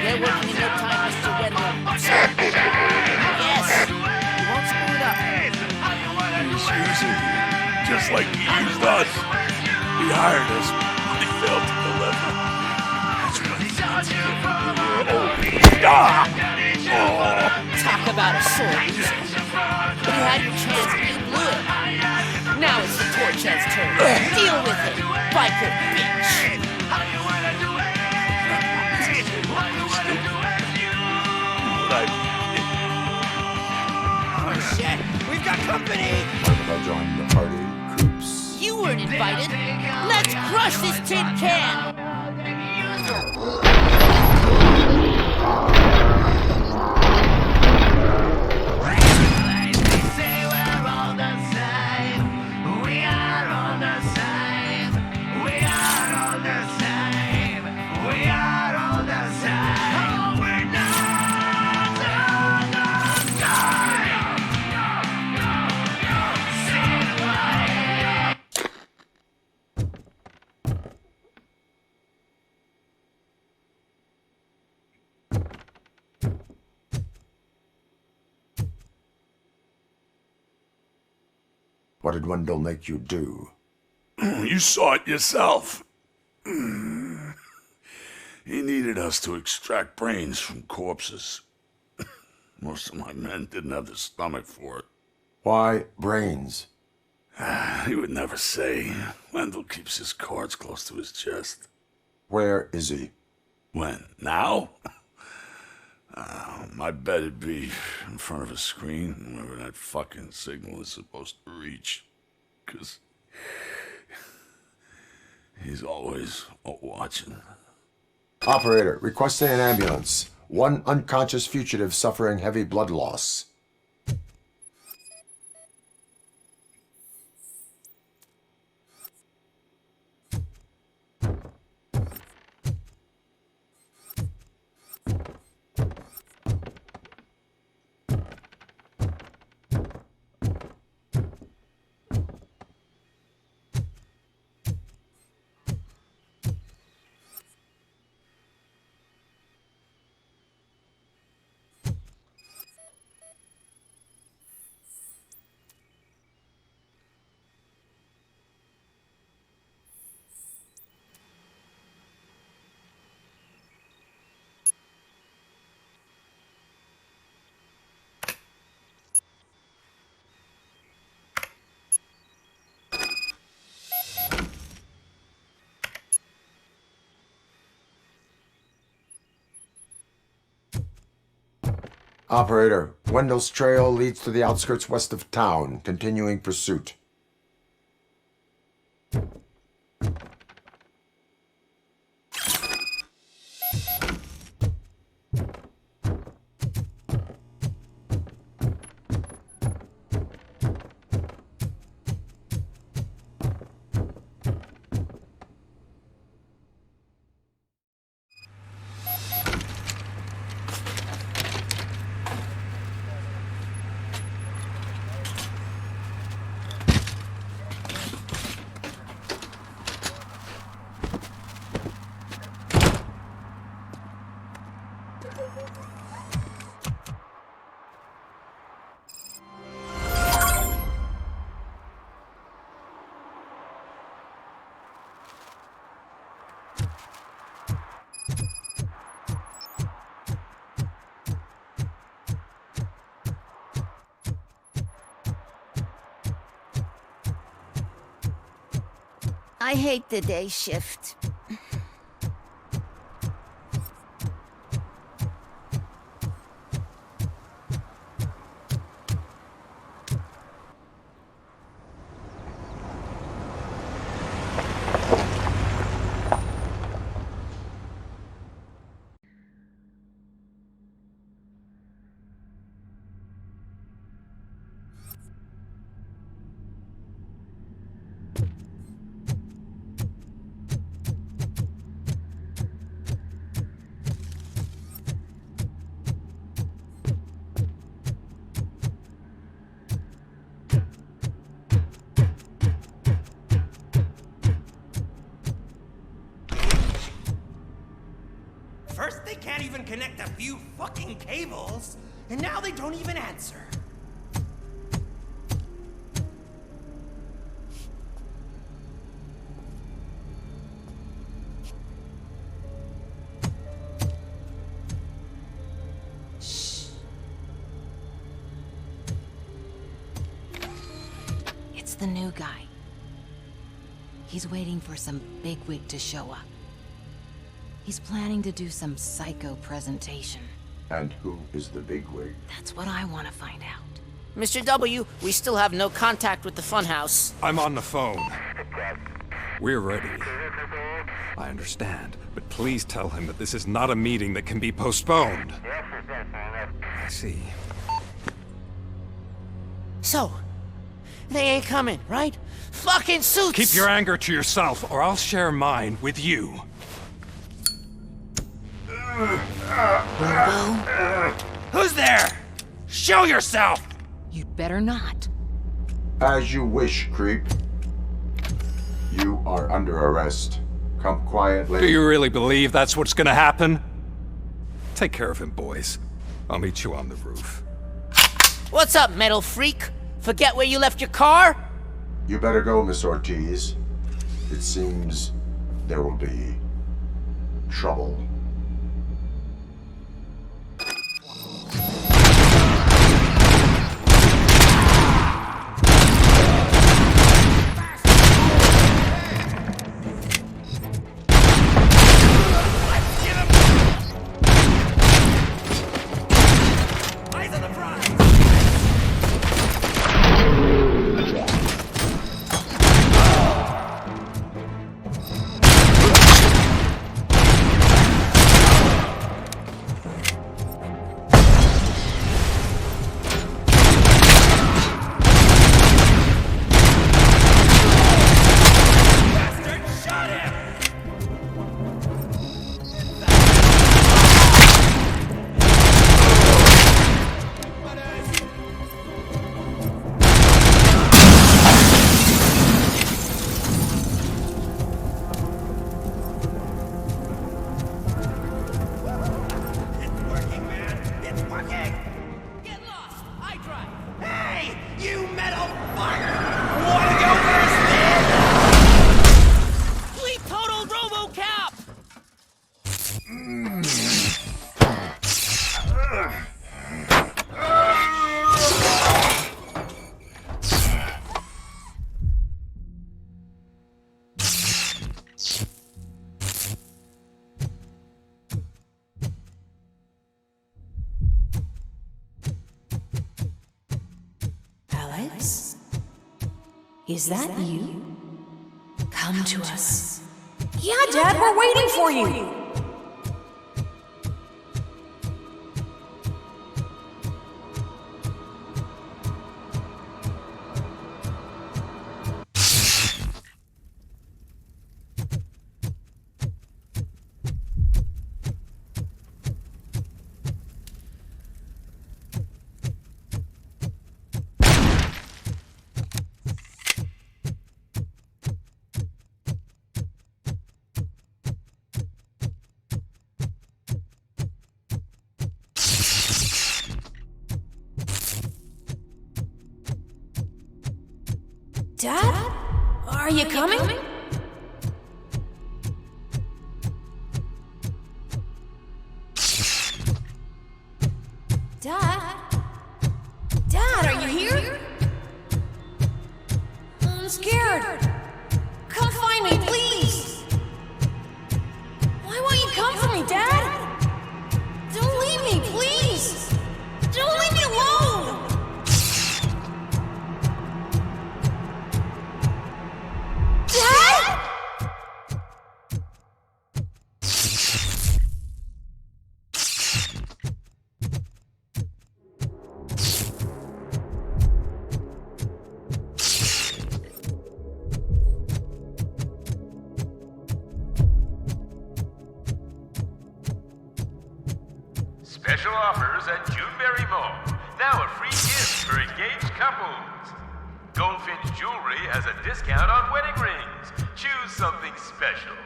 They're working in no time, Mr. Wendell. Yes! You won't screw it up. He's using you, just like he used us. He hired us, but he failed to deliver. That's what he did. Talk about a sore loser. You had your chance and you blew it. Now it's the Torchhead's turn. Deal with it, biker bitch. wanna join the party, Croops? You weren't invited. Let's crush this tin can! What did Wendell make you do? You saw it yourself. He needed us to extract brains from corpses. Most of my men didn't have the stomach for it. Why brains? He would never say. Wendell keeps his cards close to his chest. Where is he? When? Now? My bet it'd be in front of a screen wherever that fucking signal is supposed to reach. 'Cause he's always watching. Operator, requesting an ambulance. One unconscious fugitive suffering heavy blood loss. Operator, Wendell's trail leads to the outskirts west of town, continuing pursuit. I hate the day shift. First, they can't even connect a few fucking cables, and now they don't even answer. Shh. It's the new guy. He's waiting for some bigwig to show up. He's planning to do some psycho presentation. And who is the bigwig? That's what I want to find out. Mr. W, we still have no contact with the funhouse. I'm on the phone. We're ready. I understand, but please tell him that this is not a meeting that can be postponed. I see. So, they ain't coming, right? Fucking suits! Keep your anger to yourself, or I'll share mine with you. Robo? Who's there? Show yourself! You'd better not. As you wish, creep. You are under arrest. Come quietly. Do you really believe that's what's gonna happen? Take care of him, boys. I'll meet you on the roof. What's up, metal freak? Forget where you left your car? You better go, Miss Ortiz. It seems there will be trouble. Alex? Is that you? Come to us. Yeah, Dad, we're waiting for you. Dad? Are you coming? Dad? Dad, are you here? I'm scared. Come find me, please. Why won't you come for me, Dad? Don't leave me, please. Don't leave me alone. Special offers at Juneberry Mall. Now a free gift for engaged couples. Goldfinch Jewelry has a discount on wedding rings. Choose something special.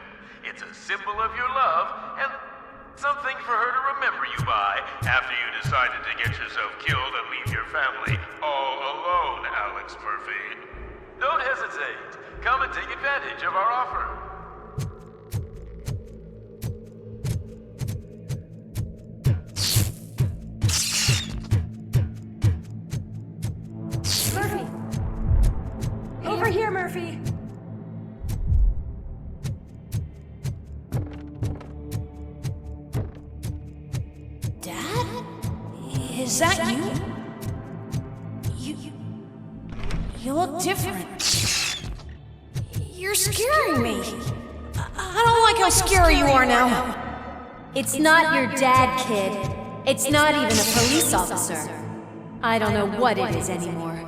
It's a symbol of your love and something for her to remember you by after you decided to get yourself killed and leave your family all alone, Alex Murphy. Don't hesitate. Come and take advantage of our offer. Murphy! Over here, Murphy! Dad? Is that you? You look different. You're scaring me. I don't like how scary you are now. It's not your dad, kid. It's not even a police officer. I don't know what it is anymore.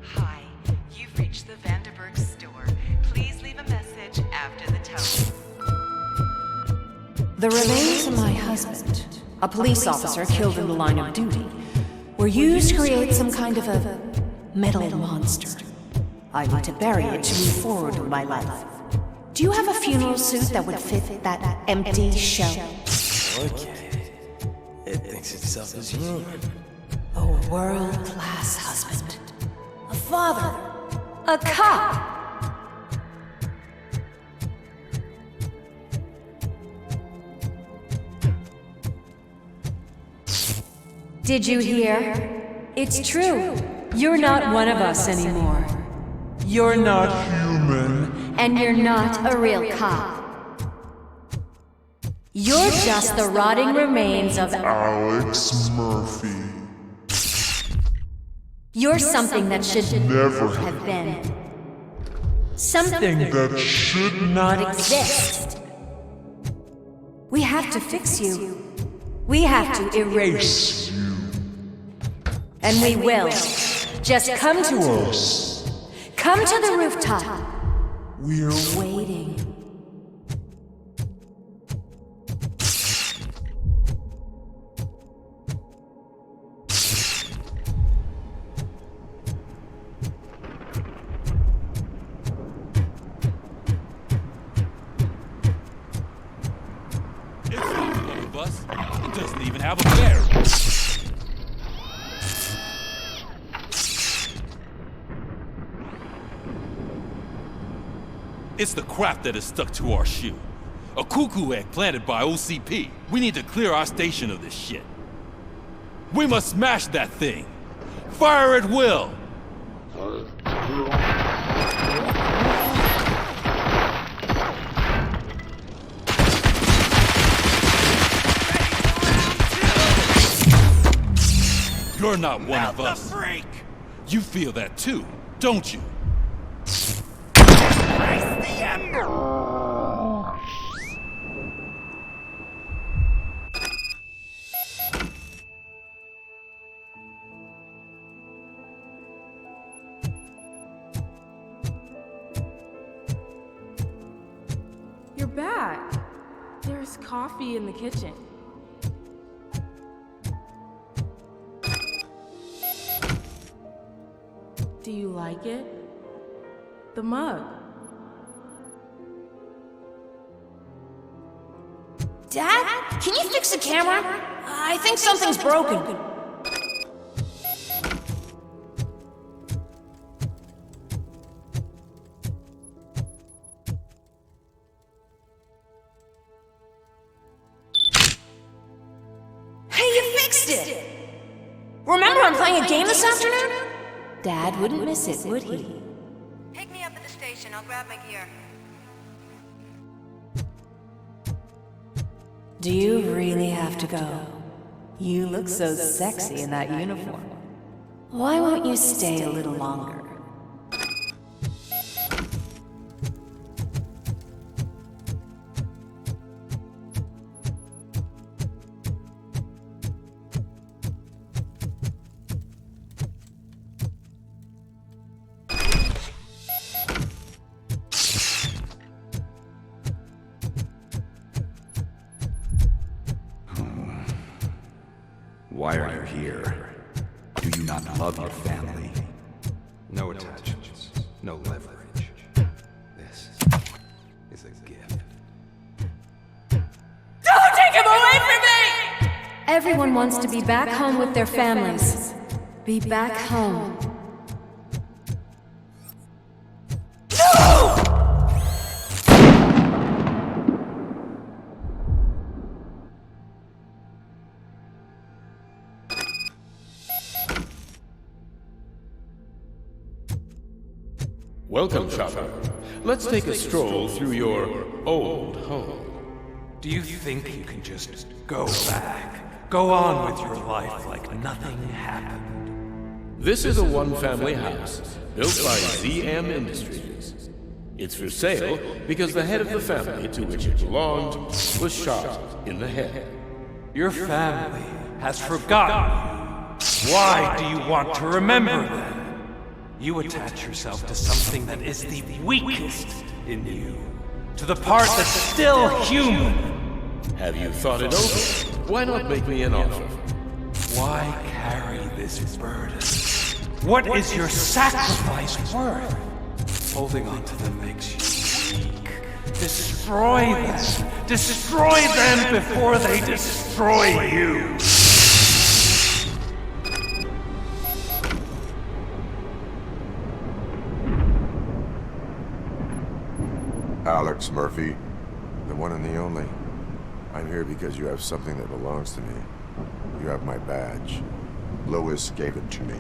Hi, you've reached the Vanderburg store. Please leave a message after the tone. The remains of my husband, a police officer killed in the line of duty, were used to create some kind of a metal monster. I need to bury it to move forward with my life. Do you have a funeral suit that would fit that empty shell? Okay. It thinks itself as human. A world-class husband. A father. A cop. Did you hear? It's true. You're not one of us anymore. You're not human. And you're not a real cop. You're just the rotting remains of Alex Murphy. You're something that should Never have been. Something that should not exist. We have to fix you. We have to erase you. And we will. Just come to us. Come to the rooftop. We're waiting. It's not one of us. It doesn't even have a bear. It's the crap that is stuck to our shoe. A cuckoo egg planted by OCP. We need to clear our station of this shit. We must smash that thing. Fire at will. You're not one of us. You feel that too, don't you? You're back. There's coffee in the kitchen. Do you like it? The mug. Dad, can you fix the camera? I think something's broken. Hey, you fixed it! Remember I'm playing a game this afternoon? Dad wouldn't miss it, would he? Pick me up at the station. I'll grab my gear. Do you really have to go? You look so sexy in that uniform. Why won't you stay a little longer? Why are you here? Do you not love your family? No attachments, no leverage. This is a gift. Don't take him away from me! Everyone wants to be back home with their families. Be back home. Welcome, Chopper. Let's take a stroll through your old home. Do you think you can just go back? Go on with your life like nothing happened? This is a one-family house built by ZM Industries. It's for sale because the head of the family to which it belonged was shot in the head. Your family has forgotten you. Why do you want to remember them? You attach yourself to something that is the weakest in you. To the part that's still human. Have you thought it over? Why not make me an offer? Why carry this burden? What is your sacrifice worth? Holding on to them makes you weak. Destroy them! Destroy them before they destroy you! Alex Murphy, the one and the only. I'm here because you have something that belongs to me. You have my badge. Lewis gave it to me.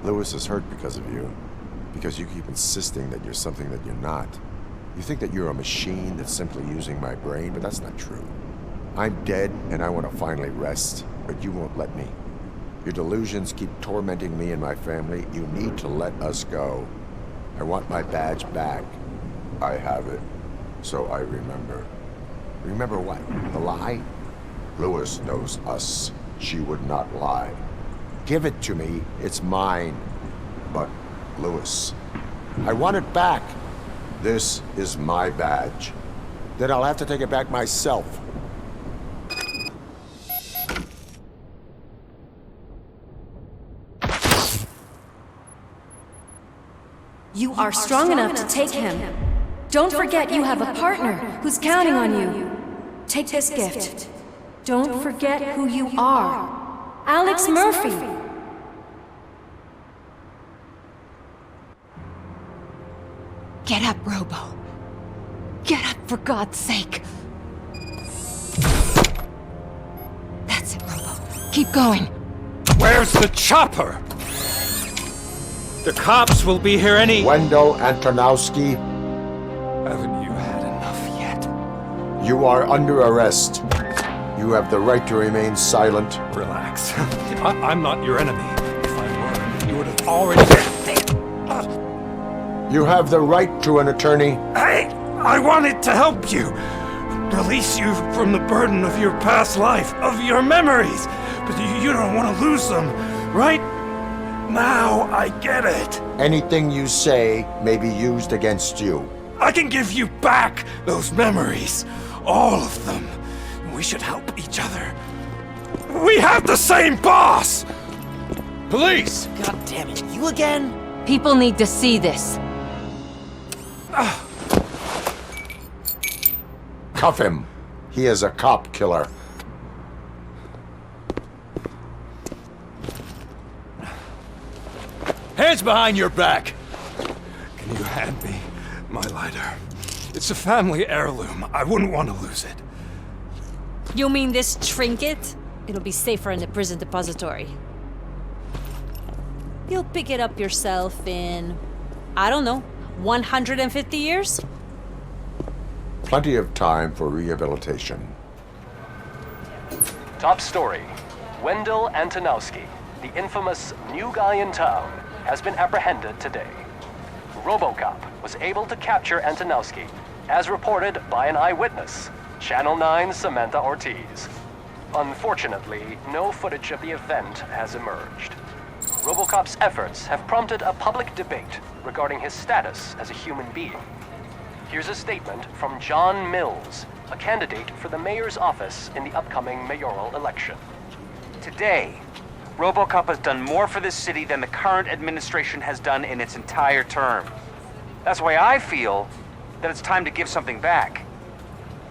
Lewis is hurt because of you. Because you keep insisting that you're something that you're not. You think that you're a machine that's simply using my brain, but that's not true. I'm dead, and I want to finally rest, but you won't let me. Your delusions keep tormenting me and my family. You need to let us go. I want my badge back. I have it, so I remember. Remember what? The lie? Lewis knows us. She would not lie. Give it to me. It's mine. But, Lewis, I want it back. This is my badge. Then I'll have to take it back myself. You are strong enough to take him. Don't forget you have a partner who's counting on you. Take this gift. Don't forget who you are. Alex Murphy. Get up, Robo. Get up, for God's sake. That's it, Robo. Keep going. Where's the chopper? The cops will be here any— Wendell Antonowski. Haven't you had enough yet? You are under arrest. You have the right to remain silent. Relax. I'm not your enemy. If I were, you would have already— You have the right to an attorney. Hey! I wanted to help you! Release you from the burden of your past life, of your memories! But you don't want to lose them, right? Now I get it. Anything you say may be used against you. I can give you back those memories. All of them. We should help each other. We have the same boss! Police! God damn it, you again? People need to see this. Cuff him. He is a cop killer. Hands behind your back! Can you hand me my lighter? It's a family heirloom. I wouldn't want to lose it. You mean this trinket? It'll be safer in the prison depository. You'll pick it up yourself in, I don't know, 150 years? Plenty of time for rehabilitation. Top story. Wendell Antonowski, the infamous new guy in town, has been apprehended today. RoboCop was able to capture Antonowski, as reported by an eyewitness, Channel 9's Samantha Ortiz. Unfortunately, no footage of the event has emerged. RoboCop's efforts have prompted a public debate regarding his status as a human being. Here's a statement from John Mills, a candidate for the mayor's office in the upcoming mayoral election. Today, RoboCop has done more for this city than the current administration has done in its entire term. That's why I feel that it's time to give something back.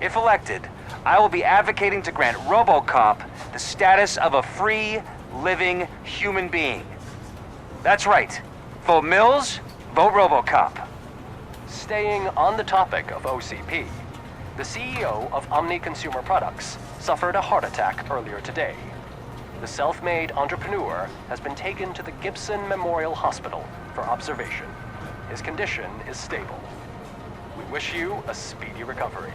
If elected, I will be advocating to grant RoboCop the status of a free, living human being. That's right. Vote Mills, vote RoboCop. Staying on the topic of OCP, the CEO of Omni Consumer Products suffered a heart attack earlier today. The self-made entrepreneur has been taken to the Gibson Memorial Hospital for observation. His condition is stable. We wish you a speedy recovery.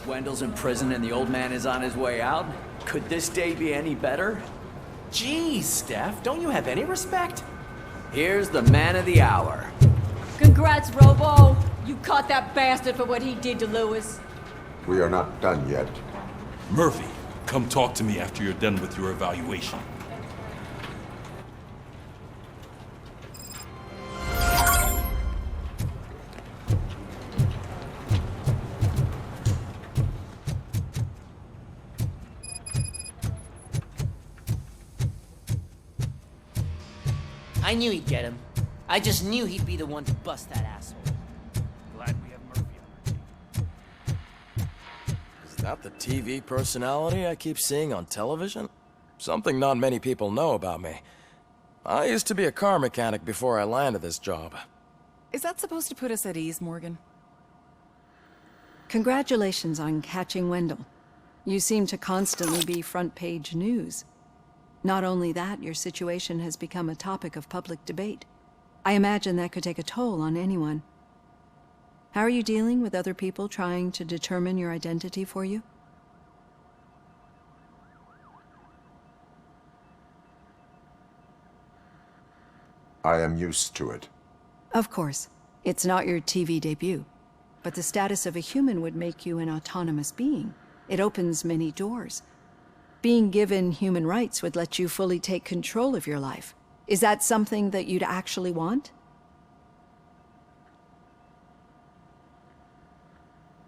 Wendell's in prison and the old man is on his way out? Could this day be any better? Jeez, Steph, don't you have any respect? Here's the man of the hour. Congrats, Robo! You caught that bastard for what he did to Lewis. We are not done yet. Murphy, come talk to me after you're done with your evaluation. I knew he'd get him. I just knew he'd be the one to bust that asshole. Glad we have Murphy on our team. Is that the TV personality I keep seeing on television? Something not many people know about me. I used to be a car mechanic before I landed this job. Is that supposed to put us at ease, Morgan? Congratulations on catching Wendell. You seem to constantly be front-page news. Not only that, your situation has become a topic of public debate. I imagine that could take a toll on anyone. How are you dealing with other people trying to determine your identity for you? I am used to it. Of course. It's not your TV debut. But the status of a human would make you an autonomous being. It opens many doors. Being given human rights would let you fully take control of your life. Is that something that you'd actually want?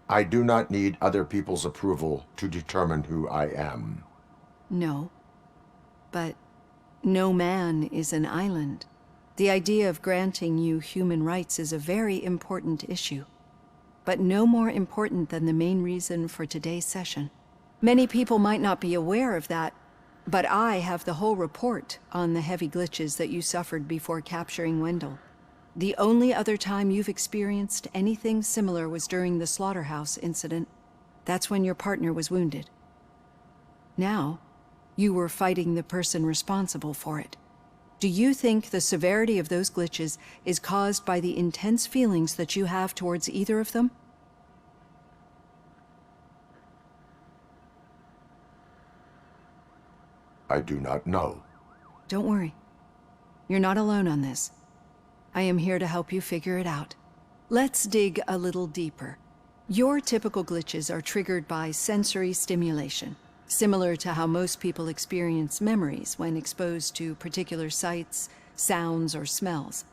I do not need other people's approval to determine who I am. No. But no man is an island. The idea of granting you human rights is a very important issue. But no more important than the main reason for today's session. Many people might not be aware of that, but I have the whole report on the heavy glitches that you suffered before capturing Wendell. The only other time you've experienced anything similar was during the slaughterhouse incident. That's when your partner was wounded. Now, you were fighting the person responsible for it. Do you think the severity of those glitches is caused by the intense feelings that you have towards either of them? I do not know. Don't worry. You're not alone on this. I am here to help you figure it out. Let's dig a little deeper. Your typical glitches are triggered by sensory stimulation, similar to how most people experience memories when exposed to particular sights, sounds, or smells.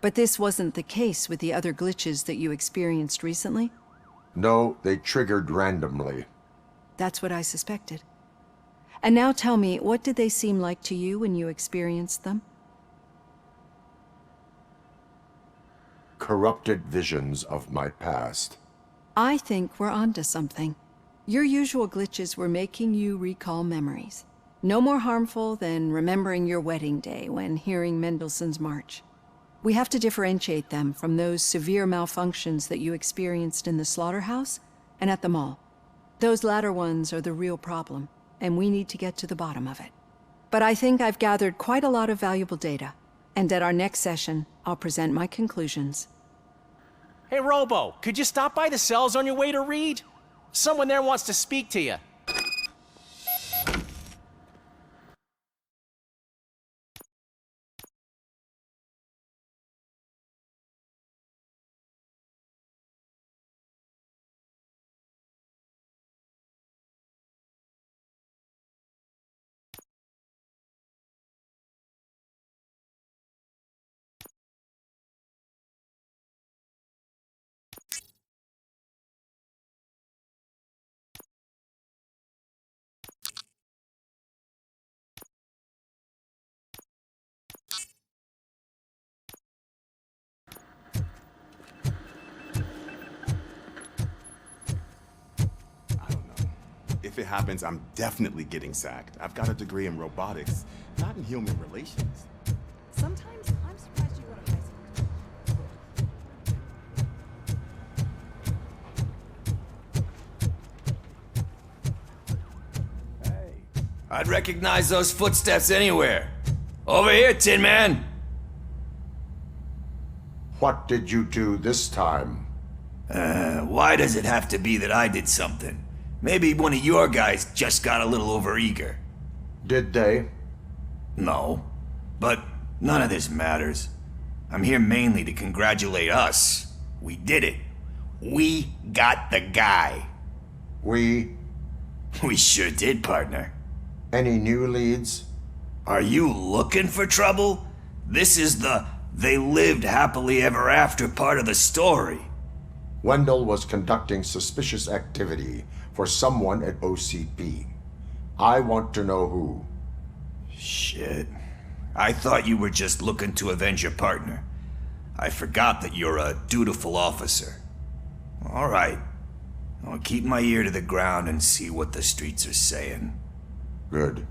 But this wasn't the case with the other glitches that you experienced recently? No, they triggered randomly. That's what I suspected. And now tell me, what did they seem like to you when you experienced them? Corrupted visions of my past. I think we're onto something. Your usual glitches were making you recall memories. No more harmful than remembering your wedding day when hearing Mendelssohn's March. We have to differentiate them from those severe malfunctions that you experienced in the slaughterhouse and at the mall. Those latter ones are the real problem, and we need to get to the bottom of it. But I think I've gathered quite a lot of valuable data, and at our next session, I'll present my conclusions. Hey, Robo, could you stop by the cells on your way to Reed? Someone there wants to speak to you. If it happens, I'm definitely getting sacked. I've got a degree in robotics, not in human relations. Sometimes I'm surprised you go to high school. I'd recognize those footsteps anywhere. Over here, Tin Man! What did you do this time? Why does it have to be that I did something? Maybe one of your guys just got a little overeager. Did they? No. But none of this matters. I'm here mainly to congratulate us. We did it. We got the guy. We sure did, partner. Any new leads? Are you looking for trouble? This is the "they lived happily ever after" part of the story. Wendell was conducting suspicious activity for someone at OCP. I want to know who. Shit. I thought you were just looking to avenge your partner. I forgot that you're a dutiful officer. All right. I'll keep my ear to the ground and see what the streets are saying. Good.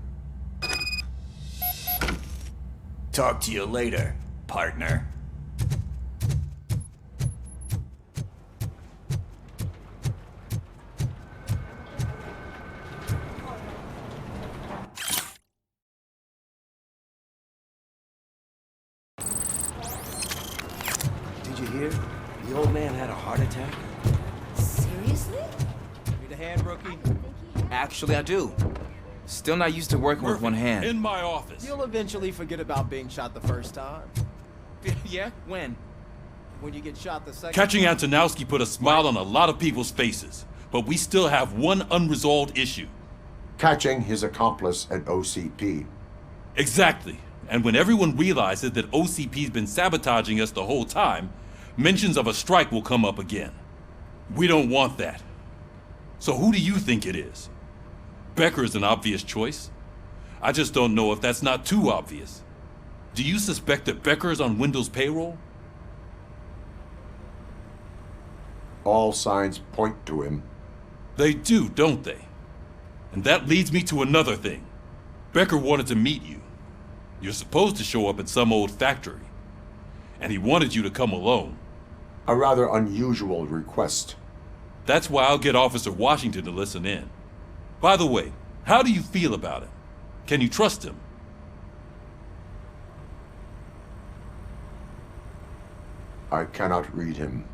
Talk to you later, partner. Did you hear? The old man had a heart attack. Seriously? Need a hand, rookie? Actually, I do. Still not used to working with one hand. In my office. You'll eventually forget about being shot the first time. Yeah? When? When you get shot the second Catching time. Antonowski put a smile on a lot of people's faces, but we still have one unresolved issue. Catching his accomplice at OCP. Exactly. And when everyone realizes that OCP's been sabotaging us the whole time, mentions of a strike will come up again. We don't want that. So who do you think it is? Becker is an obvious choice. I just don't know if that's not too obvious. Do you suspect that Becker is on Wendell's payroll? All signs point to him. They do, don't they? And that leads me to another thing. Becker wanted to meet you. You're supposed to show up at some old factory. And he wanted you to come alone. A rather unusual request. That's why I'll get Officer Washington to listen in. By the way, how do you feel about him? Can you trust him? I cannot read him.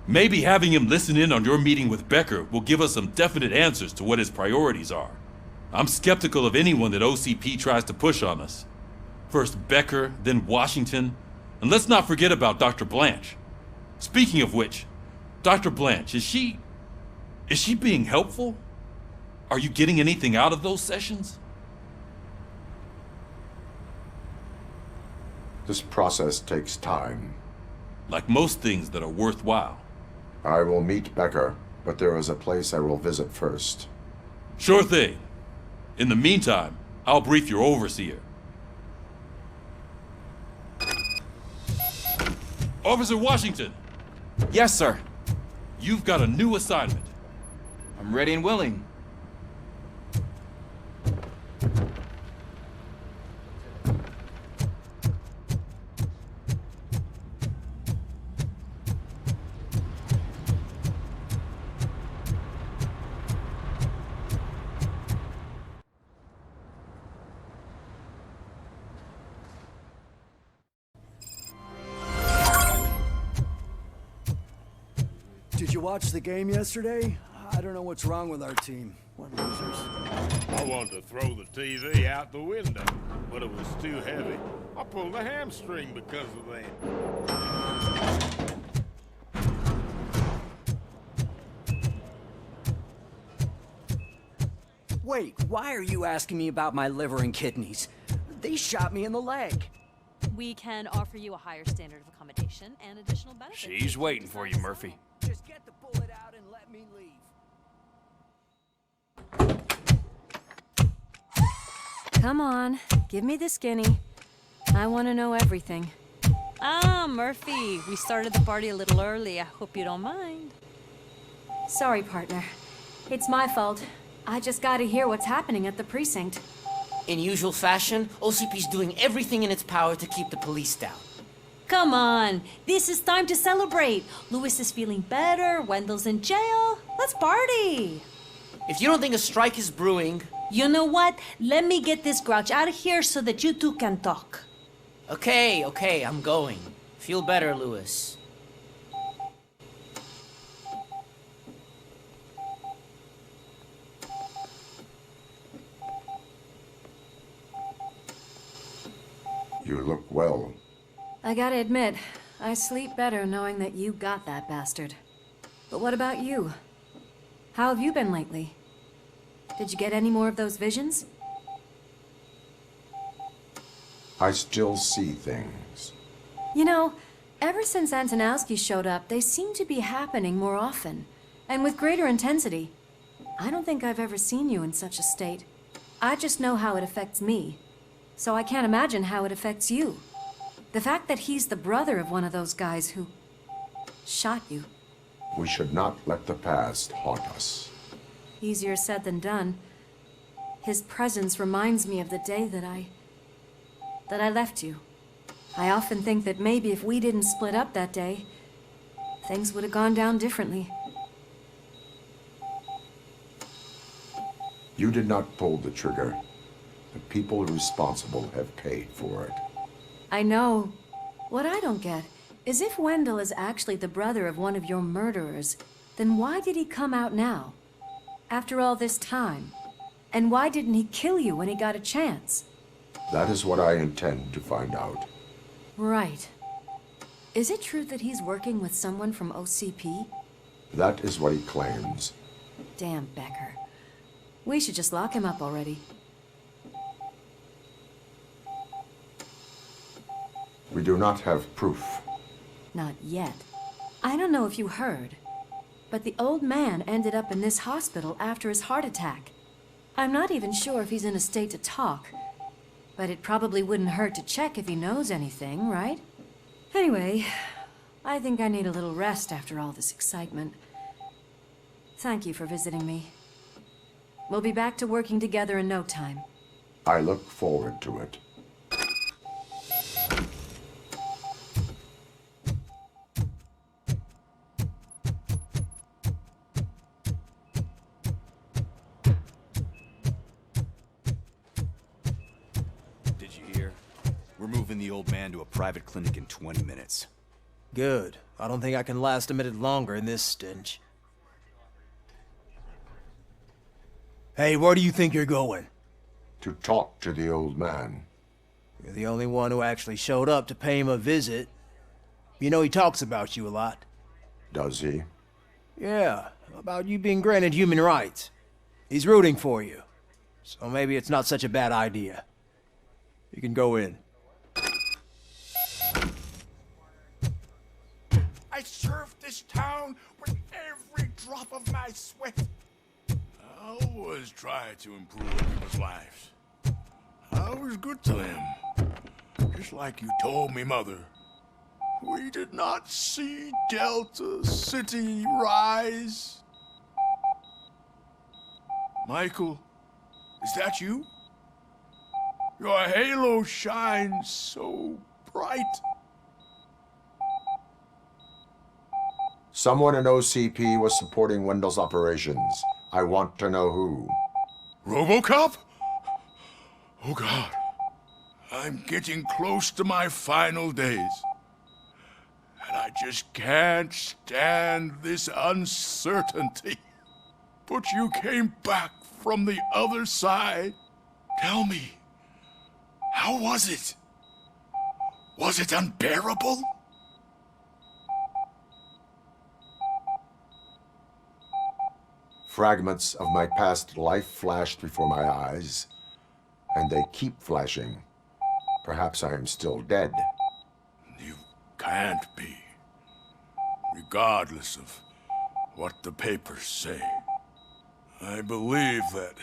Maybe having him listen in on your meeting with Becker will give us some definite answers to what his priorities are. I'm skeptical of anyone that OCP tries to push on us. First Becker, then Washington, and let's not forget about Dr. Blanche. Speaking of which, Dr. Blanche, is she being helpful? Are you getting anything out of those sessions? This process takes time. Like most things that are worthwhile. I will meet Becker, but there is a place I will visit first. Sure thing. In the meantime, I'll brief your overseer. Officer Washington! Yes, sir. You've got a new assignment. I'm ready and willing. Did you watch the game yesterday? I don't know what's wrong with our team. We're losers. I wanted to throw the TV out the window, but it was too heavy. I pulled a hamstring because of that. Wait, why are you asking me about my liver and kidneys? They shot me in the leg. We can offer you a higher standard of accommodation and additional benefits. She's waiting for you, Murphy. Just get the bullet out and let me leave. Come on, give me the skinny. I want to know everything. Ah, Murphy, we started the party a little early. I hope you don't mind. Sorry, partner. It's my fault. I just gotta hear what's happening at the precinct. In usual fashion, OCP's doing everything in its power to keep the police down. Come on, this is time to celebrate. Louis is feeling better, Wendell's in jail. Let's party. If you don't think a strike is brewing... You know what? Let me get this grouch out of here so that you two can talk. Okay, I'm going. Feel better, Lewis. You look well. I gotta admit, I sleep better knowing that you got that bastard. But what about you? How have you been lately? Did you get any more of those visions? I still see things. You know, ever since Antonowski showed up, they seem to be happening more often, and with greater intensity. I don't think I've ever seen you in such a state. I just know how it affects me, so I can't imagine how it affects you. The fact that he's the brother of one of those guys who shot you. We should not let the past haunt us. Easier said than done. His presence reminds me of the day that I left you. I often think that maybe if we didn't split up that day, things would have gone down differently. You did not pull the trigger. The people responsible have paid for it. I know. What I don't get is if Wendell is actually the brother of one of your murderers, then why did he come out now? After all this time? And why didn't he kill you when he got a chance? That is what I intend to find out. Right. Is it true that he's working with someone from OCP? That is what he claims. Damn Becker. We should just lock him up already. We do not have proof. Not yet. I don't know if you heard, but the old man ended up in this hospital after his heart attack. I'm not even sure if he's in a state to talk, but it probably wouldn't hurt to check if he knows anything, right? Anyway, I think I need a little rest after all this excitement. Thank you for visiting me. We'll be back to working together in no time. I look forward to it. Did you hear? We're moving the old man to a private clinic in 20 minutes. Good. I don't think I can last a minute longer in this stench. Hey, where do you think you're going? To talk to the old man. You're the only one who actually showed up to pay him a visit. You know he talks about you a lot. Does he? Yeah, about you being granted human rights. He's rooting for you. So maybe it's not such a bad idea. You can go in. I served this town with every drop of my sweat. I always try to improve people's lives. I was good to them. Just like you told me, Mother. We did not see Delta City rise. Michael, is that you? Your halo shines so bright. Someone in OCP was supporting Wendell's operations. I want to know who. RoboCop? Oh God. I'm getting close to my final days. And I just can't stand this uncertainty. But you came back from the other side. Tell me, how was it? Was it unbearable? Fragments of my past life flashed before my eyes, and they keep flashing. Perhaps I am still dead. You can't be, regardless of what the papers say. I believe that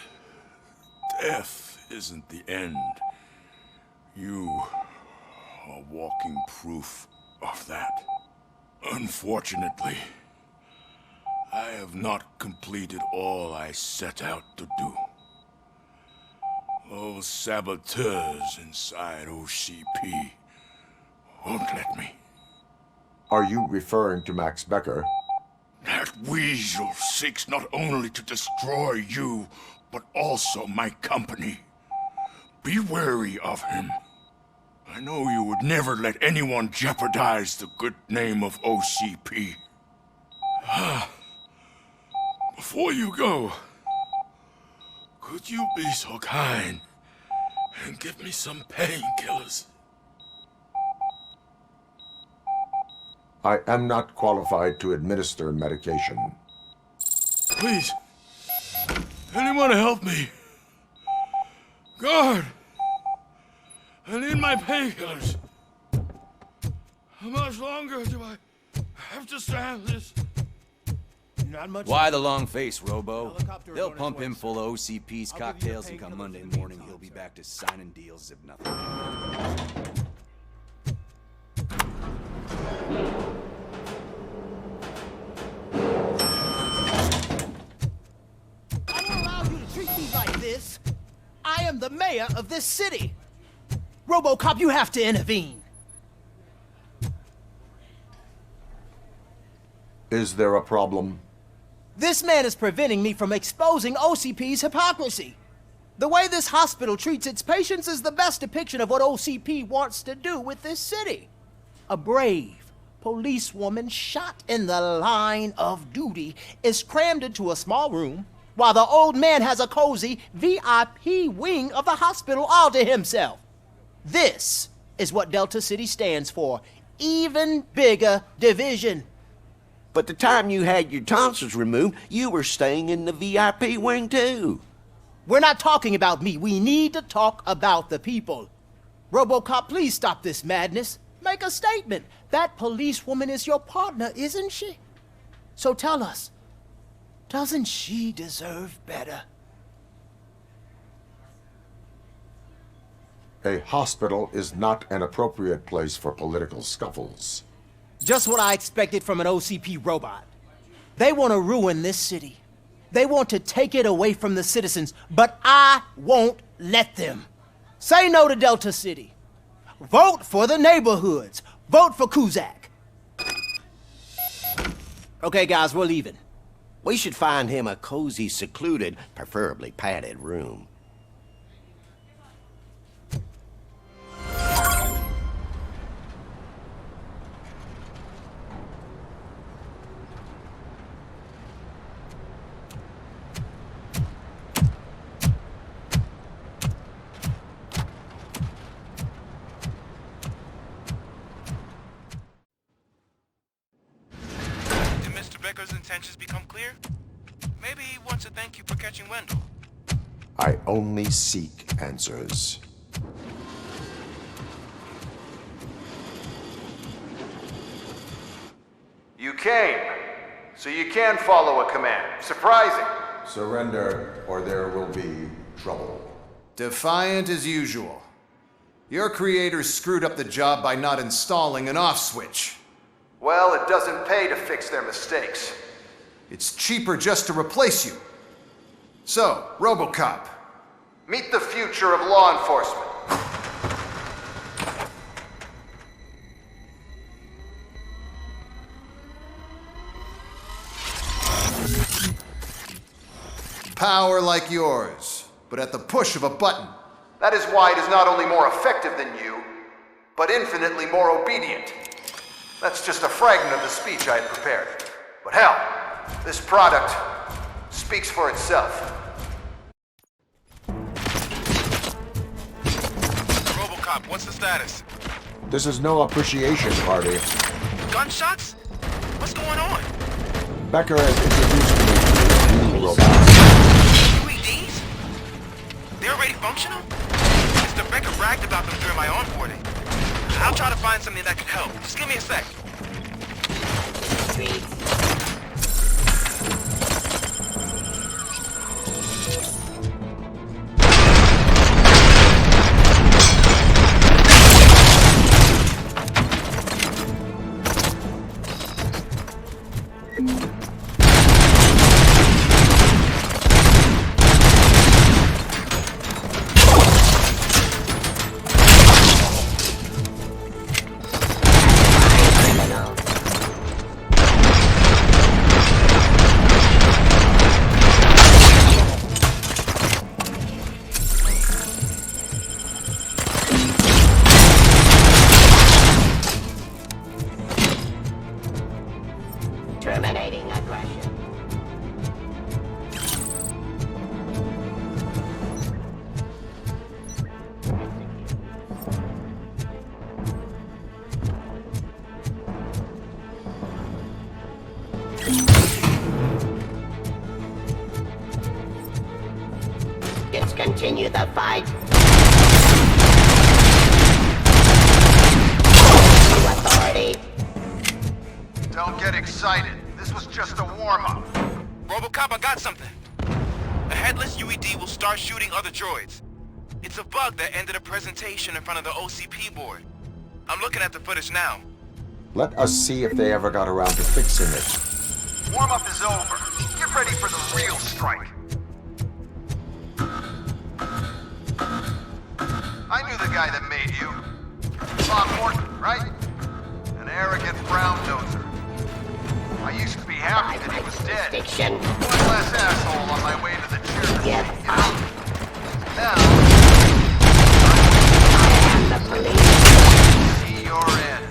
death isn't the end. You are walking proof of that. Unfortunately, I have not completed all I set out to do. Those saboteurs inside OCP won't let me. Are you referring to Max Becker? That weasel seeks not only to destroy you, but also my company. Be wary of him. I I know you would never let anyone jeopardize the good name of OCP. Before you go, could you be so kind and give me some painkillers? I am not qualified to administer medication. Please, anyone help me? Guard! I need my painkillers. How much longer do I have to stand this? Not much. Why the long face, Robo? They'll pump him full of OCP's cocktails, and come Monday morning, he'll be back to signing deals as if nothing happened. I don't allow you to treat me like this. I am the mayor of this city. RoboCop, you have to intervene. Is there a problem? This man is preventing me from exposing OCP's hypocrisy. The way this hospital treats its patients is the best depiction of what OCP wants to do with this city. A brave policewoman shot in the line of duty is crammed into a small room, while the old man has a cozy VIP wing of the hospital all to himself. This is what Delta City stands for. Even bigger division. But the time you had your tonsils removed, you were staying in the VIP wing too. We're not talking about me. We need to talk about the people. RoboCop, please stop this madness. Make a statement. That policewoman is your partner, isn't she? So tell us, doesn't she deserve better? A hospital is not an appropriate place for political scuffles. Just what I expected from an OCP robot. They want to ruin this city. They want to take it away from the citizens, but I won't let them. Say no to Delta City. Vote for the neighborhoods. Vote for Kuzak. Okay, guys, we're leaving. We should find him a cozy, secluded, preferably padded room. Becker's intentions become clear? Maybe he wants to thank you for catching Wendell. I only seek answers. You came, so you can follow a command. Surprising. Surrender, or there will be trouble. Defiant as usual. Your creators screwed up the job by not installing an off switch. Well, it doesn't pay to fix their mistakes. It's cheaper just to replace you. So, RoboCop. Meet the future of law enforcement. Power like yours, but at the push of a button. That is why it is not only more effective than you, but infinitely more obedient. That's just a fragment of the speech I had prepared. But hell, this product speaks for itself. RoboCop, what's the status? This is no appreciation party. Gunshots? What's going on? Becker has introduced me to his new robot. UEDs? They're already functional? Mr. Becker bragged about them during my onboarding. I'll try to find something that could help. Just give me a sec. Terminating aggression. Discontinue the fight. Authority. Don't get excited. This was just a warm-up. RoboCop, I got something. A headless UED will start shooting other droids. It's a bug that ended a presentation in front of the OCP board. I'm looking at the footage now. Let us see if they ever got around to fixing it. Warm-up is over. Get ready for the real strike. I knew the guy that made you. Bob Morton, right? An arrogant brown-noser. I used to be happy that he was dead. One less asshole on my way to the chairman's seat, you know? Now, I am the police. See your end.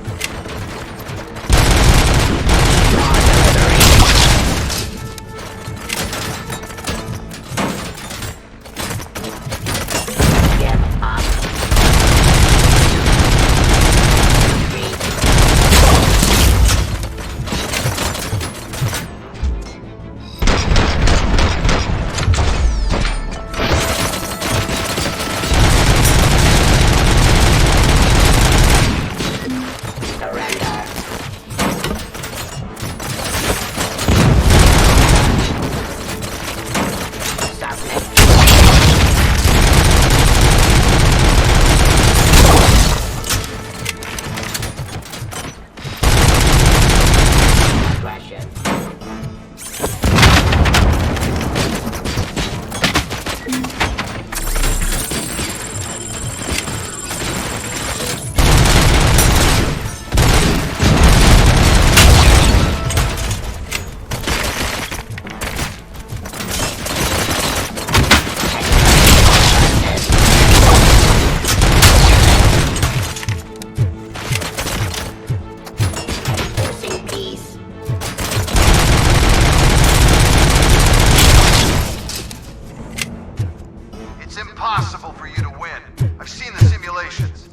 Impossible for you to win. I've seen the simulations.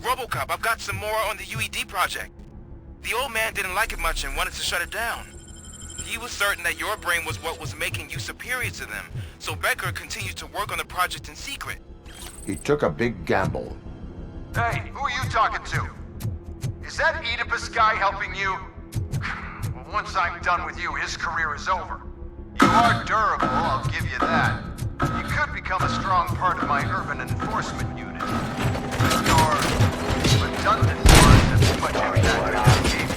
RoboCop, I've got some more on the UED project. The old man didn't like it much and wanted to shut it down. He was certain that your brain was what was making you superior to them, so Becker continued to work on the project in secret. He took a big gamble. Hey, who are you talking to? Is that Oedipus guy helping you? Well, once I'm done with you, his career is over. You are durable, I'll give you that. You could become a strong part of my urban enforcement unit. Your redundant words have put you back in the game.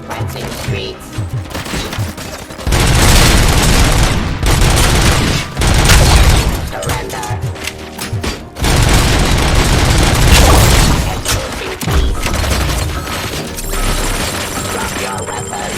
Cleansing streets. Surrender. Drop your weapon.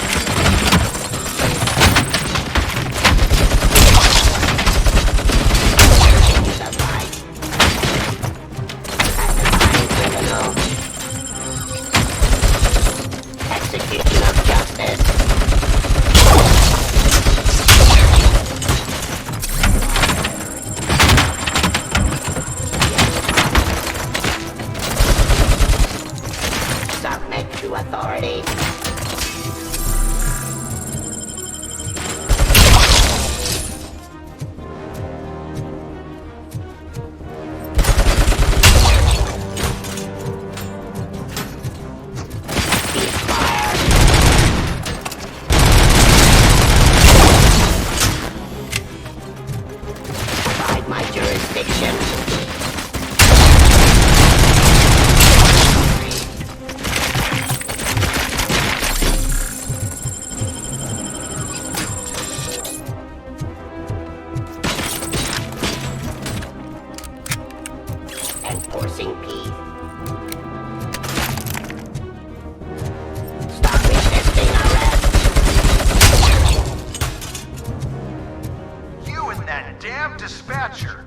that damn dispatcher.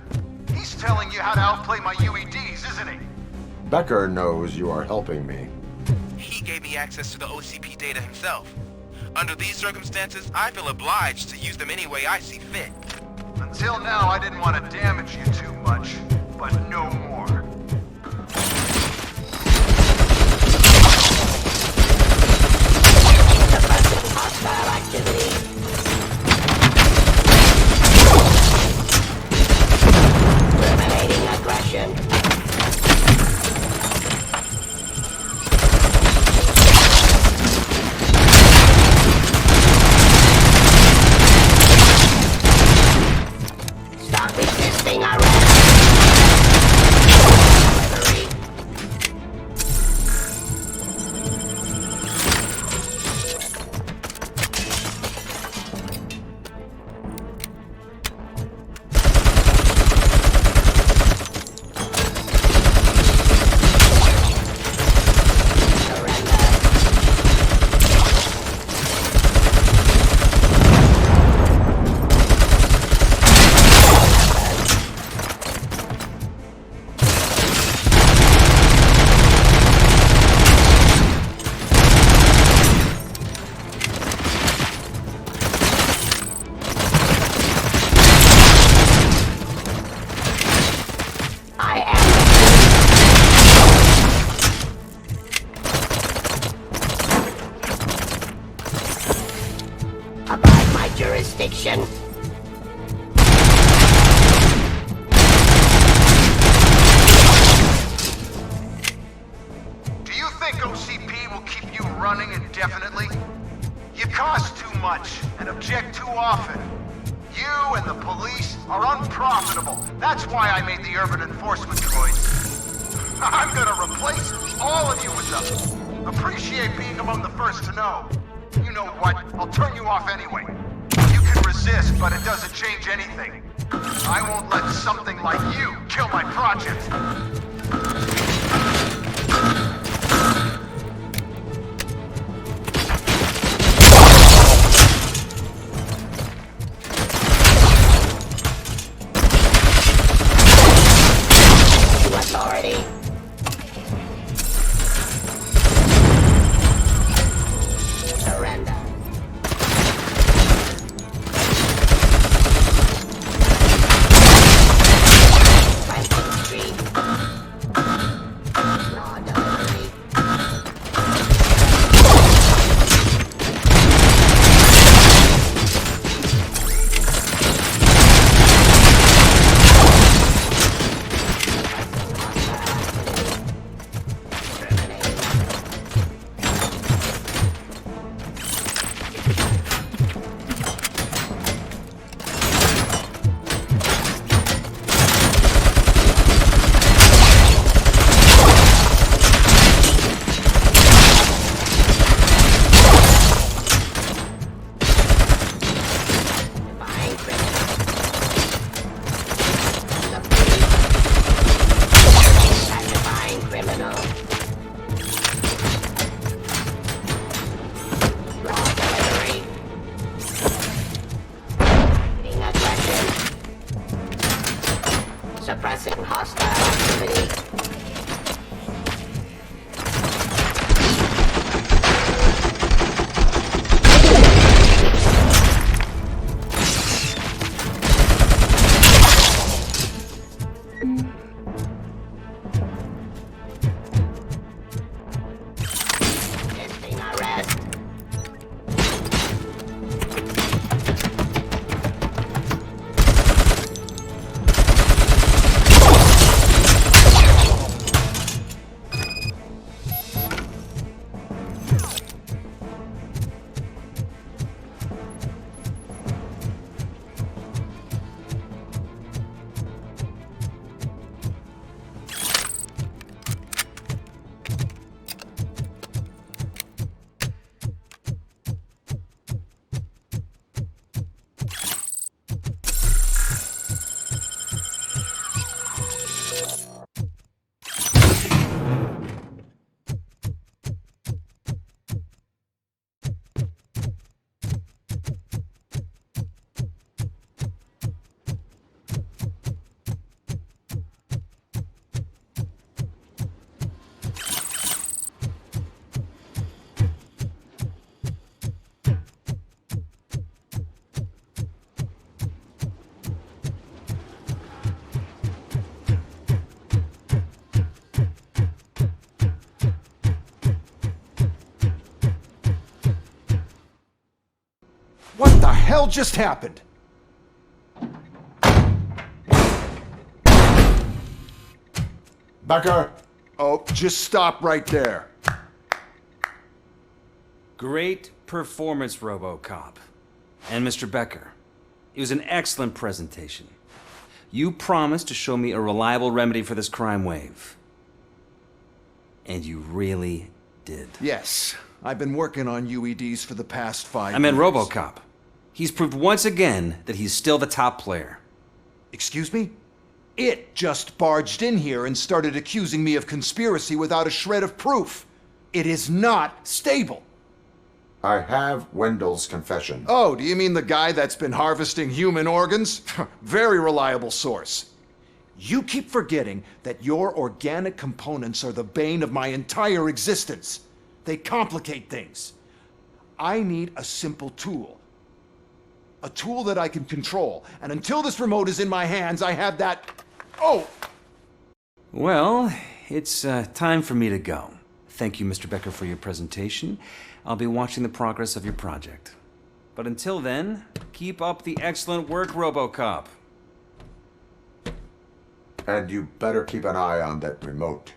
He's telling you how to outplay my UEDs, isn't he? Becker knows you are helping me. He gave me access to the OCP data himself. Under these circumstances, I feel obliged to use them any way I see fit. Until now, I didn't want to damage you too much, but no more. Hostile activity. Terminating aggression. Stop resisting arrest. Delivery. Abide my jurisdiction. Do you think OCP will keep you running indefinitely? You cost too much and object too often. You and the police are unprofitable. That's why I made the urban enforcement choice. I'm gonna replace all of you with them. Appreciate being among the first to know. You know what? I'll turn you off anyway. You can resist, but it doesn't change anything. I won't let something like you kill my project. To authority. Surrender. Planting Street. Law delivery. Suppressing hostile activity. Resisting arrest. hell just happened? Becker! Oh, just stop right there. Great performance, RoboCop. And Mr. Becker, it was an excellent presentation. You promised to show me a reliable remedy for this crime wave. And you really did. Yes, I've been working on UEDs for the past 5 years. I meant RoboCop. He's proved once again that he's still the top player. Excuse me? It just barged in here and started accusing me of conspiracy without a shred of proof. It is not stable. I have Wendell's confession. Oh, do you mean the guy that's been harvesting human organs? Very reliable source. You keep forgetting that your organic components are the bane of my entire existence. They complicate things. I need a simple tool. A tool that I can control. And until this remote is in my hands, I have that... Oh! Well, it's time for me to go. Thank you, Mr. Becker, for your presentation. I'll be watching the progress of your project. But until then, keep up the excellent work, RoboCop. And you better keep an eye on that remote.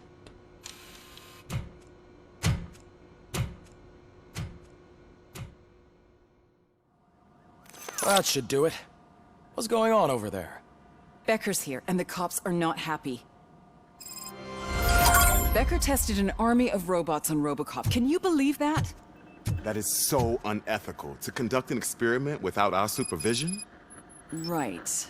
That should do it. What's going on over there? Becker's here, and the cops are not happy. Becker tested an army of robots on RoboCop. Can you believe that? That is so unethical. To conduct an experiment without our supervision? Right.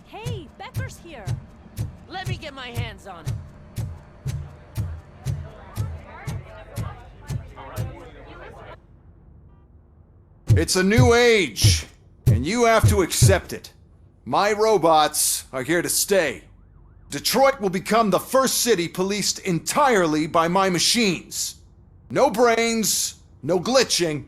Hey, Becker's here. Let me get my hands on it. It's a new age, and you have to accept it. My robots are here to stay. Detroit will become the first city policed entirely by my machines. No brains, no glitching,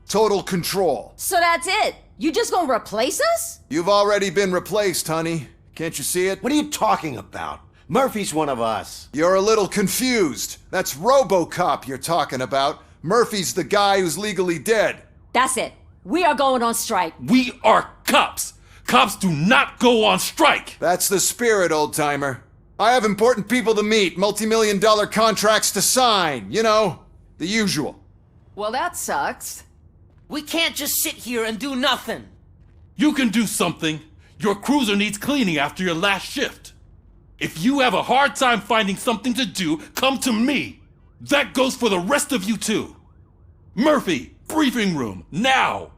total control. So that's it? You just gonna replace us? You've already been replaced, honey. Can't you see it? What are you talking about? Murphy's one of us. You're a little confused. That's RoboCop you're talking about. Murphy's the guy who's legally dead. That's it. We are going on strike. We are cops. Cops do not go on strike. That's the spirit, old-timer. I have important people to meet, multi-million-dollar contracts to sign. You know, the usual. Well, that sucks. We can't just sit here and do nothing. You can do something. Your cruiser needs cleaning after your last shift. If you have a hard time finding something to do, come to me. That goes for the rest of you too. Murphy, briefing room, now!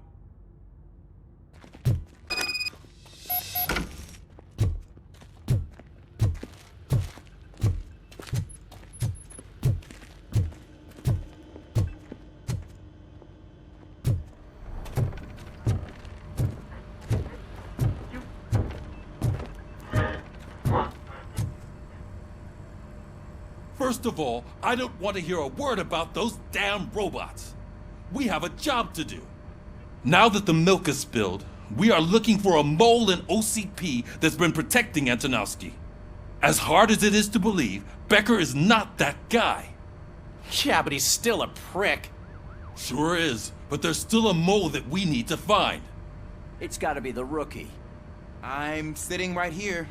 First of all, I don't want to hear a word about those damn robots. We have a job to do. Now that the milk is spilled, we are looking for a mole in OCP that's been protecting Antonowski. As hard as it is to believe, Becker is not that guy. Yeah, but he's still a prick. Sure is, but there's still a mole that we need to find. It's gotta be the rookie. I'm sitting right here.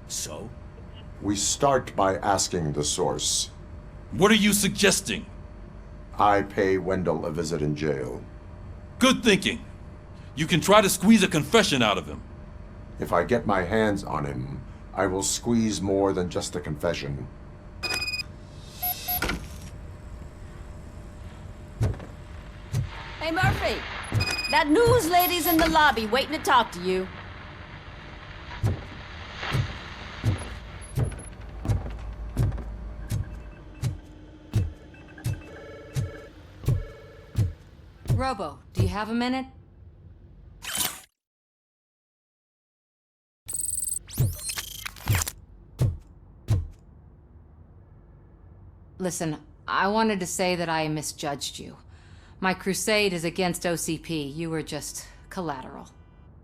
So? We start by asking the source. What are you suggesting? I pay Wendell a visit in jail. Good thinking. You can try to squeeze a confession out of him. If I get my hands on him, I will squeeze more than just a confession. Hey, Murphy. That news lady's in the lobby waiting to talk to you. Robo, do you have a minute? Listen, I wanted to say that I misjudged you. My crusade is against OCP. You were just collateral.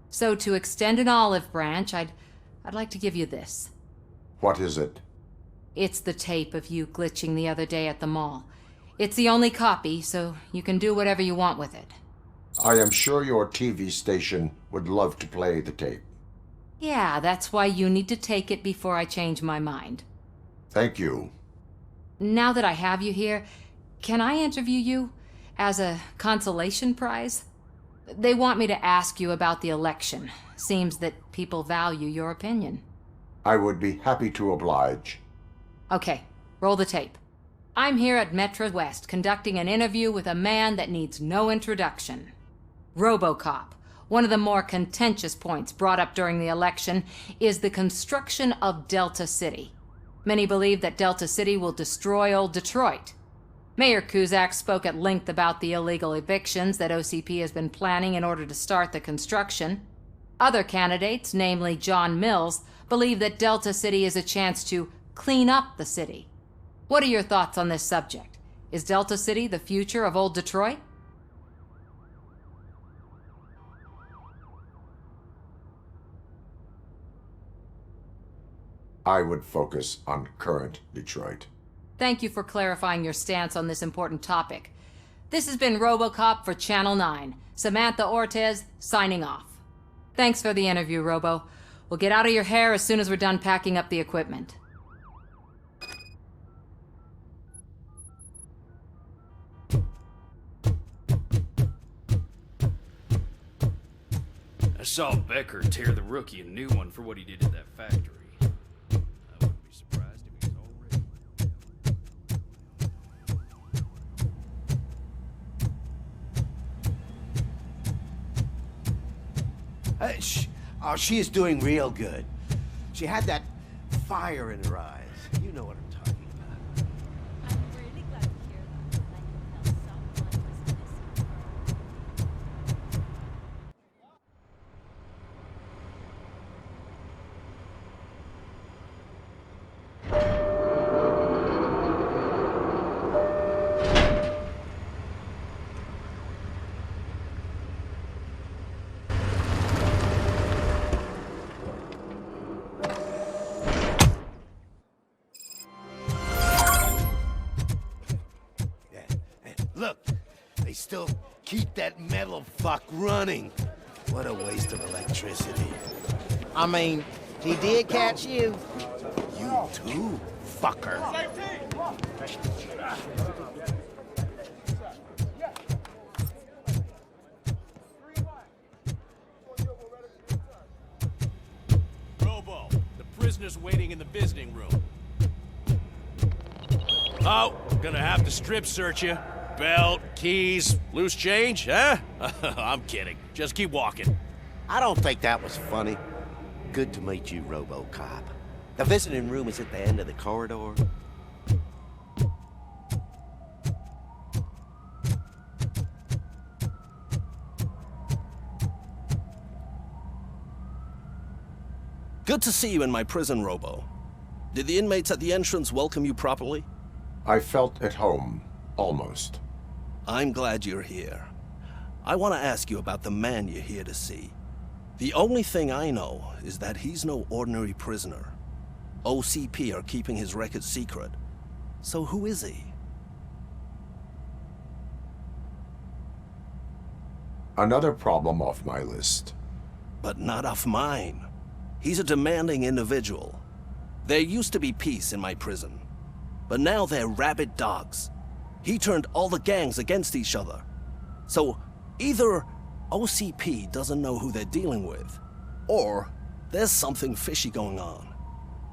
So to extend an olive branch, I'd like to give you this. What is it? It's the tape of you glitching the other day at the mall. It's the only copy, so you can do whatever you want with it. I am sure your TV station would love to play the tape. Yeah, that's why you need to take it before I change my mind. Thank you. Now that I have you here, can I interview you as a consolation prize? They want me to ask you about the election. Seems that people value your opinion. I would be happy to oblige. Okay, roll the tape. I'm here at Metro West conducting an interview with a man that needs no introduction. RoboCop. One of the more contentious points brought up during the election is the construction of Delta City. Many believe that Delta City will destroy old Detroit. Mayor Cusack spoke at length about the illegal evictions that OCP has been planning in order to start the construction. Other candidates, namely John Mills, believe that Delta City is a chance to clean up the city. What are your thoughts on this subject? Is Delta City the future of old Detroit? I would focus on current Detroit. Thank you for clarifying your stance on this important topic. This has been RoboCop for Channel 9. Samantha Ortez, signing off. Thanks for the interview, Robo. We'll get out of your hair as soon as we're done packing up the equipment. I saw Becker tear the rookie a new one for what he did at that factory. I wouldn't be surprised if he was already... Oh, she is doing real good. She had that fire in her eyes. You know what I'm talking about. I'm really glad to hear that. I can tell someone was missing Look, they still keep that metal fuck running. What a waste of electricity. I mean, he did catch you. You too, fucker. Robo, the prisoner's waiting in the visiting room. Oh, gonna have to strip search you. Belt, keys, loose change, huh? I'm kidding. Just keep walking. I don't think that was funny. Good to meet you, RoboCop. The visiting room is at the end of the corridor. Good to see you in my prison, Robo. Did the inmates at the entrance welcome you properly? I felt at home, almost. I'm glad you're here. I want to ask you about the man you're here to see. The only thing I know is that he's no ordinary prisoner. OCP are keeping his record secret. So who is he? Another problem off my list. But not off mine. He's a demanding individual. There used to be peace in my prison, but now they're rabid dogs. He turned all the gangs against each other. So either OCP doesn't know who they're dealing with, or there's something fishy going on.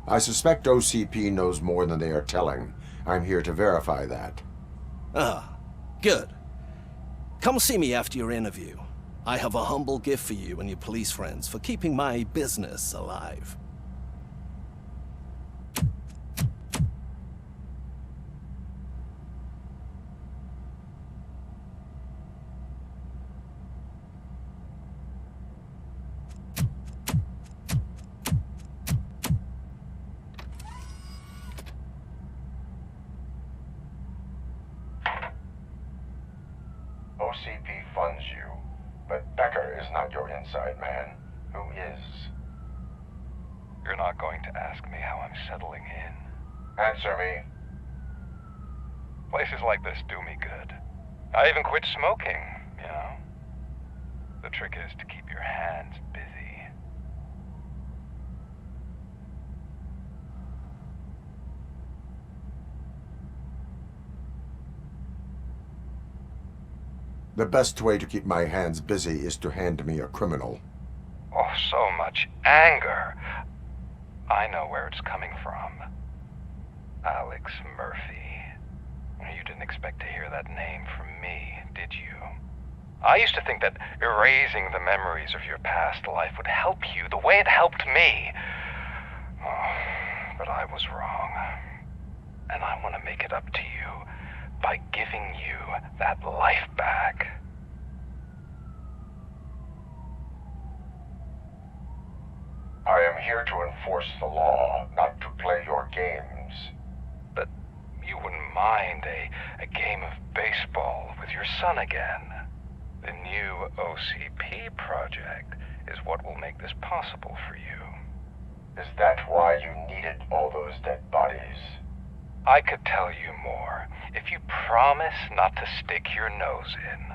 I suspect OCP knows more than they are telling. I'm here to verify that. Ah, good. Come see me after your interview. I have a humble gift for you and your police friends for keeping my business alive. not your inside man. Who is? You're not going to ask me how I'm settling in. Answer me. Places like this do me good. I even quit smoking, you know? The trick is to keep your hands busy. The best way to keep my hands busy is to hand me a criminal. Oh, so much anger. I know where it's coming from. Alex Murphy. You didn't expect to hear that name from me, did you? I used to think that erasing the memories of your past life would help you the way it helped me. Oh, but I was wrong. And I want to make it up to you by giving you that life back. I am here to enforce the law, not to play your games. But you wouldn't mind a game of baseball with your son again. The new OCP project is what will make this possible for you. Is that why you needed all those dead bodies? I could tell you more if you promise not to stick your nose in.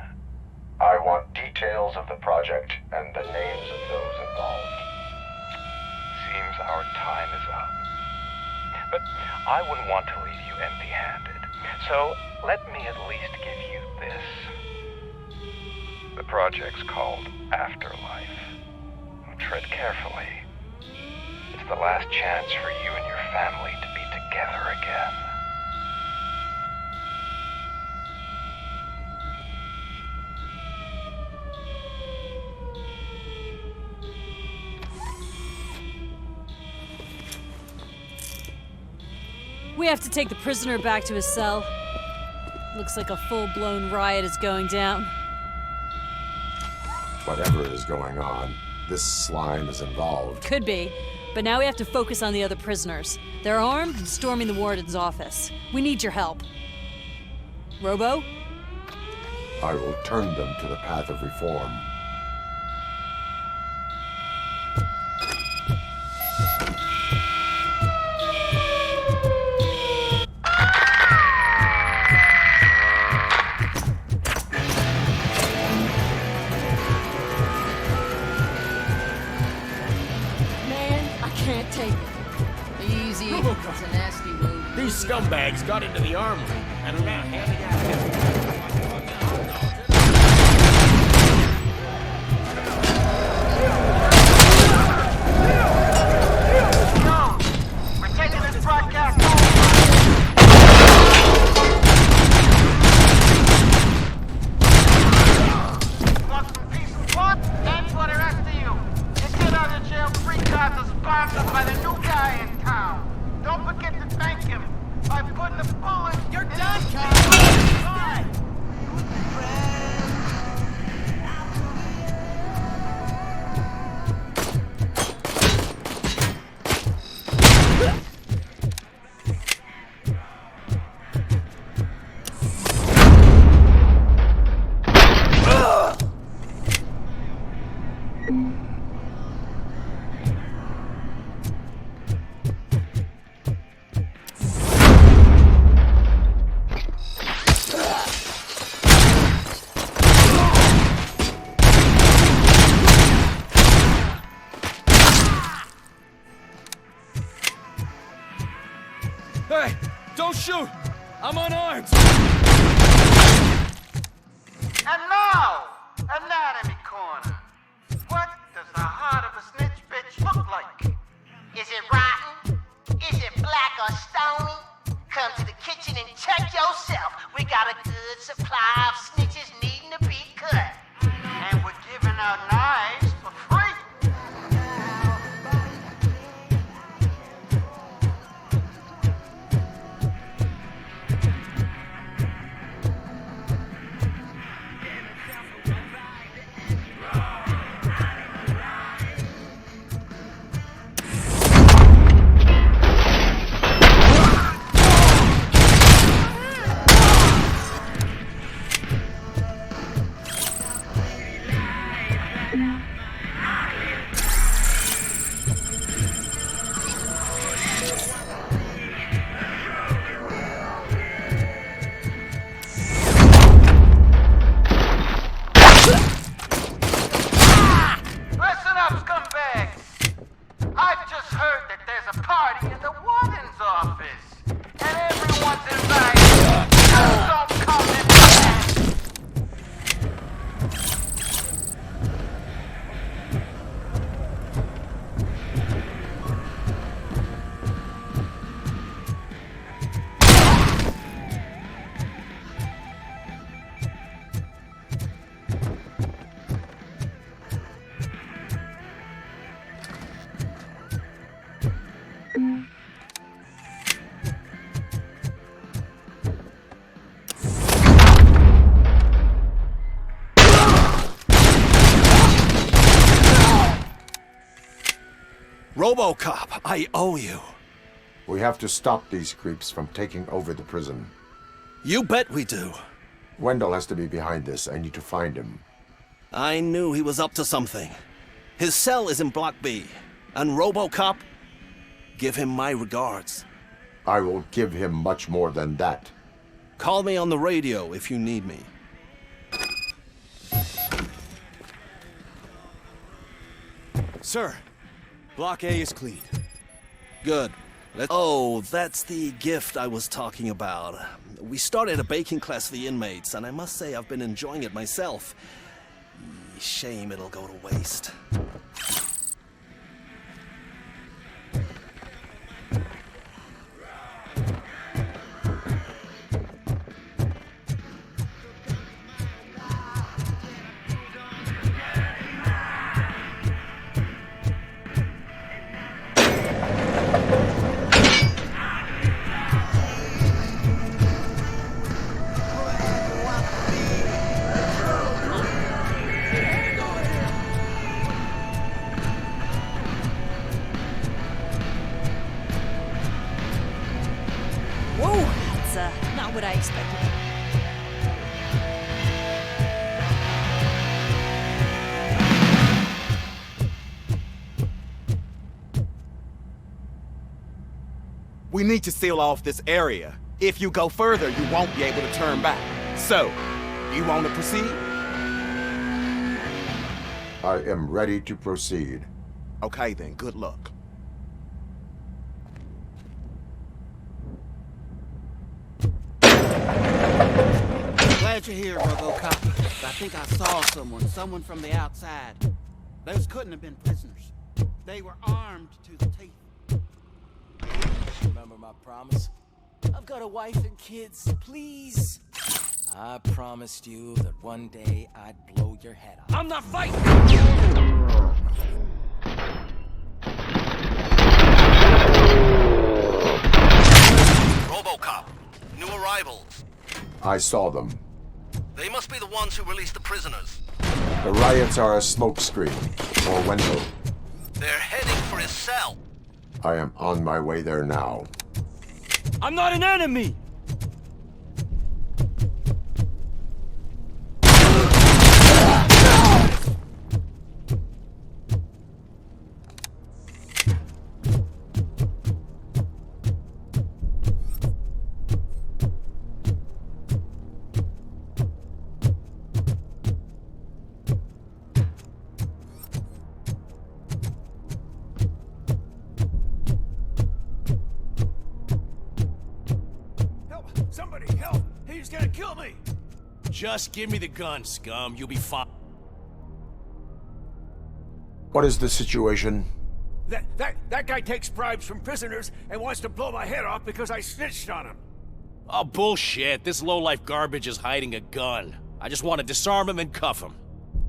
I want details of the project and the names of those involved. Seems our time is up. But I wouldn't want to leave you empty-handed, so let me at least give you this. The project's called Afterlife. Tread carefully. It's the last chance for you and your family to be together again. We have to take the prisoner back to his cell. Looks like a full-blown riot is going down. Whatever is going on, this slime is involved. Could be, but now we have to focus on the other prisoners. They're armed and storming the warden's office. We need your help. Robo? I will turn them to the path of reform. These scumbags got into the armory and are now handing out We're taking this broadcast Want some peace and blood? And for the rest of you, you get out of jail free cards are sponsored by the new guy in town. Don't forget to thank him by putting a bullet. You're done, Kyle. Hey, don't shoot! I'm unarmed! And now, Anatomy Corner. What does the heart of a snitch bitch look like? Is it rotten? Is it black or stony? Come to the kitchen and check yourself. We got a good supply of snitches needing to be cut. And we're giving out knives for free. Listen up, scumbags! I've just heard that there's a party in the warden's office, and everyone's invited. Just don't come in bad. RoboCop, I owe you. We have to stop these creeps from taking over the prison. You bet we do. Wendell has to be behind this. I need to find him. I knew he was up to something. His cell is in Block B. And RoboCop, give him my regards. I will give him much more than that. Call me on the radio if you need me. Sir, Block A is clean. Good. Oh, that's the gift I was talking about. We started a baking class for the inmates, and I must say I've been enjoying it myself. Shame it'll go to waste. Not what I expected. We need to seal off this area. If you go further, you won't be able to turn back. So, you want to proceed? I am ready to proceed. Okay then, good luck. Glad you're here, RoboCop. I think I saw someone from the outside. Those couldn't have been prisoners. They were armed to the teeth. Remember my promise? I've got a wife and kids, please. I promised you that one day I'd blow your head off. I'm not fighting! RoboCop, new arrivals. I saw them. They must be the ones who released the prisoners. The riots are a smokescreen, or Wendell. They're heading for his cell. I am on my way there now. I'm not an enemy! Somebody help! He's gonna kill me! Just give me the gun, scum. You'll be fine. What is the situation? That guy takes bribes from prisoners and wants to blow my head off because I snitched on him. Oh, bullshit. This lowlife garbage is hiding a gun. I just want to disarm him and cuff him.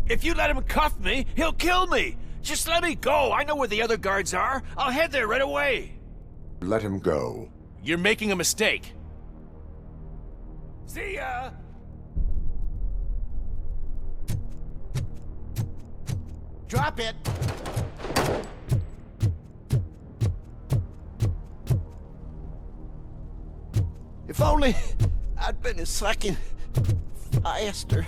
If you let him cuff me, he'll kill me. Just let me go. I know where the other guards are. I'll head there right away. Let him go. You're making a mistake. See ya! Drop it! If only I'd been a second faster.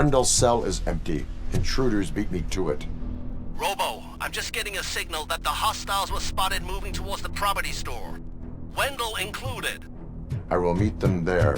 Wendell's cell is empty. Intruders beat me to it. Robo, I'm just getting a signal that the hostiles were spotted moving towards the property store. Wendell included. I will meet them there.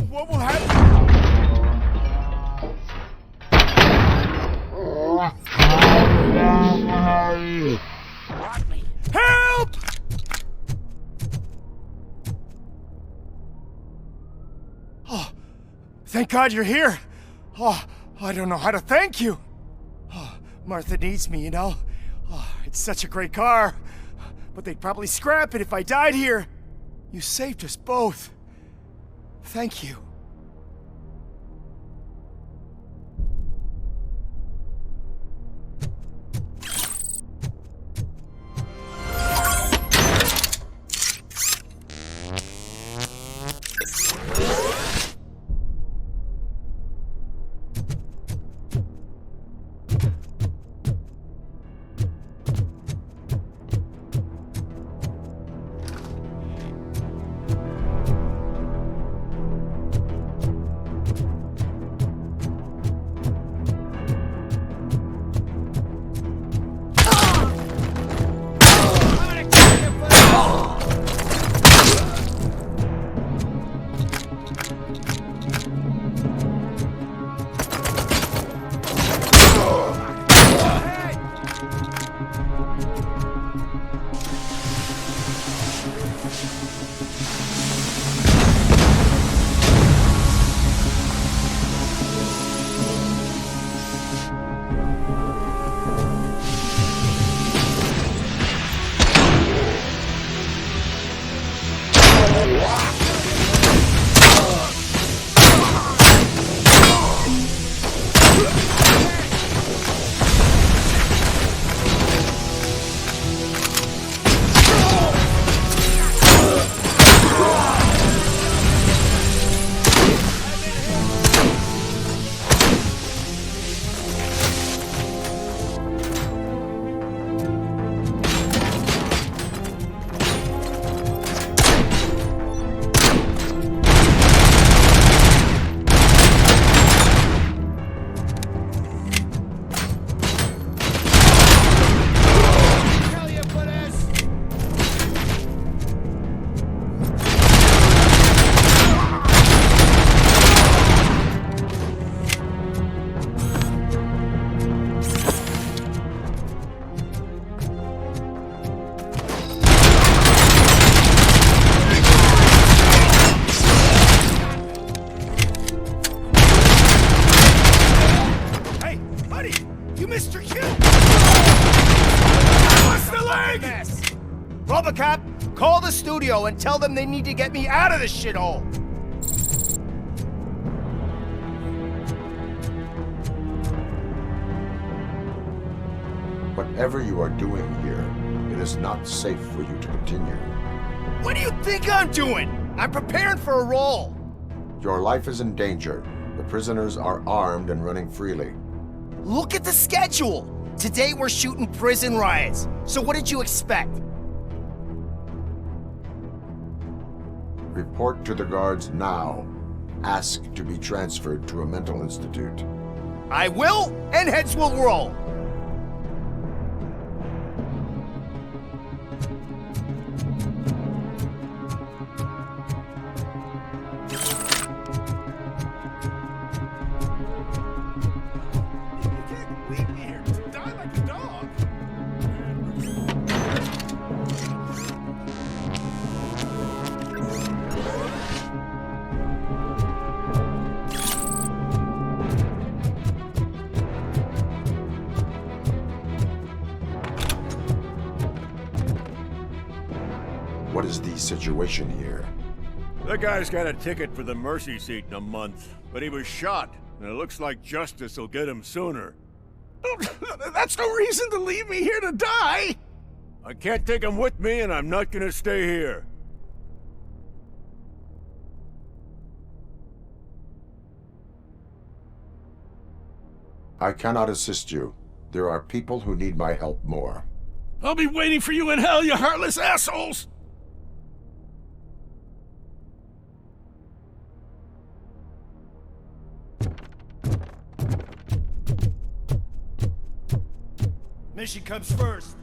What will happen? Help! Oh, thank God you're here. Oh, I don't know how to thank you. Oh, Martha needs me, you know. Oh, it's such a great car. But they'd probably scrap it if I died here. You saved us both. Thank you. Mr. Q! What's the leg? RoboCop, call the studio and tell them they need to get me out of this shithole. Whatever you are doing here, it is not safe for you to continue. What do you think I'm doing? I'm preparing for a role. Your life is in danger. The prisoners are armed and running freely. Look at the schedule. Today we're shooting prison riots. So what did you expect? Report to the guards now. Ask to be transferred to a mental institute. I will, and heads will roll. What is the situation here? That guy's got a ticket for the mercy seat in a month, but he was shot, and it looks like justice will get him sooner. That's no reason to leave me here to die! I can't take him with me, and I'm not gonna stay here. I cannot assist you. There are people who need my help more. I'll be waiting for you in hell, you heartless assholes! Mission comes first.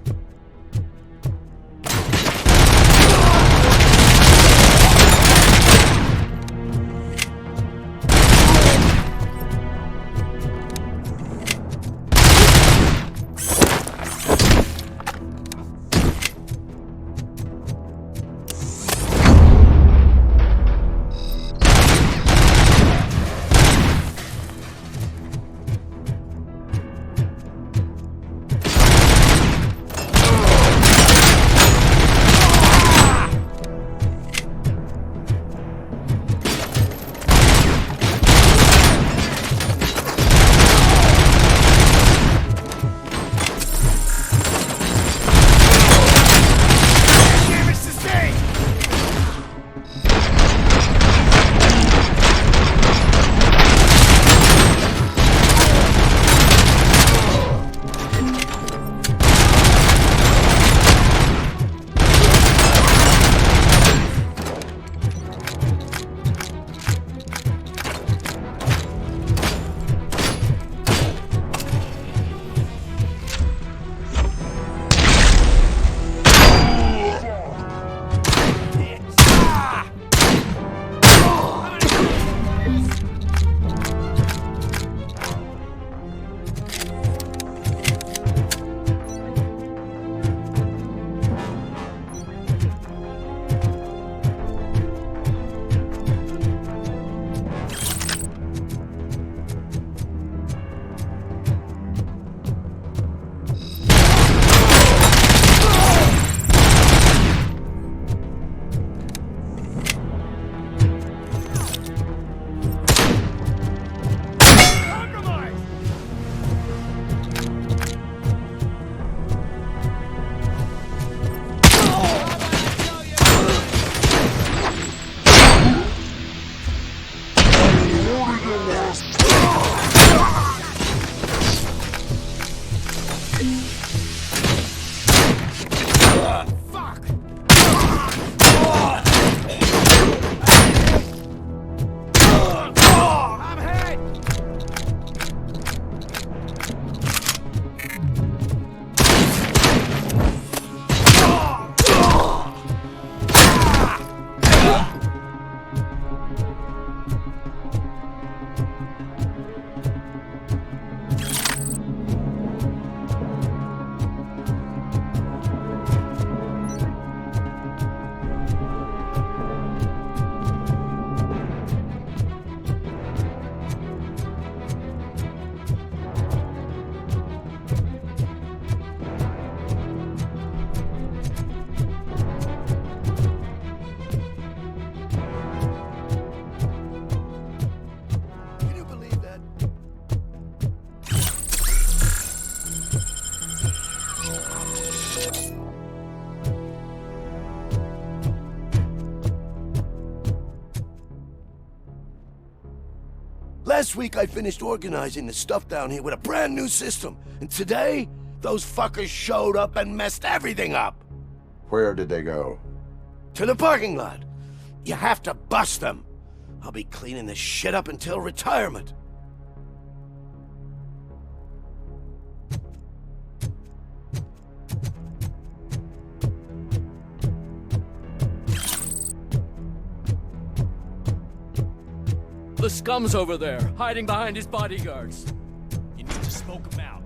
Last week I finished organizing the stuff down here with a brand new system. And today, those fuckers showed up and messed everything up. Where did they go? To the parking lot. You have to bust them. I'll be cleaning this shit up until retirement. The scum's over there, hiding behind his bodyguards. You need to smoke him out.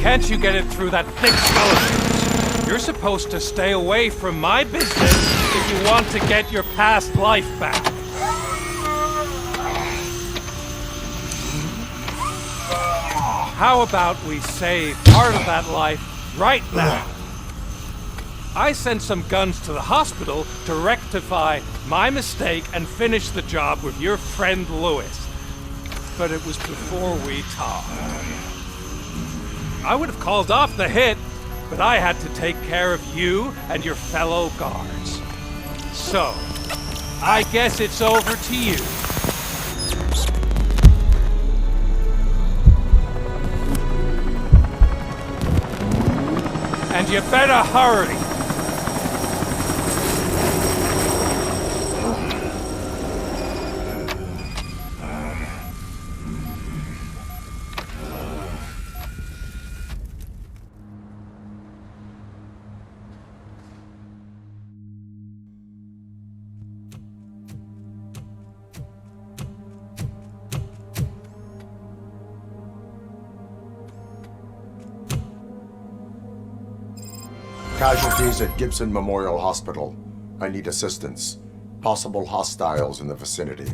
Can't you get it through that thick skeleton? You're supposed to stay away from my business if you want to get your past life back. How about we save part of that life right now? I sent some guns to the hospital to rectify my mistake and finish the job with your friend Lewis. But it was before we talked. I would have called off the hit, but I had to take care of you and your fellow guards. So, I guess it's over to you. And you better hurry. Casualties at Gibson Memorial Hospital. I need assistance. Possible hostiles in the vicinity.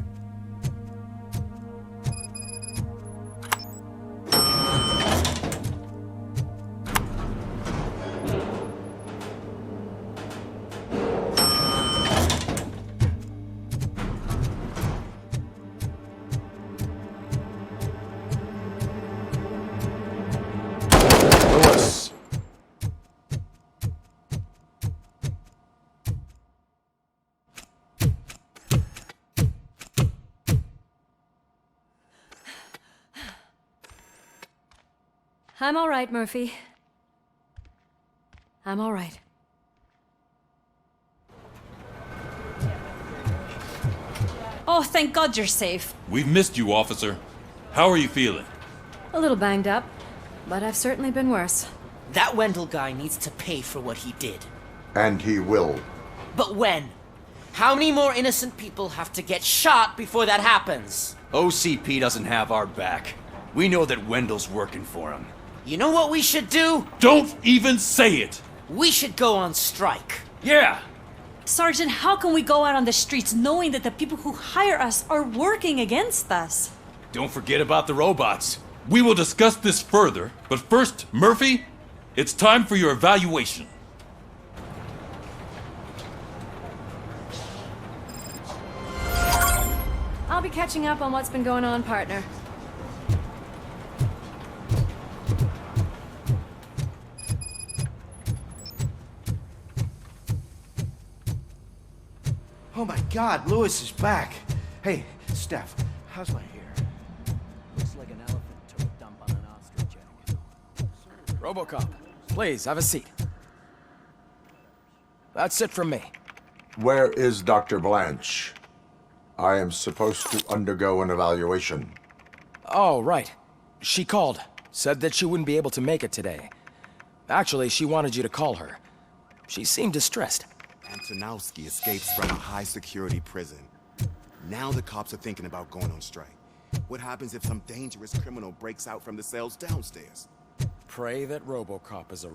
I'm all right, Murphy. I'm all right. Oh, thank God you're safe. We've missed you, officer. How are you feeling? A little banged up, but I've certainly been worse. That Wendell guy needs to pay for what he did. And he will. But when? How many more innocent people have to get shot before that happens? OCP doesn't have our back. We know that Wendell's working for him. You know what we should do? Don't even say it! We should go on strike. Yeah! Sergeant, how can we go out on the streets knowing that the people who hire us are working against us? Don't forget about the robots. We will discuss this further, but first, Murphy, it's time for your evaluation. I'll be catching up on what's been going on, partner. Oh my God, Lewis is back. Hey, Steph, how's my hair? Looks like an elephant took a dump on an ostrich egg. RoboCop, please, have a seat. That's it from me. Where is Dr. Blanche? I am supposed to undergo an evaluation. Oh, right. She called. Said that she wouldn't be able to make it today. Actually, she wanted you to call her. She seemed distressed. Antonowski escapes from a high-security prison. Now the cops are thinking about going on strike. What happens if some dangerous criminal breaks out from the cells downstairs? Pray that RoboCop is a...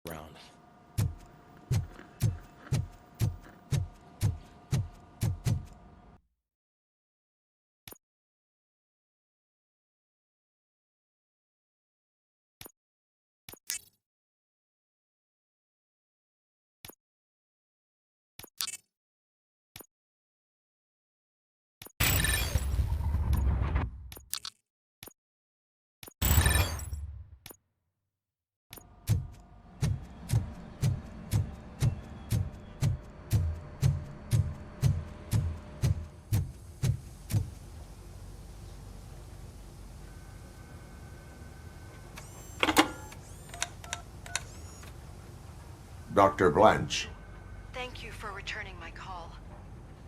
round. Dr. Blanche. Thank you for returning my call.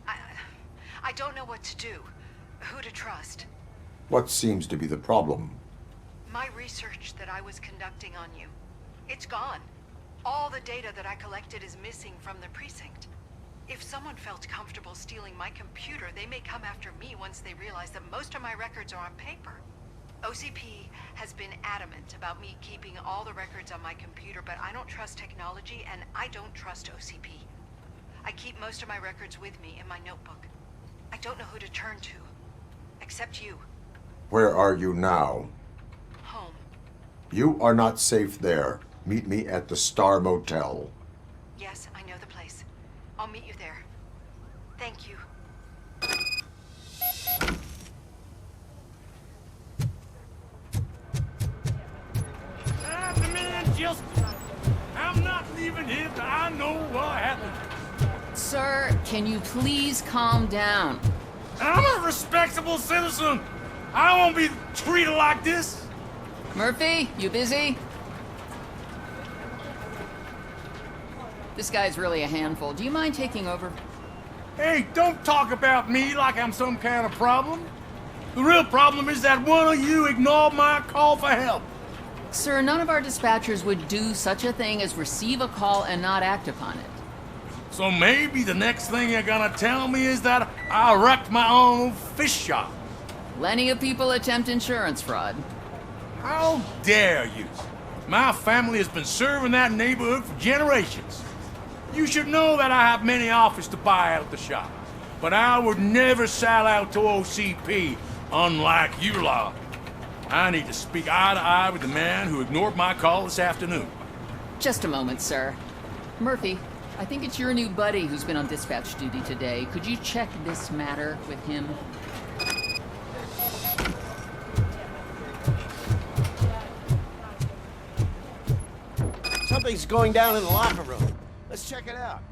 I don't know what to do, who to trust. What seems to be the problem? My research that I was conducting on you, it's gone. All the data that I collected is missing from the precinct. If someone felt comfortable stealing my computer, they may come after me once they realize that most of my records are on paper. OCP has been adamant about me keeping all the records on my computer, but I don't trust technology and I don't trust OCP. I keep most of my records with me in my notebook. I don't know who to turn to, except you. Where are you now? Home. You are not safe there. Meet me at the Star Motel. Yes, I know the place. I'll meet you there. Thank you. I'm not leaving here till I know what happened. Sir, can you please calm down? I'm a respectable citizen. I won't be treated like this. Murphy, you busy? This guy's really a handful. Do you mind taking over? Hey, don't talk about me like I'm some kind of problem. The real problem is that one of you ignored my call for help. Sir, none of our dispatchers would do such a thing as receive a call and not act upon it. So maybe the next thing you're gonna tell me is that I wrecked my own fish shop. Plenty of people attempt insurance fraud. How dare you? My family has been serving that neighborhood for generations. You should know that I have many offers to buy out the shop. But I would never sell out to OCP, unlike you lot. I need to speak eye to eye with the man who ignored my call this afternoon. Just a moment, sir. Murphy, I think it's your new buddy who's been on dispatch duty today. Could you check this matter with him? Something's going down in the locker room. Let's check it out.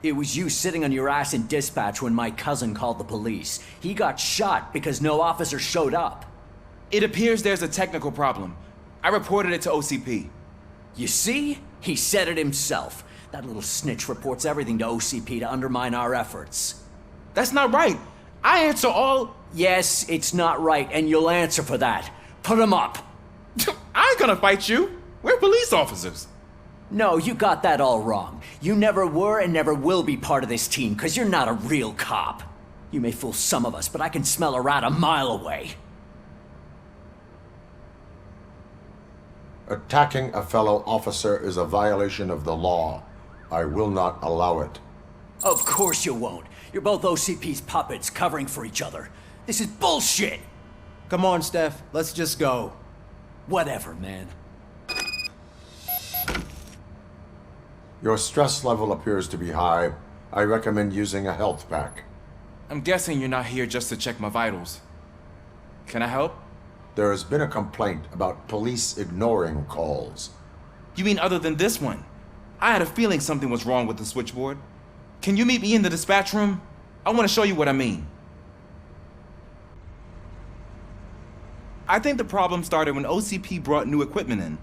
It was you sitting on your ass in dispatch when my cousin called the police. He got shot because no officer showed up. It appears there's a technical problem. I reported it to OCP. You see? He said it himself. That little snitch reports everything to OCP to undermine our efforts. That's not right. I answer all... Yes, it's not right, and you'll answer for that. Put him up. I ain't gonna fight you. We're police officers. No, you got that all wrong. You never were and never will be part of this team, because you're not a real cop. You may fool some of us, but I can smell a rat a mile away. Attacking a fellow officer is a violation of the law. I will not allow it. Of course you won't. You're both OCP's puppets covering for each other. This is bullshit! Come on, Steph. Let's just go. Whatever, man. Your stress level appears to be high. I recommend using a health pack. I'm guessing you're not here just to check my vitals. Can I help? There has been a complaint about police ignoring calls. You mean other than this one? I had a feeling something was wrong with the switchboard. Can you meet me in the dispatch room? I want to show you what I mean. I think the problem started when OCP brought new equipment in.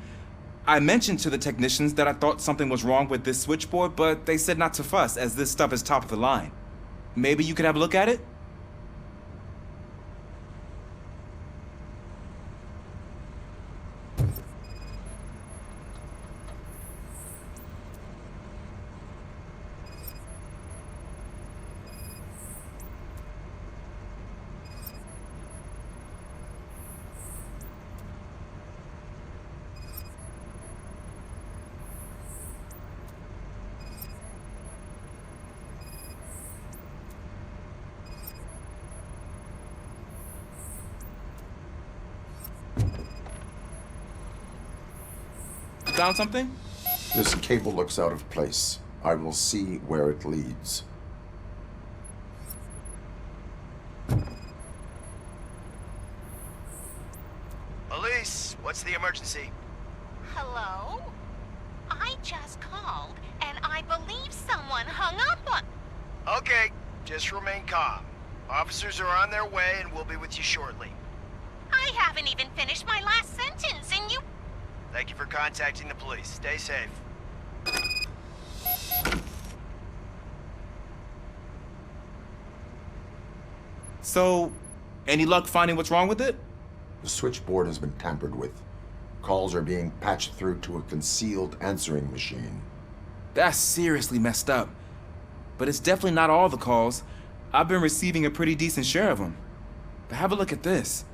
I mentioned to the technicians that I thought something was wrong with this switchboard, but they said not to fuss, as this stuff is top of the line. Maybe you could have a look at it? Found something? This cable looks out of place. I will see where it leads. Police, what's the emergency? Hello? I just called, and I believe someone hung up on... Okay, just remain calm. Officers are on their way and we'll be with you shortly. I haven't even finished my last sentence, and you... Thank you for contacting the police. Stay safe. So, any luck finding what's wrong with it? The switchboard has been tampered with. Calls are being patched through to a concealed answering machine. That's seriously messed up. But it's definitely not all the calls. I've been receiving a pretty decent share of them. But have a look at this.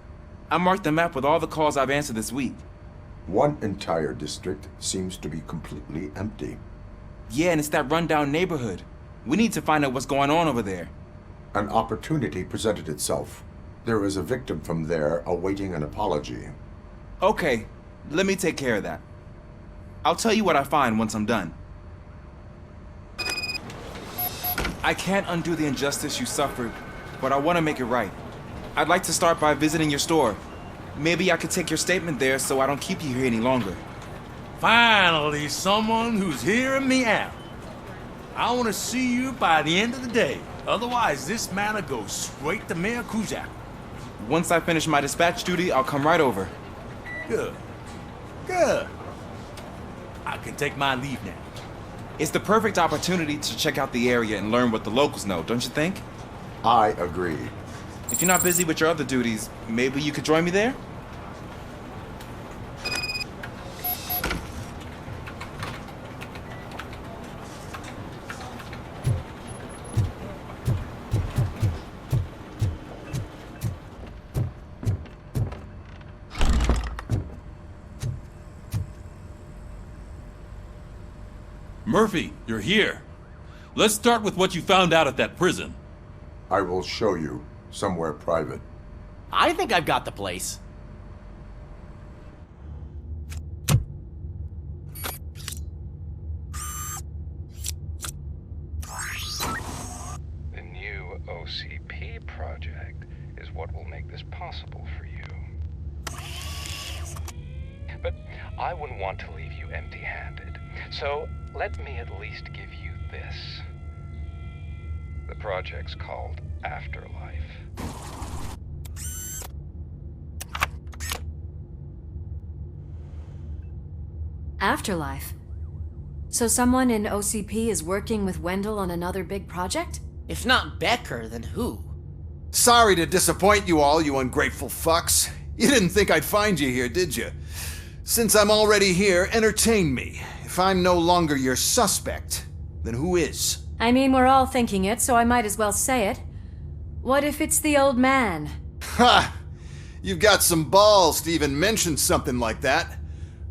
I marked the map with all the calls I've answered this week. One entire district seems to be completely empty. Yeah, and it's that rundown neighborhood. We need to find out what's going on over there. An opportunity presented itself. There is a victim from there awaiting an apology. Okay, let me take care of that. I'll tell you what I find once I'm done. I can't undo the injustice you suffered, but I want to make it right. I'd like to start by visiting your store. Maybe I could take your statement there so I don't keep you here any longer. Finally, someone who's hearing me out. I want to see you by the end of the day. Otherwise, this matter goes straight to Mayor Kuzak. Once I finish my dispatch duty, I'll come right over. Good. Good. I can take my leave now. It's the perfect opportunity to check out the area and learn what the locals know, don't you think? I agree. If you're not busy with your other duties, maybe you could join me there? Murphy, you're here. Let's start with what you found out at that prison. I will show you somewhere private. I think I've got the place. The new OCP project is what will make this possible for you. But I wouldn't want to leave you empty-handed. So let me at least give you this. The project's called Afterlife. Afterlife? So someone in OCP is working with Wendell on another big project? If not Becker, then who? Sorry to disappoint you all, you ungrateful fucks. You didn't think I'd find you here, did you? Since I'm already here, entertain me. If I'm no longer your suspect, then who is? I mean, we're all thinking it, so I might as well say it. What if it's the old man? Ha! You've got some balls to even mention something like that.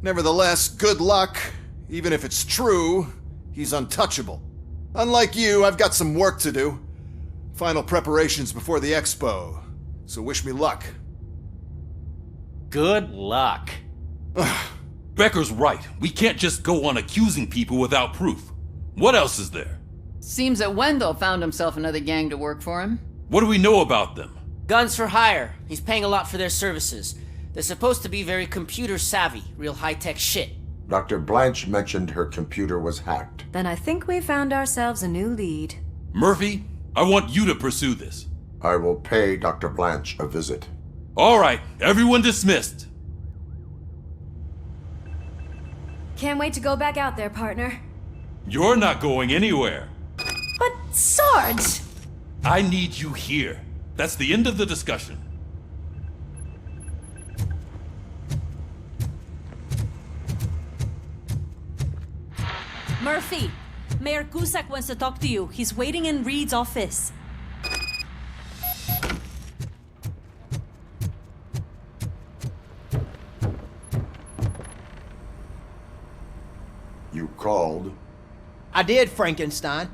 Nevertheless, good luck. Even if it's true, he's untouchable. Unlike you, I've got some work to do. Final preparations before the expo. So wish me luck. Good luck. Becker's right. We can't just go on accusing people without proof. What else is there? Seems that Wendell found himself another gang to work for him. What do we know about them? Guns for hire. He's paying a lot for their services. They're supposed to be very computer savvy, real high-tech shit. Dr. Blanche mentioned her computer was hacked. Then I think we found ourselves a new lead. Murphy, I want you to pursue this. I will pay Dr. Blanche a visit. All right, everyone dismissed. Can't wait to go back out there, partner. You're not going anywhere. But Sarge! I need you here. That's the end of the discussion. Murphy, Mayor Cusack wants to talk to you. He's waiting in Reed's office. You called? I did, Frankenstein.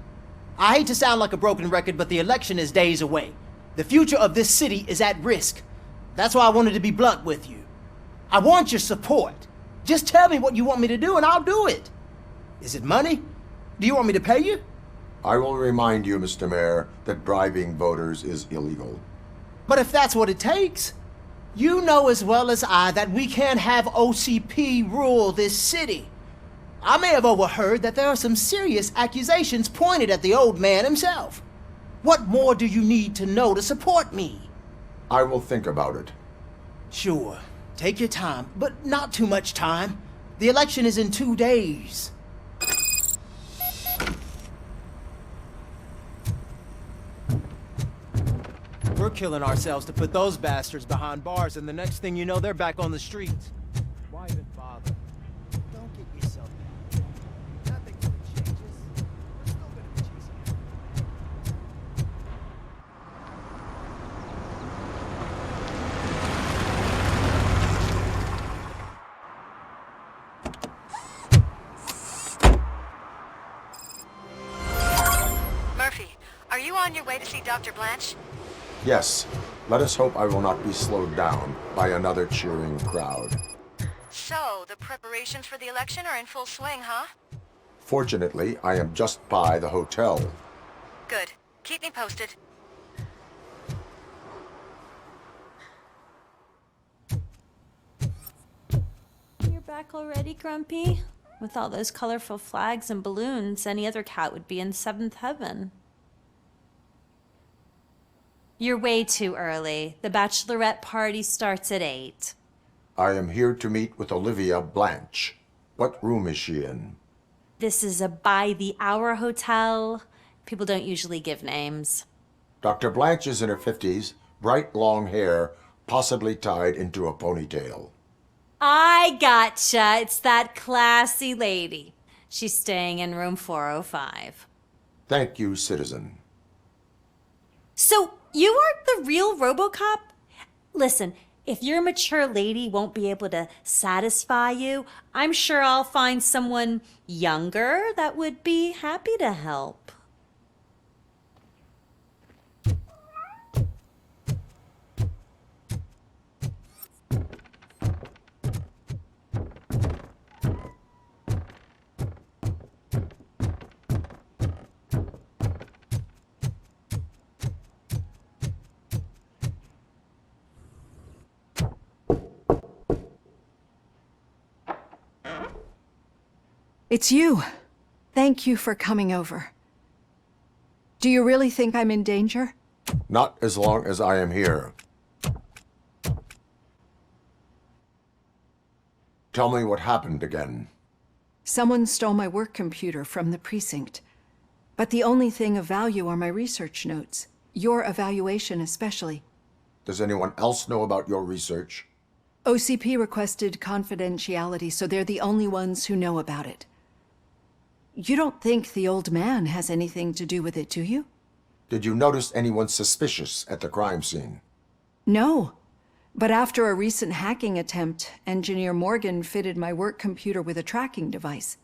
I hate to sound like a broken record, but the election is days away. The future of this city is at risk. That's why I wanted to be blunt with you. I want your support. Just tell me what you want me to do and I'll do it. Is it money? Do you want me to pay you? I will remind you, Mr. Mayor, that bribing voters is illegal. But if that's what it takes, you know as well as I that we can't have OCP rule this city. I may have overheard that there are some serious accusations pointed at the old man himself. What more do you need to know to support me? I will think about it. Sure. Take your time, but not too much time. The election is in 2 days. We're killing ourselves to put those bastards behind bars, and the next thing you know, they're back on the streets. Why even bother? Don't get yourself down. Nothing really changes. We're still gonna be chasing after. Murphy, are you on your way to see Dr. Blanche? Yes. Let us hope I will not be slowed down by another cheering crowd. So, the preparations for the election are in full swing, huh? Fortunately, I am just by the hotel. Good. Keep me posted. You're back already, Grumpy? With all those colorful flags and balloons, any other cat would be in seventh heaven. You're way too early. The bachelorette party starts at 8. I am here to meet with Olivia Blanche. What room is she in? This is a by-the-hour hotel. People don't usually give names. Dr. Blanche is in her 50s, bright long hair, possibly tied into a ponytail. I gotcha. It's that classy lady. She's staying in room 405. Thank you, citizen. So, you aren't the real RoboCop? Listen, if your mature lady won't be able to satisfy you, I'm sure I'll find someone younger that would be happy to help. It's you. Thank you for coming over. Do you really think I'm in danger? Not as long as I am here. Tell me what happened again. Someone stole my work computer from the precinct. But the only thing of value are my research notes. Your evaluation especially. Does anyone else know about your research? OCP requested confidentiality, so they're the only ones who know about it. You don't think the old man has anything to do with it, do you? Did you notice anyone suspicious at the crime scene? No. But after a recent hacking attempt, Engineer Morgan fitted my work computer with a tracking device.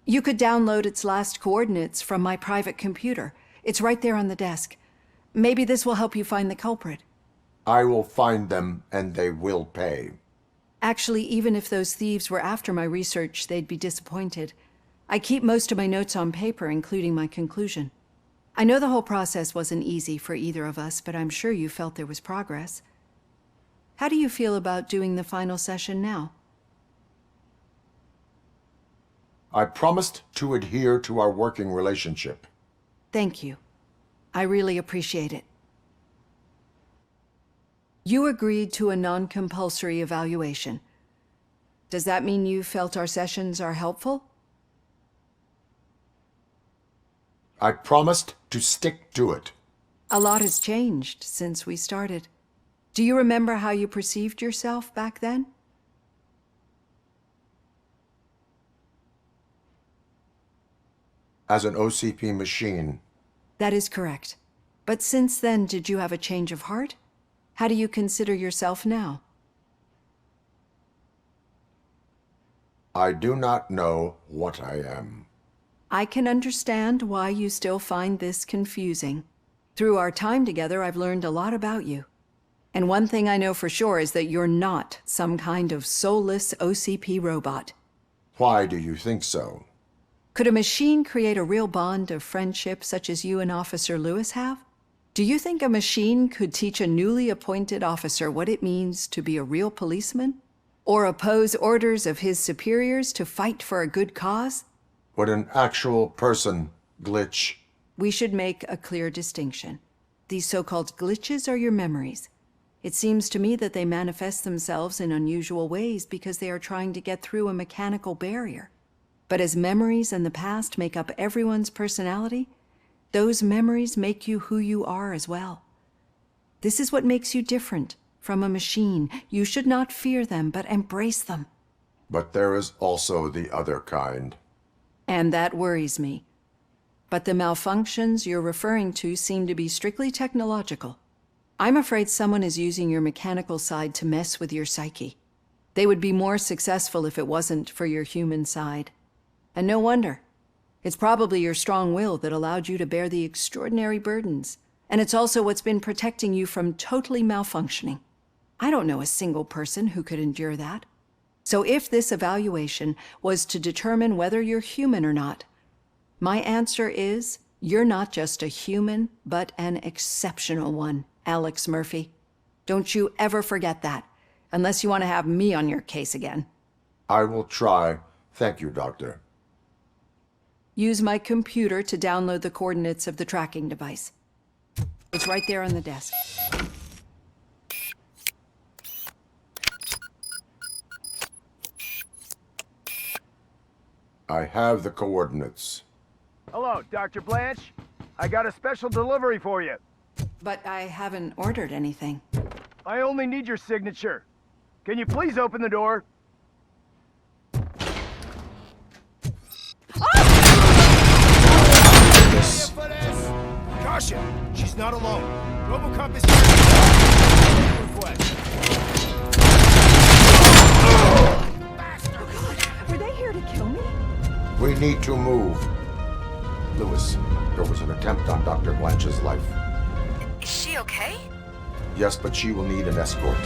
You could download its last coordinates from my private computer. It's right there on the desk. Maybe this will help you find the culprit. I will find them, and they will pay. Actually, even if those thieves were after my research, they'd be disappointed. I keep most of my notes on paper, including my conclusion. I know the whole process wasn't easy for either of us, but I'm sure you felt there was progress. How do you feel about doing the final session now? I promised to adhere to our working relationship. Thank you. I really appreciate it. You agreed to a non-compulsory evaluation. Does that mean you felt our sessions are helpful? I promised to stick to it. A lot has changed since we started. Do you remember how you perceived yourself back then? As an OCP machine. That is correct. But since then, did you have a change of heart? How do you consider yourself now? I do not know what I am. I can understand why you still find this confusing. Through our time together, I've learned a lot about you. And one thing I know for sure is that you're not some kind of soulless OCP robot. Why do you think so? Could a machine create a real bond of friendship such as you and Officer Lewis have? Do you think a machine could teach a newly appointed officer what it means to be a real policeman? Or oppose orders of his superiors to fight for a good cause? Would an actual person glitch? We should make a clear distinction. These so-called glitches are your memories. It seems to me that they manifest themselves in unusual ways because they are trying to get through a mechanical barrier. But as memories in the past make up everyone's personality, those memories make you who you are as well. This is what makes you different from a machine. You should not fear them, but embrace them. But there is also the other kind. And that worries me. But the malfunctions you're referring to seem to be strictly technological. I'm afraid someone is using your mechanical side to mess with your psyche. They would be more successful if it wasn't for your human side. And no wonder. It's probably your strong will that allowed you to bear the extraordinary burdens. And it's also what's been protecting you from totally malfunctioning. I don't know a single person who could endure that. So if this evaluation was to determine whether you're human or not, my answer is you're not just a human, but an exceptional one, Alex Murphy. Don't you ever forget that, unless you want to have me on your case again. I will try Thank you, Doctor. Use my computer to download the coordinates of the tracking device. It's right there on the desk. I have the coordinates. Hello, Dr. Blanche. I got a special delivery for you. But I haven't ordered anything. I only need your signature. Can you please open the door? Caution! She's not alone. RoboCop is Were they here to kill me? We need to move. Lewis, there was an attempt on Dr. Blanche's life. Is she okay? Yes, but she will need an escort.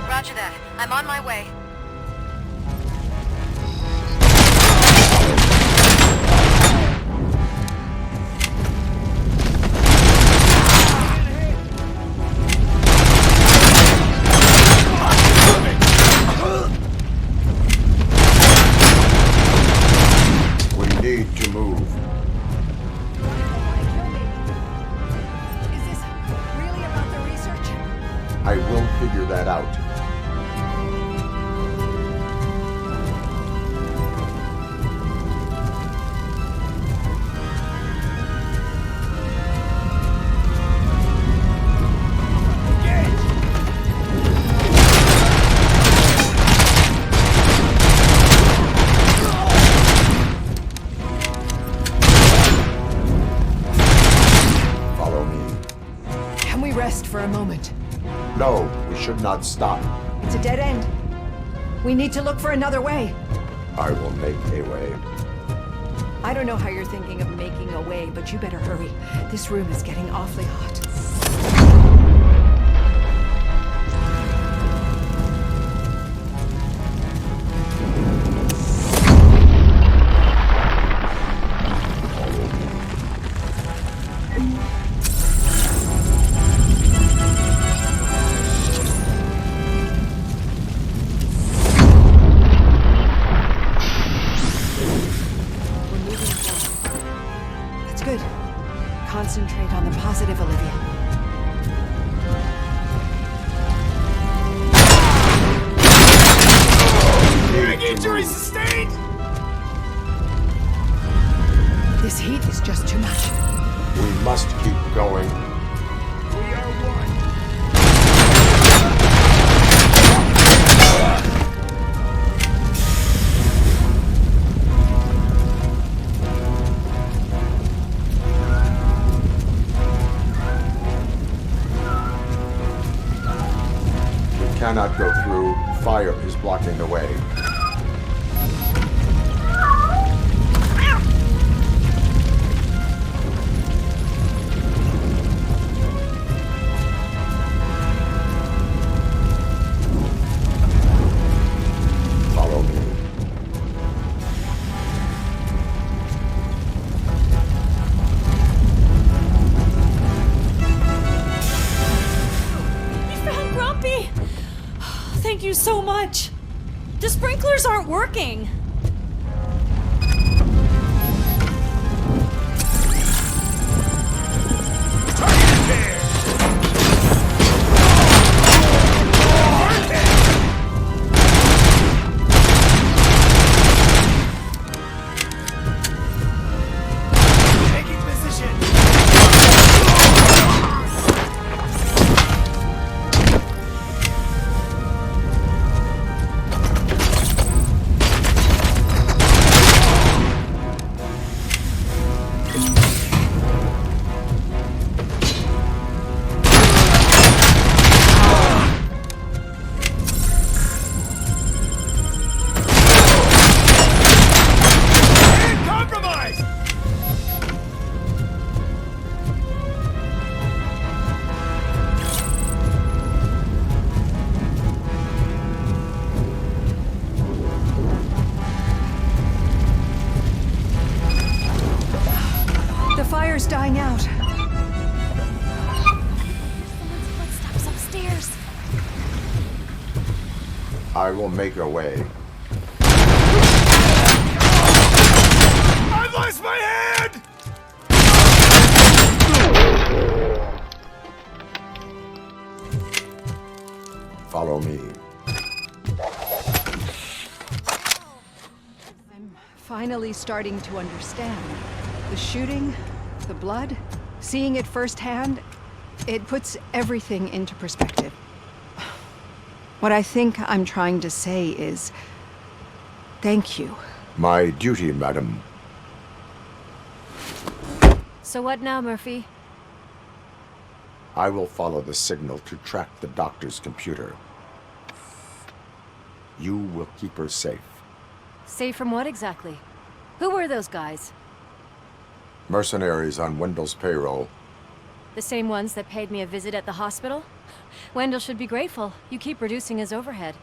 Roger that. I'm on my way. We need to move. Is this really about the research? I will figure that out. Follow me. Can we rest for a moment? No, we should not stop. It's a dead end. We need to look for another way. I will make a way. I don't know how you're thinking of making a way, but you better hurry. This room is getting awfully hot. We're moving forward. That's good. Concentrate on the positive, Olivia. Big injury sustained! This heat is just too much. We must keep going. We are one. We cannot go through. Fire is blocking the way. Follow me. We found Grumpy! Thank you so much. The sprinklers aren't working. Taking position. And compromise! The fire's dying out. Footsteps upstairs. I will make a way. Boys, my head! Follow me. I'm finally starting to understand. The shooting, the blood, seeing it firsthand, it puts everything into perspective. What I think I'm trying to say is, thank you. My duty, madam. So what now, Murphy? I will follow the signal to track the doctor's computer. You will keep her safe. Safe from what exactly? Who were those guys? Mercenaries on Wendell's payroll. The same ones that paid me a visit at the hospital? Wendell should be grateful. You keep reducing his overhead.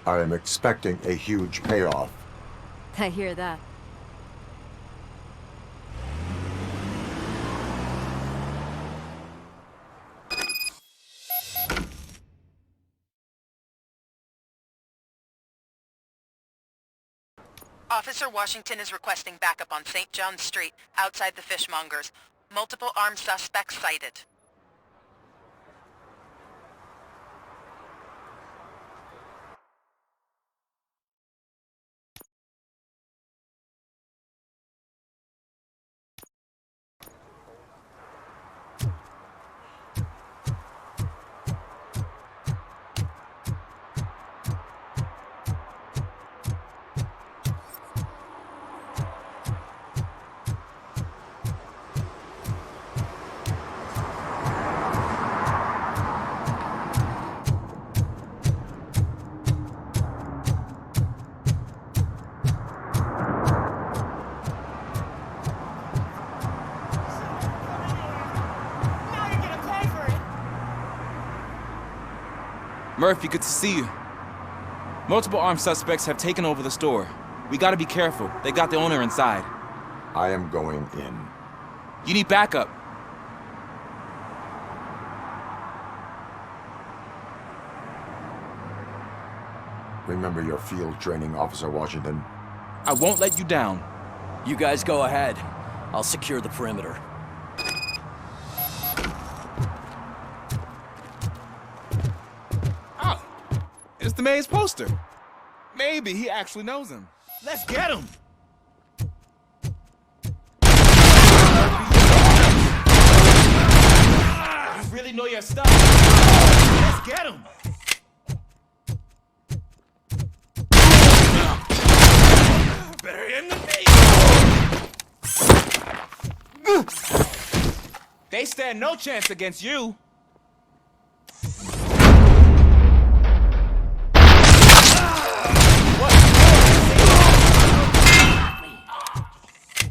I am expecting a huge payoff. I hear that. Officer Washington is requesting backup on St. John Street, outside the fishmongers. Multiple armed suspects sighted. Murphy, good to see you. Multiple armed suspects have taken over the store. We gotta be careful. They got the owner inside. I am going in. You need backup. Remember your field training, Officer Washington. I won't let you down. You guys go ahead. I'll secure the perimeter. Oh, it's the mayor's poster. Maybe he actually knows him. Let's get him! You really know your stuff. Let's get him! Better him than me! They stand no chance against you.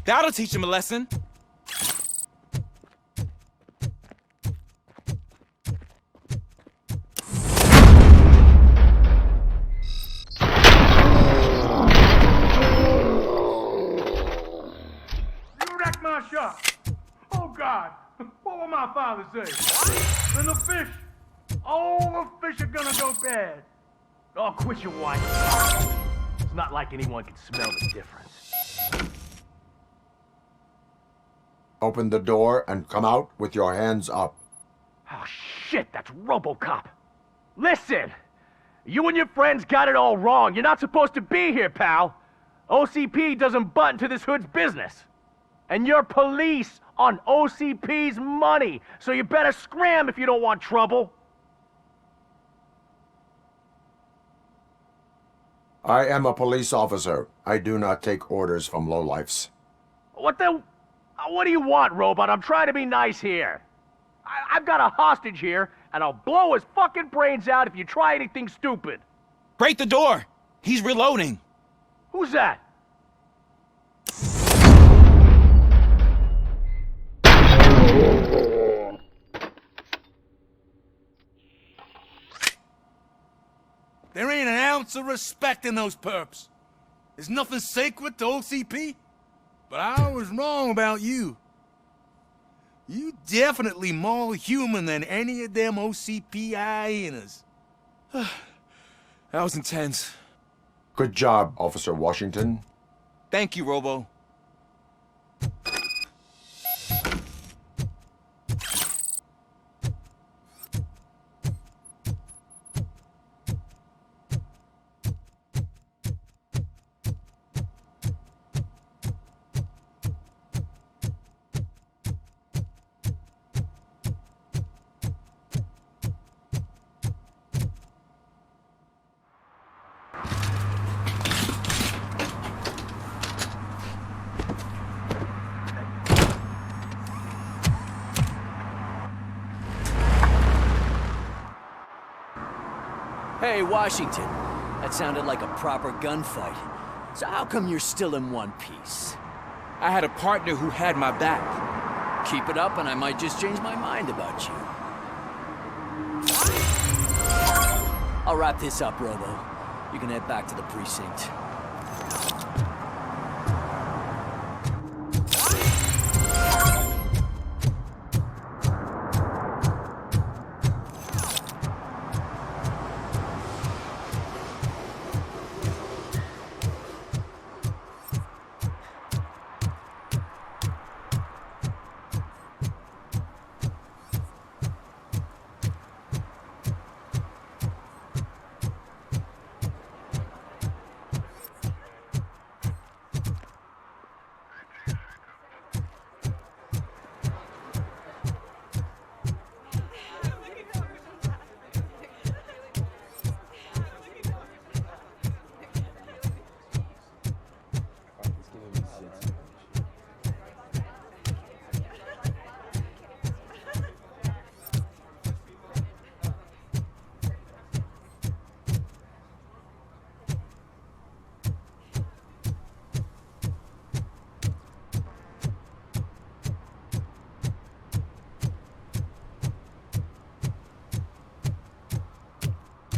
That'll teach him a lesson. You wrecked my shop. Oh, God. What will my father say? Then the fish. All the fish are gonna go bad. Oh, quit your whining. It's not like anyone can smell the difference. Open the door and come out with your hands up. Oh, shit, that's RoboCop. Listen, you and your friends got it all wrong. You're not supposed to be here, pal. OCP doesn't butt into this hood's business. And you're police on OCP's money, so you better scram if you don't want trouble. I am a police officer. I do not take orders from lowlifes. What do you want, Robot? I'm trying to be nice here. I've got a hostage here, and I'll blow his fucking brains out if you try anything stupid. Break the door! He's reloading. Who's that? There ain't an ounce of respect in those perps. There's nothing sacred to OCP. But I was wrong about you. You definitely more human than any of them OCP hyenas. That was intense. Good job, Officer Washington. Thank you, Robo. Hey, Washington. That sounded like a proper gunfight. So how come you're still in one piece? I had a partner who had my back. Keep it up and I might just change my mind about you. I'll wrap this up, Robo. You can head back to the precinct.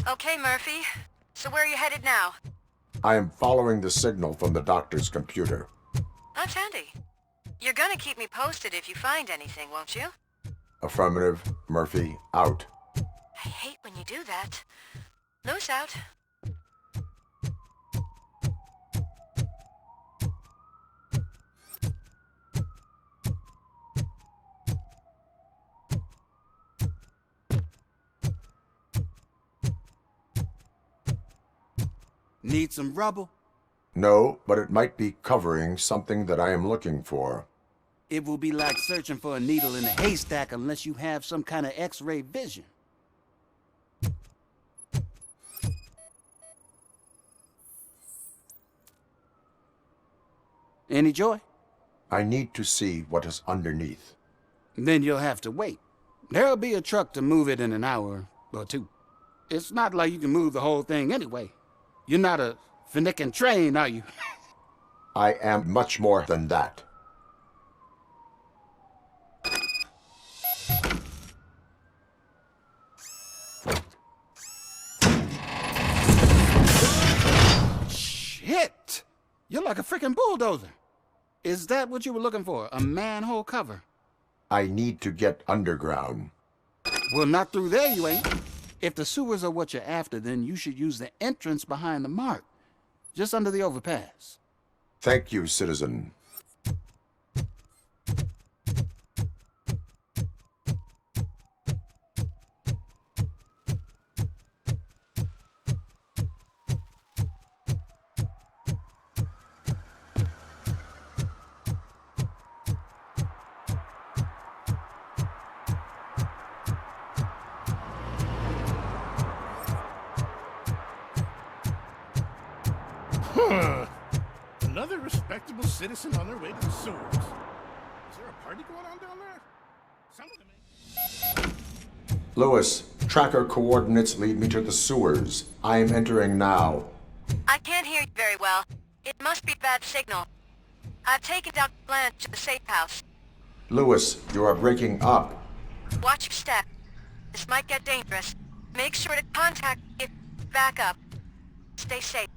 Okay, Murphy. So where are you headed now? I am following the signal from the doctor's computer. That's handy. You're gonna keep me posted if you find anything, won't you? Affirmative. Murphy, out. I hate when you do that. Loose out. Need some rubble? No, but it might be covering something that I am looking for. It will be like searching for a needle in a haystack unless you have some kind of X-ray vision. Any joy? I need to see what is underneath. Then you'll have to wait. There'll be a truck to move it in an hour or two. It's not like you can move the whole thing anyway. You're not a finicking train, are you? I am much more than that. Shit! You're like a freaking bulldozer. Is that what you were looking for? A manhole cover? I need to get underground. Well, not through there, you ain't. If the sewers are what you're after, then you should use the entrance behind the mark, just under the overpass. Thank you, citizen. Another respectable citizen on their way to the sewers. Is there a party going on down there? Some of them ain't. Lewis, tracker coordinates lead me to the sewers. I am entering now. I can't hear you very well. It must be bad signal. I've taken Dr. Blanche to the safe house. Lewis, you are breaking up. Watch your step. This might get dangerous. Make sure to contact me if back up. Stay safe.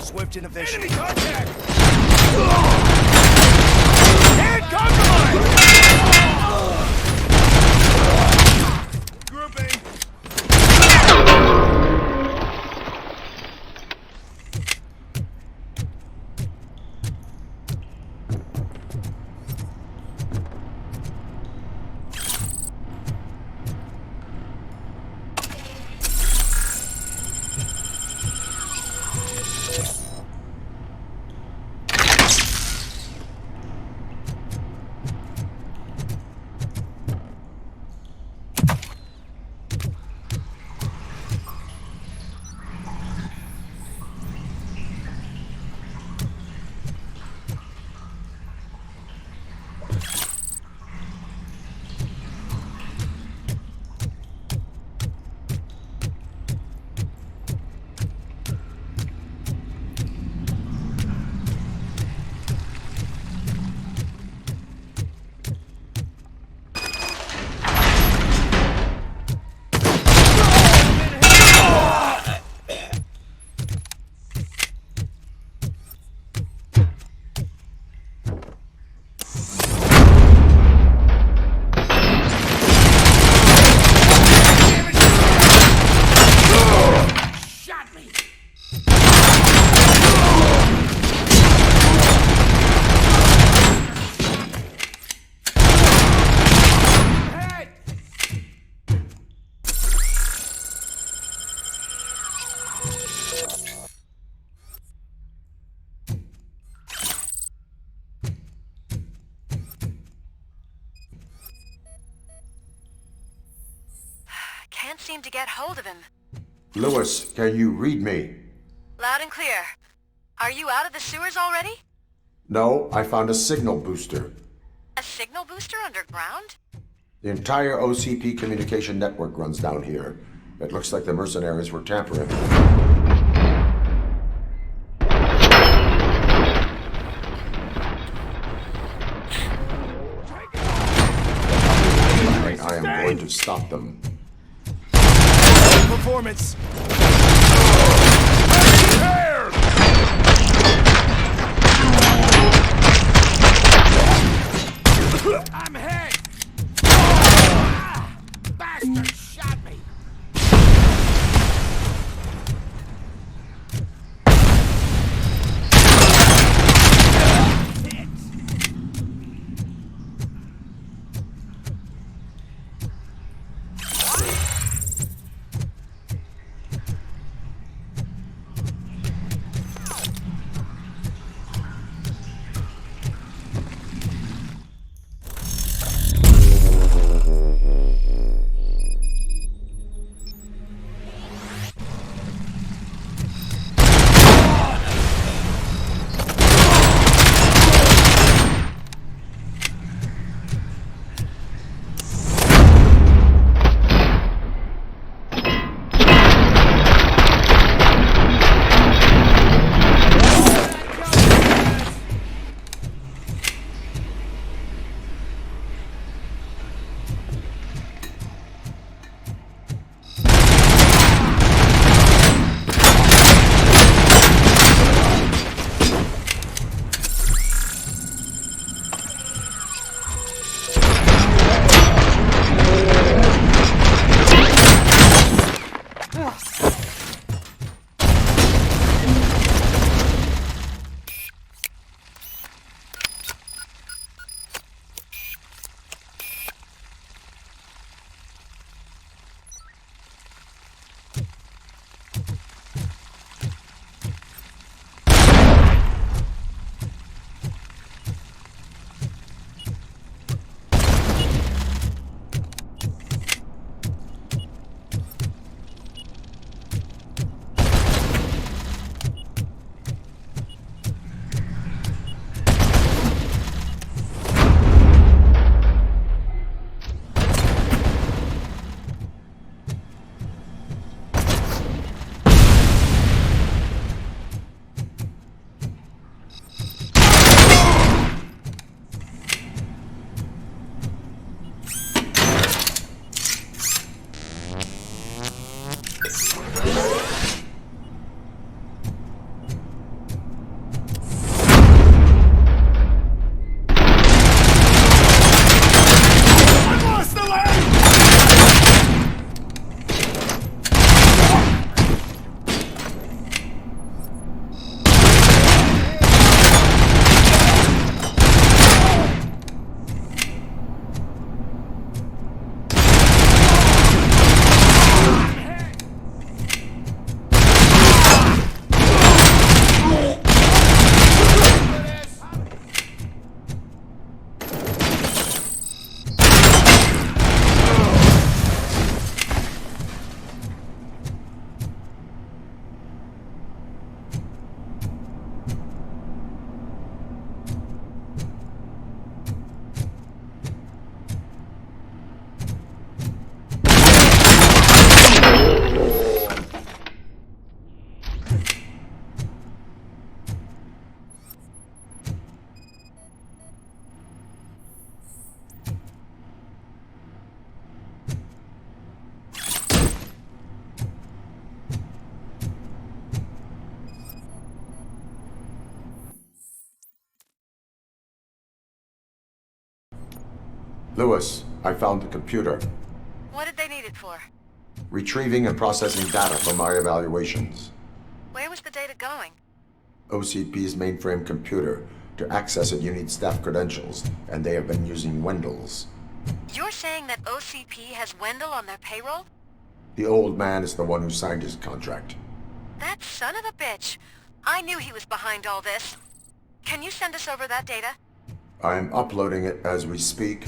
swift innovation. Enemy contact! And compromise! Grouping! Can't seem to get hold of him. Lewis, can you read me? Loud and clear. Are you out of the sewers already? No, I found a signal booster. A signal booster underground? The entire OCP communication network runs down here. It looks like the mercenaries were tampering. I am going to stop them. Performance! I'm hit! Bastard shot me! Lewis, I found the computer. What did they need it for? Retrieving and processing data from my evaluations. Where was the data going? OCP's mainframe computer. To access it, you need staff credentials, and they have been using Wendell's. You're saying that OCP has Wendell on their payroll? The old man is the one who signed his contract. That son of a bitch. I knew he was behind all this. Can you send us over that data? I'm uploading it as we speak.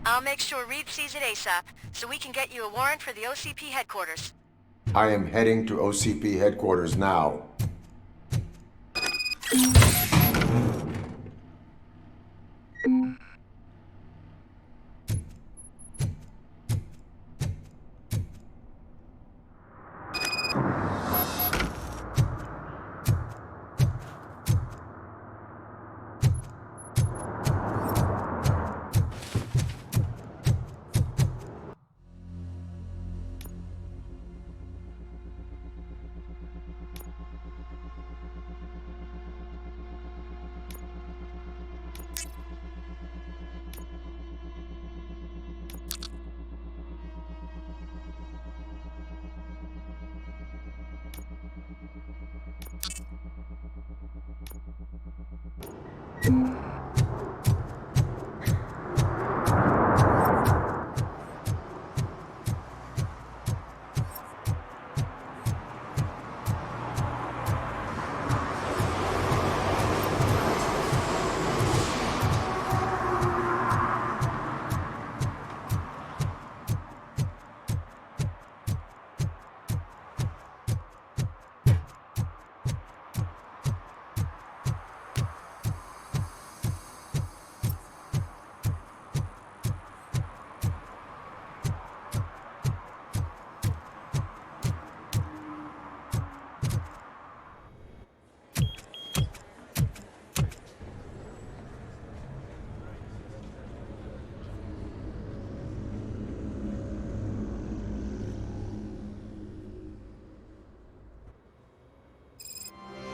I'll make sure Reed sees it ASAP, so we can get you a warrant for the OCP headquarters. I am heading to OCP headquarters now.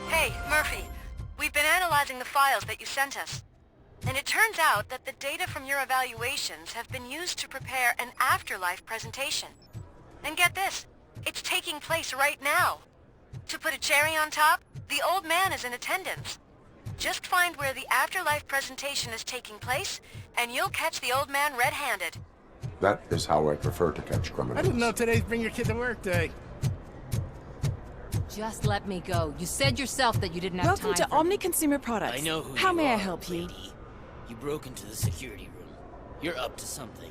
Hey, Murphy. We've been analyzing the files that you sent us. And it turns out that the data from your evaluations have been used to prepare an afterlife presentation. And get this, it's taking place right now. To put a cherry on top, the old man is in attendance. Just find where the afterlife presentation is taking place, and you'll catch the old man red-handed. That is how I prefer to catch criminals. I didn't know today's Bring Your Kid to Work Day. Just let me go. You said yourself that you didn't have Welcome time to Omni Consumer Products. I know who How you may I are, help you? lady. You broke into the security room. You're up to something.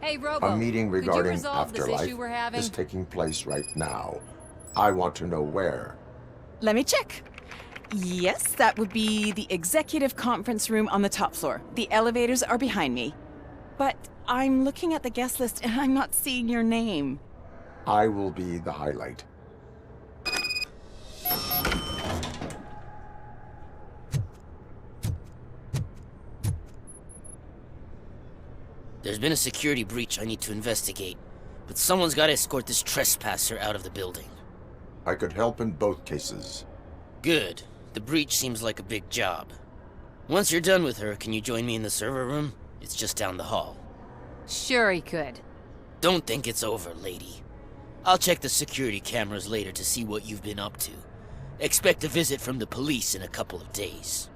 Hey, Robo. A meeting could you regarding resolve this afterlife issue we're having? is taking place right now. I want to know where. Let me check. Yes, that would be the executive conference room on the top floor. The elevators are behind me. But I'm looking at the guest list and I'm not seeing your name. I will be the highlight. There's been a security breach I need to investigate, but someone's got to escort this trespasser out of the building. I could help in both cases. Good. The breach seems like a big job. Once you're done with her, can you join me in the server room? It's just down the hall. Sure he could. Don't think it's over, lady. I'll check the security cameras later to see what you've been up to. Expect a visit from the police in a couple of days.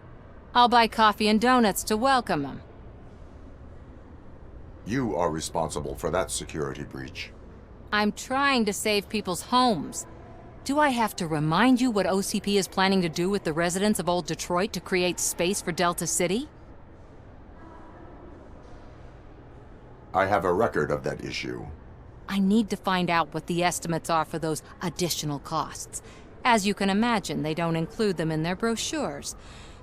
I'll buy coffee and donuts to welcome him. You are responsible for that security breach. I'm trying to save people's homes. Do I have to remind you what OCP is planning to do with the residents of Old Detroit to create space for Delta City? I have a record of that issue. I need to find out what the estimates are for those additional costs. As you can imagine, they don't include them in their brochures,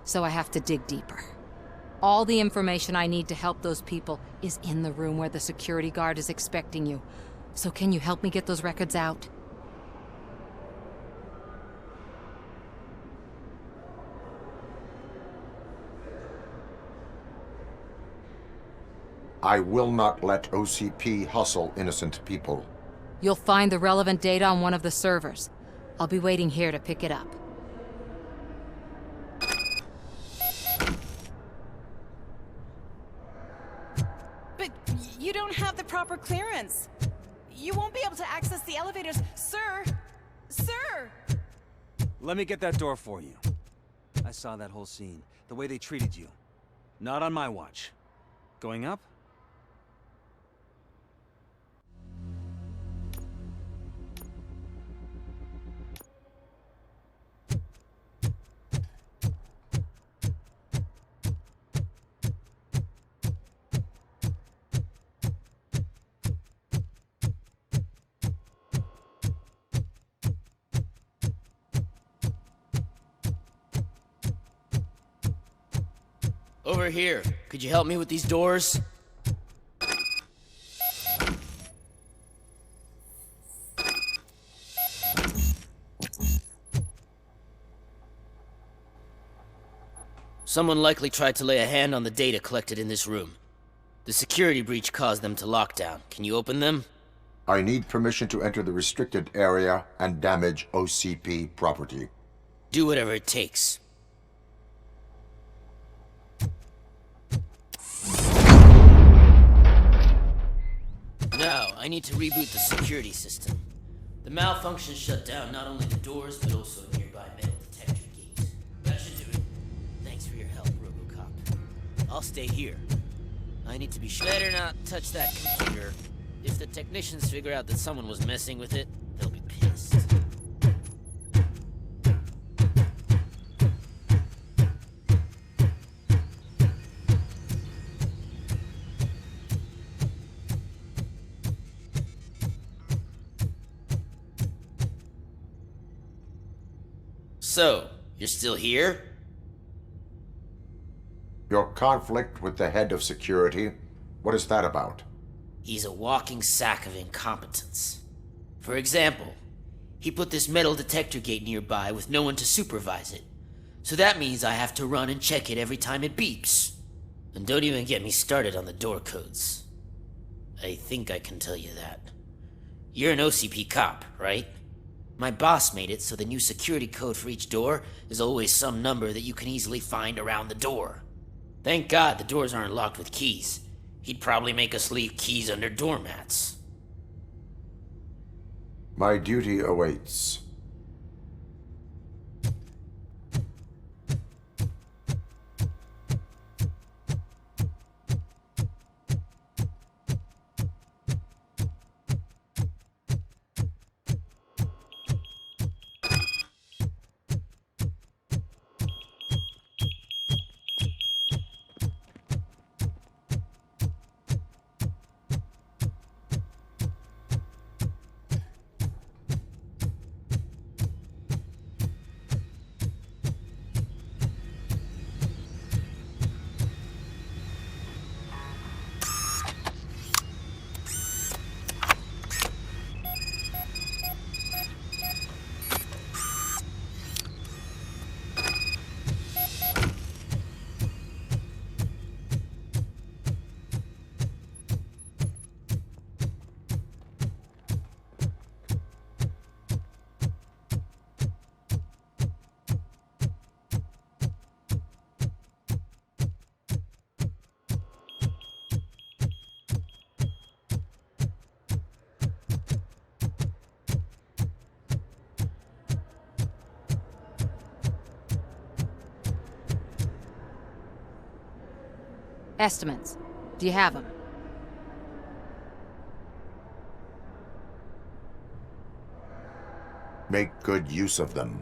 so I have to dig deeper. All the information I need to help those people is in the room where the security guard is expecting you. So can you help me get those records out? I will not let OCP hustle innocent people. You'll find the relevant data on one of the servers. I'll be waiting here to pick it up. But proper clearance. You won't be able to access the elevators, sir! Sir! Let me get that door for you. I saw that whole scene. The way they treated you. Not on my watch. Going up? Over here. Could you help me with these doors? Someone likely tried to lay a hand on the data collected in this room. The security breach caused them to lock down. Can you open them? I need permission to enter the restricted area and damage OCP property. Do whatever it takes. Now, I need to reboot the security system. The malfunction shut down not only the doors, but also a nearby metal detector gate. That should do it. Thanks for your help, RoboCop. I'll stay here. I need to be sure. Better not touch that computer. If the technicians figure out that someone was messing with it, they'll be pissed. So, you're still here? Your conflict with the head of security, what is that about? He's a walking sack of incompetence. For example, he put this metal detector gate nearby with no one to supervise it. So that means I have to run and check it every time it beeps. And don't even get me started on the door codes. I think I can tell you that. You're an OCP cop, right? My boss made it so the new security code for each door is always some number that you can easily find around the door. Thank God the doors aren't locked with keys. He'd probably make us leave keys under doormats. My duty awaits. Estimates. Do you have them? Make good use of them.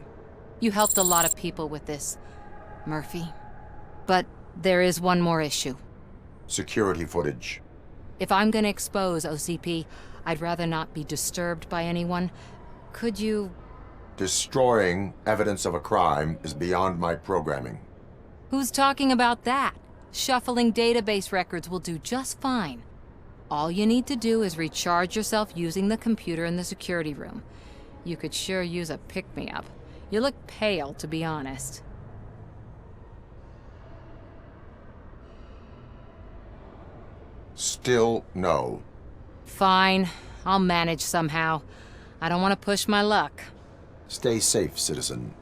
You helped a lot of people with this, Murphy. But there is one more issue. Security footage. If I'm gonna expose OCP, I'd rather not be disturbed by anyone. Could you... Destroying evidence of a crime is beyond my programming. Who's talking about that? Shuffling database records will do just fine. All you need to do is recharge yourself using the computer in the security room. You could sure use a pick-me-up. You look pale, to be honest. Still no. Fine. I'll manage somehow. I don't want to push my luck. Stay safe, citizen.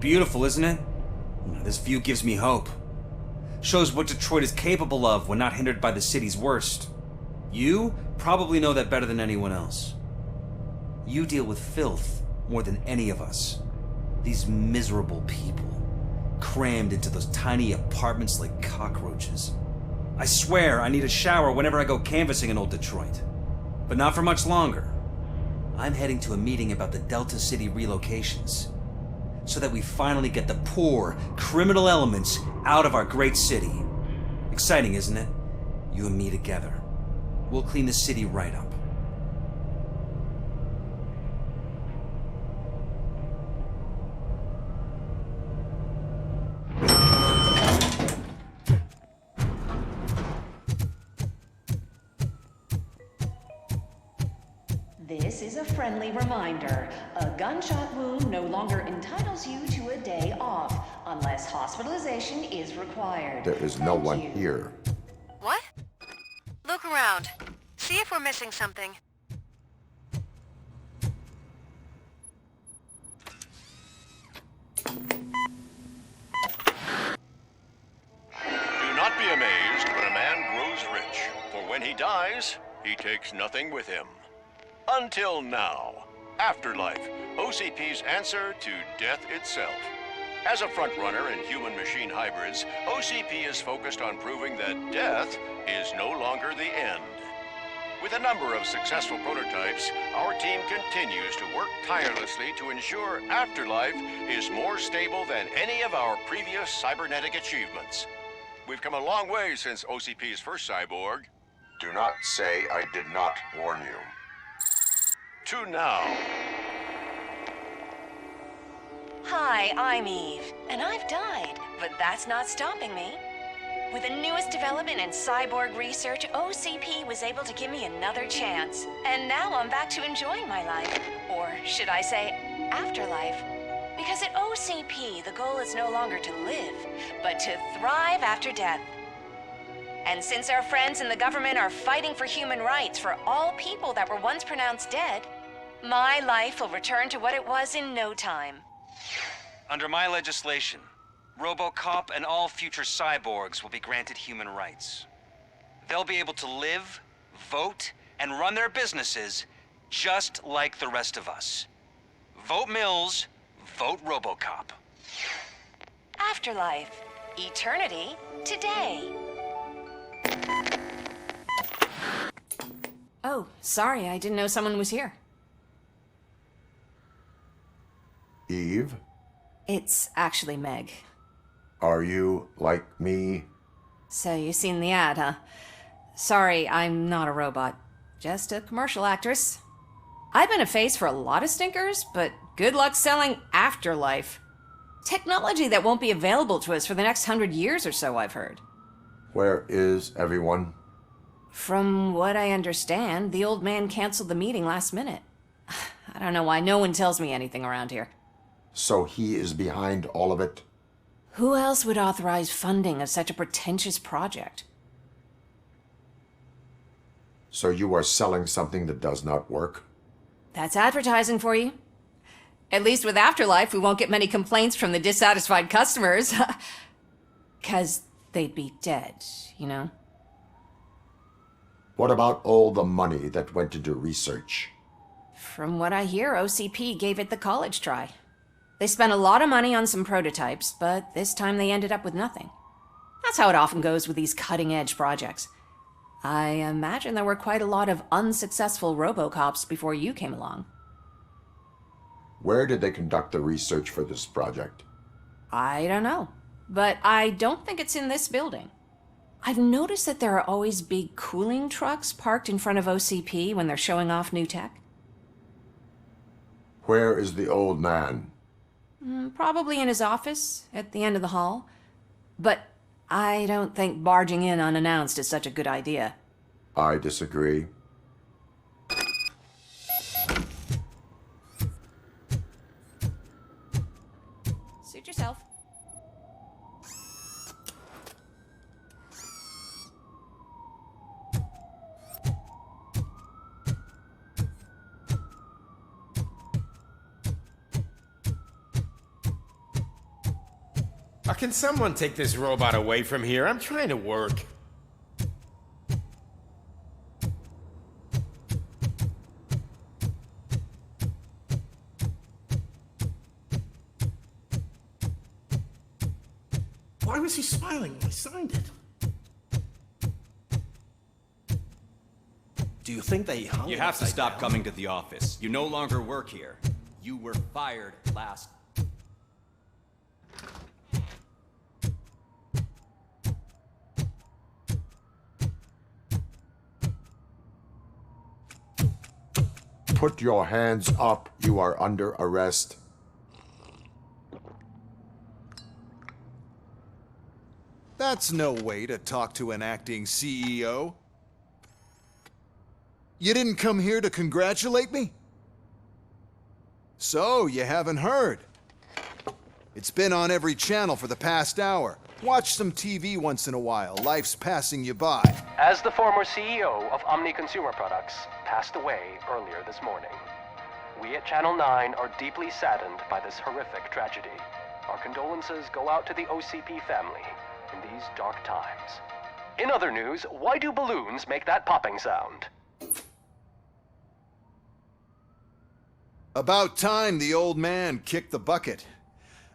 Beautiful, isn't it? This view gives me hope. Shows what Detroit is capable of when not hindered by the city's worst. You probably know that better than anyone else. You deal with filth more than any of us. These miserable people, crammed into those tiny apartments like cockroaches. I swear I need a shower whenever I go canvassing in old Detroit. But not for much longer. I'm heading to a meeting about the Delta City relocations, so that we finally get the poor, criminal elements out of our great city. Exciting, isn't it? You and me together. We'll clean the city right up. This is a friendly reminder. A gunshot wound no longer entitles you to a day off, unless hospitalization is required. There is no one here. What? Look around. See if we're missing something. Do not be amazed when a man grows rich, for when he dies, he takes nothing with him. Until now. Afterlife, OCP's answer to death itself. As a frontrunner in human-machine hybrids, OCP is focused on proving that death is no longer the end. With a number of successful prototypes, our team continues to work tirelessly to ensure Afterlife is more stable than any of our previous cybernetic achievements. We've come a long way since OCP's first cyborg. Do not say I did not warn you. To now. Hi, I'm Eve, and I've died, but that's not stopping me. With the newest development in cyborg research, OCP was able to give me another chance. And now I'm back to enjoying my life. Or should I say, afterlife. Because at OCP, the goal is no longer to live, but to thrive after death. And since our friends in the government are fighting for human rights for all people that were once pronounced dead, my life will return to what it was in no time. Under my legislation, RoboCop and all future cyborgs will be granted human rights. They'll be able to live, vote, and run their businesses just like the rest of us. Vote Mills, vote RoboCop. Afterlife. Eternity. Today. Oh, sorry, I didn't know someone was here. Eve? It's actually Meg. Are you like me? So you seen the ad, huh? Sorry, I'm not a robot. Just a commercial actress. I've been a face for a lot of stinkers, but good luck selling Afterlife. Technology that won't be available to us for the next 100 years or so, I've heard. Where is everyone? From what I understand, the old man canceled the meeting last minute. I don't know why no one tells me anything around here. So he is behind all of it? Who else would authorize funding of such a pretentious project? So you are selling something that does not work? That's advertising for you. At least with Afterlife, we won't get many complaints from the dissatisfied customers. 'Cause they'd be dead, you know? What about all the money that went into research? From what I hear, OCP gave it the college try. They spent a lot of money on some prototypes, but this time they ended up with nothing. That's how it often goes with these cutting-edge projects. I imagine there were quite a lot of unsuccessful RoboCops before you came along. Where did they conduct the research for this project? I don't know, but I don't think it's in this building. I've noticed that there are always big cooling trucks parked in front of OCP when they're showing off new tech. Where is the old man? Probably in his office, at the end of the hall. But I don't think barging in unannounced is such a good idea. I disagree. Suit yourself. can someone take this robot away from here? I'm trying to work. Why was he smiling when I signed it? Do you think they hung You it have to upside stop down? coming to the office. You no longer work here. You were fired last. Put your hands up. You are under arrest. That's no way to talk to an acting CEO. You didn't come here to congratulate me? So, you haven't heard. It's been on every channel for the past hour. Watch some TV once in a while. Life's passing you by. As the former CEO of Omni Consumer Products passed away earlier this morning, we at Channel 9 are deeply saddened by this horrific tragedy. Our condolences go out to the OCP family in these dark times. In other news, why do balloons make that popping sound? About time the old man kicked the bucket.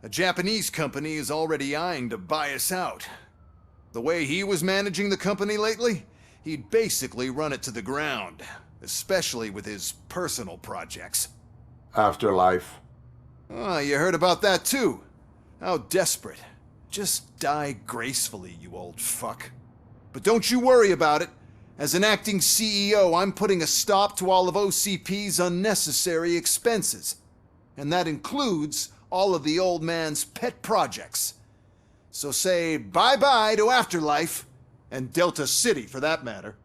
A Japanese company is already eyeing to buy us out. The way he was managing the company lately, he'd basically run it to the ground, especially with his personal projects. Afterlife. Oh, you heard about that too. How desperate. Just die gracefully, you old fuck. But don't you worry about it. As an acting CEO, I'm putting a stop to all of OCP's unnecessary expenses. And that includes all of the old man's pet projects. So say bye-bye to Afterlife, and Delta City for that matter.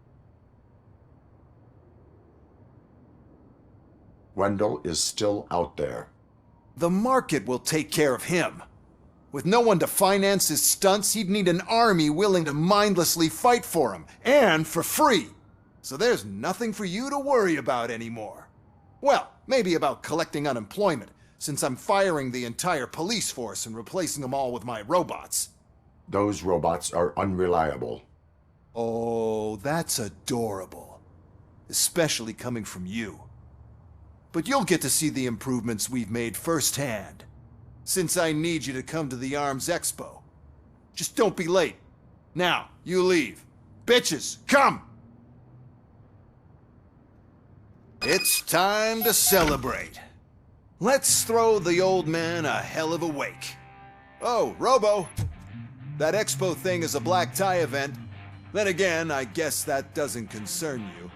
Wendell is still out there. The market will take care of him. With no one to finance his stunts, he'd need an army willing to mindlessly fight for him, and for free. So there's nothing for you to worry about anymore. Well, maybe about collecting unemployment, since I'm firing the entire police force and replacing them all with my robots. Those robots are unreliable. Oh, that's adorable. Especially coming from you. But you'll get to see the improvements we've made firsthand. Since I need you to come to the ARMS Expo. Just don't be late. Now, you leave. Bitches, come! It's time to celebrate. Let's throw the old man a hell of a wake. Oh, Robo! That Expo thing is a black tie event. Then again, I guess that doesn't concern you.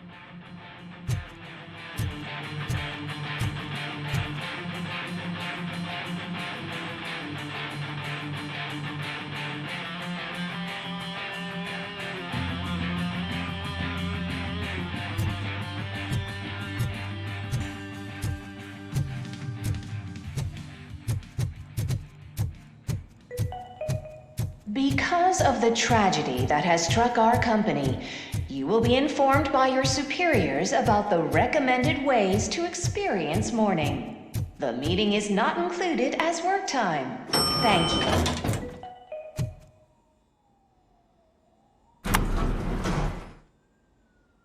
Because of the tragedy that has struck our company, you will be informed by your superiors about the recommended ways to experience mourning. The meeting is not included as work time. Thank you.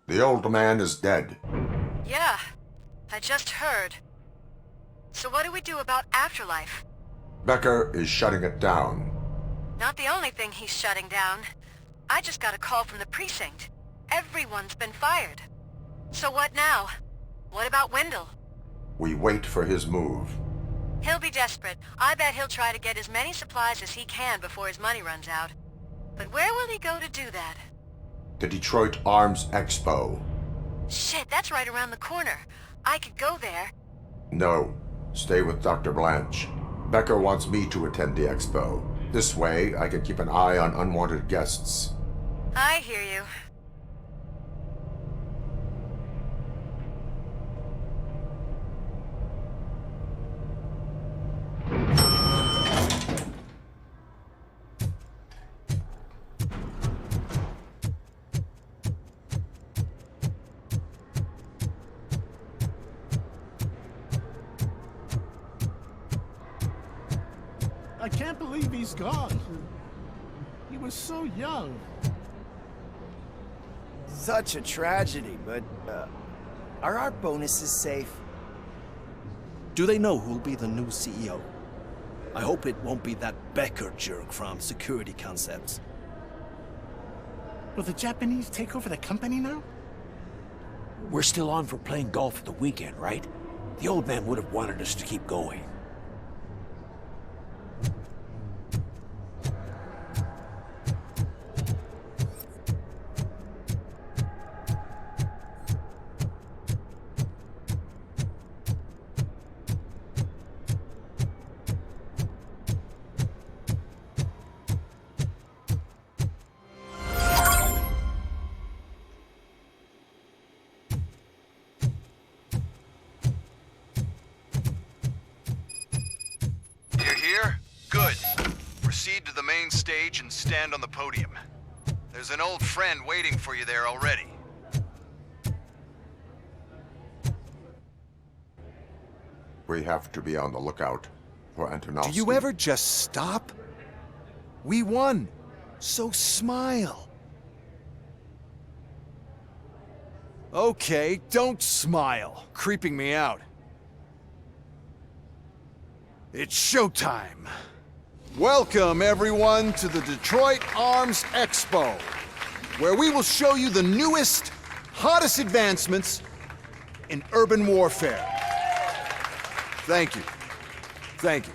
The old man is dead. Yeah, I just heard. So what do we do about Afterlife? Becker is shutting it down. Not the only thing he's shutting down. I just got a call from the precinct. Everyone's been fired. So what now? What about Wendell? We wait for his move. He'll be desperate. I bet he'll try to get as many supplies as he can before his money runs out. But where will he go to do that? The Detroit Arms Expo. Shit, that's right around the corner. I could go there. No, stay with Dr. Blanche. Becker wants me to attend the expo. This way, I can keep an eye on unwanted guests. I hear you. I can't believe he's gone. He was so young. Such a tragedy, but, are our bonuses safe? Do they know who'll be the new CEO? I hope it won't be that Becker jerk from Security Concepts. Will the Japanese take over the company now? We're still on for playing golf at the weekend, right? The old man would have wanted us to keep going. To the main stage and stand on the podium. There's an old friend waiting for you there already. We have to be on the lookout for Antonovsky. Do you ever just stop? We won, so smile. Okay, don't smile, creeping me out. It's showtime. Welcome, everyone, to the Detroit Arms Expo, where we will show you the newest, hottest advancements in urban warfare. Thank you. Thank you.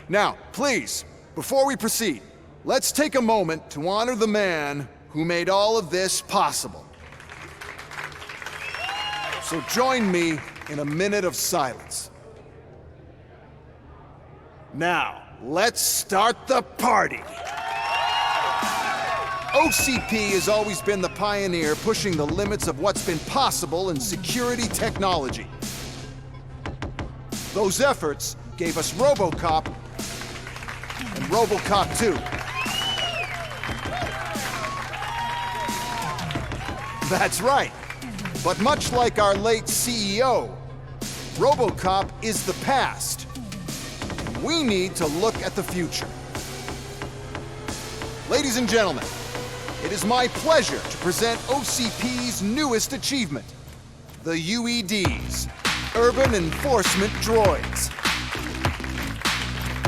Now, please, before we proceed, let's take a moment to honor the man who made all of this possible. So join me in a minute of silence. Now, let's start the party! OCP has always been the pioneer pushing the limits of what's been possible in security technology. Those efforts gave us RoboCop and RoboCop 2. That's right. But much like our late CEO, RoboCop is the past. We need to look at the future. Ladies and gentlemen, it is my pleasure to present OCP's newest achievement, the UEDs, Urban Enforcement Droids.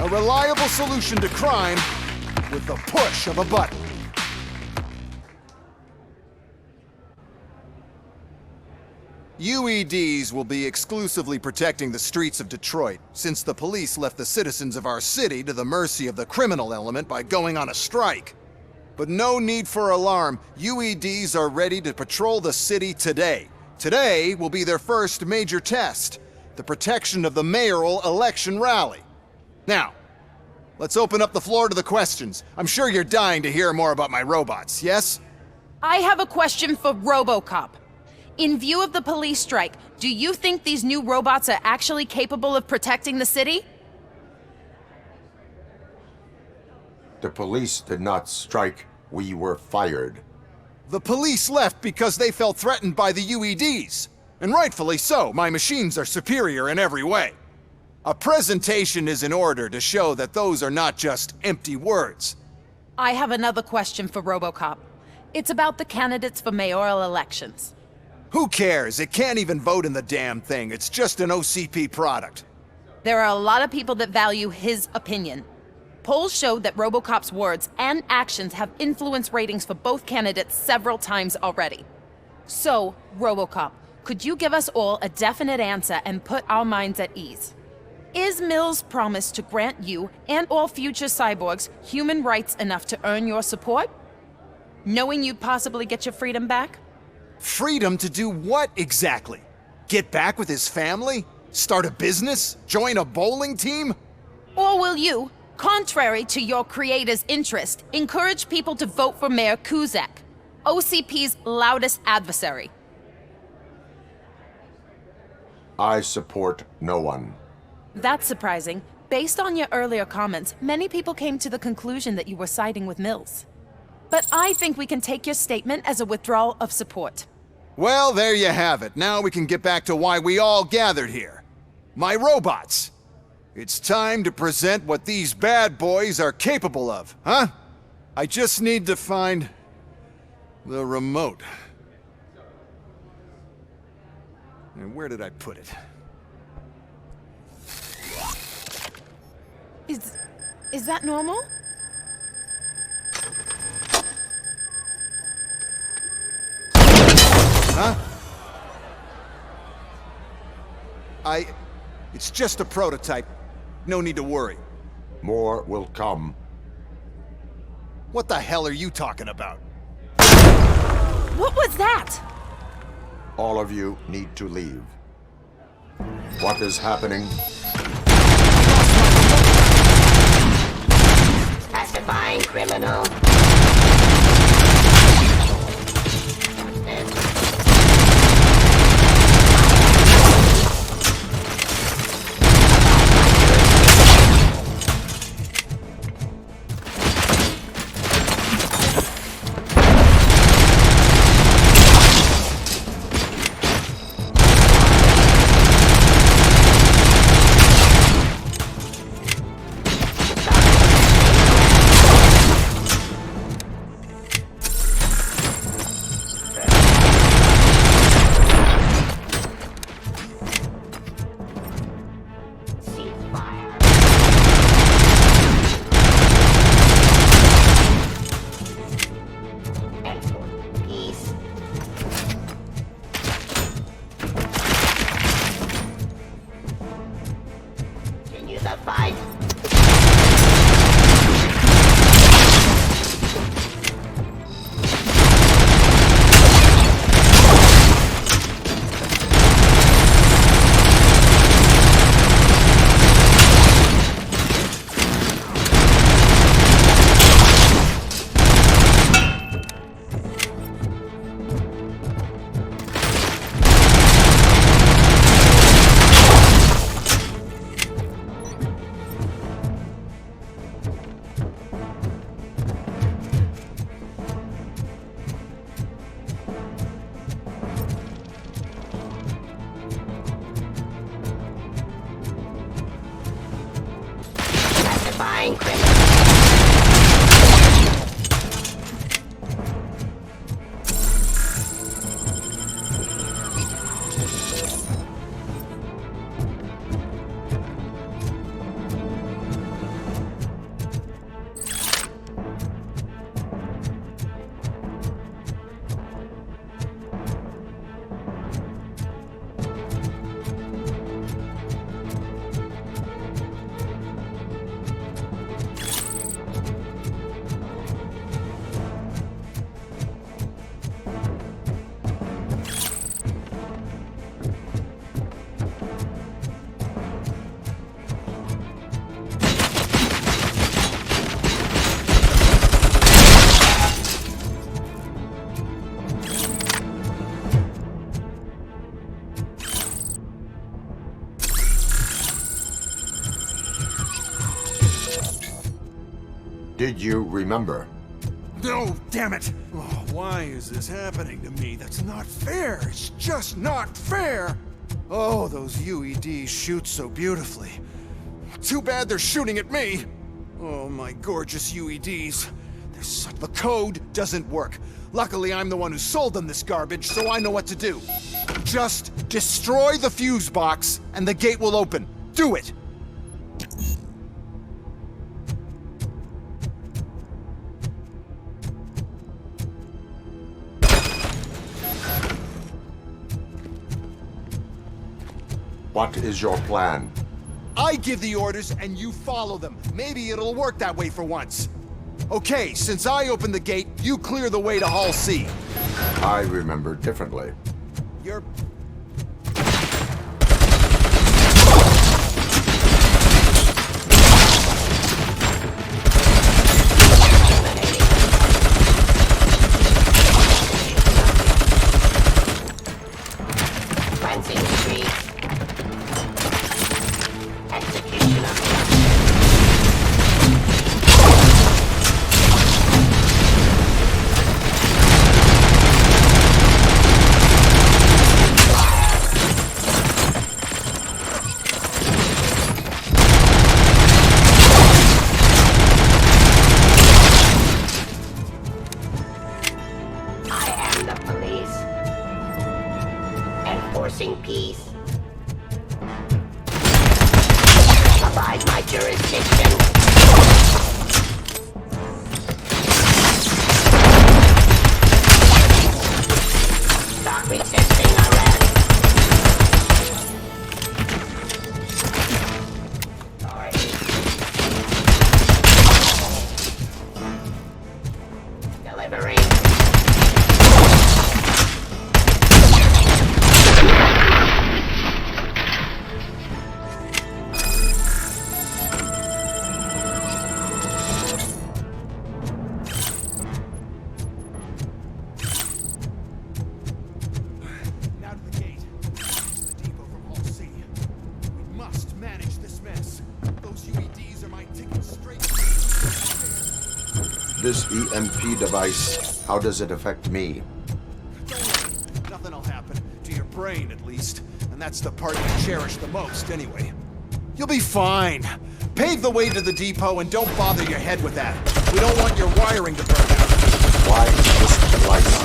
A reliable solution to crime with the push of a button. UEDs will be exclusively protecting the streets of Detroit, since the police left the citizens of our city to the mercy of the criminal element by going on a strike. But no need for alarm, UEDs are ready to patrol the city today. Today will be their first major test, the protection of the mayoral election rally. Now, let's open up the floor to the questions. I'm sure you're dying to hear more about my robots, yes? I have a question for RoboCop. In view of the police strike, do you think these new robots are actually capable of protecting the city? The police did not strike. We were fired. The police left because they felt threatened by the UEDs. And rightfully so, my machines are superior in every way. A presentation is in order to show that those are not just empty words. I have another question for RoboCop. It's about the candidates for mayoral elections. Who cares? It can't even vote in the damn thing. It's just an OCP product. There are a lot of people that value his opinion. Polls show that RoboCop's words and actions have influenced ratings for both candidates several times already. So, RoboCop, could you give us all a definite answer and put our minds at ease? Is Mills' promise to grant you and all future cyborgs human rights enough to earn your support? Knowing you'd possibly get your freedom back? Freedom to do what exactly? Get back with his family? Start a business? Join a bowling team? Or will you, contrary to your creator's interest, encourage people to vote for Mayor Kuzak, OCP's loudest adversary? I support no one. That's surprising. Based on your earlier comments, many people came to the conclusion that you were siding with Mills. But I think we can take your statement as a withdrawal of support. Well, there you have it. Now we can get back to why we all gathered here. My robots. It's time to present what these bad boys are capable of, huh? I just need to find the remote. And where did I put it? Is that normal? Huh? It's just a prototype. No need to worry. More will come. What the hell are you talking about? What was that? All of you need to leave. What is happening? Pacifying criminal. Did you remember? No, damn it! Oh, why is this happening to me? That's not fair! It's just not fair! Oh, those UEDs shoot so beautifully. Too bad they're shooting at me! Oh, my gorgeous UEDs. The code doesn't work. Luckily, I'm the one who sold them this garbage, so I know what to do. Just destroy the fuse box, and the gate will open. Do it! What is your plan? I give the orders and you follow them. Maybe it'll work that way for once. Okay, since I opened the gate, you clear the way to Hall C. I remember differently. You're... delivery. Now to the gate. The depot from Hall C. We must manage this mess. Those UEDs are my ticket straight. This EMP device, how does it affect me? Don't worry. Nothing'll happen. To your brain, at least. And that's the part you cherish the most, anyway. You'll be fine. Pave the way to the depot and don't bother your head with that. We don't want your wiring to burn out. Why is this device?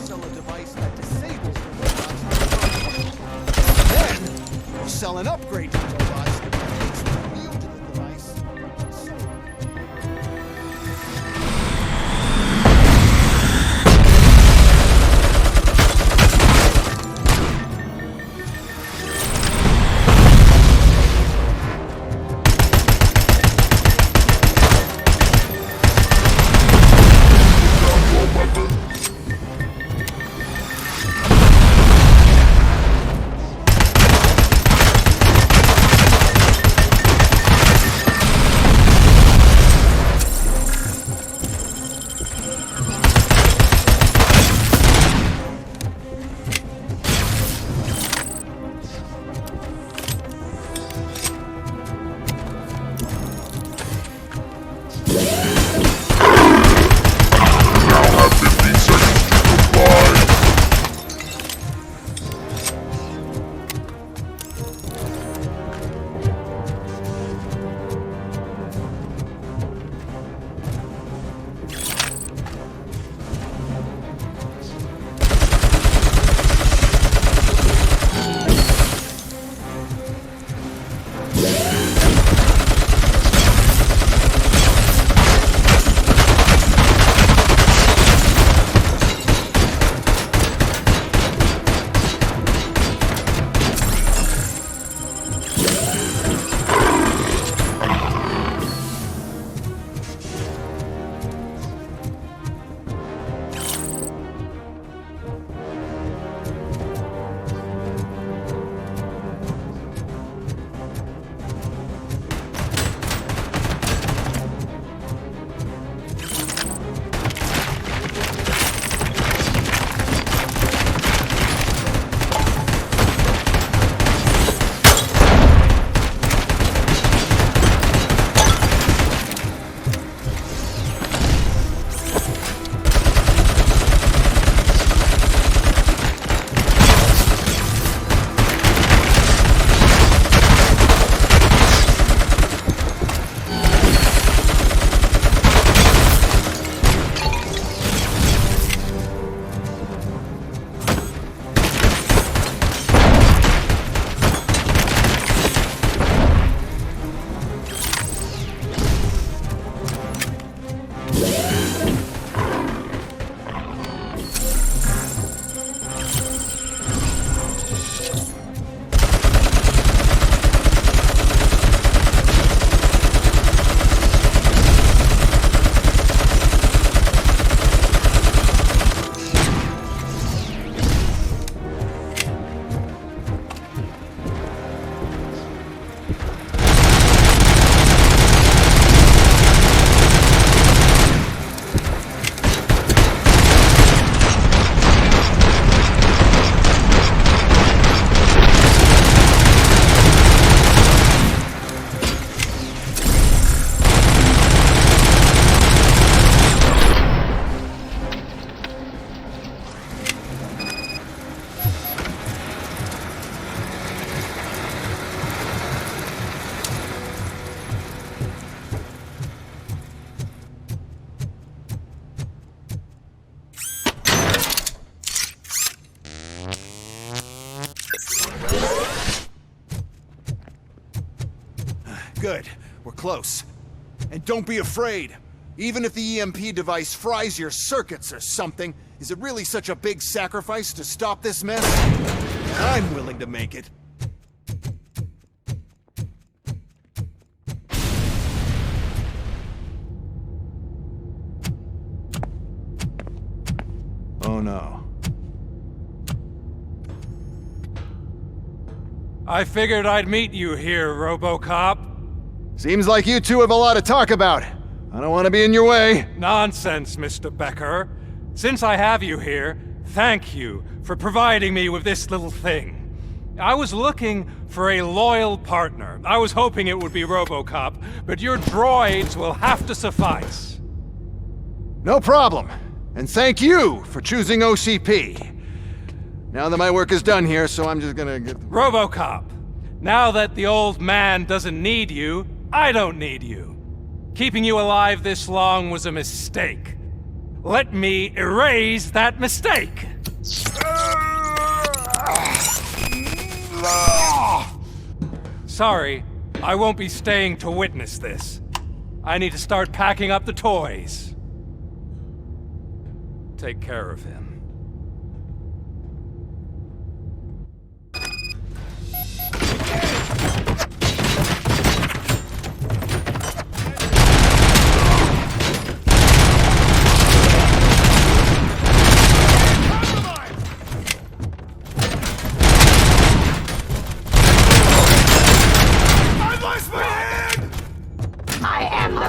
Sell a device that disables the robots. Then, we'll sell an upgrade to the robots that makes them immune to the device. So Good. We're close. And don't be afraid. Even if the EMP device fries your circuits or something, is it really such a big sacrifice to stop this mess? I'm willing to make it. no. I figured I'd meet you here, RoboCop. Seems like you two have a lot to talk about. I don't want to be in your way. Nonsense, Mr. Becker. Since I have you here, thank you for providing me with this little thing. I was looking for a loyal partner. I was hoping it would be RoboCop, but your droids will have to suffice. No problem. And thank you for choosing OCP. Now that my work is done here, so I'm just gonna get... RoboCop, now that the old man doesn't need you, I don't need you. Keeping you alive this long was a mistake. Let me erase that mistake! Sorry, I won't be staying to witness this. I need to start packing up the toys. Take care of him. I am the...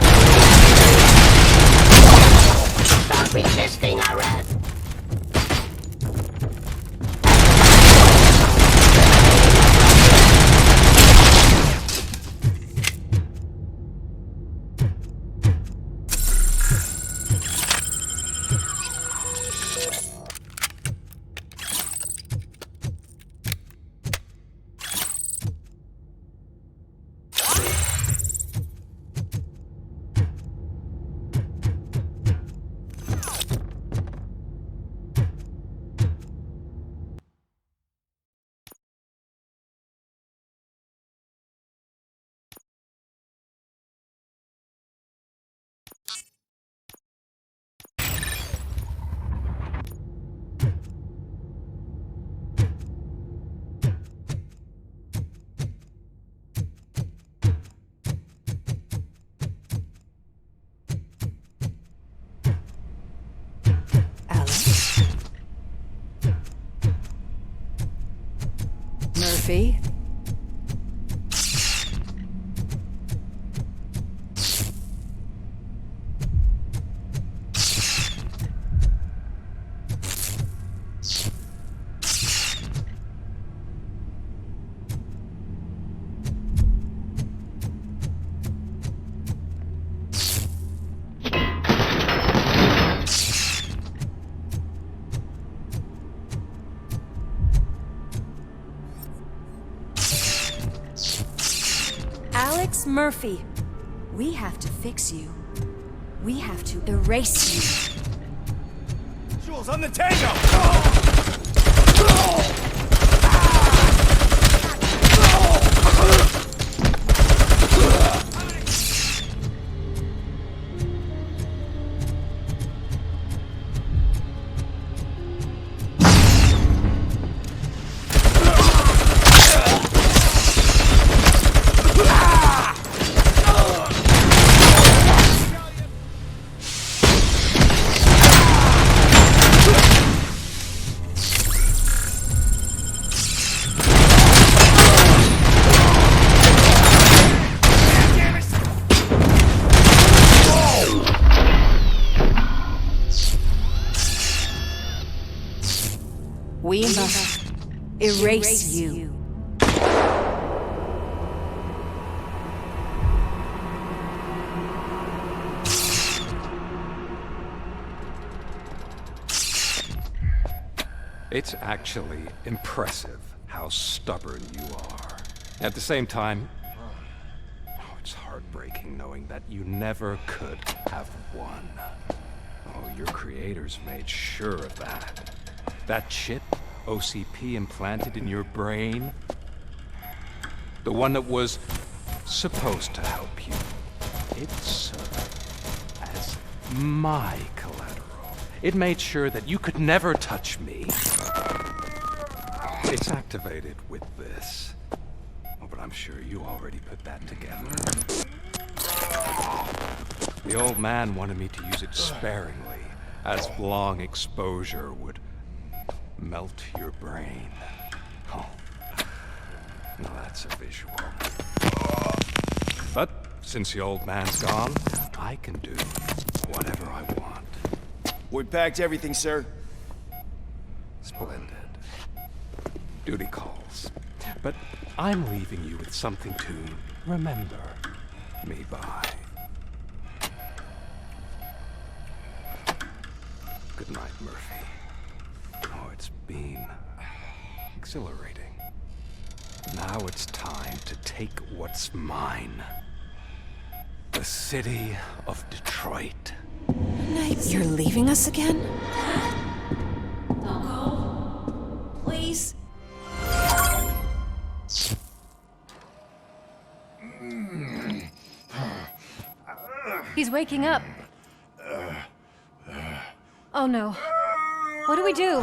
Stop resisting arrest. Murphy? Murphy, we have to fix you. We have to erase you. Jules, on the tango! We must erase you. It's actually impressive how stubborn you are. At the same time, it's heartbreaking knowing that you never could have won. Oh, your creators made sure of that. That chip OCP implanted in your brain, the one that was supposed to help you, it served as my collateral. It made sure that you could never touch me. It's activated with this. Oh, but I'm sure you already put that together. The old man wanted me to use it sparingly, as long exposure would melt your brain. Oh, now that's a visual. But since the old man's gone, I can do whatever I want. We packed everything, sir. Splendid. Duty calls. But I'm leaving you with something to remember me by. Good night, Murphy. Oh, it's been exhilarating. Now it's time to take what's mine. The city of Detroit. You're leaving us again? Don't go. Please. He's waking up. Oh no. What do we do?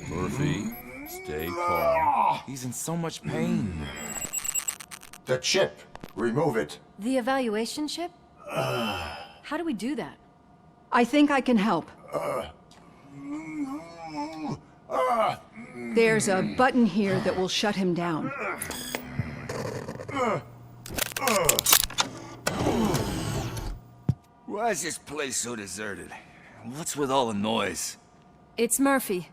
Murphy, stay calm. He's in so much pain. The chip. Remove it. The evaluation chip? How do we do that? I think I can help. There's a button here that will shut him down. Why is this place so deserted? What's with all the noise? It's Murphy.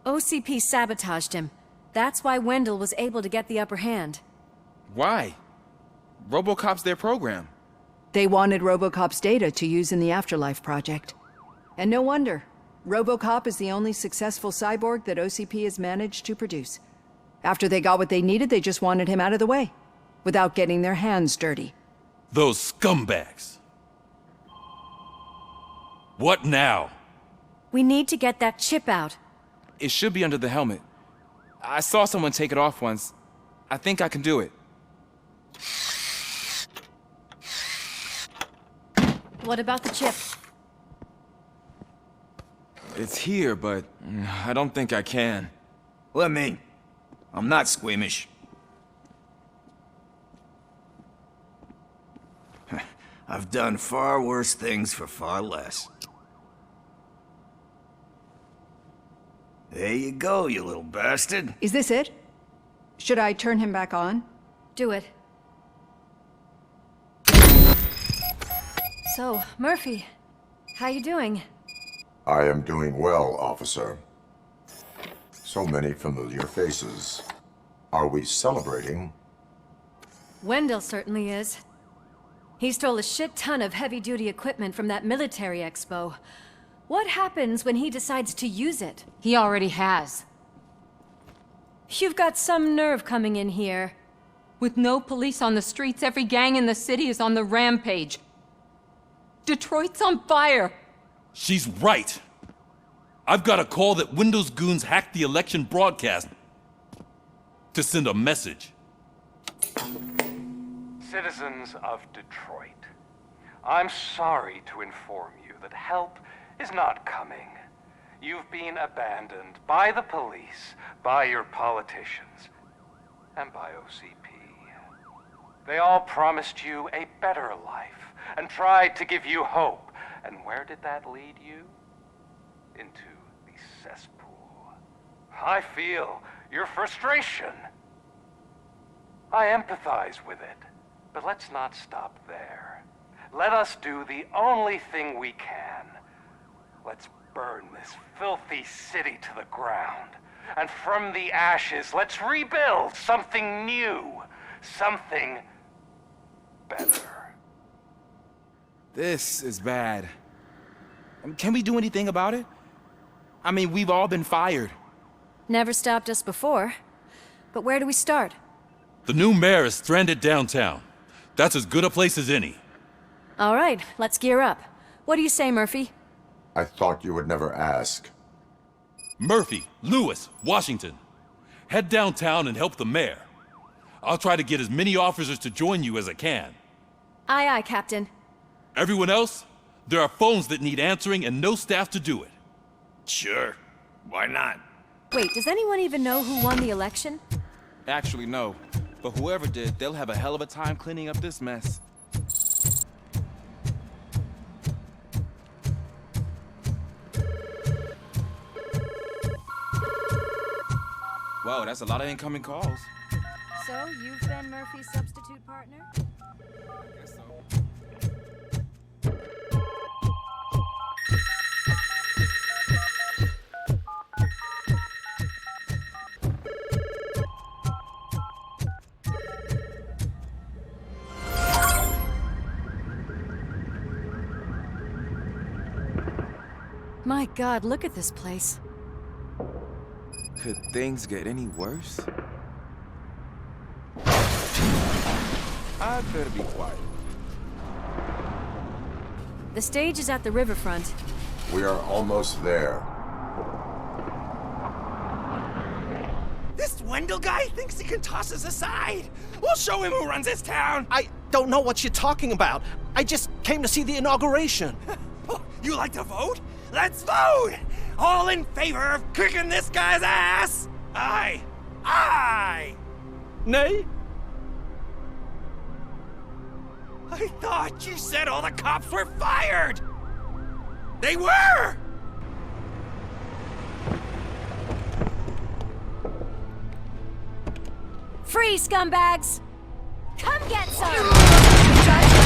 OCP sabotaged him. That's why Wendell was able to get the upper hand. Why? RoboCop's their program. They wanted RoboCop's data to use in the Afterlife project. And no wonder. RoboCop is the only successful cyborg that OCP has managed to produce. After they got what they needed, they just wanted him out of the way, without getting their hands dirty. Those scumbags. What now? We need to get that chip out. It should be under the helmet. I saw someone take it off once. I think I can do it. What about the chip? It's here, but I don't think I can. Let me. I'm not squeamish. I've done far worse things for far less. There you go, you little bastard. Is this it? Should I turn him back on? Do it. So, Murphy, how you doing? I am doing well, officer. So many familiar faces. Are we celebrating? Wendell certainly is. He stole a shit ton of heavy-duty equipment from that military expo. What happens when he decides to use it? He already has. You've got some nerve coming in here. With no police on the streets, every gang in the city is on the rampage. Detroit's on fire! She's right! I've got a call that Windows goons hacked the election broadcast to send a message. Citizens of Detroit, I'm sorry to inform you that help is not coming. You've been abandoned by the police, by your politicians, and by OCP. They all promised you a better life and tried to give you hope. And where did that lead you? Into the cesspool. I feel your frustration. I empathize with it, but let's not stop there. Let us do the only thing we can. Let's burn this filthy city to the ground. And from the ashes, let's rebuild something new. Something better. This is bad. Can we do anything about it? I mean, we've all been fired. Never stopped us before. But where do we start? The new mayor is stranded downtown. That's as good a place as any. All right, let's gear up. What do you say, Murphy? I thought you would never ask. Murphy, Lewis, Washington. Head downtown and help the mayor. I'll try to get as many officers to join you as I can. Aye, aye, Captain. Everyone else? There are phones that need answering and no staff to do it. Sure. Why not? Wait, does anyone even know who won the election? Actually, no. But whoever did, they'll have a hell of a time cleaning up this mess. Whoa, that's a lot of incoming calls. So, you've been Murphy's substitute partner? I guess so. My God, look at this place. Could things get any worse? I'd better be quiet. The stage is at the riverfront. We are almost there. This Wendell guy thinks he can toss us aside. We'll show him who runs this town. I don't know what you're talking about. I just came to see the inauguration. You like to vote? Let's vote! All in favor of kicking this guy's ass? Aye. Aye! Nay? I thought you said all the cops were fired! They were! Free, scumbags! Come get some!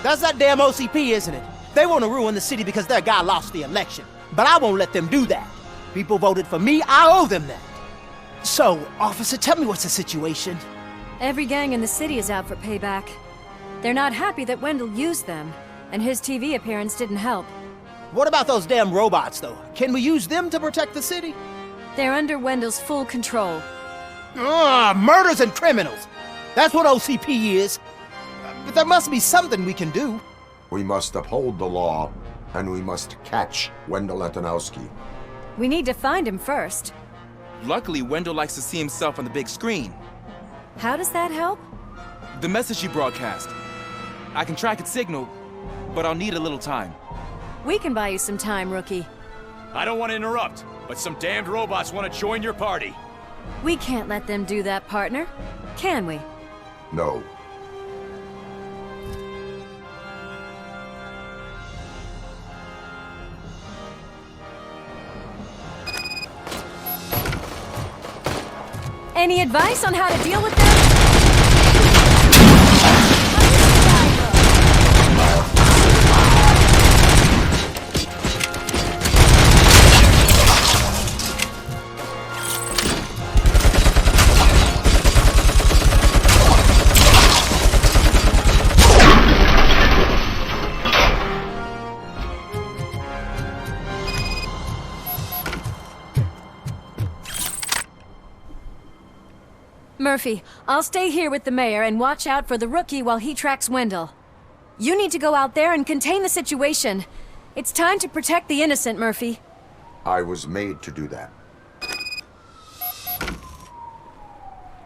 That's that damn OCP, isn't it? They want to ruin the city because their guy lost the election. But I won't let them do that. People voted for me, I owe them that. So, officer, tell me what's the situation. Every gang in the city is out for payback. They're not happy that Wendell used them, and his TV appearance didn't help. What about those damn robots, though? Can we use them to protect the city? They're under Wendell's full control. Murders and criminals. That's what OCP is. But there must be something we can do. We must uphold the law, and we must catch Wendell Antonowski. We need to find him first. Luckily, Wendell likes to see himself on the big screen. How does that help? The message you broadcast. I can track its signal, but I'll need a little time. We can buy you some time, rookie. I don't want to interrupt, but some damned robots want to join your party. We can't let them do that, partner. Can we? No. Any advice on how to deal with them? Murphy, I'll stay here with the mayor and watch out for the rookie while he tracks Wendell. You need to go out there and contain the situation. It's time to protect the innocent, Murphy. I was made to do that.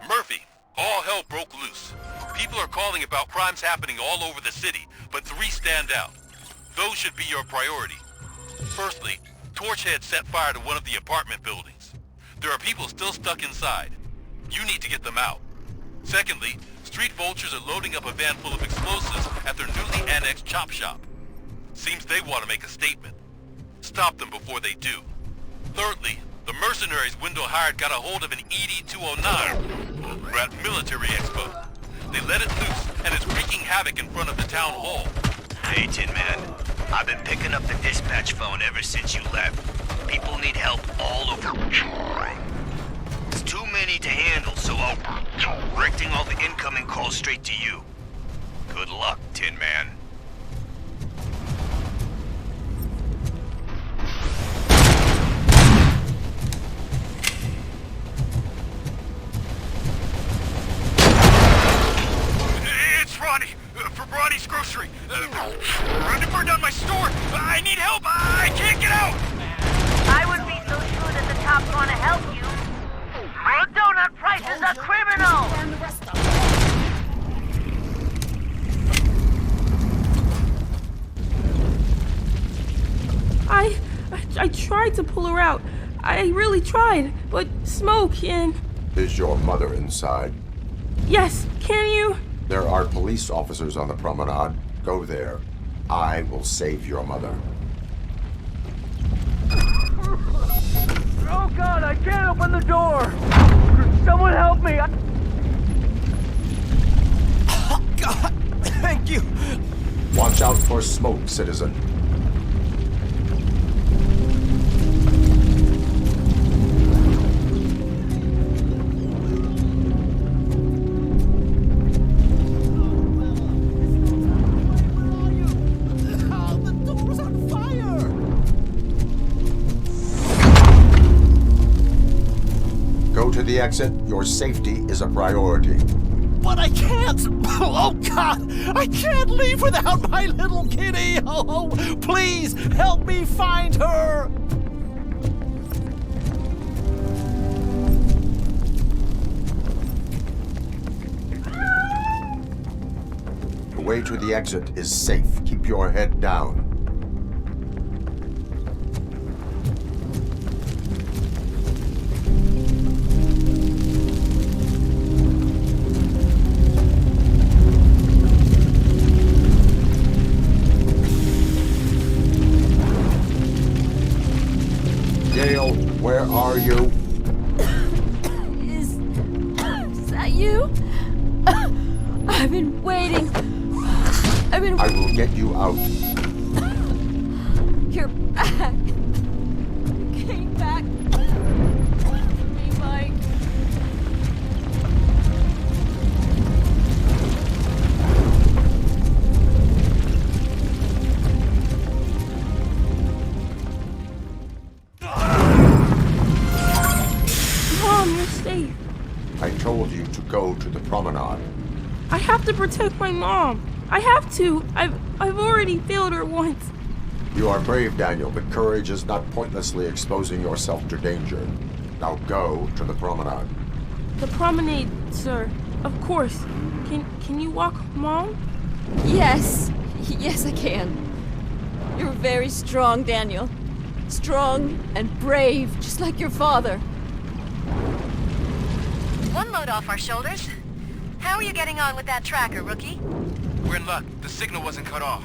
Murphy, all hell broke loose. People are calling about crimes happening all over the city, but 3 stand out. Those should be your priority. Firstly, Torchhead set fire to one of the apartment buildings. There are people still stuck inside. You need to get them out. Secondly, street vultures are loading up a van full of explosives at their newly annexed chop shop. Seems they want to make a statement. Stop them before they do. Thirdly, the mercenaries Wendell hired got a hold of an ED-209 at Military Expo. They let it loose and it's wreaking havoc in front of the town hall. Hey, Tin Man. I've been picking up the dispatch phone ever since you left. People need help all over. It's too many to handle, so I'm directing all the incoming calls straight to you. Good luck, Tin Man. It's Ronnie! I tried to pull her out. I really tried, but smoke and... Is your mother inside? Yes, can you? There are police officers on the promenade. Go there. I will save your mother. Oh God, I can't open the door! Someone help me! Oh God, thank you! Watch out for smoke, citizen. To the exit, your safety is a priority. But I can't! Oh God! I can't leave without my little kitty! Oh, please help me find her! The way to the exit is safe. Keep your head down. Where are you? Is that you? I've been waiting. I will get you out. You're back. You came back. Me, Mike. Mom, you're safe. I told you to go to the promenade. I have to protect my mom. I have to. I've already failed her once. You are brave, Daniel, but courage is not pointlessly exposing yourself to danger. Now go to the promenade. The promenade, sir. Of course. Can you walk, Mom? Yes. Yes, I can. You're very strong, Daniel. Strong and brave, just like your father. One load off our shoulders. How are you getting on with that tracker, rookie? We're in luck. The signal wasn't cut off.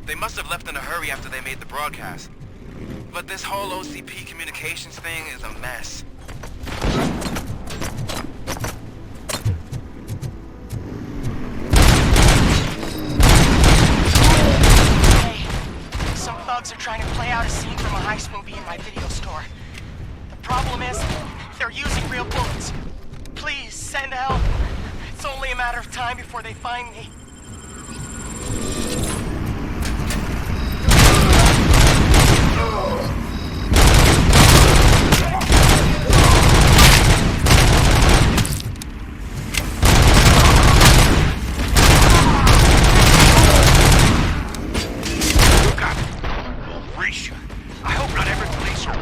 They must have left in a hurry after they made the broadcast. But this whole OCP communications thing is a mess. Hey, some thugs are trying to play out a scene from a heist movie in my video store. The problem is, they're using real bullets. Please, send help. It's only a matter of time before they find me. I hope not every police are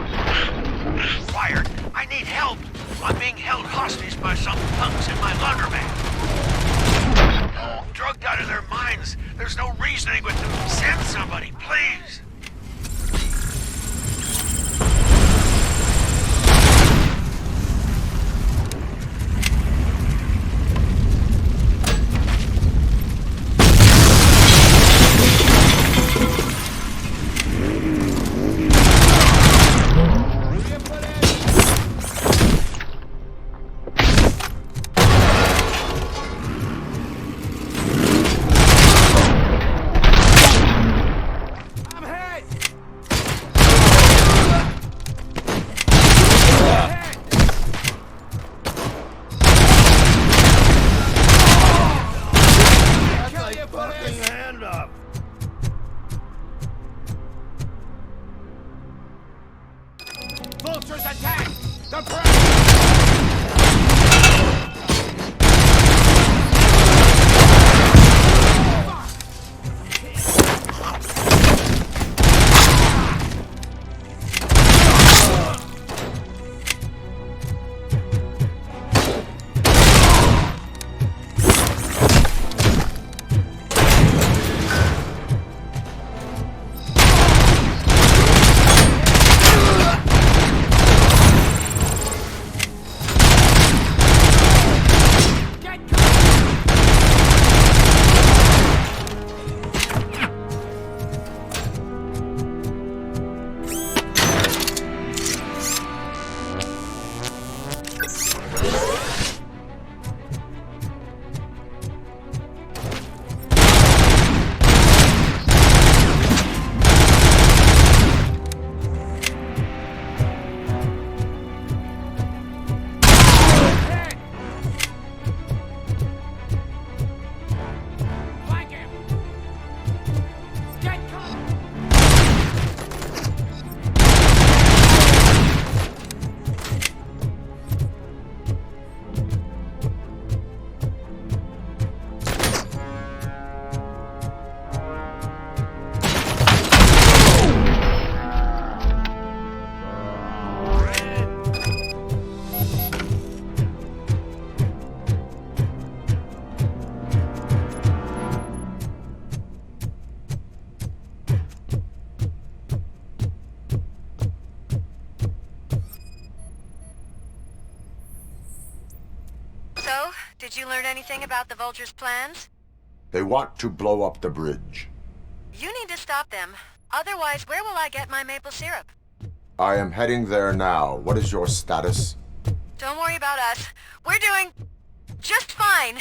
fired. I need help. I'm being held hostage by some punks in my laundromat. Drugged out of their minds. There's no reasoning with them. Send somebody, please. Vultures attack! The Did you learn anything about the Vulture's plans? They want to blow up the bridge. You need to stop them. Otherwise, where will I get my maple syrup? I am heading there now. What is your status? Don't worry about us. We're doing just fine.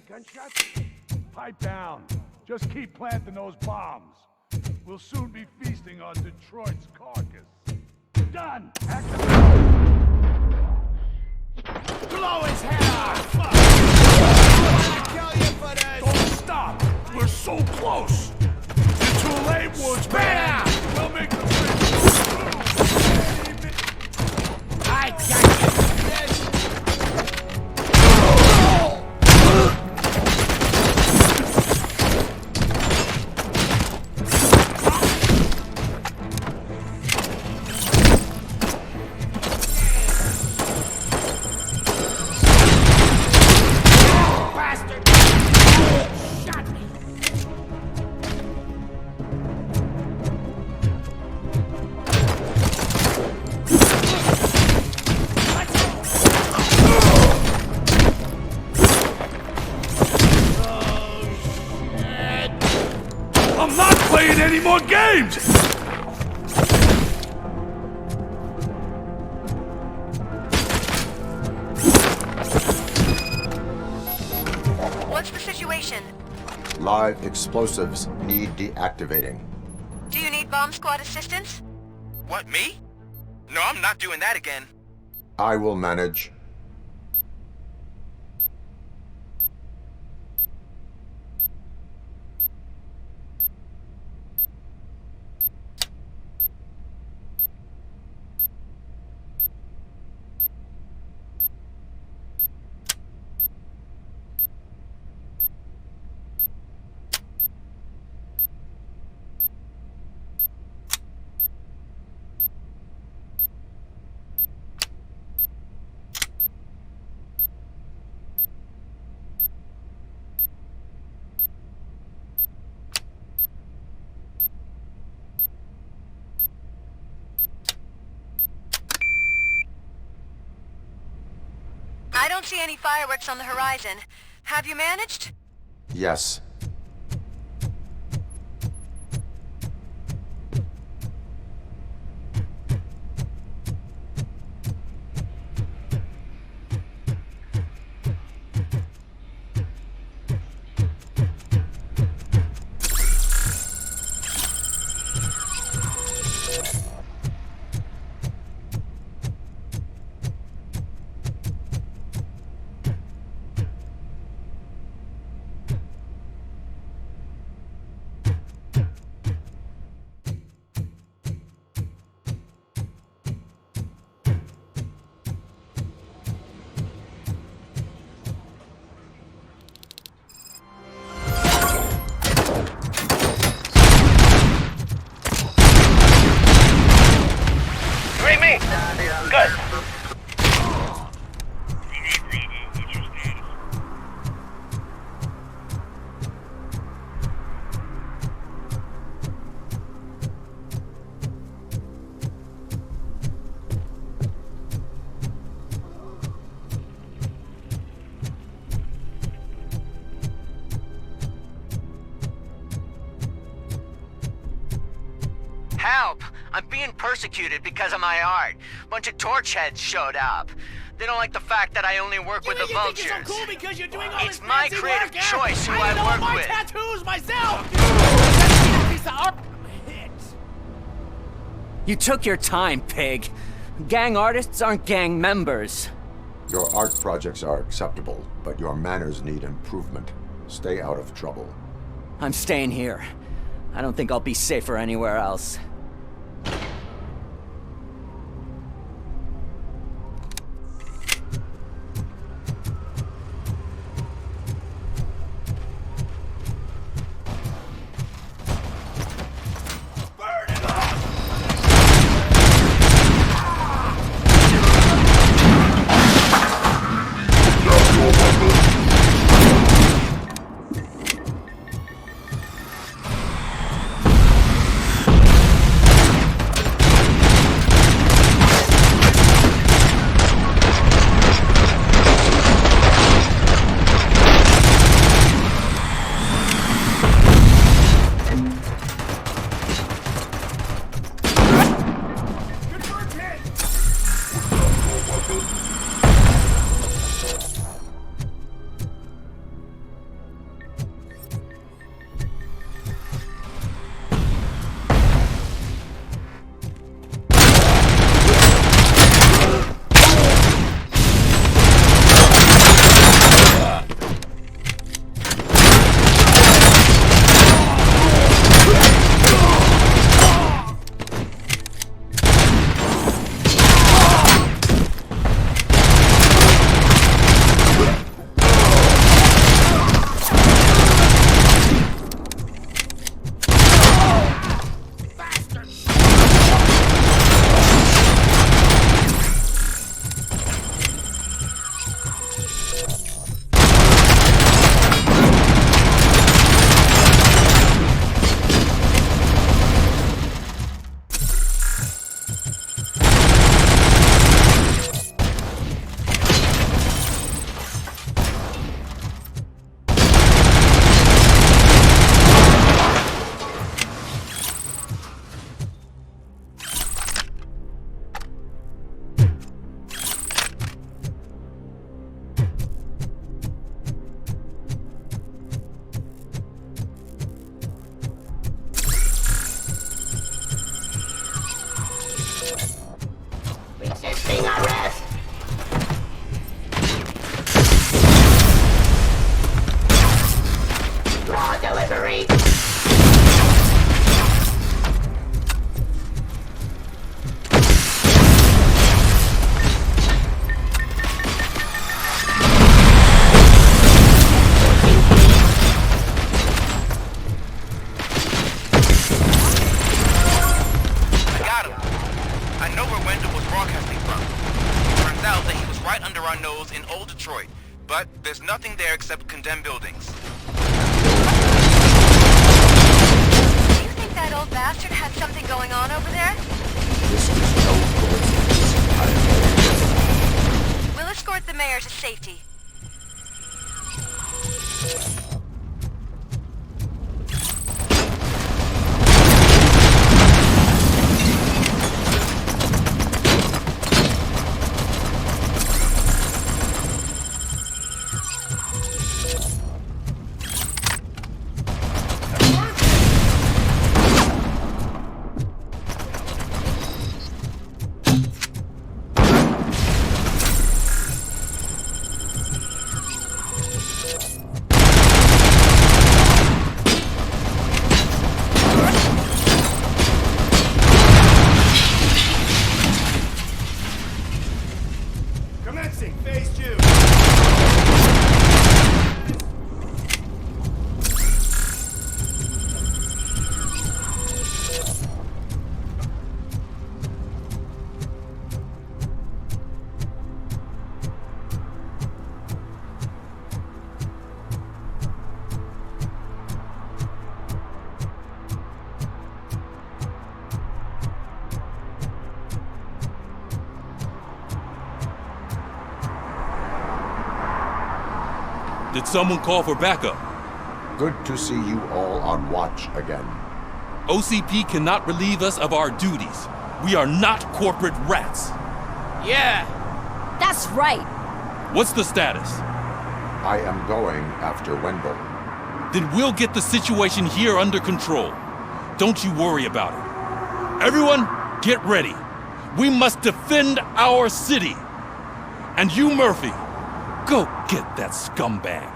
Gunshots? Pipe down. Just keep planting those bombs. We'll soon be feasting on Detroit's carcass. Done! Blow his head off! Don't stop! We're so close! You're too late, Woodsman! We'll make the bridge! I got you! Any more games? What's the situation? Live explosives need deactivating. Do you need bomb squad assistance? What, me? No, I'm not doing that again. I will manage. I don't see any fireworks on the horizon. Have you managed? Yes. Good. Help! I'm being persecuted because of my art. Bunch of torch heads showed up. They don't like the fact that I only work with the vultures. Think you're so cool because you're doing all It's this my fancy creative work, choice who I know work my with. tattoos myself. That's a piece of art. You took your time, pig. Gang artists aren't gang members. Your art projects are acceptable, but your manners need improvement. Stay out of trouble. I'm staying here. I don't think I'll be safer anywhere else. Resisting arrest. Raw delivery. Our nose in old Detroit, but there's nothing there except condemned buildings. Do you think that old bastard had something going on over there? This is no coincidence. We'll escort them mayor to safety. Commencing phase 2. Did someone call for backup? Good to see you all on watch again. OCP cannot relieve us of our duties. We are not corporate rats. Yeah. That's right. What's the status? I am going after Wendell. Then we'll get the situation here under control. Don't you worry about it. Everyone, get ready. We must defend our city. And you, Murphy, go get that scumbag.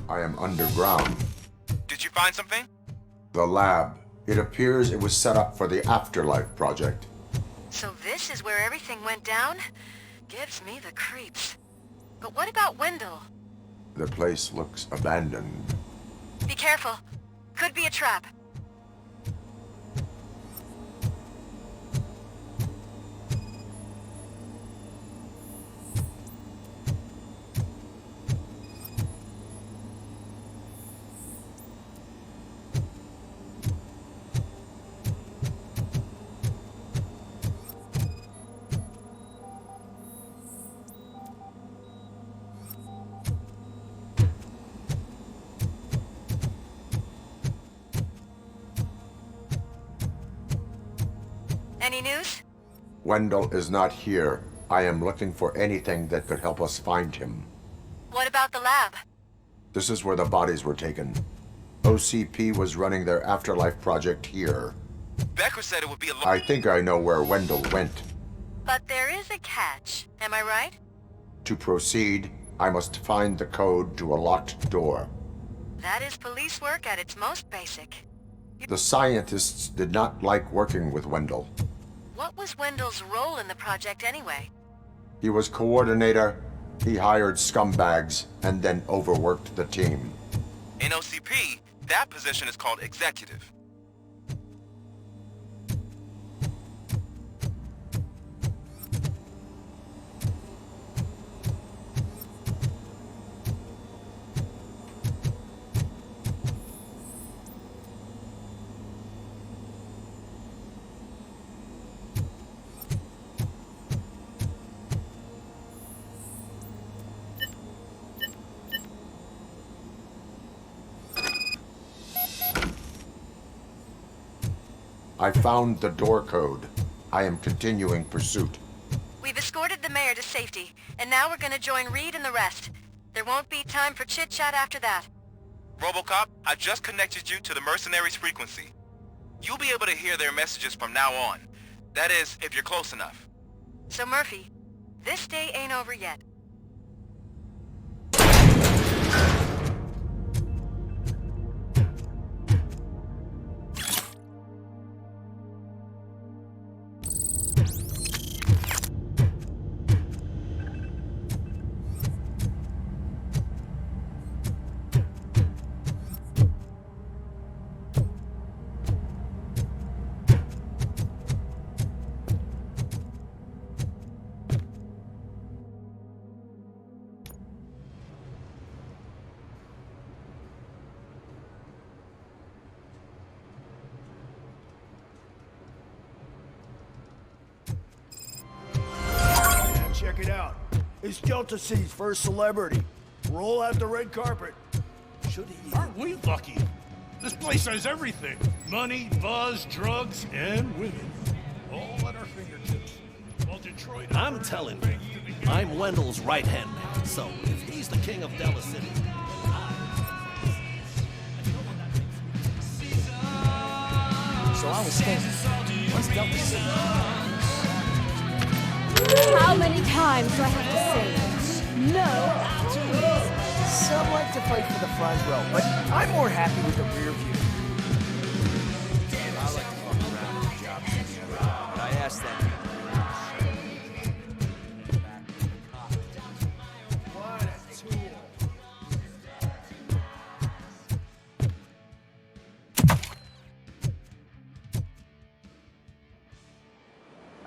I am underground. Did you find something? The lab. It appears it was set up for the Afterlife project. So this is where everything went down? Gives me the creeps. But what about Wendell? The place looks abandoned. Be careful. Could be a trap. Any news? Wendell is not here. I am looking for anything that could help us find him. What about the lab? This is where the bodies were taken. OCP was running their Afterlife project here. Becker said it would be a I think I know where Wendell went. But there is a catch. Am I right? To proceed, I must find the code to a locked door. That is police work at its most basic. The scientists did not like working with Wendell. What was Wendell's role in the project anyway? He was coordinator, he hired scumbags, and then overworked the team. In OCP, that position is called executive. I found the door code. I am continuing pursuit. We've escorted the mayor to safety, and now we're gonna join Reed and the rest. There won't be time for chit-chat after that. RoboCop, I just connected you to the mercenaries' frequency. You'll be able to hear their messages from now on. That is, if you're close enough. So Murphy, this day ain't over yet. Check it out. It's Delta C's first celebrity. Roll out the red carpet. Aren't we lucky? This place has everything. Money, buzz, drugs, and women. All at our fingertips. Well, Detroit... I'm telling you, I'm Wendell's right-hand man, so if he's the king of Delta City... So I was thinking, what's Delta City? How many times do I have to say it? No. Some like to fight for the front row, but I'm more happy with the rear view. I like to fuck around in the job, but I asked them. What a tool.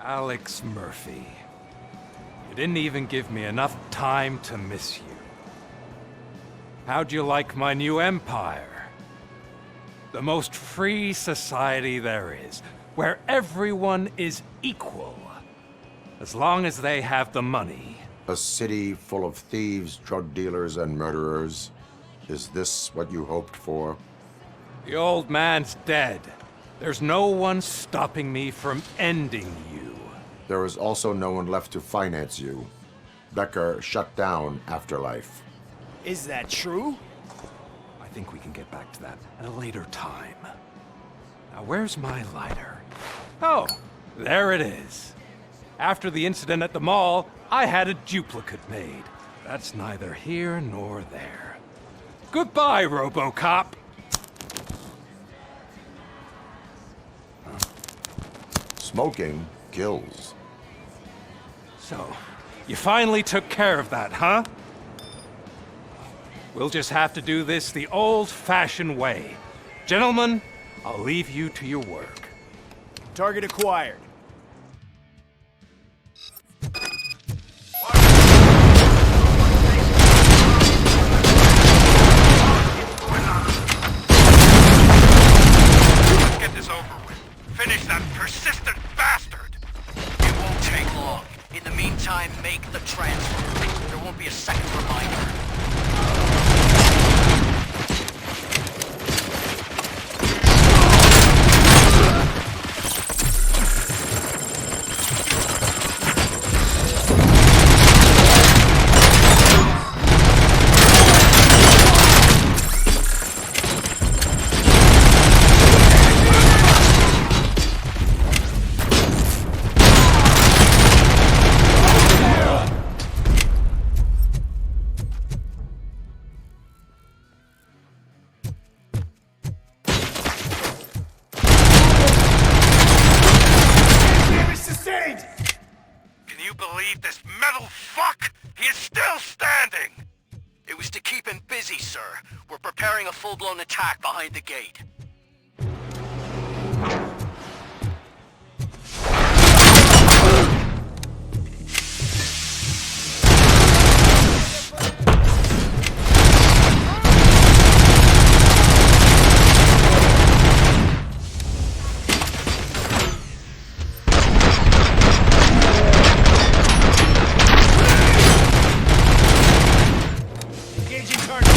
Alex Murphy. You didn't even give me enough time to miss you. How'd you like my new empire? The most free society there is, where everyone is equal, as long as they have the money. A city full of thieves, drug dealers, and murderers. Is this what you hoped for? The old man's dead. There's no one stopping me from ending you. There is also no one left to finance you. Becker shut down Afterlife. Is that true? I think we can get back to that at a later time. Now, where's my lighter? Oh, there it is. After the incident at the mall, I had a duplicate made. That's neither here nor there. Goodbye, RoboCop! Smoking kills. So, you finally took care of that, huh? We'll just have to do this the old-fashioned way. Gentlemen, I'll leave you to your work. Target acquired. Get this over with. Finish that persistent bastard! It won't take long. In the meantime, make the transfer. There won't be a second reminder. Full-blown attack behind the gate. Engaging target.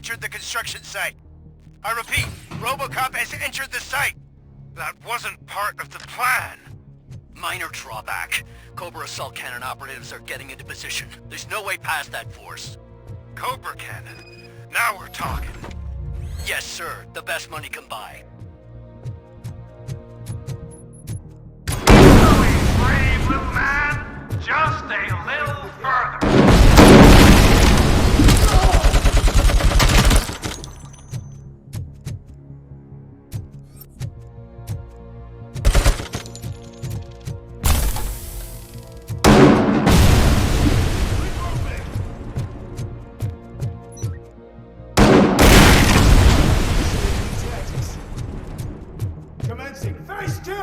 entered the construction site. I repeat, RoboCop has entered the site. That wasn't part of the plan. Minor drawback. Cobra assault cannon operatives are getting into position. There's no way past that force. Cobra cannon? Now we're talking. Yes, sir. The best money can buy. Brave little man, just a little further. Commencing phase 2!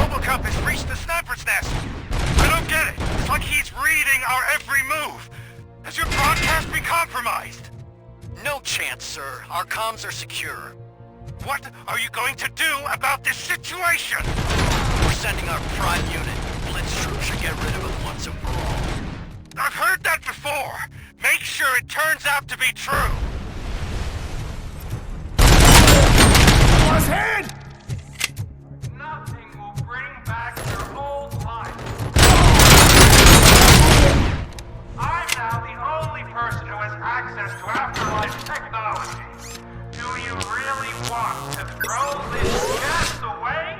RoboCop has reached the sniper's nest. I don't get it. It's like he's reading our every move. Has your broadcast been compromised? No chance, sir. Our comms are secure. What are you going to do about this situation? We're sending our prime unit. Blitz troops should get rid of it once and for all. I've heard that before. Make sure it turns out to be true. Boss head! Nothing will bring back your old life. I'm now the only person who has access to afterlife technology. Do you really want to throw this chest away?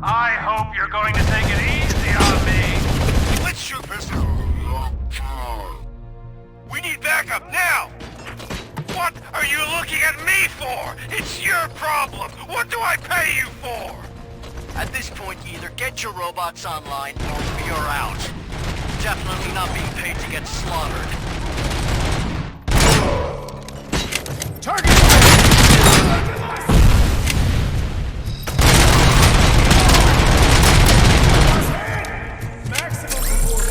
I hope you're going to take it easy on me. Blitz troopers! We need backup now! What are you looking at me for? It's your problem! What do I pay you for? At this point, either get your robots online or we are out. Definitely not being paid to get slaughtered. Target! Maximum support!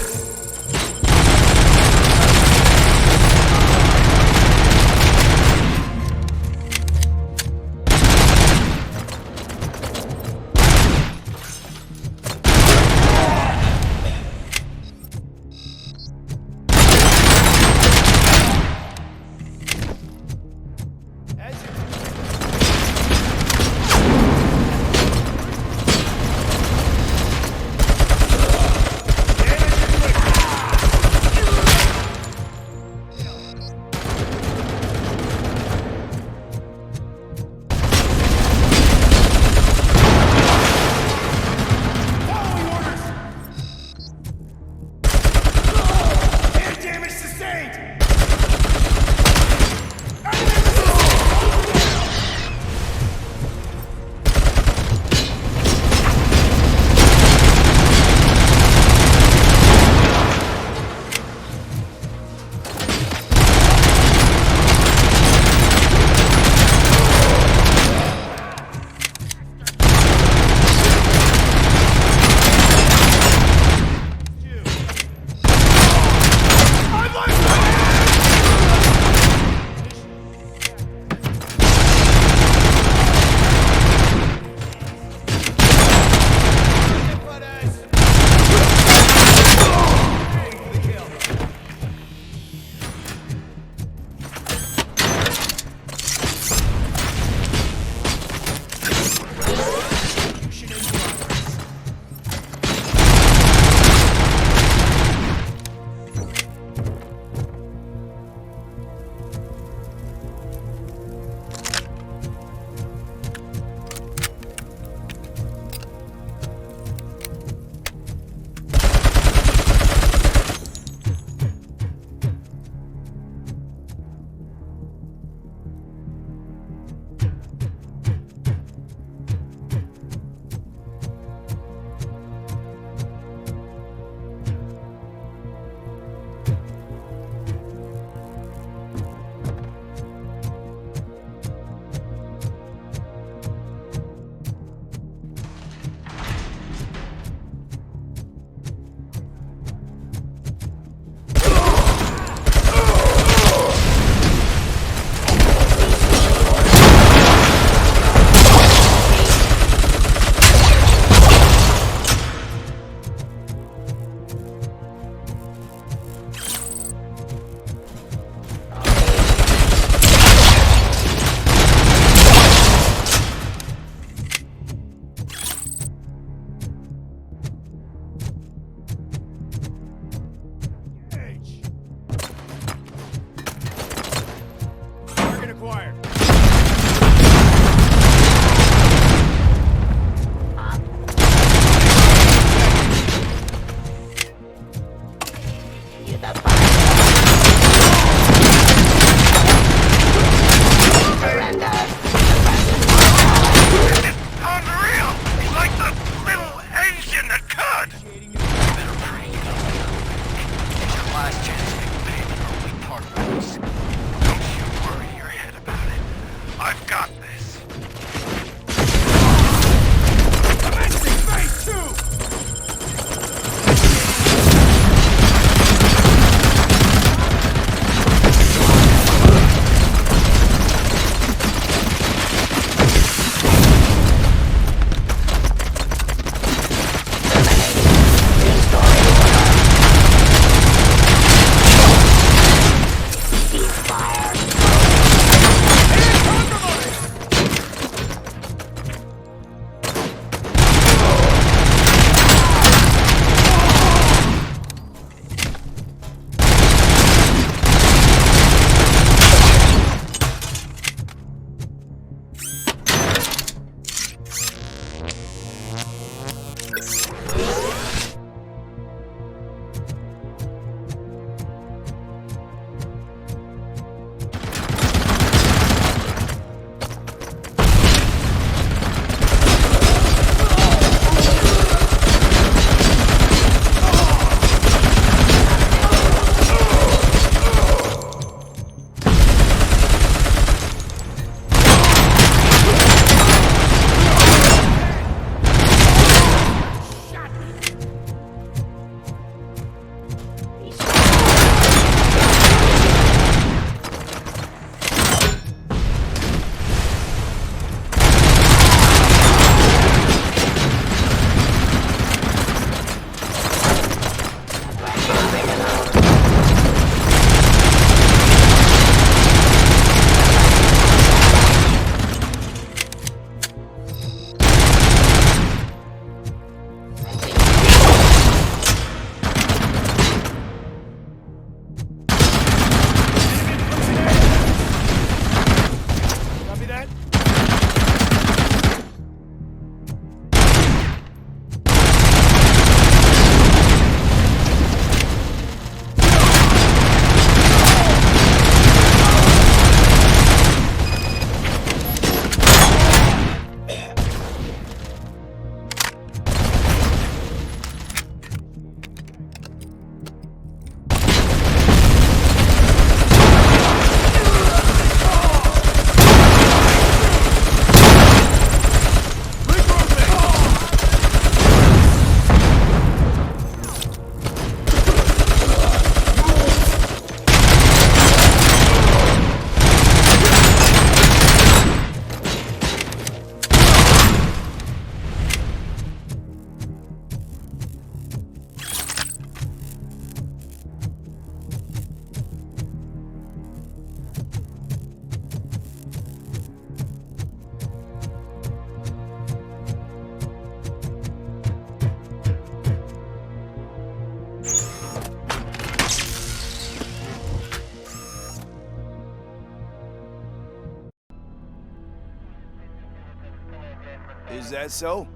Is that so?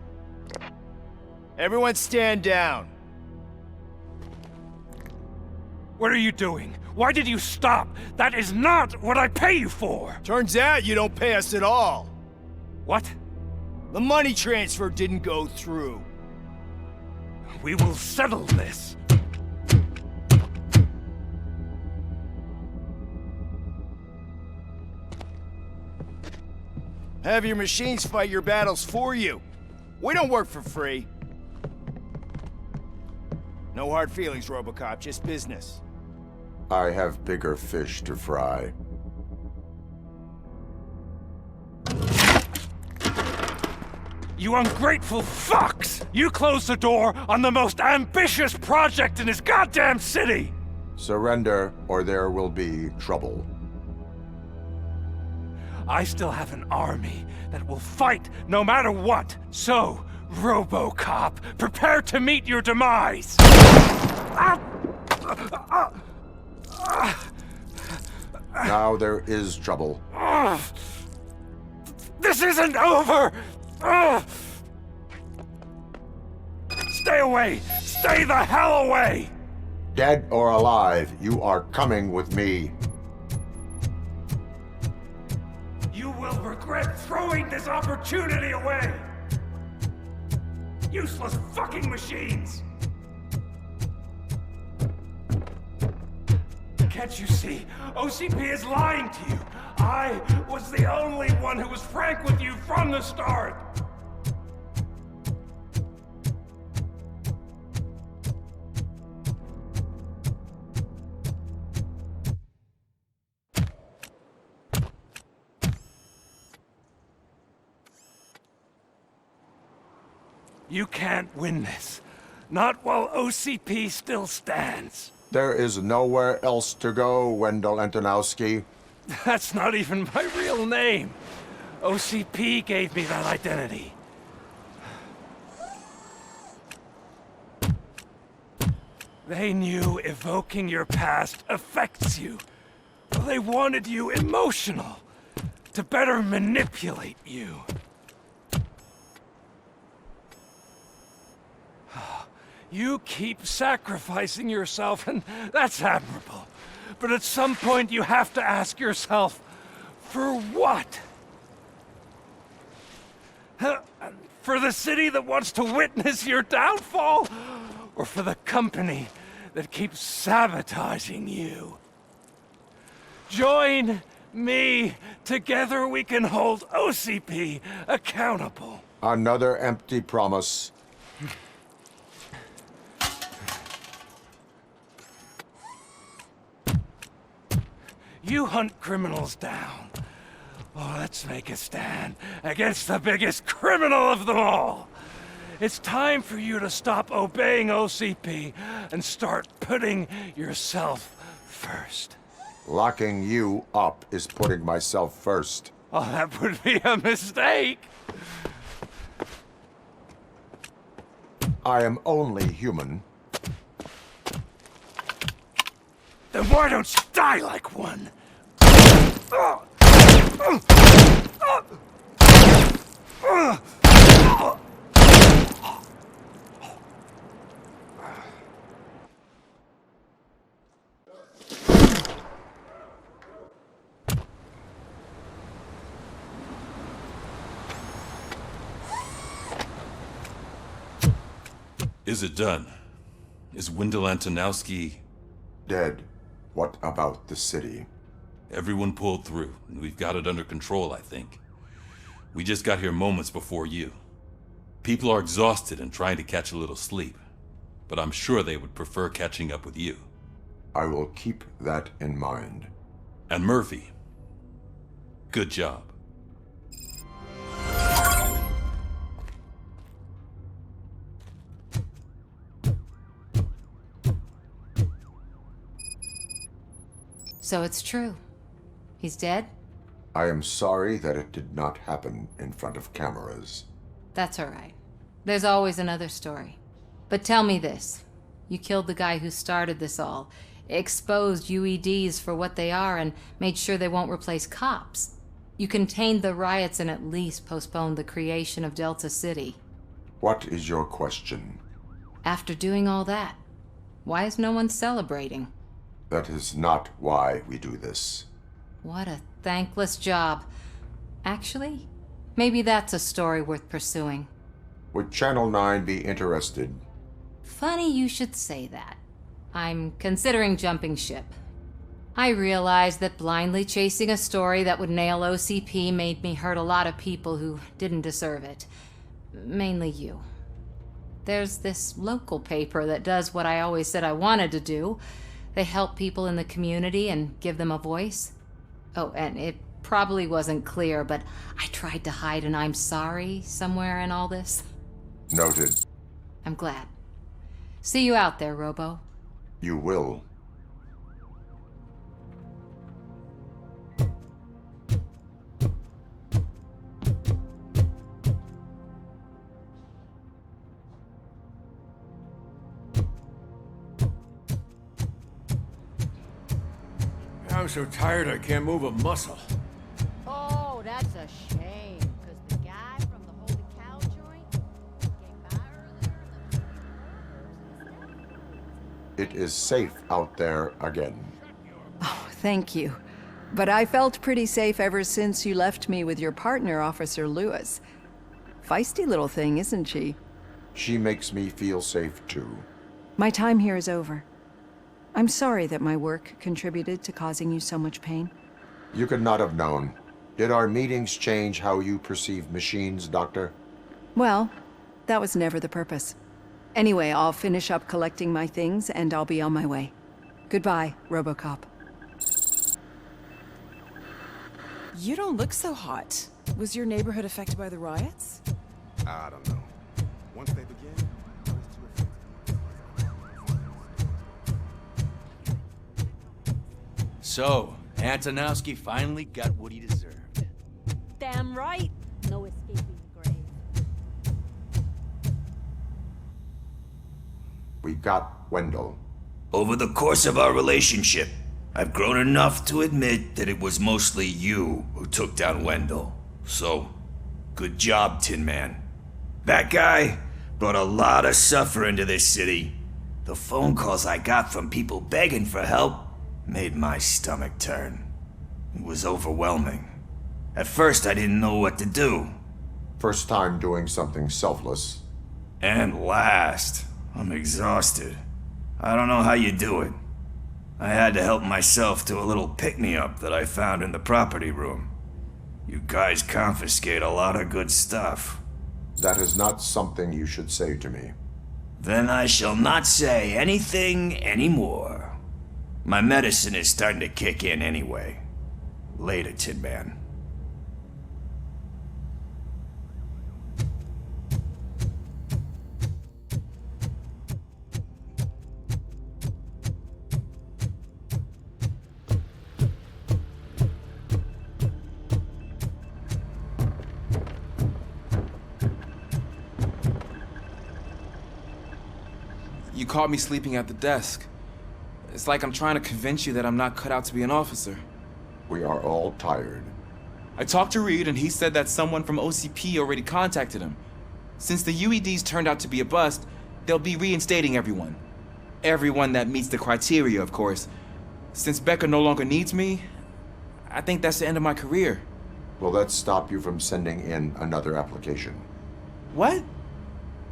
Everyone stand down. What are you doing? Why did you stop? That is not what I pay you for! Turns out you don't pay us at all. What? The money transfer didn't go through. We will settle this. Have your machines fight your battles for you. We don't work for free. No hard feelings, RoboCop, just business. I have bigger fish to fry. You ungrateful fucks! You closed the door on the most ambitious project in this goddamn city! Surrender, or there will be trouble. I still have an army that will fight no matter what. So, RoboCop, prepare to meet your demise! Now there is trouble. This isn't over! Stay away! Stay the hell away! Dead or alive, you are coming with me. You will regret throwing this opportunity away! Useless fucking machines! Can't you see? OCP is lying to you! I was the only one who was frank with you from the start! You can't win this. Not while OCP still stands. There is nowhere else to go, Wendell Antonowski. That's not even my real name. OCP gave me that identity. They knew evoking your past affects you. They wanted you emotional, to better manipulate you. You keep sacrificing yourself, and that's admirable. But at some point you have to ask yourself, for what? For the city that wants to witness your downfall? Or for the company that keeps sabotaging you? Join me. Together we can hold OCP accountable. Another empty promise. You hunt criminals down. Oh, let's make a stand against the biggest criminal of them all. It's time for you to stop obeying OCP and start putting yourself first. Locking you up is putting myself first. Oh, that would be a mistake. I am only human. Then why don't you die like one? Is it done? Is Wendell Antonowski dead? What about the city? Everyone pulled through, and we've got it under control, I think. We just got here moments before you. People are exhausted and trying to catch a little sleep, but I'm sure they would prefer catching up with you. I will keep that in mind. And Murphy, good job. So it's true. He's dead? I am sorry that it did not happen in front of cameras. That's all right. There's always another story. But tell me this. You killed the guy who started this all, exposed UEDs for what they are, and made sure they won't replace cops. You contained the riots and at least postponed the creation of Delta City. What is your question? After doing all that, why is no one celebrating? That is not why we do this. What a thankless job. Actually, maybe that's a story worth pursuing. Would Channel 9 be interested? Funny you should say that. I'm considering jumping ship. I realized that blindly chasing a story that would nail OCP made me hurt a lot of people who didn't deserve it. Mainly you. There's this local paper that does what I always said I wanted to do. They help people in the community and give them a voice. Oh, and it probably wasn't clear, but I tried to hide an I'm sorry somewhere in all this. Noted. I'm glad. See you out there, Robo. You will. I'm so tired I can't move a muscle. Oh, that's a shame, because the guy from the Holy Cow joint came by earlier. It is safe out there again. Oh, thank you. But I felt pretty safe ever since you left me with your partner, Officer Lewis. Feisty little thing, isn't she? She makes me feel safe too. My time here is over. I'm sorry that my work contributed to causing you so much pain. You could not have known. Did our meetings change how you perceive machines, Doctor? Well, that was never the purpose. Anyway, I'll finish up collecting my things and I'll be on my way. Goodbye, RoboCop. You don't look so hot. Was your neighborhood affected by the riots? I don't know. Once they begin, So, Antonowski finally got what he deserved. Damn right. No escaping the grave. We got Wendell. Over the course of our relationship, I've grown enough to admit that it was mostly you who took down Wendell. So, good job, Tin Man. That guy brought a lot of suffering to this city. The phone calls I got from people begging for help made my stomach turn. It was overwhelming. At first, I didn't know what to do. First time doing something selfless. And last, I'm exhausted. I don't know how you do it. I had to help myself to a little pick-me-up that I found in the property room. You guys confiscate a lot of good stuff. That is not something you should say to me. Then I shall not say anything anymore. My medicine is starting to kick in anyway. Later, Tin Man. You caught me sleeping at the desk. It's like I'm trying to convince you that I'm not cut out to be an officer. We are all tired. I talked to Reed and he said that someone from OCP already contacted him. Since the UEDs turned out to be a bust, they'll be reinstating everyone. Everyone that meets the criteria, of course. Since Becca no longer needs me, I think that's the end of my career. Will that stop you from sending in another application? What?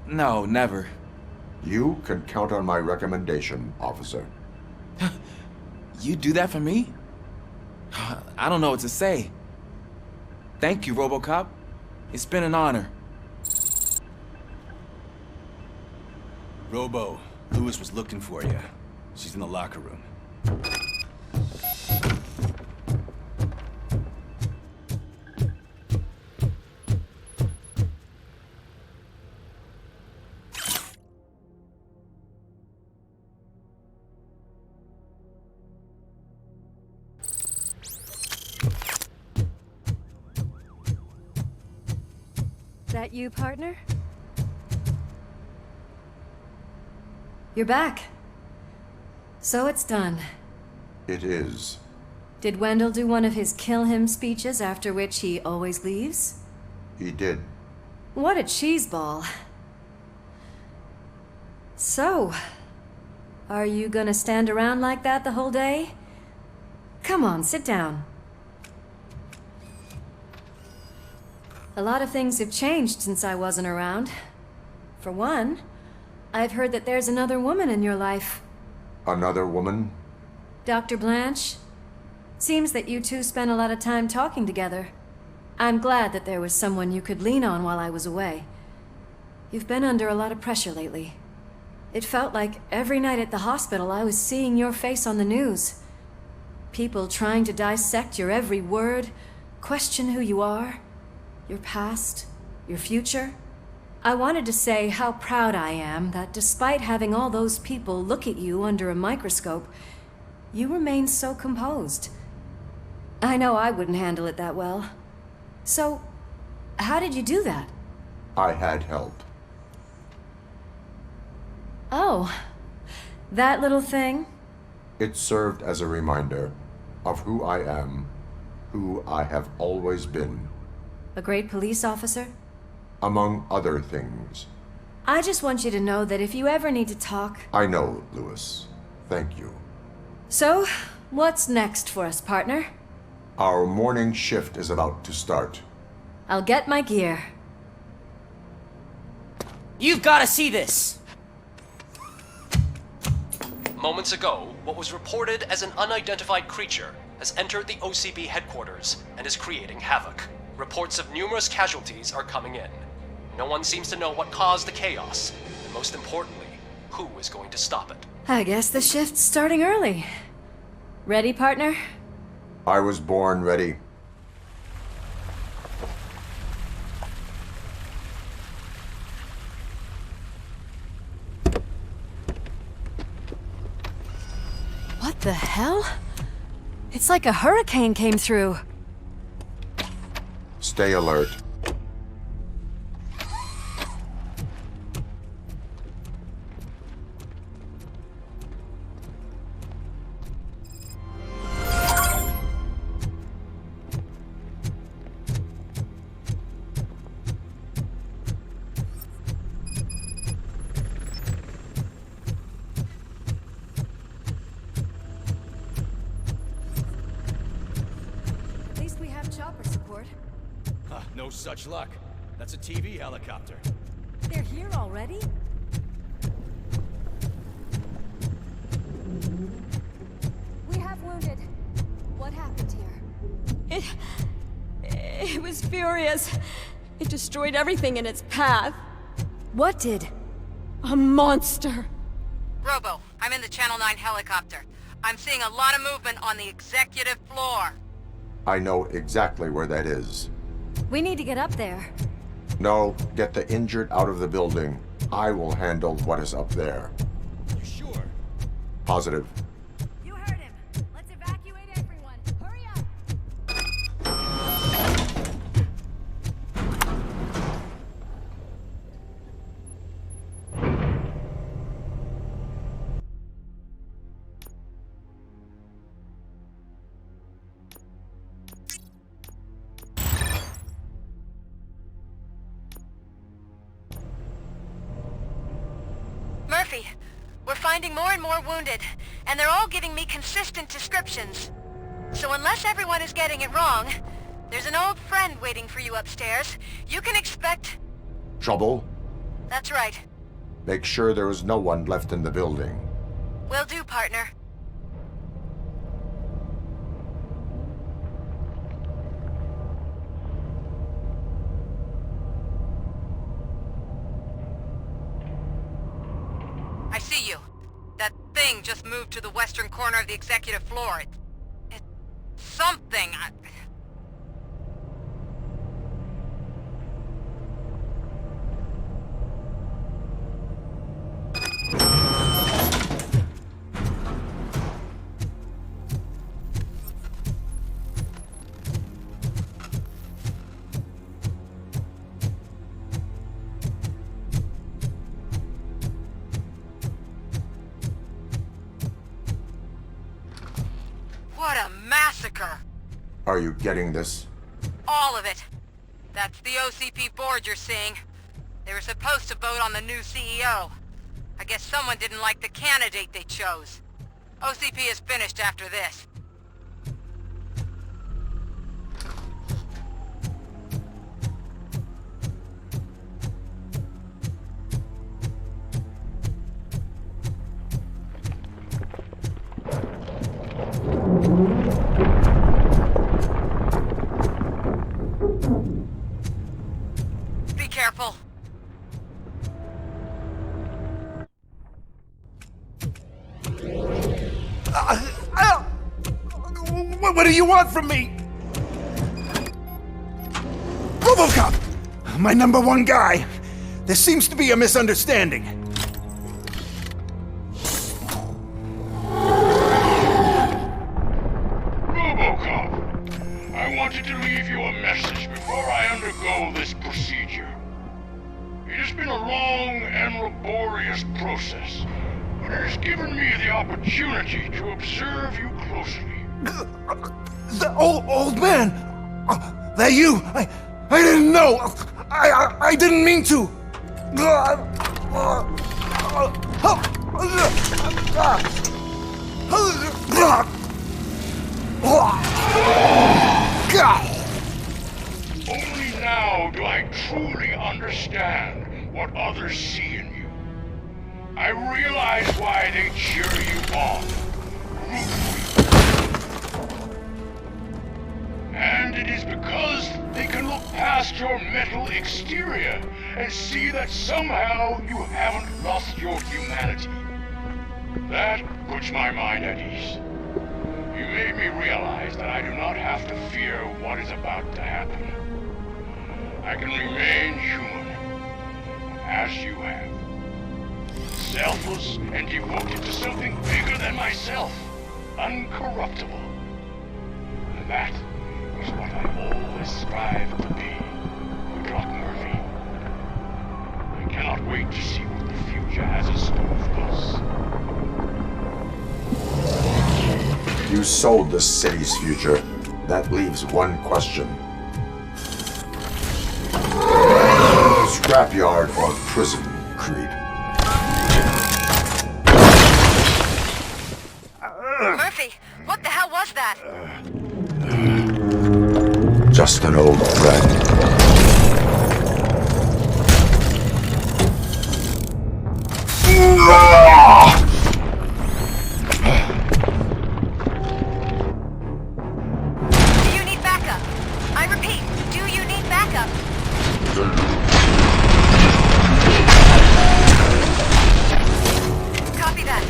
No, never. You can count on my recommendation, officer. You do that for me? I don't know what to say. Thank you, RoboCop. It's been an honor. Robo, Lewis was looking for you. She's in the locker room. That you, partner? You're back. So it's done. It is. Did Wendell do one of his kill him speeches after which he always leaves? He did. What a cheeseball. So, are you gonna stand around like that the whole day? Come on, sit down. A lot of things have changed since I wasn't around. For one, I've heard that there's another woman in your life. Another woman? Dr. Blanche? Seems that you two spent a lot of time talking together. I'm glad that there was someone you could lean on while I was away. You've been under a lot of pressure lately. It felt like every night at the hospital I was seeing your face on the news. People trying to dissect your every word, question who you are, your past, your future. I wanted to say how proud I am that despite having all those people look at you under a microscope, you remain so composed. I know I wouldn't handle it that well. So, how did you do that? I had help. Oh, that little thing? It served as a reminder of who I am, who I have always been. A great police officer? Among other things. I just want you to know that if you ever need to talk... I know, Lewis. Thank you. So, what's next for us, partner? Our morning shift is about to start. I'll get my gear. You've got to see this! Moments ago, what was reported as an unidentified creature has entered the OCB headquarters and is creating havoc. Reports of numerous casualties are coming in. No one seems to know what caused the chaos, and most importantly, who is going to stop it. I guess the shift's starting early. Ready, partner? I was born ready. What the hell? It's like a hurricane came through. Stay alert. At least we have chopper support. No such luck. That's a TV helicopter. They're here already? We have wounded. What happened here? It was furious. It destroyed everything in its path. What did? A monster. Robo, I'm in the Channel 9 helicopter. I'm seeing a lot of movement on the executive floor. I know exactly where that is. We need to get up there. No, get the injured out of the building. I will handle what is up there. You sure? Positive. You heard him. Let's evacuate everyone. Hurry up! Murphy, we're finding more and more wounded, and they're all giving me consistent descriptions. So unless everyone is getting it wrong, there's an old friend waiting for you upstairs. You can expect... Trouble? That's right. Make sure there is no one left in the building. Will do, partner. I see you. That thing just moved to the western corner of the executive floor. It's something. What a massacre! Are you getting this? All of it. That's the OCP board you're seeing. They were supposed to vote on the new CEO. I guess someone didn't like the candidate they chose. OCP is finished after this. Be careful. What do you want from me? RoboCop! My #1 guy. There seems to be a misunderstanding. RoboCop, I wanted to leave you a message before I undergo this procedure. It has been a long and laborious process, but it has given me the opportunity to observe you closely. The old man! That you! I didn't know! I didn't mean to! Only now do I truly understand what others see in you. I realize why they cheer you on, root for you. And it is because they can look past your metal exterior and see that somehow you haven't lost your humanity. That puts my mind at ease. You made me realize that I do not have to fear what is about to happen. I can remain human, as you have. Selfless and devoted to something bigger than myself, uncorruptible. And that is what I always strive to be, Doc Murphy. I cannot wait to see what the future has in store for us. You sold the city's future. That leaves one question. Scrapyard or prison, Creed? Murphy, what the hell was that? Just an old friend. Do you need backup? I repeat, do you need backup? Copy that.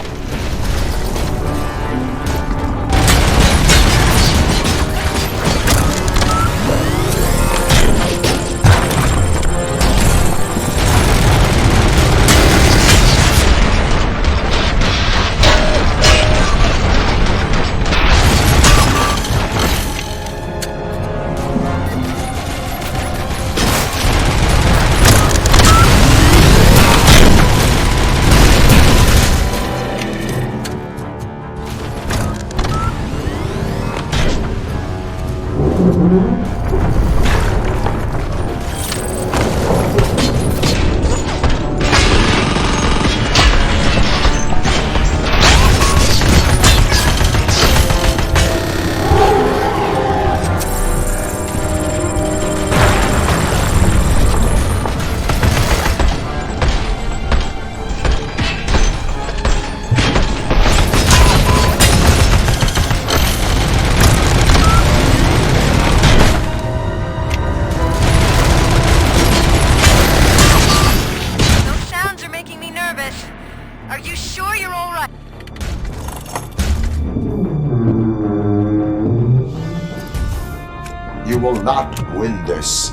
You will not win this.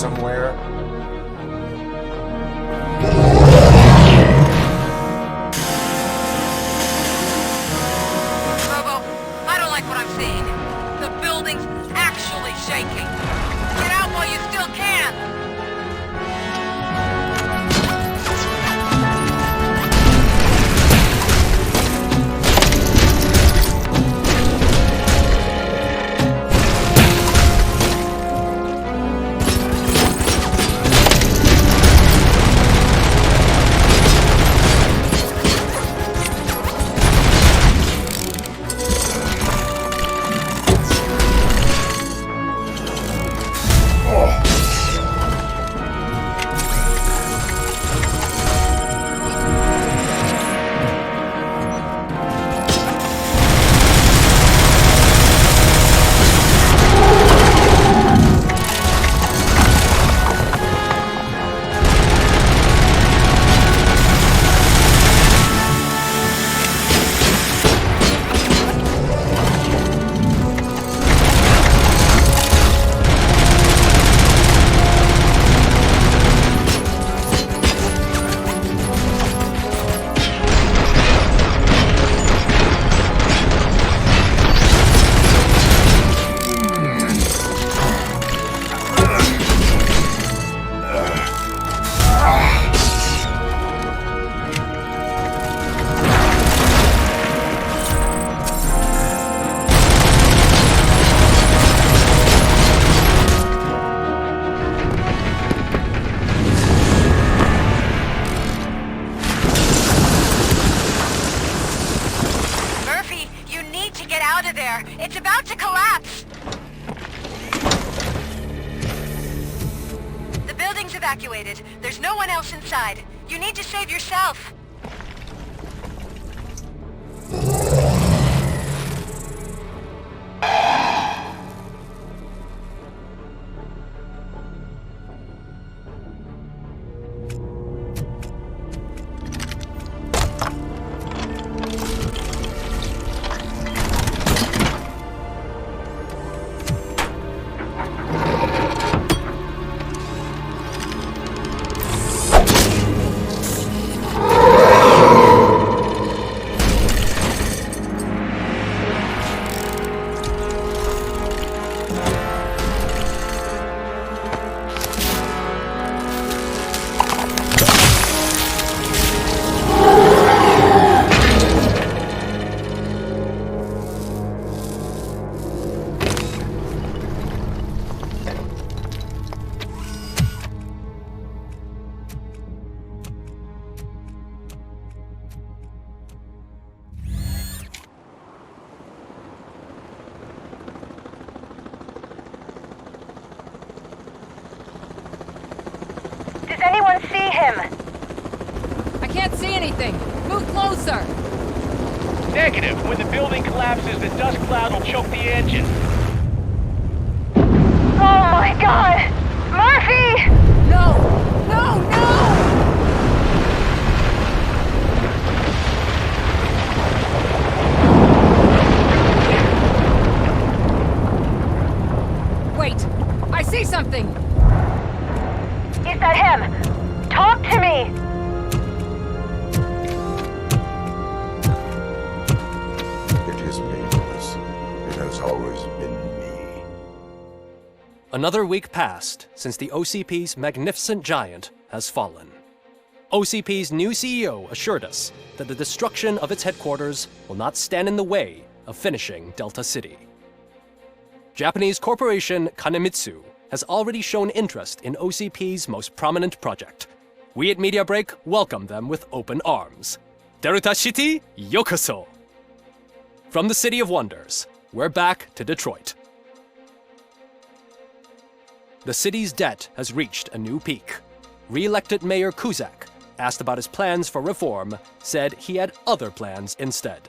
somewhere? Robo, I don't like what I'm seeing. The building's actually shaking. Get out while you still can! It's about to collapse! The building's evacuated. There's no one else inside. You need to save yourself. Does anyone see him? I can't see anything. Move closer. Negative. When the building collapses, the dust cloud will choke the engine. Oh my god! Murphy! No! No, no! Wait! I see something! Is that him? Talk to me! It is me, Lewis. It has always been me. Another week passed since the OCP's magnificent giant has fallen. OCP's new CEO assured us that the destruction of its headquarters will not stand in the way of finishing Delta City. Japanese corporation Kanemitsu has already shown interest in OCP's most prominent project. We at Media Break welcome them with open arms. Delta City, yokoso! From the City of Wonders, we're back to Detroit. The city's debt has reached a new peak. Re-elected Mayor Kuzak, asked about his plans for reform, said he had other plans instead.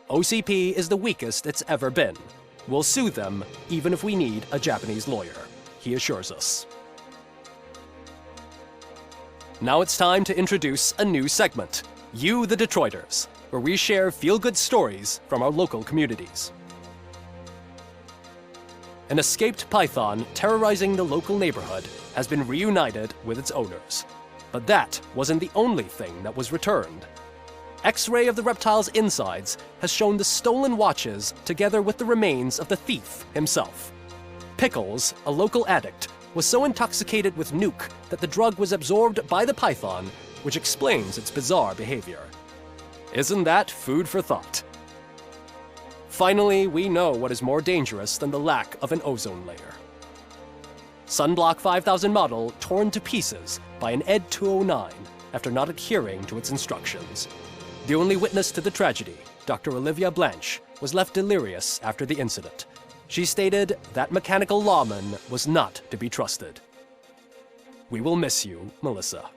OCP is the weakest it's ever been. We'll sue them even if we need a Japanese lawyer, he assures us. Now it's time to introduce a new segment, You the Detroiters, where we share feel-good stories from our local communities. An escaped python terrorizing the local neighborhood has been reunited with its owners. But that wasn't the only thing that was returned. X-ray of the reptile's insides has shown the stolen watches together with the remains of the thief himself. Pickles, a local addict, was so intoxicated with nuke that the drug was absorbed by the python, which explains its bizarre behavior. Isn't that food for thought? Finally, we know what is more dangerous than the lack of an ozone layer. Sunblock 5000 model torn to pieces by an ED 209 after not adhering to its instructions. The only witness to the tragedy, Dr. Olivia Blanche, was left delirious after the incident. She stated that mechanical lawman was not to be trusted. We will miss you, Melissa.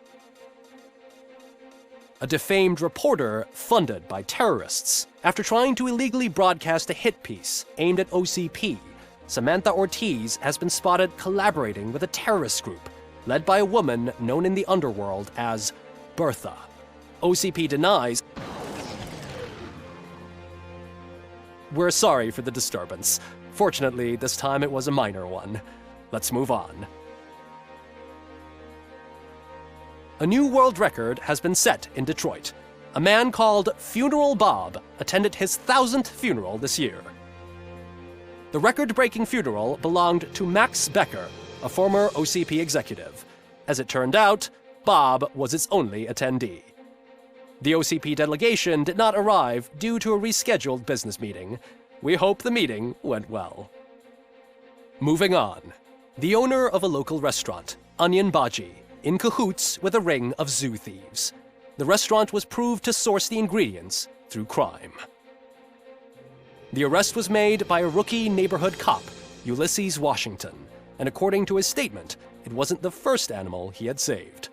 A defamed reporter funded by terrorists. After trying to illegally broadcast a hit piece aimed at OCP, Samantha Ortiz has been spotted collaborating with a terrorist group led by a woman known in the underworld as Bertha. OCP denies. We're sorry for the disturbance. Fortunately, this time it was a minor one. Let's move on. A new world record has been set in Detroit. A man called Funeral Bob attended his 1000th funeral this year. The record-breaking funeral belonged to Max Becker, a former OCP executive. As it turned out, Bob was its only attendee. The OCP delegation did not arrive due to a rescheduled business meeting. We hope the meeting went well. Moving on. The owner of a local restaurant, Onion Baji, in cahoots with a ring of zoo thieves. The restaurant was proved to source the ingredients through crime. The arrest was made by a rookie neighborhood cop, Ulysses Washington, and according to his statement, it wasn't the first animal he had saved.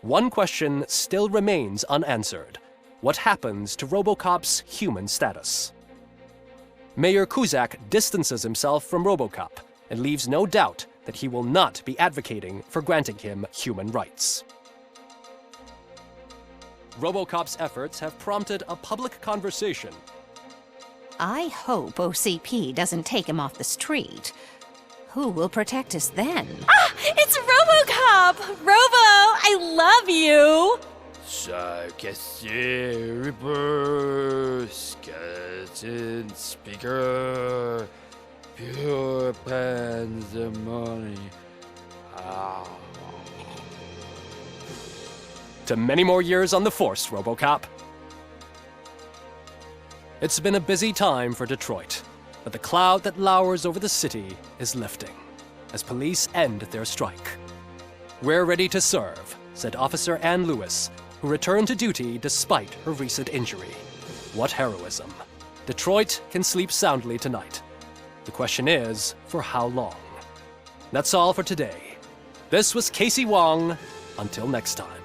One question still remains unanswered. What happens to RoboCop's human status? Mayor Cusack distances himself from RoboCop and leaves no doubt that he will not be advocating for granting him human rights. RoboCop's efforts have prompted a public conversation. I hope OCP doesn't take him off the street. Who will protect us then? Ah! It's RoboCop! Robo, I love you! Reaper, skeleton speaker, pure pandemonium. To many more years on the force, RoboCop. It's been a busy time for Detroit, but the cloud that lowers over the city is lifting as police end their strike. We're ready to serve, said Officer Ann Lewis, who returned to duty despite her recent injury. What heroism. Detroit can sleep soundly tonight. The question is, for how long? That's all for today. This was Casey Wong. Until next time.